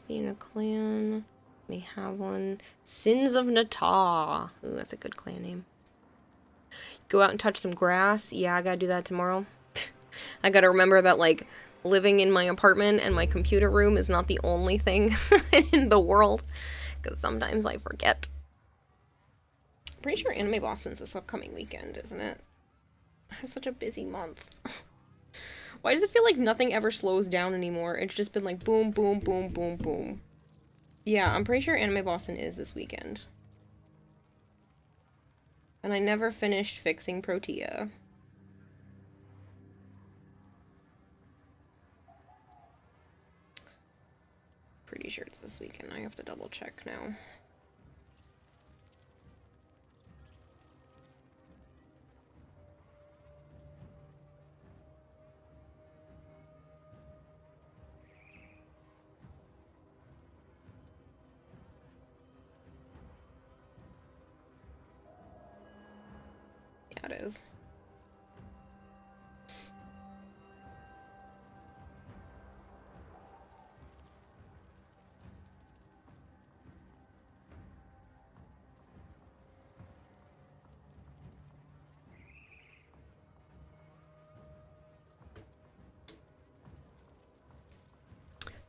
Being a clan. We have one. Sins of Natah. Ooh, that's a good clan name. Go out and touch some grass. Yeah, I gotta do that tomorrow. I gotta remember that, like, living in my apartment and my computer room is not the only thing in the world, because sometimes I forget. I'm pretty sure Anime Boston's this upcoming weekend, isn't it? I have such a busy month. Why does it feel like nothing ever slows down anymore? It's just been like boom, boom, boom, boom, boom. Yeah, I'm pretty sure Anime Boston is this weekend. And I never finished fixing Protea. Pretty sure it's this weekend. I have to double check now. is.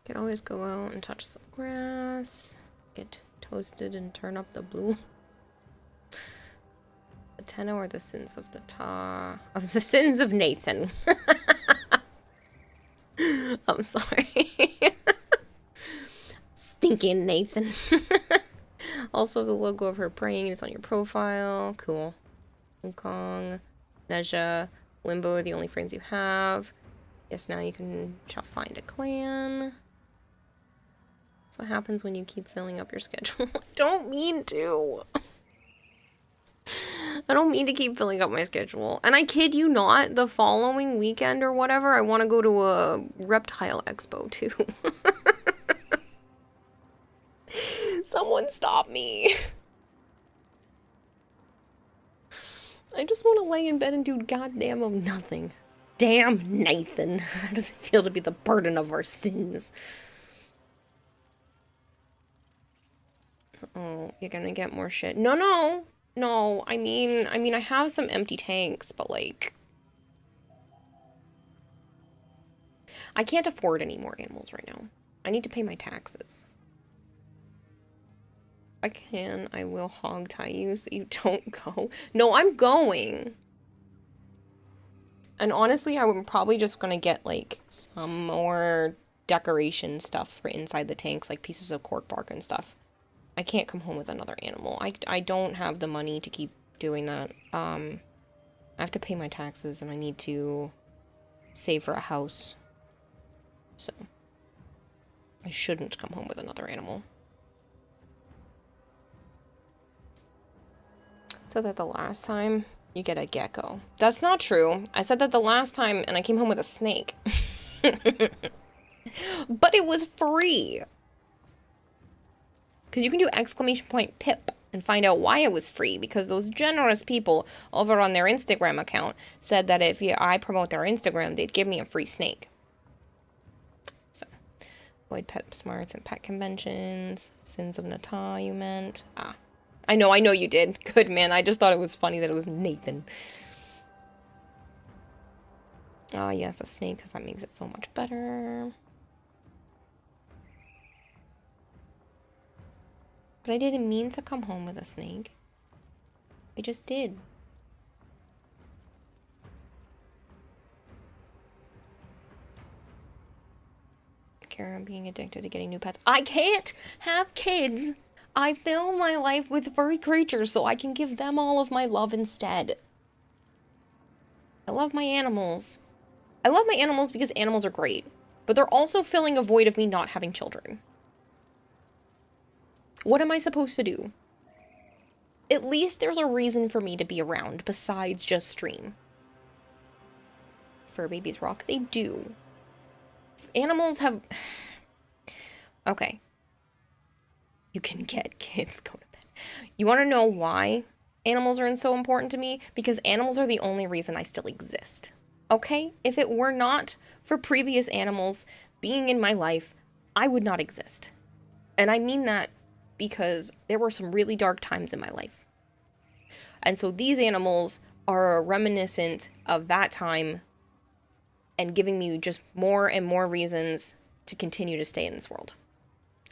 Could always go out and touch some grass, get toasted and turn up the blue. The Tenno or the sins of the sins of Nathan. I'm sorry. Stinking Nathan. Also, the logo of her praying is on your profile. Cool. Wukong, Nezha, Limbo are the only frames you have. Yes, now you can find a clan. That's what happens when you keep filling up your schedule. I don't mean to. I don't mean to keep filling up my schedule. And I kid you not, the following weekend or whatever, I want to go to a reptile expo too. Someone stop me. I just want to lay in bed and do goddamn of nothing. Damn Nathan. How does it feel to be the burden of our sins? Oh, you're gonna get more shit. No, I mean, I have some empty tanks, but like, I can't afford any more animals right now. I need to pay my taxes. I will hog tie you so you don't go. No, I'm going. And honestly, I'm probably just gonna get like some more decoration stuff for inside the tanks, like pieces of cork bark and stuff. I can't come home with another animal. I don't have the money to keep doing that. I have to pay my taxes and I need to save for a house. So I shouldn't come home with another animal. So that the last time you get a gecko. That's not true. I said that the last time and I came home with a snake. But it was free. Because you can do !pip and find out why it was free. Because those generous people over on their Instagram account said that if I promote their Instagram, they'd give me a free snake. So, avoid pet smarts and pet conventions. Sins of Nata, you meant. Ah. I know you did. Good, man. I just thought it was funny that it was Nathan. Ah, yes, a snake, because that makes it so much better. But I didn't mean to come home with a snake. I just did. Kara, being addicted to getting new pets. I can't have kids. I fill my life with furry creatures so I can give them all of my love instead. I love my animals. I love my animals because animals are great. But they're also filling a void of me not having children. What am I supposed to do? At least there's a reason for me to be around besides just stream. Fur babies rock. They do. Animals have... Okay. You can get kids. Go to bed. You want to know why animals are so important to me? Because animals are the only reason I still exist. Okay? If it were not for previous animals being in my life, I would not exist. And I mean that because there were some really dark times in my life. And so these animals are reminiscent of that time and giving me just more and more reasons to continue to stay in this world.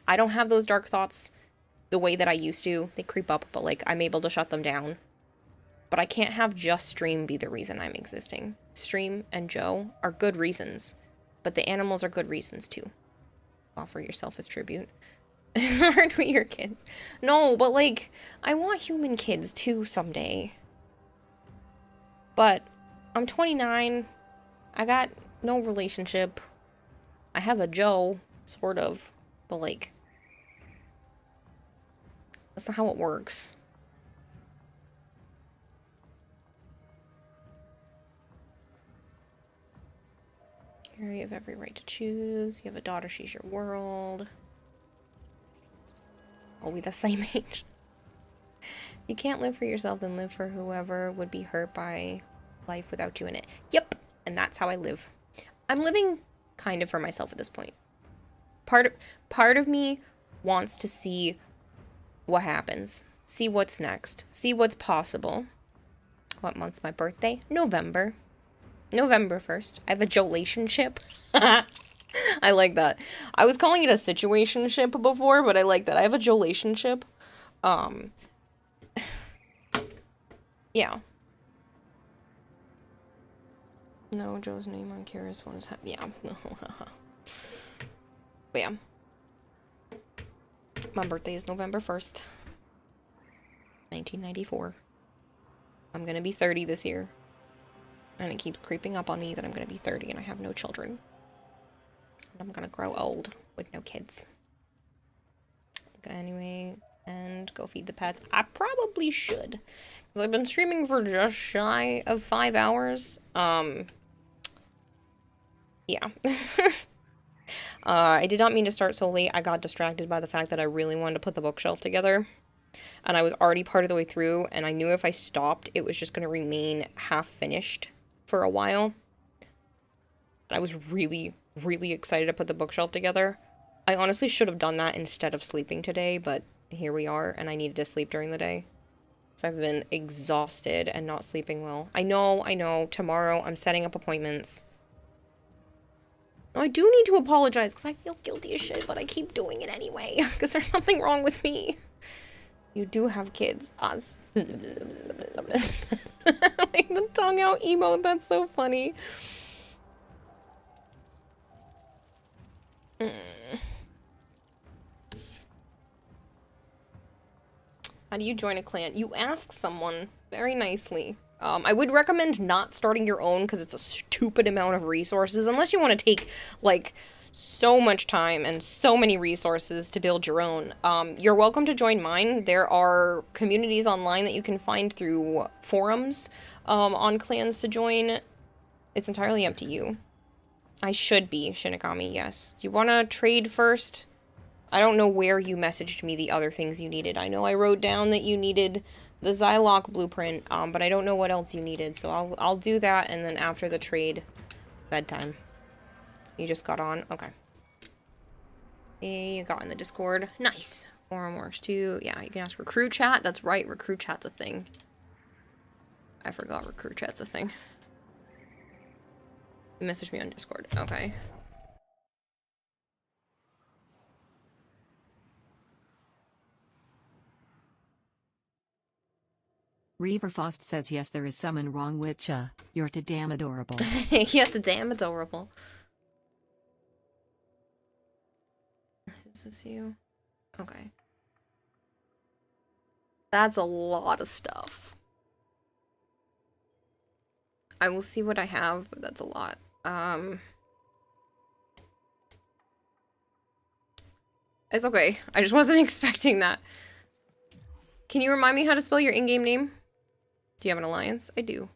I don't have those dark thoughts the way that I used to. They creep up, but like I'm able to shut them down. But I can't have just Stream be the reason I'm existing. Stream and Joe are good reasons, but the animals are good reasons too. Offer yourself as tribute. Aren't we your kids? No, but like, I want human kids too someday. But I'm 29. I got no relationship. I have a Joe, sort of, but like, that's not how it works. You have every right to choose. You have a daughter, she's your world. Are we the same age? You can't live for yourself, then live for whoever would be hurt by life without you in it. Yep, and that's how I live. I'm living kind of for myself at this point. Part of me wants to see what happens. See what's next. See what's possible. What month's my birthday? November. November 1st. I have a Jolationship. I like that. I was calling it a situationship before, but I like that. I have a Jolationship. Yeah. No, Joe's name on Kira's phone is yeah. But yeah. My birthday is November 1st. 1994. I'm gonna be 30 this year. And it keeps creeping up on me that I'm gonna be 30 and I have no children. And I'm gonna grow old with no kids. Okay, anyway, and go feed the pets. I probably should. Because I've been streaming for just shy of 5 hours. Yeah. I did not mean to start so late. I got distracted by the fact that I really wanted to put the bookshelf together. And I was already part of the way through, and I knew if I stopped, it was just going to remain half finished for a while. And I was really, really excited to put the bookshelf together. I honestly should have done that instead of sleeping today, but here we are, and I needed to sleep during the day. So I've been exhausted and not sleeping well. I know, tomorrow I'm setting up appointments. I do need to apologize because I feel guilty as shit, but I keep doing it anyway because there's something wrong with me. You do have kids, Oz. Like the tongue out emote, that's so funny. How do you join a clan? You ask someone very nicely. I would recommend not starting your own because it's a stupid amount of resources. Unless you want to take, like, so much time and so many resources to build your own. You're welcome to join mine. There are communities online that you can find through forums on clans to join. It's entirely up to you. I should be Shinigami, yes. Do you want to trade first? I don't know where you messaged me the other things you needed. I know I wrote down that you needed the Zylok blueprint, but I don't know what else you needed, so I'll do that, and then after the trade, bedtime. You just got on? Okay. Hey, you got in the Discord. Nice. Forum works too. Yeah, you can ask Recruit Chat. That's right, Recruit Chat's a thing. I forgot Recruit Chat's a thing. You messaged me on Discord. Okay. Reaverfost says yes, there is something wrong with ya. You're too damn adorable. You're too damn adorable. Is this you? Okay. That's a lot of stuff. I will see what I have, but that's a lot. It's okay. I just wasn't expecting that. Can you remind me how to spell your in-game name? Do you have an alliance? I do.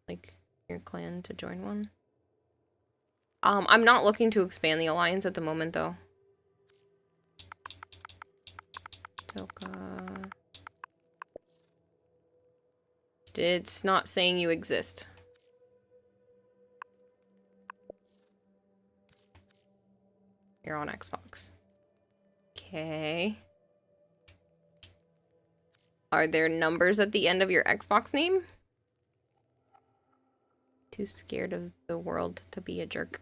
Like, your clan to join one? I'm not looking to expand the alliance at the moment, though. Toka. It's not saying you exist. You're on Xbox. Okay. Are there numbers at the end of your Xbox name? Too scared of the world to be a jerk.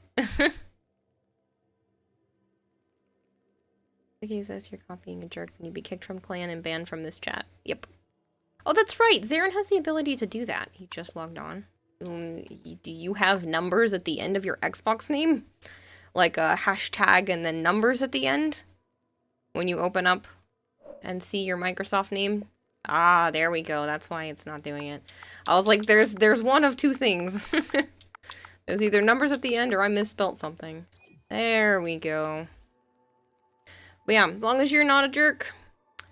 Okay, says you're copying a jerk, and you'd be kicked from clan and banned from this chat. Yep. Oh, that's right. Zarin has the ability to do that. He just logged on. Do you have numbers at the end of your Xbox name? Like a hashtag and then numbers at the end? When you open up and see your Microsoft name? Ah, there we go. That's why it's not doing it. I was like, there's one of two things. There's either numbers at the end or I misspelt something. There we go. But yeah, as long as you're not a jerk,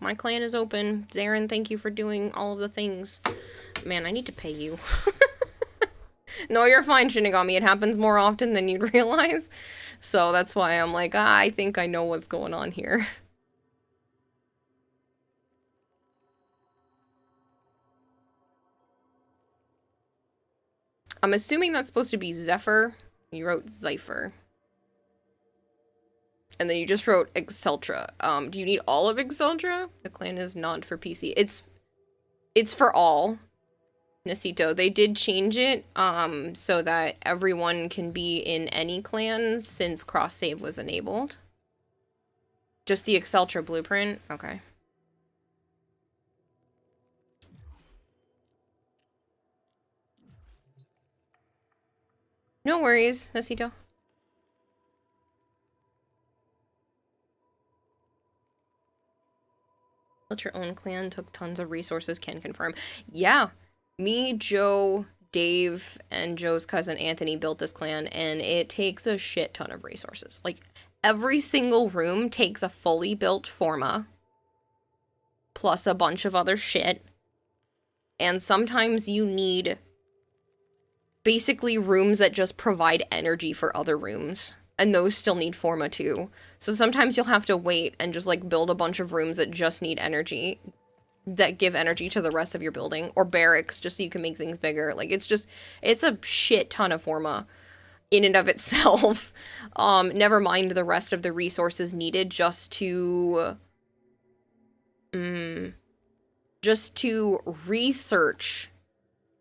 my clan is open. Zarin, thank you for doing all of the things. Man, I need to pay you. No, you're fine, Shinigami. It happens more often than you'd realize. So that's why I'm like, I think I know what's going on here. I'm assuming that's supposed to be Zephyr. You wrote Zypher. And then you just wrote Exceltra. Do you need all of Exceltra? The clan is not for PC. It's for all. Nasito. They did change it so that everyone can be in any clan since cross save was enabled. Just the Exceltra blueprint? Okay. No worries, Nasito. Built your own clan, took tons of resources, can confirm. Yeah, me, Joe, Dave, and Joe's cousin Anthony built this clan, and it takes a shit ton of resources. Like, every single room takes a fully built Forma, plus a bunch of other shit. And sometimes you need basically rooms that just provide energy for other rooms. And those still need Forma too. So sometimes you'll have to wait and just like build a bunch of rooms that just need energy, that give energy to the rest of your building, or barracks just so you can make things bigger. Like it's a shit ton of Forma in and of itself. Never mind the rest of the resources needed just to research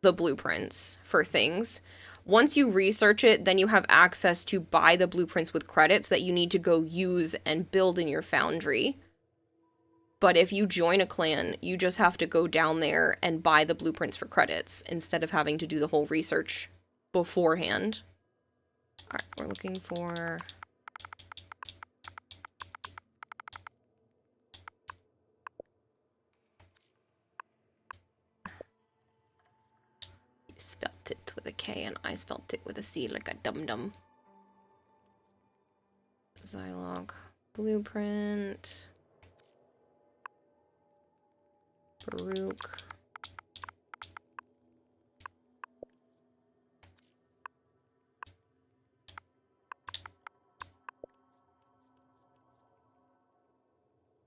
the blueprints for things. Once you research it, then you have access to buy the blueprints with credits that you need to go use and build in your foundry. But if you join a clan, you just have to go down there and buy the blueprints for credits instead of having to do the whole research beforehand. All right, we're looking for... You spelt it with a K and I spelt it with a C like a dum-dum. Zilog blueprint. Baruch.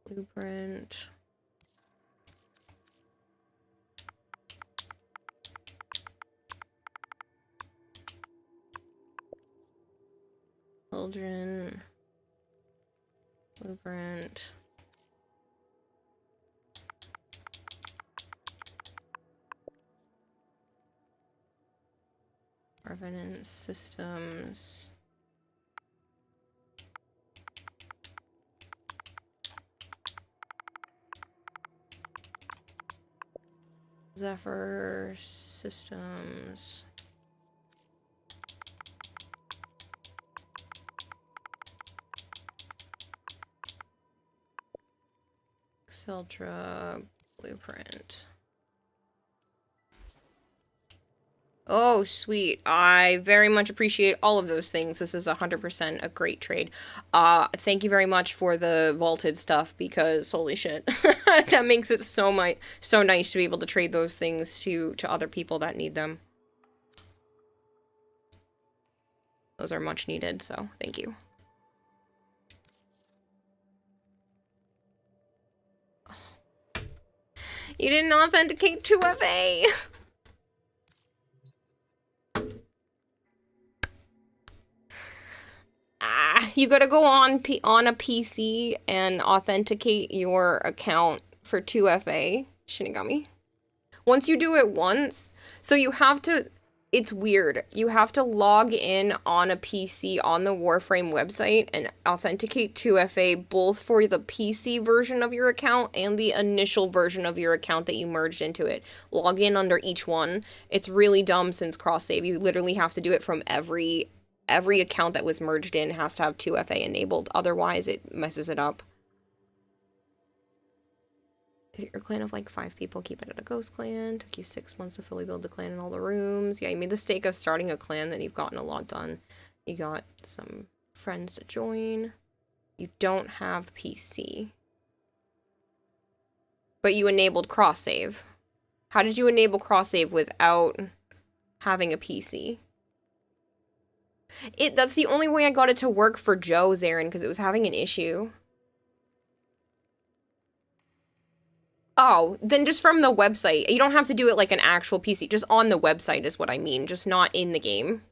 Blueprint. Children. Blueprint. Revenant systems. Zephyr systems. Exceltra blueprint. Oh, sweet. I very much appreciate all of those things. This is 100% a great trade. Thank you very much for the vaulted stuff because holy shit. That makes it so nice to be able to trade those things to other people that need them. Those are much needed, so thank you. You didn't authenticate 2FA! You gotta go on a PC and authenticate your account for 2FA, Shinigami. Once you do it once, so you have to, it's weird. You have to log in on a PC on the Warframe website and authenticate 2FA both for the PC version of your account and the initial version of your account that you merged into it. Log in under each one. It's really dumb since cross-save. You literally have to do it from every account that was merged in has to have 2FA enabled, otherwise it messes it up. If you're a clan of like 5 people, keep it at a ghost clan. Took you 6 months to fully build the clan in all the rooms. Yeah, you made the mistake of starting a clan, then you've gotten a lot done. You got some friends to join. You don't have PC. But you enabled cross-save. How did you enable cross-save without having a PC? That's the only way I got it to work for Joe, Zarin, because it was having an issue. Oh, then just from the website. You don't have to do it like an actual PC. Just on the website is what I mean. Just not in the game.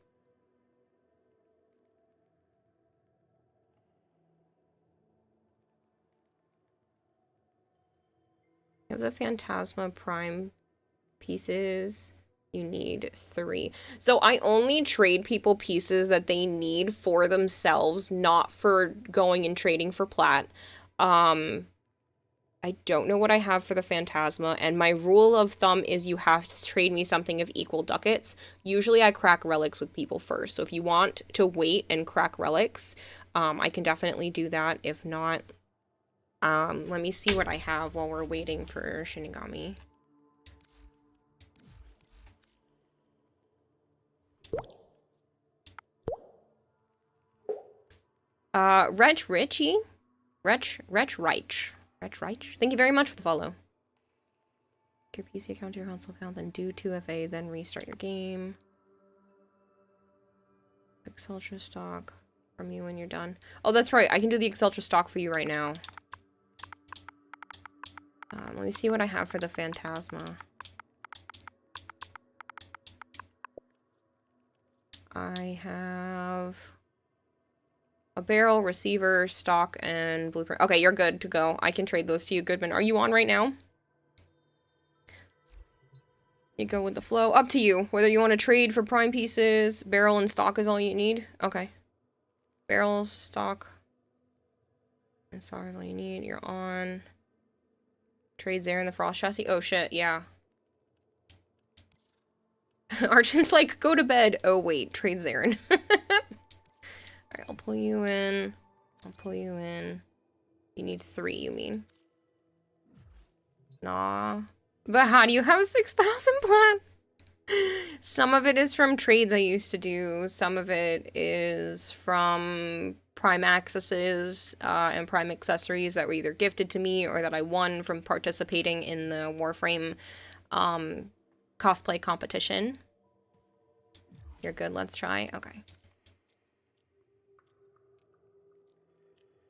You have the Phantasma Prime pieces. You need 3. So I only trade people pieces that they need for themselves, not for going and trading for plat. I don't know what I have for the Phantasma, and my rule of thumb is you have to trade me something of equal ducats. Usually I crack relics with people first, so if you want to wait and crack relics, I can definitely do that. If not, let me see what I have while we're waiting for Shinigami. Wretch Richie? Wretch Reich. Thank you very much for the follow. Your PC account to your console account, then do 2FA, then restart your game. Exceltra stock from you when you're done. Oh, that's right. I can do the Exceltra stock for you right now. Let me see what I have for the Phantasma. I have a barrel, receiver, stock, and blueprint. Okay, you're good to go. I can trade those to you, Goodman. Are you on right now? You go with the flow. Up to you. Whether you want to trade for prime pieces, barrel and stock is all you need. Okay. Barrel, stock, and stock is all you need. You're on. Trade Zarin the Frost Chassis. Oh, shit. Yeah. Archon's like, go to bed. Oh, wait. Trade Zarin. Alright, I'll pull you in. I'll pull you in. You need 3, you mean? Nah. But how do you have 6,000 plat? Some of it is from trades I used to do. Some of it is from Prime accesses and Prime accessories that were either gifted to me or that I won from participating in the Warframe cosplay competition. You're good, let's try. Okay.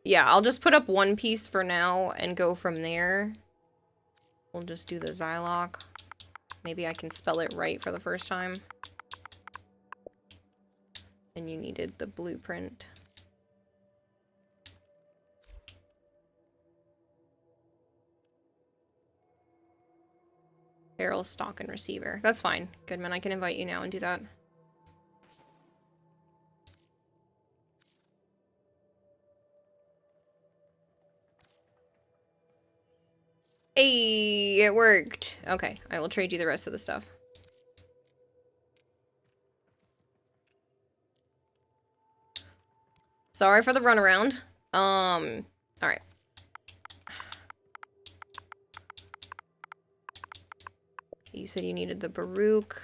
Yeah, I'll just put up 1 piece for now and go from there. We'll just do the Zylock. Maybe I can spell it right for the first time. And you needed the blueprint. Barrel, stock, and receiver. That's fine. Goodman, I can invite you now and do that. Hey, it worked. Okay, I will trade you the rest of the stuff. Sorry for the runaround. Alright. You said you needed the Baruch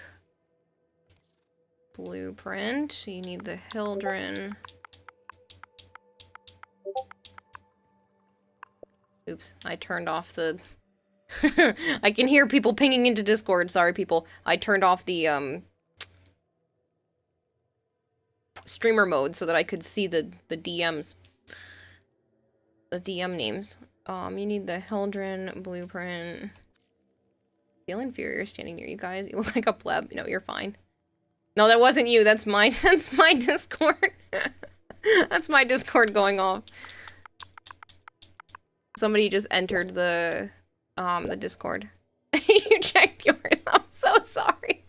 blueprint. You need the Hildren. Oops, I turned off the... I can hear people pinging into Discord. Sorry, people. I turned off the, streamer mode so that I could see the DMs. The DM names. You need the Hildren blueprint. Feel inferior standing near you guys. You look like a pleb. No, you're fine. No, that wasn't you. That's my Discord. That's my Discord going off. Somebody just entered the Discord. You checked yours. I'm so sorry.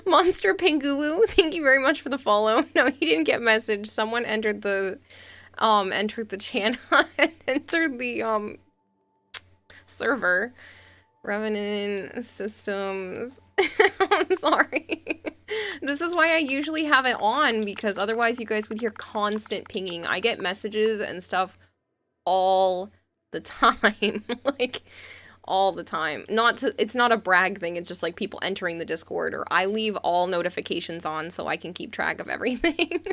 Monster Pingulu, thank you very much for the follow. No, he didn't get message. Someone entered the channel and entered the server. Revenant Systems. I'm sorry. This is why I usually have it on, because otherwise you guys would hear constant pinging. I get messages and stuff all the time. Like, all the time. It's not a brag thing, it's just like people entering the Discord, or I leave all notifications on so I can keep track of everything.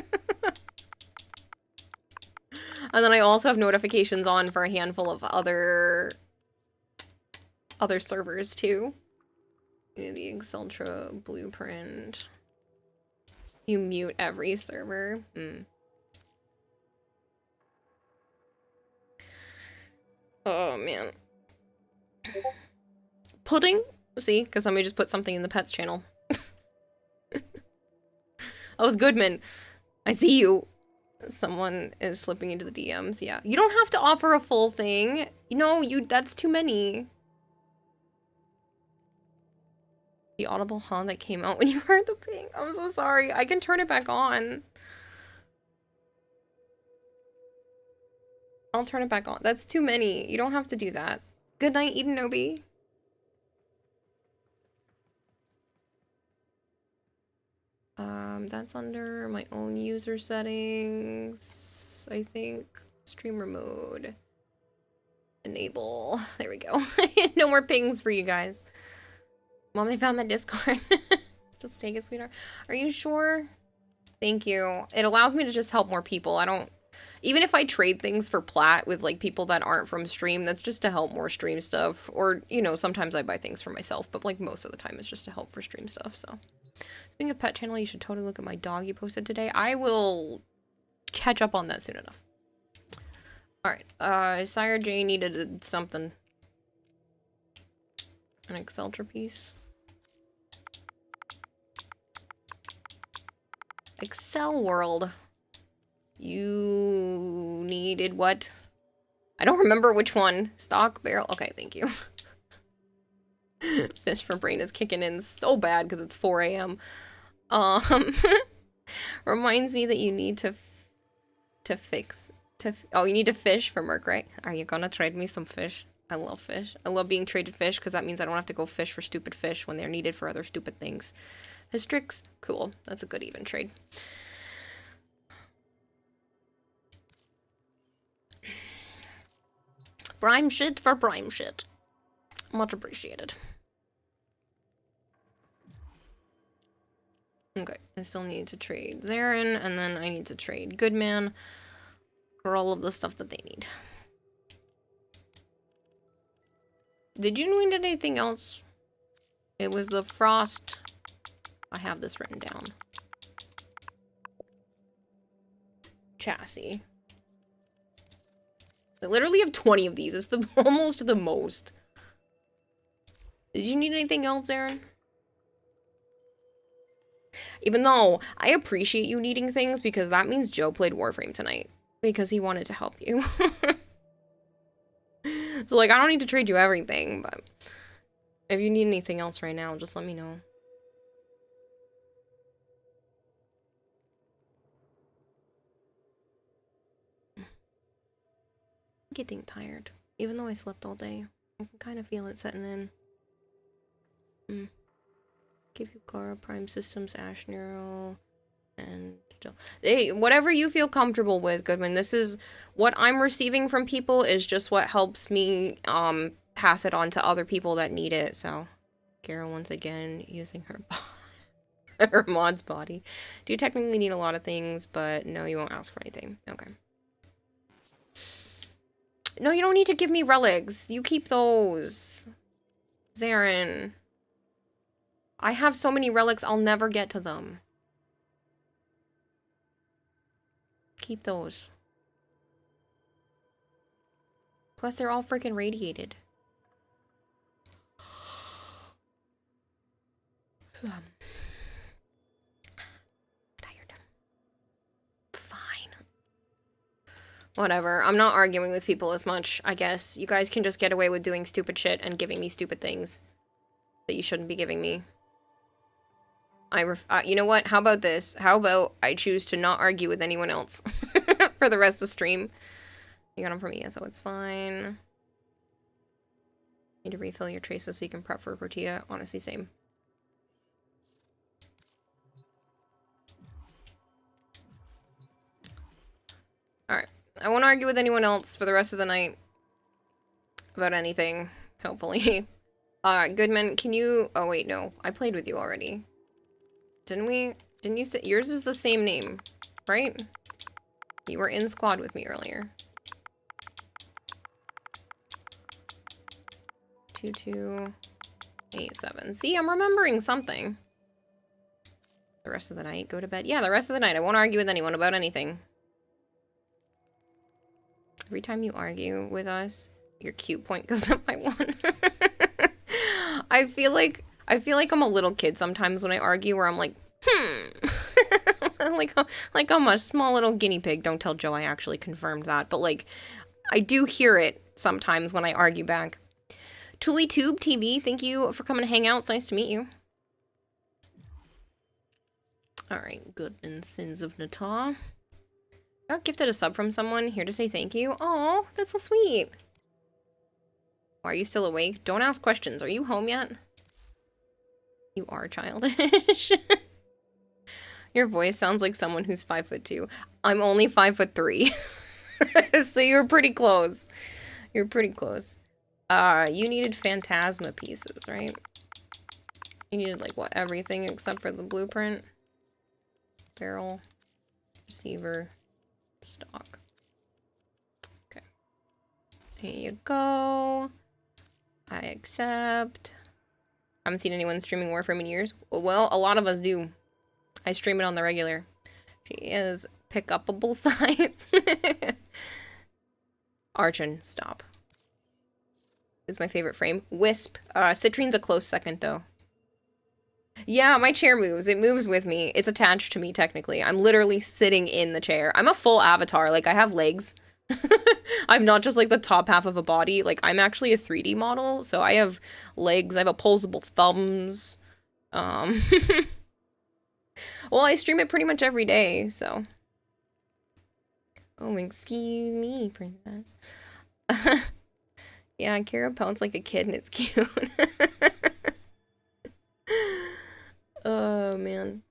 And then I also have notifications on for a handful of other servers too. You know, the Exceltra blueprint. You mute every server. Oh man. Pudding? See? Because somebody just put something in the pets channel. Oh, it's Goodman. I see you. Someone is slipping into the DMs. Yeah. You don't have to offer a full thing. You know, that's too many. The audible huh that came out when you heard the ping. I'm so sorry. I can turn it back on. I'll turn it back on. That's too many. You don't have to do that. Good night, Edenobi. That's under my own user settings, I think. Streamer mode. Enable. There we go. No more pings for you guys. Mom, they found that Discord. Just take it, sweetheart. Are you sure? Thank you. It allows me to just help more people. I don't... Even if I trade things for plat with, like, people that aren't from stream, that's just to help more stream stuff. Or, you know, sometimes I buy things for myself, but, like, most of the time it's just to help for stream stuff, so... Speaking of pet channel, you should totally look at my dog you posted today. I will catch up on that soon enough. Alright, Sire J needed something. An Exceltra piece. Excel World. You needed what? I don't remember which one. Stock, barrel. Okay, thank you. Fish for brain is kicking in so bad because it's 4 a.m. Reminds me that you need you need to fish for Merc, right? Are you gonna trade me some fish? I love fish. I love being traded fish because that means I don't have to go fish for stupid fish when they're needed for other stupid things. Hystrix, cool. That's a good even trade. Prime shit for prime shit. Much appreciated. Okay, I still need to trade Zarin, and then I need to trade Goodman for all of the stuff that they need. Did you need anything else? It was the frost. I have this written down. Chassis. I literally have 20 of these. It's almost the most. Did you need anything else, Aaron? Even though I appreciate you needing things because that means Joe played Warframe tonight because he wanted to help you. So, like, I don't need to trade you everything, but if you need anything else right now, just let me know. I'm getting tired. Even though I slept all day, I can kind of feel it setting in. Give you Gara, Prime Systems, Ash Neural, and... Hey, whatever you feel comfortable with, Goodman. This is... What I'm receiving from people is just what helps me, pass it on to other people that need it, so... Gara, once again, using her... her mod's body. Do you technically need a lot of things, but no, you won't ask for anything. Okay. No, you don't need to give me relics. You keep those. Zarin. I have so many relics, I'll never get to them. Keep those. Plus, they're all freaking radiated. Tired. Fine. Whatever. I'm not arguing with people as much, I guess. You guys can just get away with doing stupid shit and giving me stupid things that you shouldn't be giving me. You know what? How about this? How about I choose to not argue with anyone else for the rest of the stream? You got them from me, so it's fine. Need to refill your traces so you can prep for a tortilla. Honestly, same. Alright. I won't argue with anyone else for the rest of the night about anything, hopefully. Goodman, can you... Oh, wait, no. I played with you already. Didn't we? Didn't you say... Yours is the same name, right? You were in squad with me earlier. 2287. See, I'm remembering something. The rest of the night, go to bed. Yeah, the rest of the night. I won't argue with anyone about anything. Every time you argue with us, Your cute point goes up by 1. I feel like I'm a little kid sometimes when I argue, where I'm like, like I'm a small little guinea pig. Don't tell Joe I actually confirmed that, but like, I do hear it sometimes when I argue back. TuliTube TV, thank you for coming to hang out. It's nice to meet you. Alright, Goodman Sins of Natal. I got gifted a sub from someone here to say thank you. Oh, that's so sweet. Are you still awake? Don't ask questions. Are you home yet? You are childish. Your voice sounds like someone who's 5'2". I'm only 5'3". So you're pretty close. You're pretty close. You needed Phantasma pieces, right? You needed, like, what, everything except for the blueprint? Barrel. Receiver. Stock. Okay. Here you go. I accept. I haven't seen anyone streaming Warframe in years. Well, a lot of us do. I stream it on the regular. She is pick-upable size. Archon, stop. Is my favorite frame. Wisp. Citrine's a close second, though. Yeah, my chair moves. It moves with me. It's attached to me, technically. I'm literally sitting in the chair. I'm a full avatar. Like, I have legs. I'm not just, like, the top half of a body. Like, I'm actually a 3D model, so I have legs. I have opposable thumbs. Well, I stream it pretty much every day, so. Oh, excuse me, princess. Yeah, Kira pouts like a kid and it's cute. Oh, man.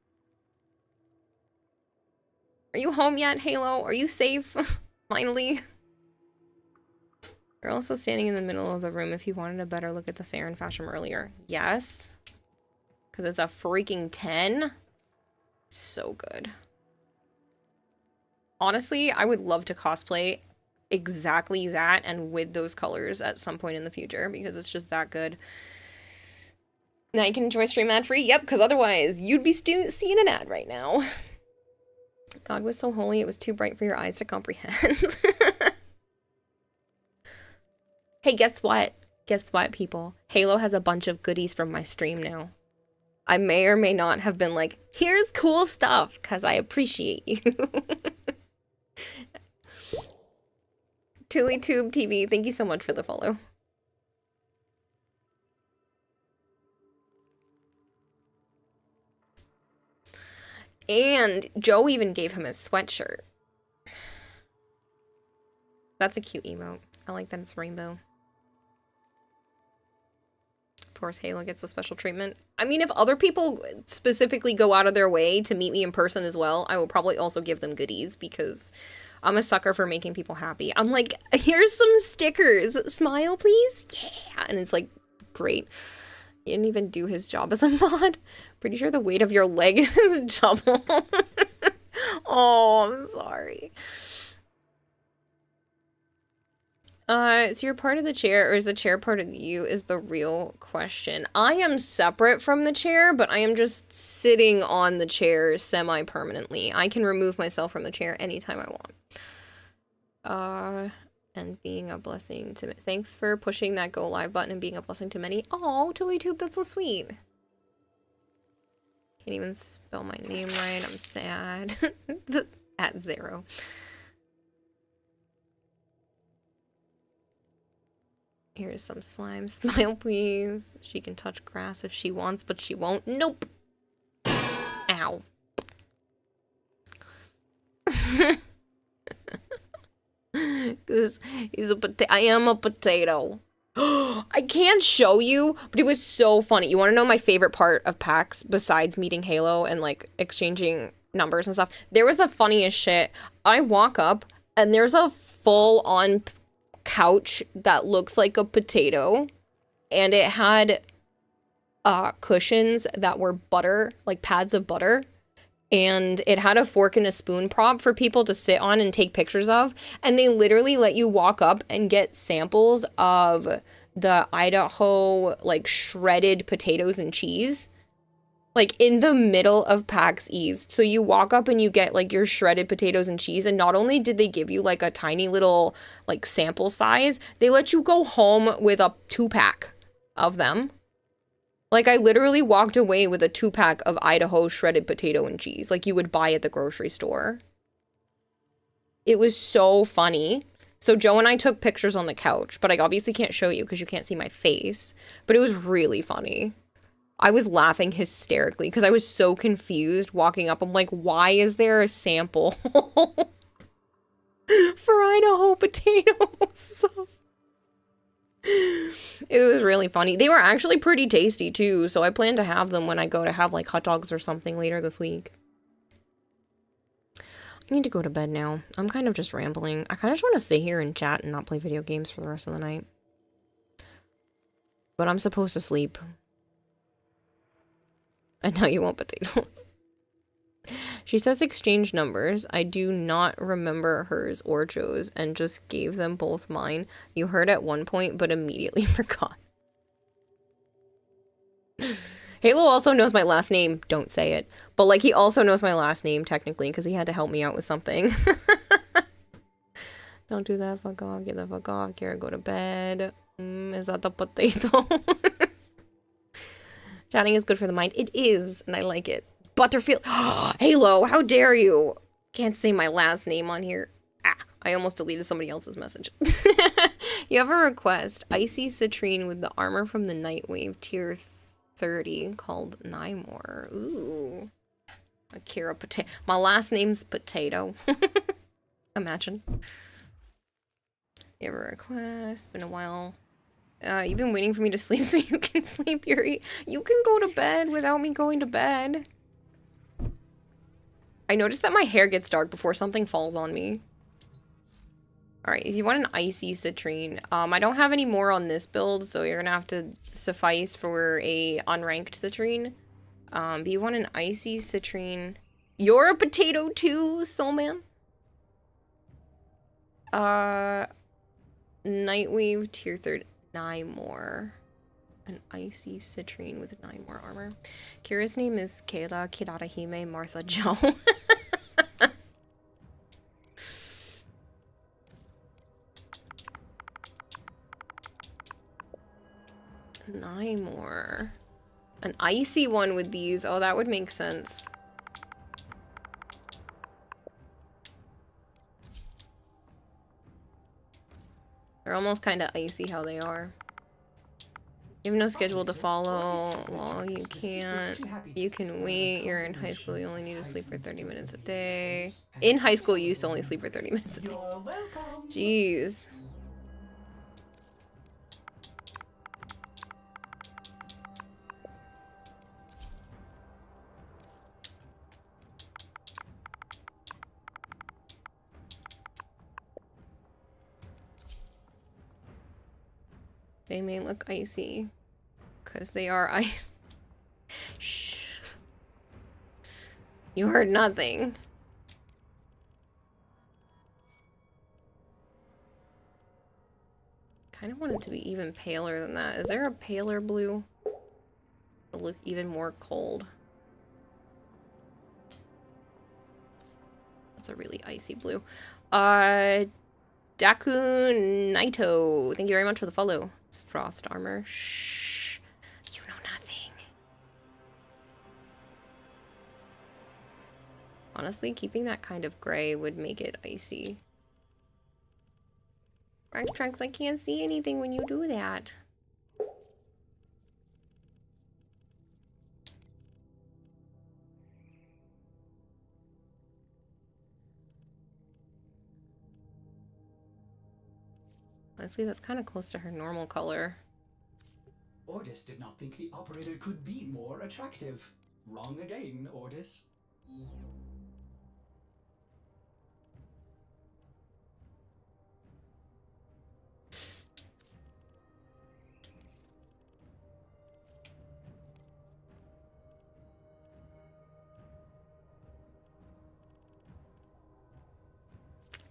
Are you home yet, Halo? Are you safe? Finally. You're also standing in the middle of the room if you wanted a better look at the Saren fashion earlier. Yes. Because it's a freaking 10. So good. Honestly, I would love to cosplay exactly that and with those colors at some point in the future because it's just that good. Now you can enjoy stream ad free. Yep, because otherwise you'd be seeing an ad right now. God was so holy it was too bright for your eyes to comprehend. Hey, guess what? Guess what, people? Halo has a bunch of goodies from my stream now. I may or may not have been like, here's cool stuff, because I appreciate you. TuliTube TV, thank you so much for the follow. And Joe even gave him a sweatshirt. That's a cute emote. I like that it's rainbow. Of course, Halo gets a special treatment. I mean, if other people specifically go out of their way to meet me in person as well, I will probably also give them goodies because I'm a sucker for making people happy. I'm like, here's some stickers. Smile, please. Yeah. And it's like, great. He didn't even do his job as a mod. Pretty sure the weight of your leg is double. Oh, I'm sorry. So you're part of the chair, or is the chair part of you, is the real question. I am separate from the chair, but I am just sitting on the chair semi-permanently. I can remove myself from the chair anytime I want. And being a blessing to... Thanks for pushing that go live button and being a blessing to many. Oh, TuliTube, that's so sweet. Can't even spell my name right. I'm sad. At 0. Here's some slime. Smile, please. She can touch grass if she wants, but she won't. Nope. Ow. Because he's a potato. I am a potato. I can't show you, but it was so funny. You want to know my favorite part of PAX besides meeting Halo and like exchanging numbers and stuff? There was the funniest shit. I walk up and there's a full-on couch that looks like a potato, and it had cushions that were butter, like pads of butter, and it had a fork and a spoon prop for people to sit on and take pictures of, and they literally let you walk up and get samples of the Idaho like shredded potatoes and cheese. like in the middle of PAX East. So you walk up and you get like your shredded potatoes and cheese. And not only did they give you like a tiny little like sample size, they let you go home with a 2-pack of them. Like I literally walked away with a 2-pack of Idaho shredded potato and cheese, like you would buy at the grocery store. It was so funny. So Joe and I took pictures on the couch, but I obviously can't show you because you can't see my face. But it was really funny. I was laughing hysterically because I was so confused walking up. I'm like, why is there a sample for Idaho potatoes? It was really funny. They were actually pretty tasty too, so I plan to have them when I go to have like hot dogs or something later this week. I need to go to bed now. I'm kind of just rambling. I kind of just want to sit here and chat and not play video games for the rest of the night. But I'm supposed to sleep. And now you want potatoes. She says exchange numbers. I do not remember hers or Joe's and just gave them both mine. You heard at one point, but immediately forgot. Halo also knows my last name. Don't say it. But like he also knows my last name technically because he had to help me out with something. Don't do that. Fuck off. Get the fuck off. Kara, go to bed. Is that the potato? Chatting is good for the mind. It is, and I like it. Butterfield. Halo, how dare you? Can't say my last name on here. Ah, I almost deleted somebody else's message. You have a request. Icy Citrine with the armor from the Nightwave tier 30 called Nymor. Ooh. Akira Potato. My last name's Potato. Imagine. You have a request. Been a while. You've been waiting for me to sleep so you can sleep, Yuri. You can go to bed without me going to bed. I noticed that my hair gets dark before something falls on me. Alright, you want an Icy Citrine. I don't have any more on this build, so you're gonna have to suffice for a unranked Citrine. But you want an Icy Citrine. You're a potato too, Soulman? Nightwave tier 3. Nymor. An Icy Citrine with 9 more armor. Kira's name is Kayla Kirarahime Martha Joe. Nymor. An icy one with these. Oh, that would make sense. They're almost kind of icy how they are. You have no schedule to follow. Well, you can't. You can wait. You're in high school. You only need to sleep for 30 minutes a day. In high school, you used to only sleep for 30 minutes a day. Jeez. They may look icy, because they are ice. Shh. You heard nothing. Kind of want it to be even paler than that. Is there a paler blue? It'll look even more cold. That's a really icy blue. Daku Naito. Thank you very much for the follow. It's frost armor. Shh. You know nothing. Honestly, keeping that kind of gray would make it icy. Right, Trunks, I can't see anything when you do that. Honestly, that's kind of close to her normal color. Ordis did not think the operator could be more attractive. Wrong again, Ordis.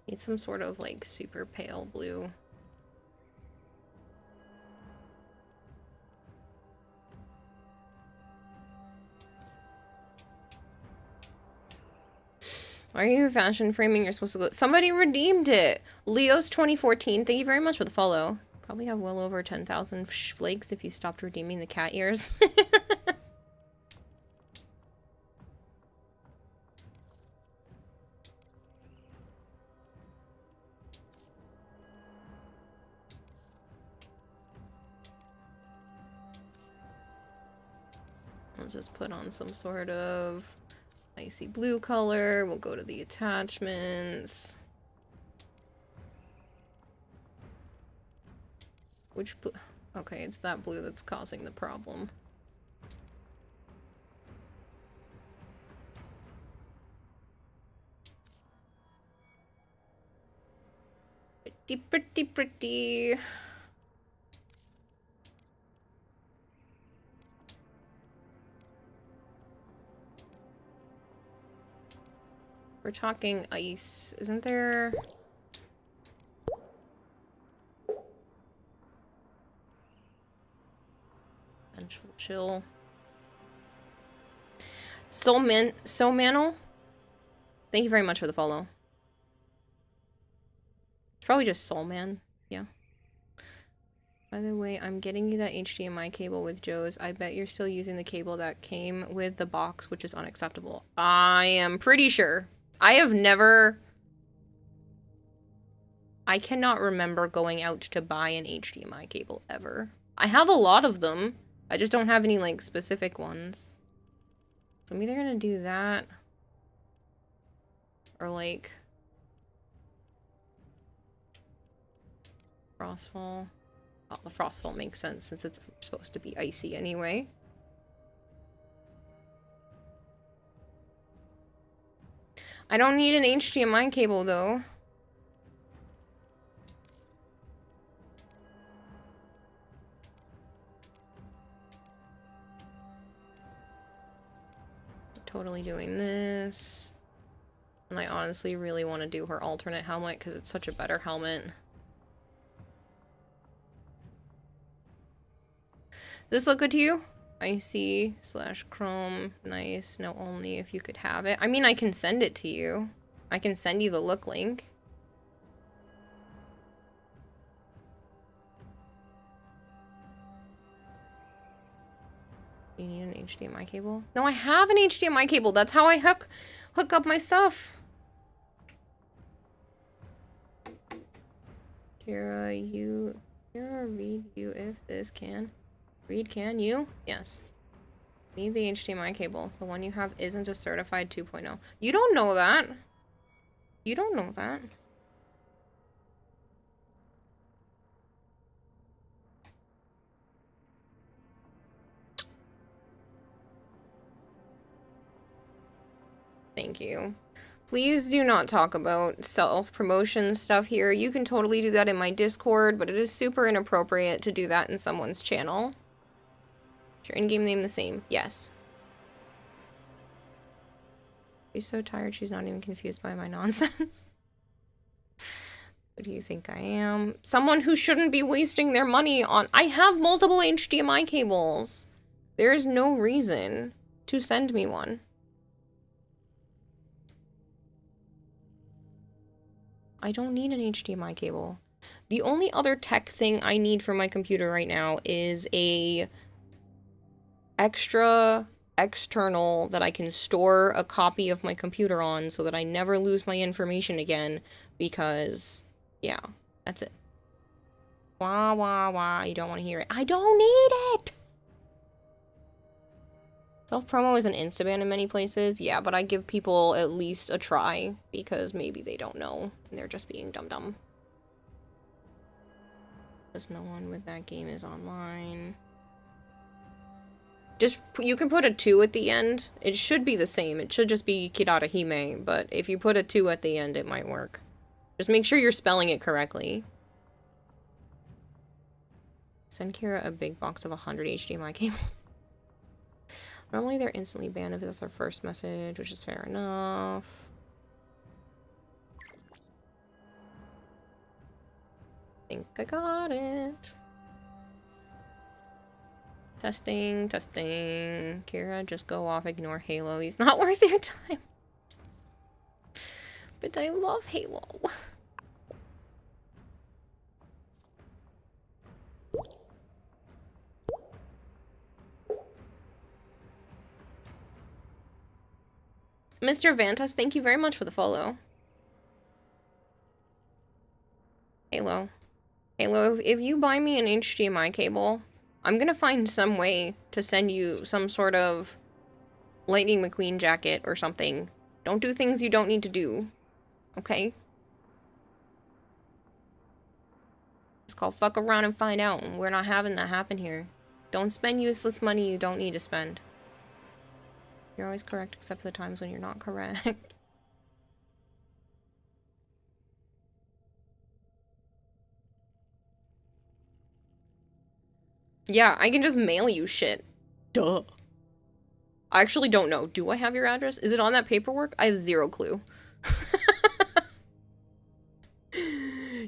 Need some sort of like super pale blue. Why are you fashion framing? You're supposed to go. Somebody redeemed it. Leo's 2014. Thank you very much for the follow. Probably have well over 10,000 flakes if you stopped redeeming the cat ears. I'll just put on some sort of icy blue color. We'll go to the attachments. Which blue? Okay, it's that blue that's causing the problem. Pretty, pretty, pretty. We're talking ice, isn't there? Vengeful chill. Soul Mantle. Thank you very much for the follow. It's probably just Soul Man. Yeah. By the way, I'm getting you that HDMI cable with Joe's. I bet you're still using the cable that came with the box, which is unacceptable. I am pretty sure. I have never... I cannot remember going out to buy an HDMI cable ever. I have a lot of them. I just don't have any, like, specific ones. So I'm either gonna do that... or, like... Frostfall. Oh, the Frostfall makes sense since it's supposed to be icy anyway. I don't need an HDMI cable, though. Totally doing this. And I honestly really want to do her alternate helmet because it's such a better helmet. Does this look good to you? Icy / chrome. Nice. No, only if you could have it. I mean, I can send it to you. I can send you the look link. You need an HDMI cable? No, I have an HDMI cable. That's how I hook up my stuff. Kira, read you if this can. Read, can you? Yes. Need the HDMI cable. The one you have isn't a certified 2.0. You don't know that. You don't know that. Thank you. Please do not talk about self-promotion stuff here. You can totally do that in my Discord, but it is super inappropriate to do that in someone's channel. Is your in-game name the same? Yes. She's so tired she's not even confused by my nonsense. What do you think I am? Someone who shouldn't be wasting their money on... I have multiple HDMI cables. There is no reason to send me one. I don't need an HDMI cable. The only other tech thing I need for my computer right now is a extra external that I can store a copy of my computer on so that I never lose my information again because, yeah, that's it. Wah, wah, wah, you don't want to hear it. I don't need it! Self-promo is an Instaban in many places, yeah, but I give people at least a try because maybe they don't know and they're just being dumb. Because no one with that game is online. Just, you can put a 2 at the end. It should be the same. It should just be Kirara Hime, but if you put a 2 at the end, it might work. Just make sure you're spelling it correctly. Send Kira a big box of 100 HDMI cables. Normally they're instantly banned if that's our first message, which is fair enough. Think I got it. Testing, testing. Kira, just go off, ignore Halo. He's not worth your time. but I love Halo. Mr. Vantas, thank you very much for the follow. Halo. Halo, if you buy me an HDMI cable, I'm gonna find some way to send you some sort of Lightning McQueen jacket or something. Don't do things you don't need to do. Okay? It's called fuck around and find out, and we're not having that happen here. Don't spend useless money you don't need to spend. You're always correct except for the times when you're not correct. Yeah, I can just mail you shit. Duh. I actually don't know. Do I have your address? Is it on that paperwork? I have zero clue.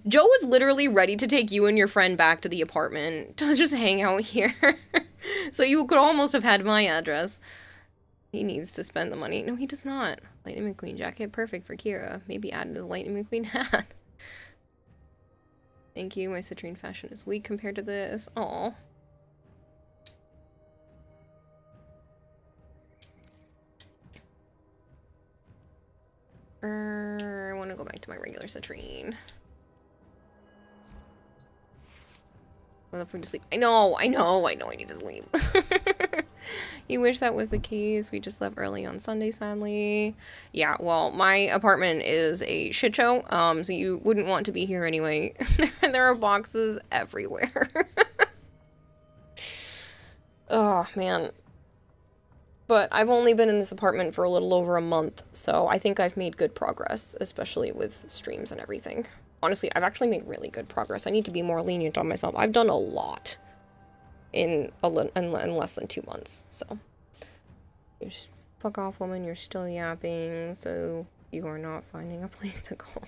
Joe was literally ready to take you and your friend back to the apartment to just hang out here. So you could almost have had my address. He needs to spend the money. No, he does not. Lightning McQueen jacket. Perfect for Kira. Maybe add the Lightning McQueen hat. Thank you. My citrine fashion is weak compared to this. Aw. I want to go back to my regular citrine. Well, if we're to sleep. I know I need to sleep. You wish that was the case. We just left early on Sunday, sadly. Yeah, well, my apartment is a shit show, so you wouldn't want to be here anyway. There are boxes everywhere. Oh, man. But I've only been in this apartment for a little over a month, so I think I've made good progress, especially with streams and everything. Honestly, I've actually made really good progress. I need to be more lenient on myself. I've done a lot in less than 2 months, so. You just fuck off, woman. You're still yapping, so you are not finding a place to go.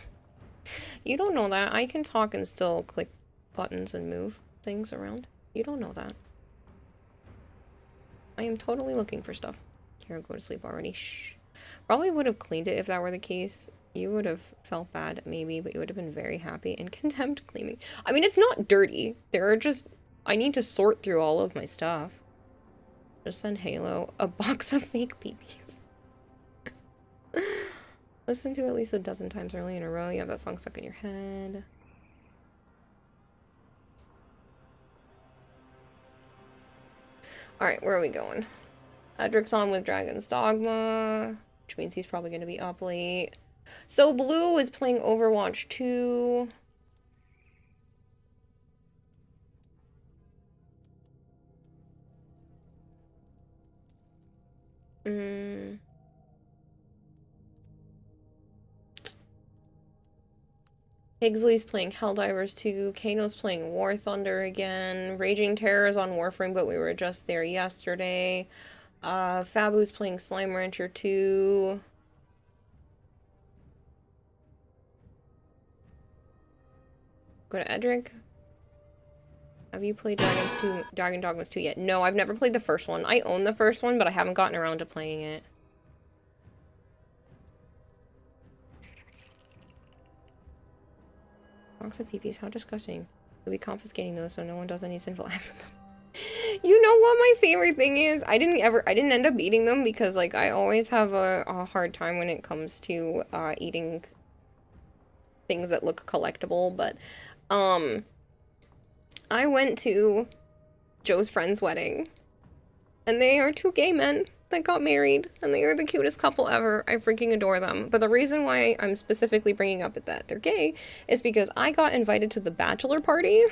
You don't know that. I can talk and still click buttons and move things around. You don't know that. I am totally looking for stuff. Kira, go to sleep already. Shh. Probably would have cleaned it if that were the case. You would have felt bad, maybe, but you would have been very happy and contempt cleaning. I mean, it's not dirty. There are just... I need to sort through all of my stuff. Just send Halo a box of fake peepees. Listen to it at least a dozen times early in a row. You have that song stuck in your head. Alright, where are we going? Edric's on with Dragon's Dogma, which means he's probably going to be up late. So Blue is playing Overwatch 2. Higsley's playing Helldivers 2. Kano's playing War Thunder again. Raging Terror's on Warframe, but we were just there yesterday. Fabu's playing Slime Rancher 2. Go to Edric. Have you played Dragon Dogmas 2 yet? No, I've never played the first one. I own the first one, but I haven't gotten around to playing it. Box of peepees, how disgusting. We'll be confiscating those so no one does any sinful acts with them. You know what my favorite thing is? I didn't end up eating them because, like, I always have a hard time when it comes to eating things that look collectible, but I went to Joe's friend's wedding, and they are 2 gay men that got married, and they are the cutest couple ever. I freaking adore them. But the reason why I'm specifically bringing up that they're gay is because I got invited to the bachelor party.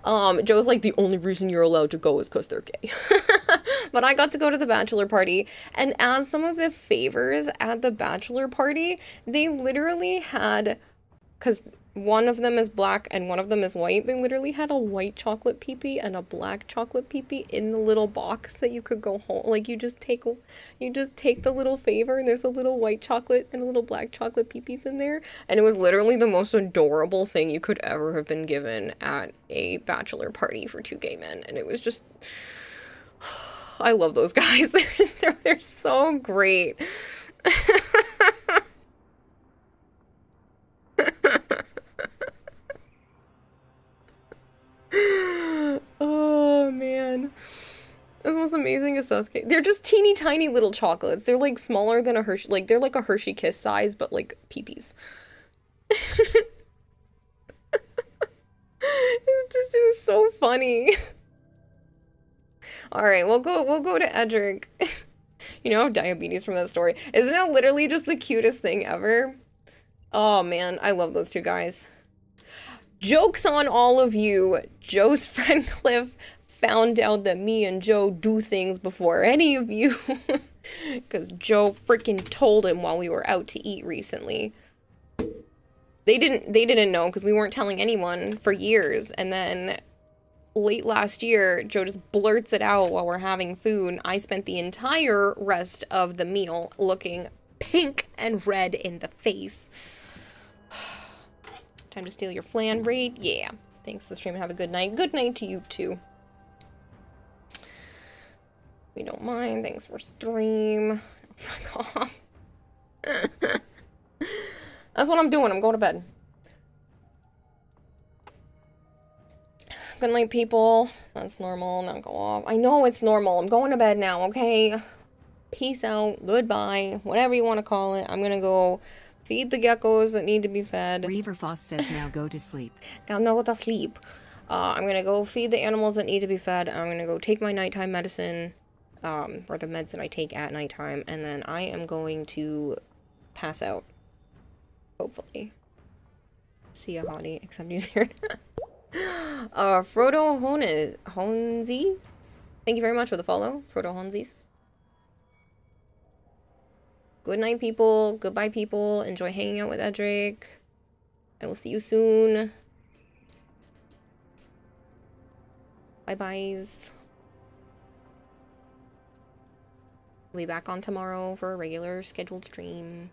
Joe's like, the only reason you're allowed to go is because they're gay. But I got to go to the bachelor party, and as some of the favors at the bachelor party, they literally had, because one of them is black and one of them is white, they literally had a white chocolate peepee and a black chocolate peepee in the little box that you could go home. Like, you just take the little favor, and there's a little white chocolate and a little black chocolate peepees in there. And it was literally the most adorable thing you could ever have been given at a bachelor party for 2 gay men. And it was just, I love those guys. They're so great. amazing as Sasuke. They're just teeny tiny little chocolates. They're like smaller than a Hershey, like they're like a Hershey Kiss size, but like peepees. It was so funny. All right, we'll go to Edric. You know, diabetes from that story. Isn't it literally just the cutest thing ever? Oh man, I love those two guys. Joke's on all of you. Joe's friend Cliff found out that me and Joe do things before any of you. Because Joe freaking told him while we were out to eat recently. They didn't know because we weren't telling anyone for years. And then late last year, Joe just blurts it out while we're having food. I spent the entire rest of the meal looking pink and red in the face. Time to steal your flan raid? Yeah. Thanks for the stream and have a good night. Good night to you too. We don't mind. Thanks for stream. Fuck off. That's what I'm doing. I'm going to bed. Good night, people. That's normal. Not go off. I know it's normal. I'm going to bed now, okay? Peace out. Goodbye. Whatever you want to call it. I'm gonna go feed the geckos that need to be fed. Reaverfoss says now go to sleep. Now go to sleep. I'm gonna go feed the animals that need to be fed. I'm gonna go take my nighttime medicine, or the meds that I take at nighttime, and then I am going to pass out. Hopefully. See ya, hottie. Except New Zealand. Frodo Honzies. Thank you very much for the follow, Frodo Honzies. Good night, people. Goodbye, people. Enjoy hanging out with Edric. I will see you soon. Bye-byes. We'll be back on tomorrow for a regular scheduled stream.